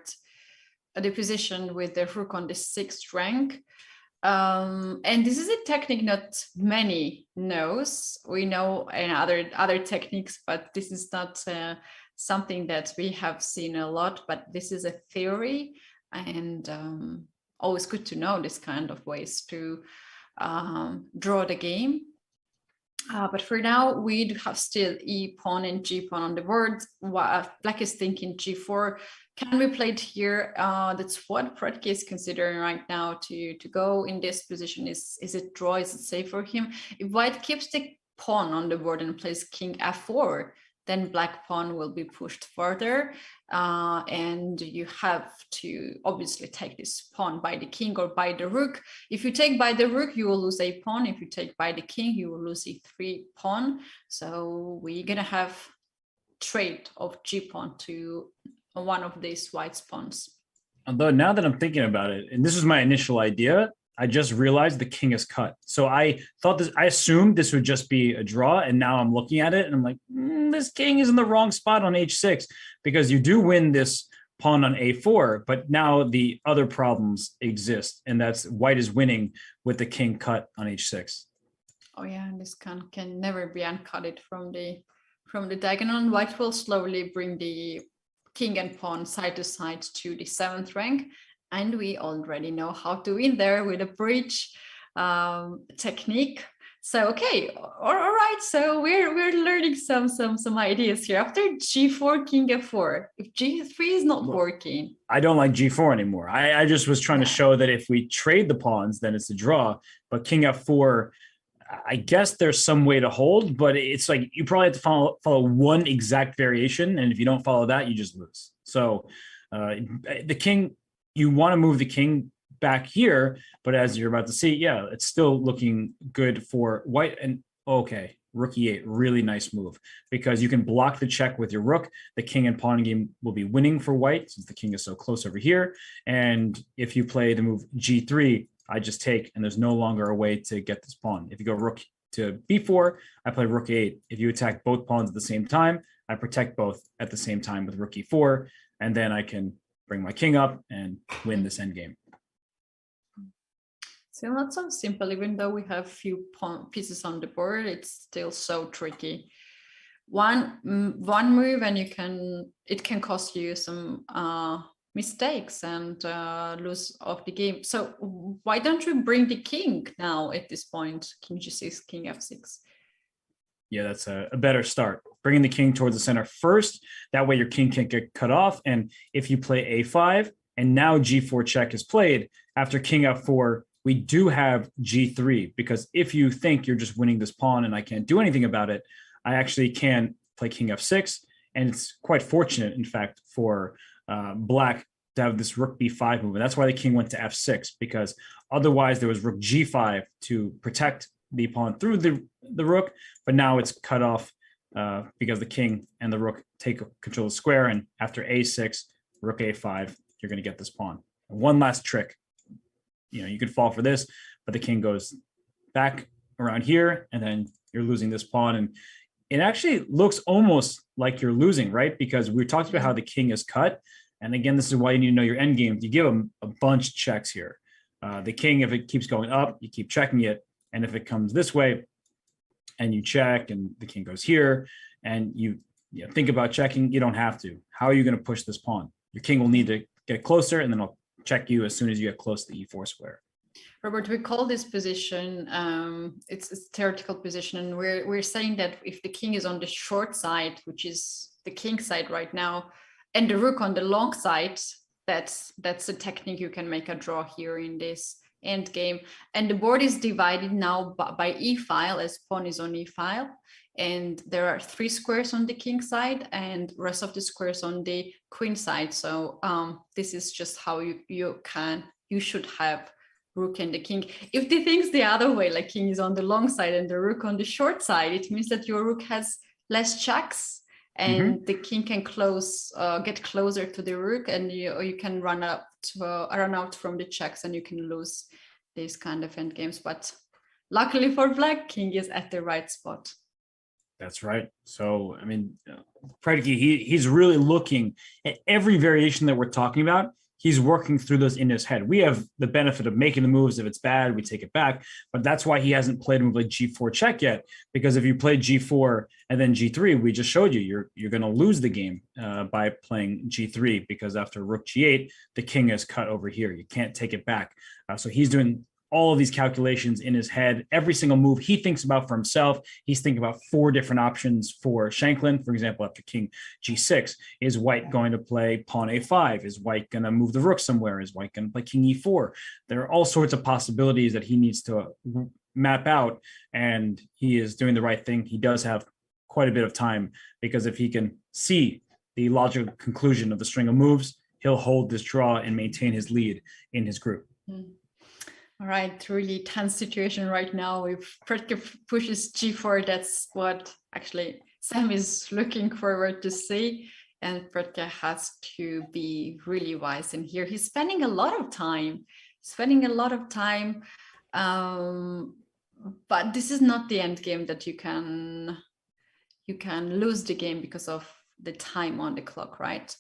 the position with the rook on the 6th rank. And this is a technique not many knows. We know in other techniques, but this is not something that we have seen a lot, but this is a theory, and always good to know this kind of ways to draw the game. But for now, we do have still e pawn and g pawn on the board. Black is thinking g4. Can we play it here? That's what Predke is considering right now to go in this position. Is it draw? Is it safe for him? If white keeps the pawn on the board and plays king f4, then black pawn will be pushed further. And you have to obviously take this pawn by the king or by the rook. If you take by the rook, you will lose a pawn. If you take by the king, you will lose a 3 pawn. So we're gonna have trade of g pawn to one of these white pawns. Although now that I'm thinking about it, and this was my initial idea, I just realized the king is cut. So I assumed this would just be a draw, and now I'm looking at it and I'm like, this king is in the wrong spot on h6, because you do win this pawn on a4, but now the other problems exist, and that's white is winning with the king cut on h6. Oh yeah, and this can never be uncutted from the diagonal. White will slowly bring the king and pawn side to side to the 7th rank. And we already know how to win there with a bridge technique. So, okay, all right. So we're learning some ideas here. After g4, king f4, if g3 is not working. I don't like g4 anymore. I just was trying to show that if we trade the pawns, then it's a draw. But king f4, I guess there's some way to hold, but it's like you probably have to follow one exact variation. And if you don't follow that, you just lose. So the king, you want to move the king back here, but as you're about to see, yeah, it's still looking good for white. And okay, rook e8, really nice move, because you can block the check with your rook. The king and pawn game will be winning for white since the king is so close over here. And if you play the move g3, I just take, and there's no longer a way to get this pawn. If you go rook to b4, I play rook a8. If you attack both pawns at the same time, I protect both at the same time with rook e4, and then I can bring my king up and win this endgame. So not so simple, even though we have few pieces on the board, it's still so tricky. One move and it can cost you some mistakes and lose of the game. So why don't you bring the king now at this point? King g6, king f6. Yeah, that's a better start. bringing the king towards the center first. That way your king can't get cut off. And if you play a5 and now g4 check is played, after king f4, we do have g3, because if you think you're just winning this pawn and I can't do anything about it, I actually can play king f6. And it's quite fortunate, in fact, for black to have this rook b5 move. And that's why the king went to f6, because otherwise there was rook g5 to protect the pawn through the rook, but now it's cut off because the king and the rook take control of the square. And after a6, rook a5, you're going to get this pawn. And one last trick. You could fall for this, but the king goes back around here, and then you're losing this pawn. And it actually looks almost like you're losing, right? Because we talked about how the king is cut. And again, this is why you need to know your endgame. You give him a bunch of checks here. The king, if it keeps going up, you keep checking it. And if it comes this way and you check and the king goes here and you think about checking, you don't have to. How are you going to push this pawn? Your king will need to get closer, and then I'll check you as soon as you get close to the e4 square. Robert, we call this position, it's a theoretical position, and we're saying that if the king is on the short side, which is the king side right now, and the rook on the long side, that's a technique you can make a draw here in this end game. And the board is divided now by e-file, as pawn is on e-file, and there are 3 squares on the king side and rest of the squares on the queen side. So this is just how you should have rook and the king. If the thing's the other way, like king is on the long side and the rook on the short side, it means that your rook has less checks, and the king can get closer to the rook, and you can run out from the checks, and you can lose these kind of end games. But luckily for black, king is at the right spot. That's right. So, I mean, Predke, he's really looking at every variation that we're talking about. He's working through those in his head. We have the benefit of making the moves. If it's bad, we take it back. But that's why he hasn't played a move like g4 check yet. Because if you play g4 and then g3, we just showed you, you're going to lose the game by playing g3, because after rook g8, the king is cut over here. You can't take it back. So he's doing all of these calculations in his head. Every single move he thinks about for himself. He's thinking about 4 different options for Shankland. For example, after king g6, is white going to play pawn a5? Is white going to move the rook somewhere? Is white going to play king e4? There are all sorts of possibilities that he needs to map out, and he is doing the right thing. He does have quite a bit of time, because if he can see the logical conclusion of the string of moves, he'll hold this draw and maintain his lead in his group. All right, really tense situation right now. If Predke pushes g4, that's what actually Sam is looking forward to see. And Predke has to be really wise in here. He's spending a lot of time, but this is not the end game that you can lose the game because of the time on the clock, right?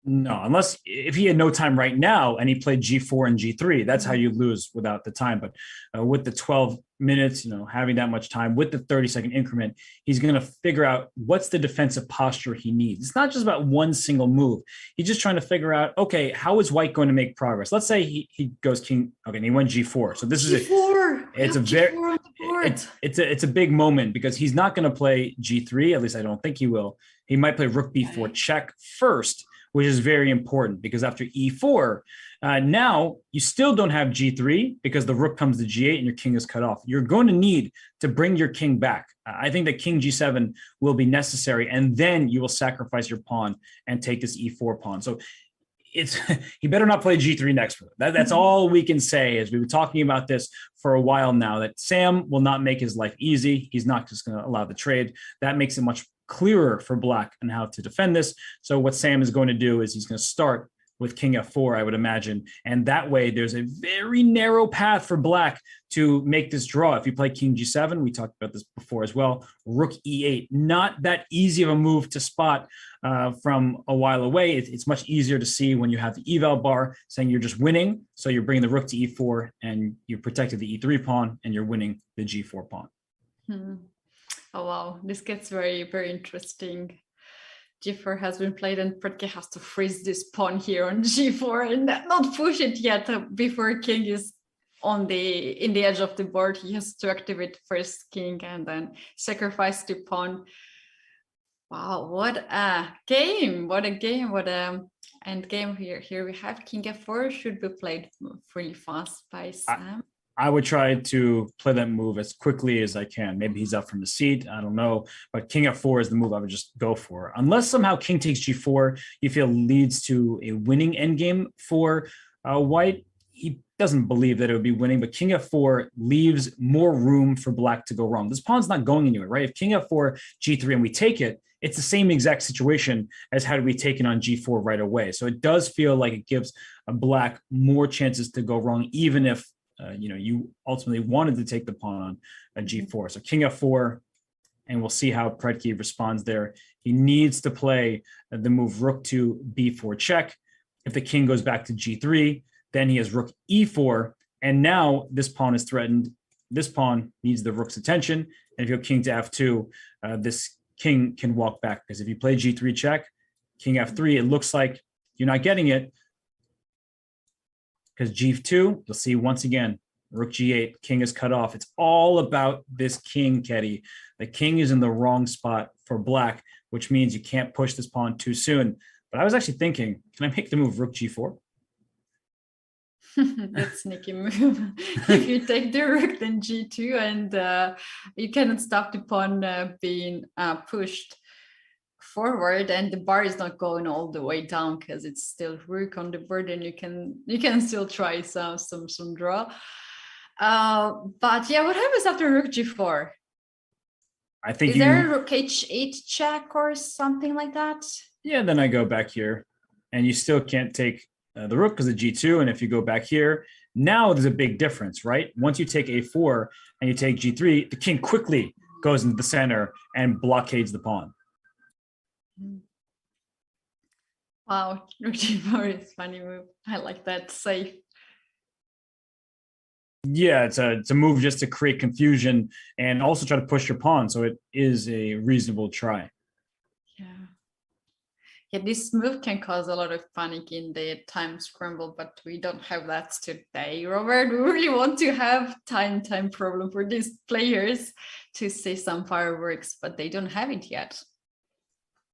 No, unless if he had no time right now and he played g4 and g3, that's how you lose without the time. But with the 12 minutes, having that much time, with the 30-second increment, he's going to figure out what's the defensive posture he needs. It's not just about one single move. He's just trying to figure out, okay, how is white going to make progress? Let's say he goes king. Okay, and he went g4. So this is it's a big moment, because he's not going to play g3. At least I don't think he will. He might play rook b4 check first, which is very important, because after e4, now you still don't have g3, because the rook comes to g8 and your king is cut off. You're going to need to bring your king back. I think that king g7 will be necessary, and then you will sacrifice your pawn and take this e4 pawn. So he better not play g3 next. That's all we can say, as we've been talking about this for a while now, that Sam will not make his life easy. He's not just going to allow the trade. That makes it much clearer for black on how to defend this. So what Sam is going to do is he's going to start with king f4, I would imagine. And that way there's a very narrow path for black to make this draw. If you play king g7, we talked about this before as well, rook e8, not that easy of a move to spot from a while away. It's much easier to see when you have the eval bar saying you're just winning. So you're bringing the rook to e4 and you protected the e3 pawn and you're winning the g4 pawn. Oh, wow. This gets very, very interesting. g4 has been played and Predke has to freeze this pawn here on g4 and not push it yet before king is in the edge of the board. He has to activate first king and then sacrifice the pawn. Wow, what a game! What a game! What a end game here. Here we have King F4 should be played really fast by Sam. I would try to play that move as quickly as I can. Maybe he's up from the seat. I don't know. But King F4 is the move I would just go for. Unless somehow King takes G4, you feel leads to a winning endgame for White. He doesn't believe that it would be winning, but King F4 leaves more room for Black to go wrong. This pawn's not going anywhere, right? If King F4, G3, and we take it, it's the same exact situation as had we taken on G4 right away. So it does feel like it gives a Black more chances to go wrong, even if you ultimately wanted to take the pawn on a G4. So King F4, and we'll see how Predke responds there. He needs to play the move Rook to B4 check. If the king goes back to G3, then he has Rook E4, and now this pawn is threatened. This pawn needs the Rook's attention, and if you have King to F2, this King can walk back, because if you play G3 check, King F3, it looks like you're not getting it, because G2, you'll see once again, Rook G8, King is cut off. It's all about this King, Ketty. The King is in the wrong spot for Black, which means you can't push this pawn too soon. But I was actually thinking, can I make the move Rook G4? That's sneaky move. If you take the rook, then G2, and you cannot stop the pawn being pushed forward, and the bar is not going all the way down because it's still rook on the board, and you can still try some draw. But yeah, what happens after rook G4? I think is there a rook H8 check or something like that? Yeah, then I go back here, and you still can't take the rook because of G2. And if you go back here, now there's a big difference, right? Once you take A4 and you take G3, the king quickly goes into the center and blockades the pawn. Wow, rook G4 is a funny move. I like that. Safe. Yeah, it's a move just to create confusion and also try to push your pawn. So it is a reasonable try. Yeah, this move can cause a lot of panic in the time scramble, but we don't have that today, Robert. We really want to have time problem for these players to see some fireworks, but they don't have it yet.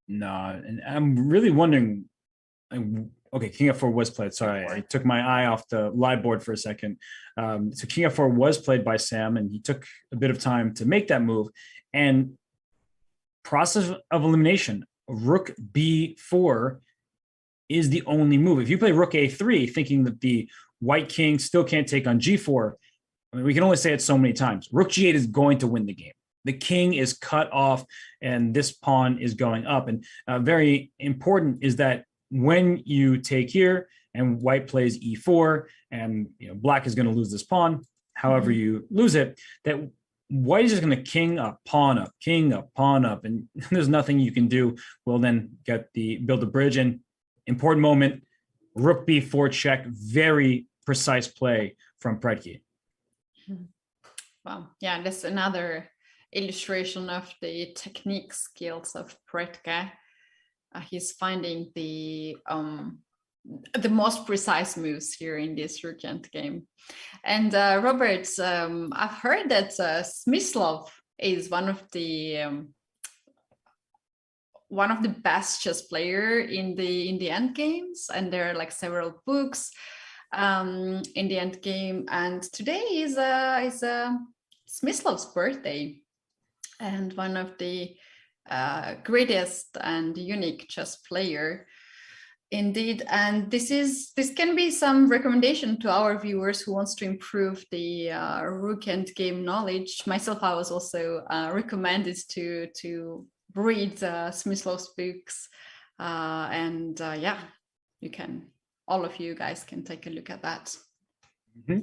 No, and I'm really wondering. Okay, King F4 was played. Sorry, I took my eye off the live board for a second. So King F4 was played by Sam, and he took a bit of time to make that move. And process of elimination. Rook B4 is the only move. If you play Rook A3, thinking that the white king still can't take on G4, I mean, we can only say it so many times. Rook G8 is going to win the game. The king is cut off, and this pawn is going up. And very important is that when you take here and white plays E4, and black is going to lose this pawn, however you lose it, that white is just going to king up, pawn up, pawn up, and there's nothing you can do. We'll then build a bridge. And important moment, Rook B4 check, very precise play from Predke. Wow, yeah, that's another illustration of the technique skills of Predke. He's finding the most precise moves here in this rook game. And Robert, I've heard that Smyslov is one of the best chess player in the end games, and there are like several books in the end game. And today is Smyslov's birthday, and one of the greatest and unique chess player. Indeed, and this can be some recommendation to our viewers who wants to improve the rook end game knowledge. Myself, I was also recommended to read Smyslov's books, and yeah, all of you guys can take a look at that. Mm-hmm.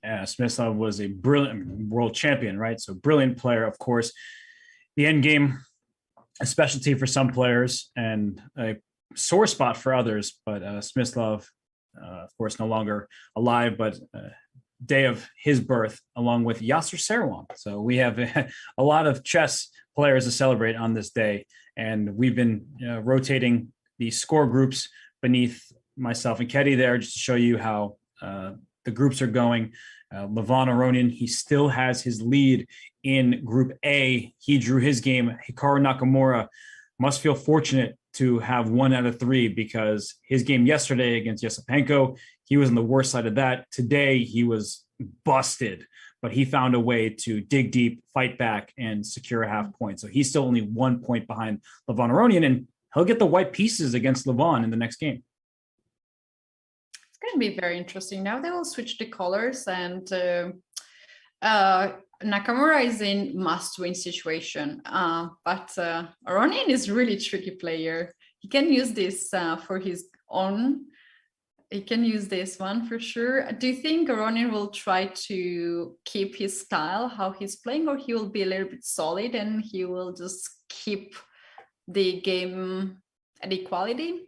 Yeah, Smyslov was a brilliant world champion, right? So brilliant player, of course. The end game, a specialty for some players and a sore spot for others, but Smyslov, of course, no longer alive, but day of his birth, along with Yasser Seirawan. So we have a lot of chess players to celebrate on this day, and we've been rotating the score groups beneath myself and Ketty there just to show you how the groups are going. Levon Aronian, he still has his lead in Group A. He drew his game. Hikaru Nakamura must feel fortunate to have 1 out of 3 because his game yesterday against Esipenko, he was on the worst side of that. Today, he was busted, but he found a way to dig deep, fight back, and secure a half point. So he's still only 1 point behind Levon Aronian, and he'll get the white pieces against Levon in the next game. It's going to be very interesting. Now they will switch the colors, and Nakamura is in must-win situation, but Aronian is really tricky player. He can use this for his own. He can use this one for sure. Do you think Aronian will try to keep his style, how he's playing, or he will be a little bit solid and he will just keep the game at equality?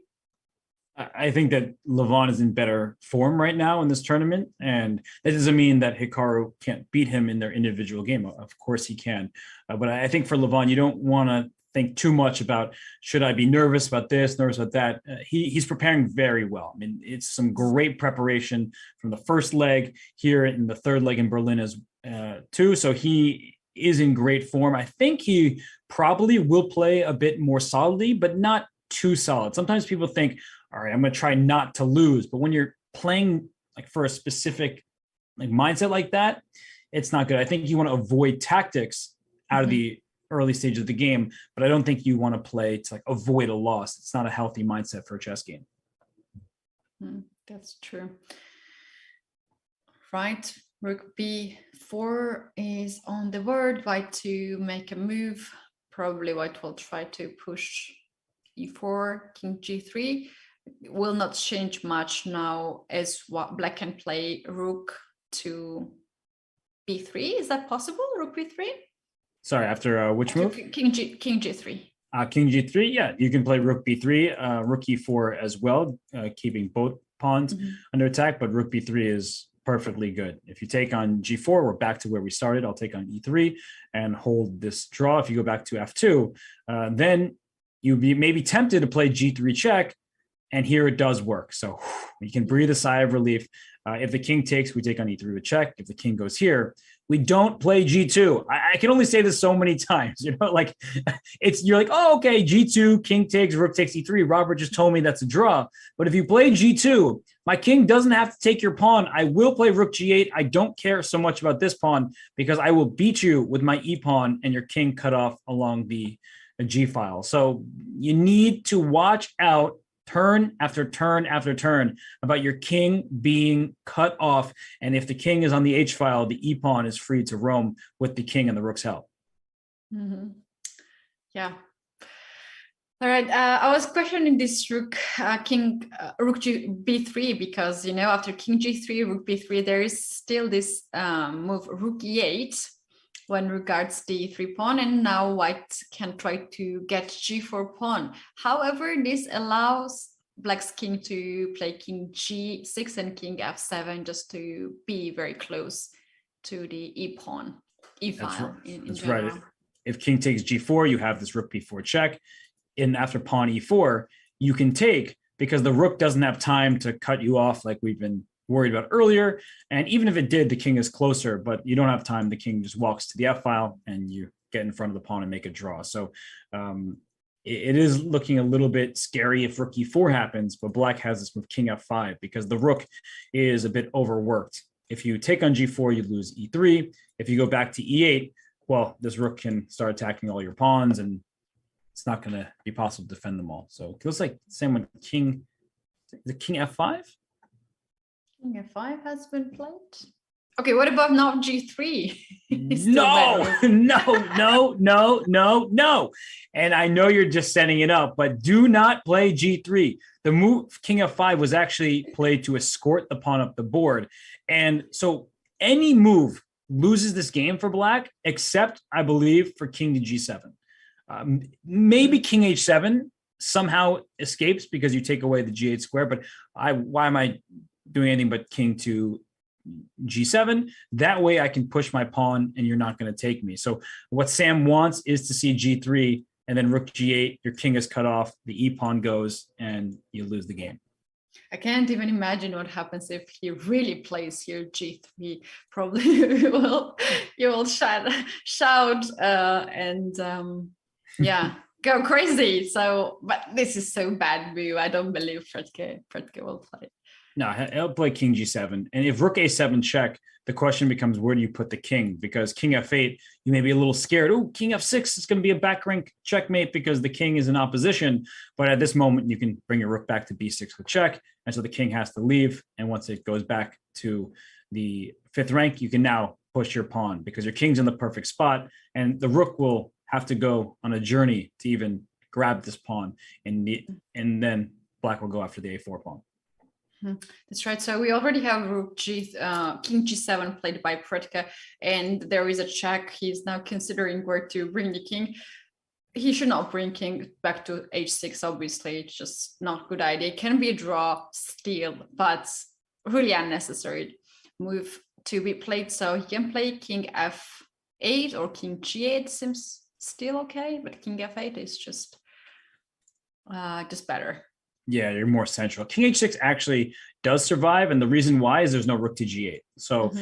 I think that Levon is in better form right now in this tournament, and that doesn't mean that Hikaru can't beat him in their individual game. Of course he can, but I think for Levon, you don't want to think too much about, should I be nervous about this, nervous about that? He's preparing very well. I mean, it's some great preparation from the first leg here in the third leg in Berlin as too. So he is in great form. I think he probably will play a bit more solidly, but not too solid. Sometimes people think, all right, I'm going to try not to lose. But when you're playing like for a specific like mindset like that, it's not good. I think you want to avoid tactics out of the early stage of the game, but I don't think you want to play to like avoid a loss. It's not a healthy mindset for a chess game. That's true. Right. Rook b4 is on the board. White to make a move. Probably white will try to push e4, king g3. Will not change much now as what black can play rook to b3. Is that possible? Rook b3? Sorry, after which move? King g3. King g3, yeah, you can play rook b3, rook e4 as well, keeping both pawns under attack, but rook b3 is perfectly good. If you take on g4, we're back to where we started. I'll take on e3 and hold this draw. If you go back to f2, then you'd be maybe tempted to play g3 check, and here it does work. So you can breathe a sigh of relief. If the king takes, we take on e3 with check. If the king goes here, we don't play g2. I can only say this so many times, like you're like, oh, okay, g2, king takes, rook takes e3. Robert just told me that's a draw. But if you play g2, my king doesn't have to take your pawn. I will play rook g8. I don't care so much about this pawn because I will beat you with my e pawn and your king cut off along the g file. So you need to watch out turn after turn after turn about your king being cut off. And if the king is on the H file, the E pawn is free to roam with the king and the rook's help. Yeah. All right. I was questioning this rook, rook b3 because, after king g3, rook b3, there is still this move rook e8 when regards the 3 pawn, and now white can try to get g4 pawn. However, this allows black's king to play king g6 and king f7 just to be very close to the e pawn, e file. That's right. If king takes g4, you have this rook b4 check. And after pawn e4, you can take because the rook doesn't have time to cut you off like we've been worried about earlier. And even if it did, the king is closer, but you don't have time. The king just walks to the F file and you get in front of the pawn and make a draw. So it is looking a little bit scary if rook e4 happens, but black has this move king f5 because the rook is a bit overworked. If you take on g4, you lose e3. If you go back to e8, well, this rook can start attacking all your pawns and it's not going to be possible to defend them all. So it feels like same with king f5. King f5 has been played. Okay, what about now g3? No. And I know you're just setting it up, but do not play g3. The move king f5 was actually played to escort the pawn up the board. And so any move loses this game for black, except I believe for king to g7. Maybe king h7 somehow escapes because you take away the g8 square, but why am I doing anything but king to g7? That way I can push my pawn and you're not going to take me. So what Sam wants is to see g3 and then rook g8, your king is cut off, the e pawn goes and you lose the game. I can't even imagine what happens if he really plays here g3. Probably you will shout and yeah. go crazy. So, but this is so bad move. I don't believe Predke will play. No, he'll play king g7. And if rook a7 check, the question becomes, where do you put the king? Because king f8, you may be a little scared. Oh, king f6 is going to be a back rank checkmate because the king is in opposition. But at this moment, you can bring your rook back to b6 with check. And so the king has to leave. And once it goes back to the 5th rank, you can now push your pawn because your king's in the perfect spot. And the rook will have to go on a journey to even grab this pawn. And then black will go after the a4 pawn. That's right. So we already have king g7 played by Predke, and there is a check. He's now considering where to bring the king. He should not bring king back to h6. Obviously, it's just not a good idea. It can be a draw still, but really unnecessary move to be played. So he can play king f8 or king g8. Seems still okay, but king f8 is just better. Yeah, you're more central. King h6 actually does survive, and the reason why is there's no rook to g8. So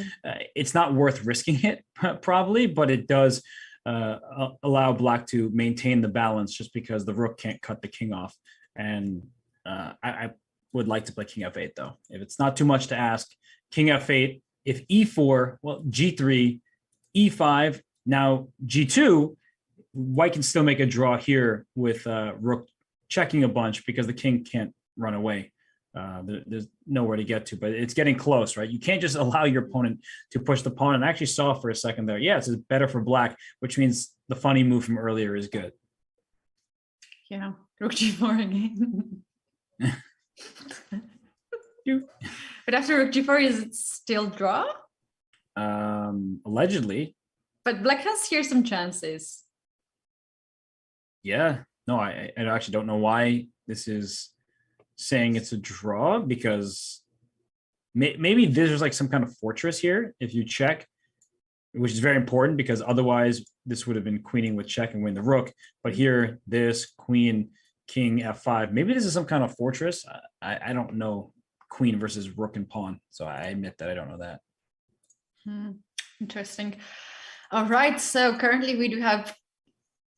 it's not worth risking it, probably, but it does allow black to maintain the balance just because the rook can't cut the king off. And I would like to play king f8, though. If it's not too much to ask, king f8, if e4, well, g3, e5, now g2, white can still make a draw here with rook checking a bunch because the king can't run away. There's nowhere to get to, but it's getting close, right? You can't just allow your opponent to push the pawn. And I actually saw for a second there, yes, it's better for black, which means the funny move from earlier is good. Yeah, rook g4 again. But after rook g4, is it still draw? Allegedly. But black has here some chances. Yeah. No, I actually don't know why this is saying it's a draw, because maybe there's like some kind of fortress here if you check, which is very important because otherwise this would have been queening with check and win the rook. But here, this queen, king, f5, maybe this is some kind of fortress. I don't know queen versus rook and pawn. So I admit that I don't know that. Interesting. All right. So currently we do have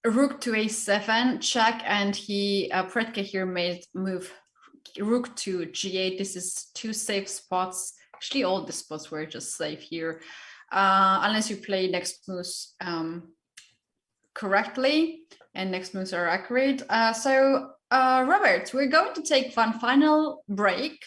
rook to a7 check, and Predke here made move rook to g8. This is 2 safe spots. Actually, all the spots were just safe here, unless you play next moves correctly, and next moves are accurate. So Robert, we're going to take one final break.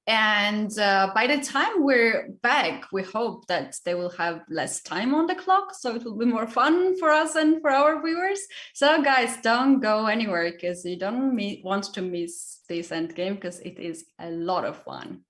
And by the time we're back, we hope that they will have less time on the clock, so it will be more fun for us and for our viewers. So guys, don't go anywhere because you don't want to miss this endgame because it is a lot of fun.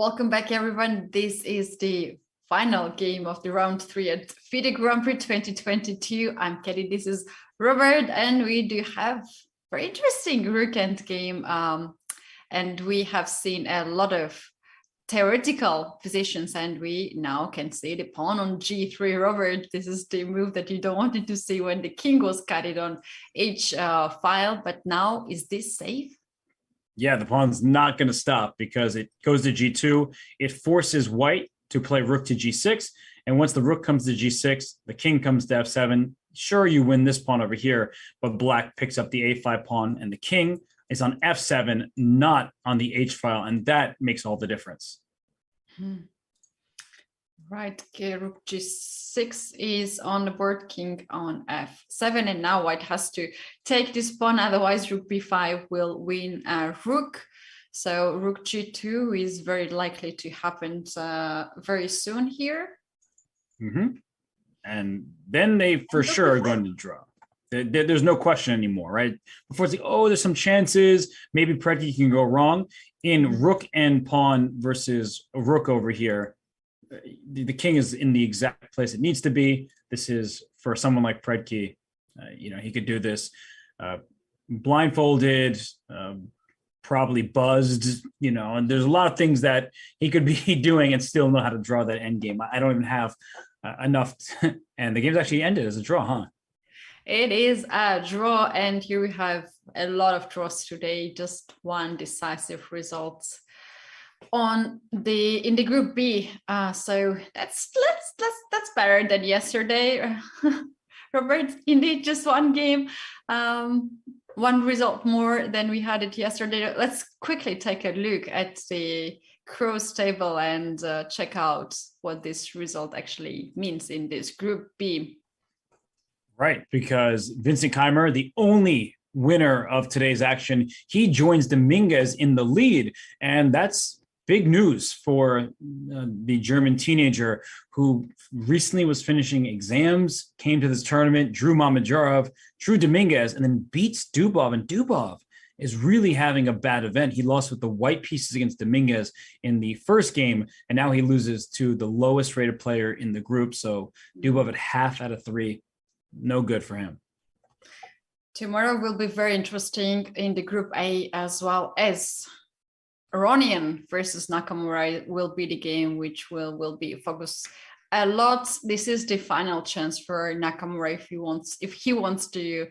Welcome back, everyone. This is the final game of the round 3 at FIDE Grand Prix 2022. I'm Kelly, this is Robert, and we do have very interesting rook endgame. And we have seen a lot of theoretical positions, and we now can see the pawn on g3. Robert, this is the move that you don't wanted to see when the king was carried on h file, but now is this safe? Yeah, the pawn's not going to stop because it goes to g2. It forces white to play rook to g6. And once the rook comes to g6, the king comes to f7. Sure, you win this pawn over here, but black picks up the a5 pawn, and the king is on f7, not on the h file. And that makes all the difference. Right, okay, rook g6 is on the board, king on f7, and now white has to take this pawn, otherwise rook b5 will win a rook. So rook g2 is very likely to happen very soon here. And then they for sure are going to draw. There's no question anymore, right? Before it's like, oh, there's some chances, maybe Predke can go wrong. In rook and pawn versus a rook over here, the king is in the exact place it needs to be. This is for someone like Predke, he could do this blindfolded, probably buzzed, and there's a lot of things that he could be doing and still know how to draw that end game. I don't even have enough. And the game's actually ended as a draw, huh? It is a draw, and here we have a lot of draws today, just one decisive result in the group B. So that's better than yesterday. Robert, indeed, just one game, one result more than we had it yesterday. Let's quickly take a look at the cross table and check out what this result actually means in this group B. Right, because Vincent Keymer, the only winner of today's action, he joins Dominguez in the lead, and that's big news for the German teenager who recently was finishing exams, came to this tournament, drew Mamedyarov, drew Dominguez, and then beats Dubov. And Dubov is really having a bad event. He lost with the white pieces against Dominguez in the first game, and now he loses to the lowest rated player in the group. So Dubov at half out of 3, no good for him. Tomorrow will be very interesting in the group A, as well as Aronian versus Nakamura will be the game which will be focused a lot. This is the final chance for Nakamura if he wants to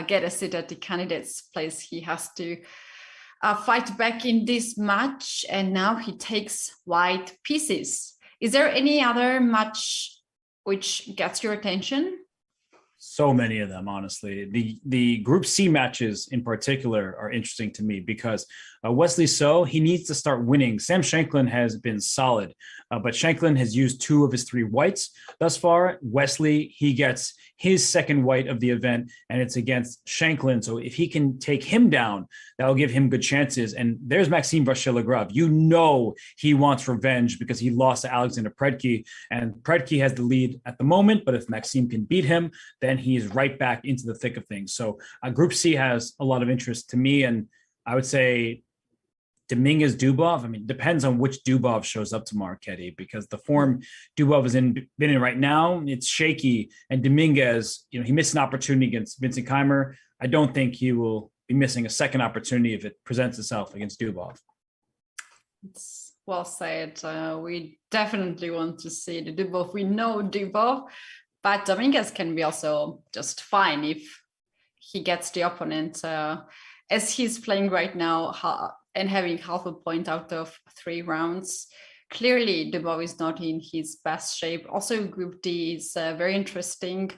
get a seat at the candidate's place. He has to fight back in this match, and now he takes white pieces. Is there any other match which gets your attention? So many of them, honestly. The Group C matches in particular are interesting to me because Wesley So, he needs to start winning. Sam Shankland has been solid, but Shankland has used 2 of his 3 whites thus far. Wesley, he gets his second white of the event, and it's against Shankland. So if he can take him down, that will give him good chances. And there's Maxime Vachier-Lagrave. He wants revenge because he lost to Alexander Predke, and Predke has the lead at the moment. But if Maxime can beat him, then he is right back into the thick of things. So Group C has a lot of interest to me, and I would say Dominguez Dubov. I mean, depends on which Dubov shows up tomorrow, Ketty, because the form Dubov has been in right now, it's shaky. And Dominguez, he missed an opportunity against Vincent Keymer. I don't think he will be missing a second opportunity if it presents itself against Dubov. It's well said. We definitely want to see the Dubov. We know Dubov, but Dominguez can be also just fine if he gets the opponent as he's playing right now and having half a point out of 3 rounds. Clearly, Dubov is not in his best shape. Also, Group D is very interesting.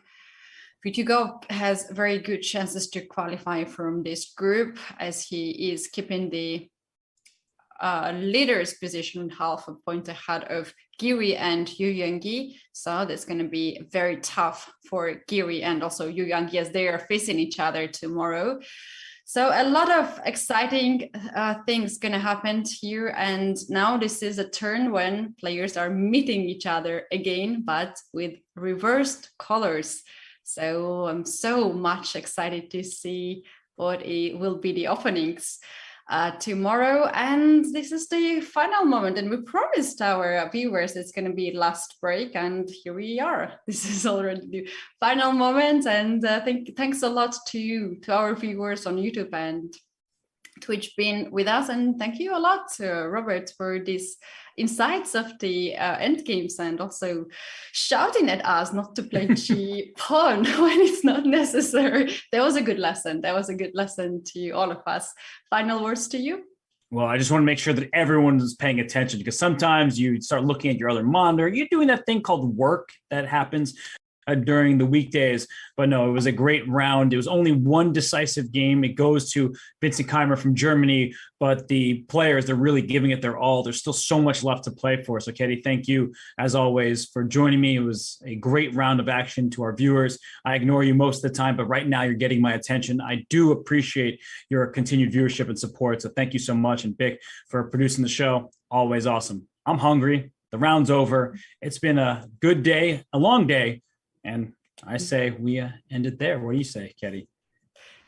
Vitiugov has very good chances to qualify from this group, as he is keeping the leader's position half a point ahead of Giri and Yu Yangyi. So that's going to be very tough for Giri and also Yu Yangyi as they are facing each other tomorrow. So a lot of exciting things going to happen here. And now this is a turn when players are meeting each other again, but with reversed colors. So I'm so much excited to see what will be the openings. tomorrow. And this is the final moment. And we promised our viewers it's going to be last break. And here we are. This is already the final moment. And thanks a lot to you, to our viewers on YouTube and Twitch being with us. And thank you a lot, Robert, for these insights of the end games and also shouting at us not to play G-Pawn when it's not necessary. That was a good lesson. That was a good lesson to all of us. Final words to you. Well, I just want to make sure that everyone is paying attention, because sometimes you start looking at your other monitor. You're doing that thing called work that happens during the weekdays. But no, it was a great round. It was only one decisive game. It goes to Vincent Keymer from Germany, but the players, they're really giving it their all. There's still so much left to play for. So Katie, thank you as always for joining me. It was a great round of action. To our viewers, I ignore you most of the time, but right now you're getting my attention. I do appreciate your continued viewership and support. So thank you so much. And Bick for producing the show. Always awesome. I'm hungry. The round's over. It's been a good day, a long day. And I say we end it there. What do you say, Katie?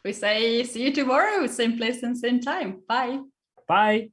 We say see you tomorrow, same place and same time. Bye. Bye.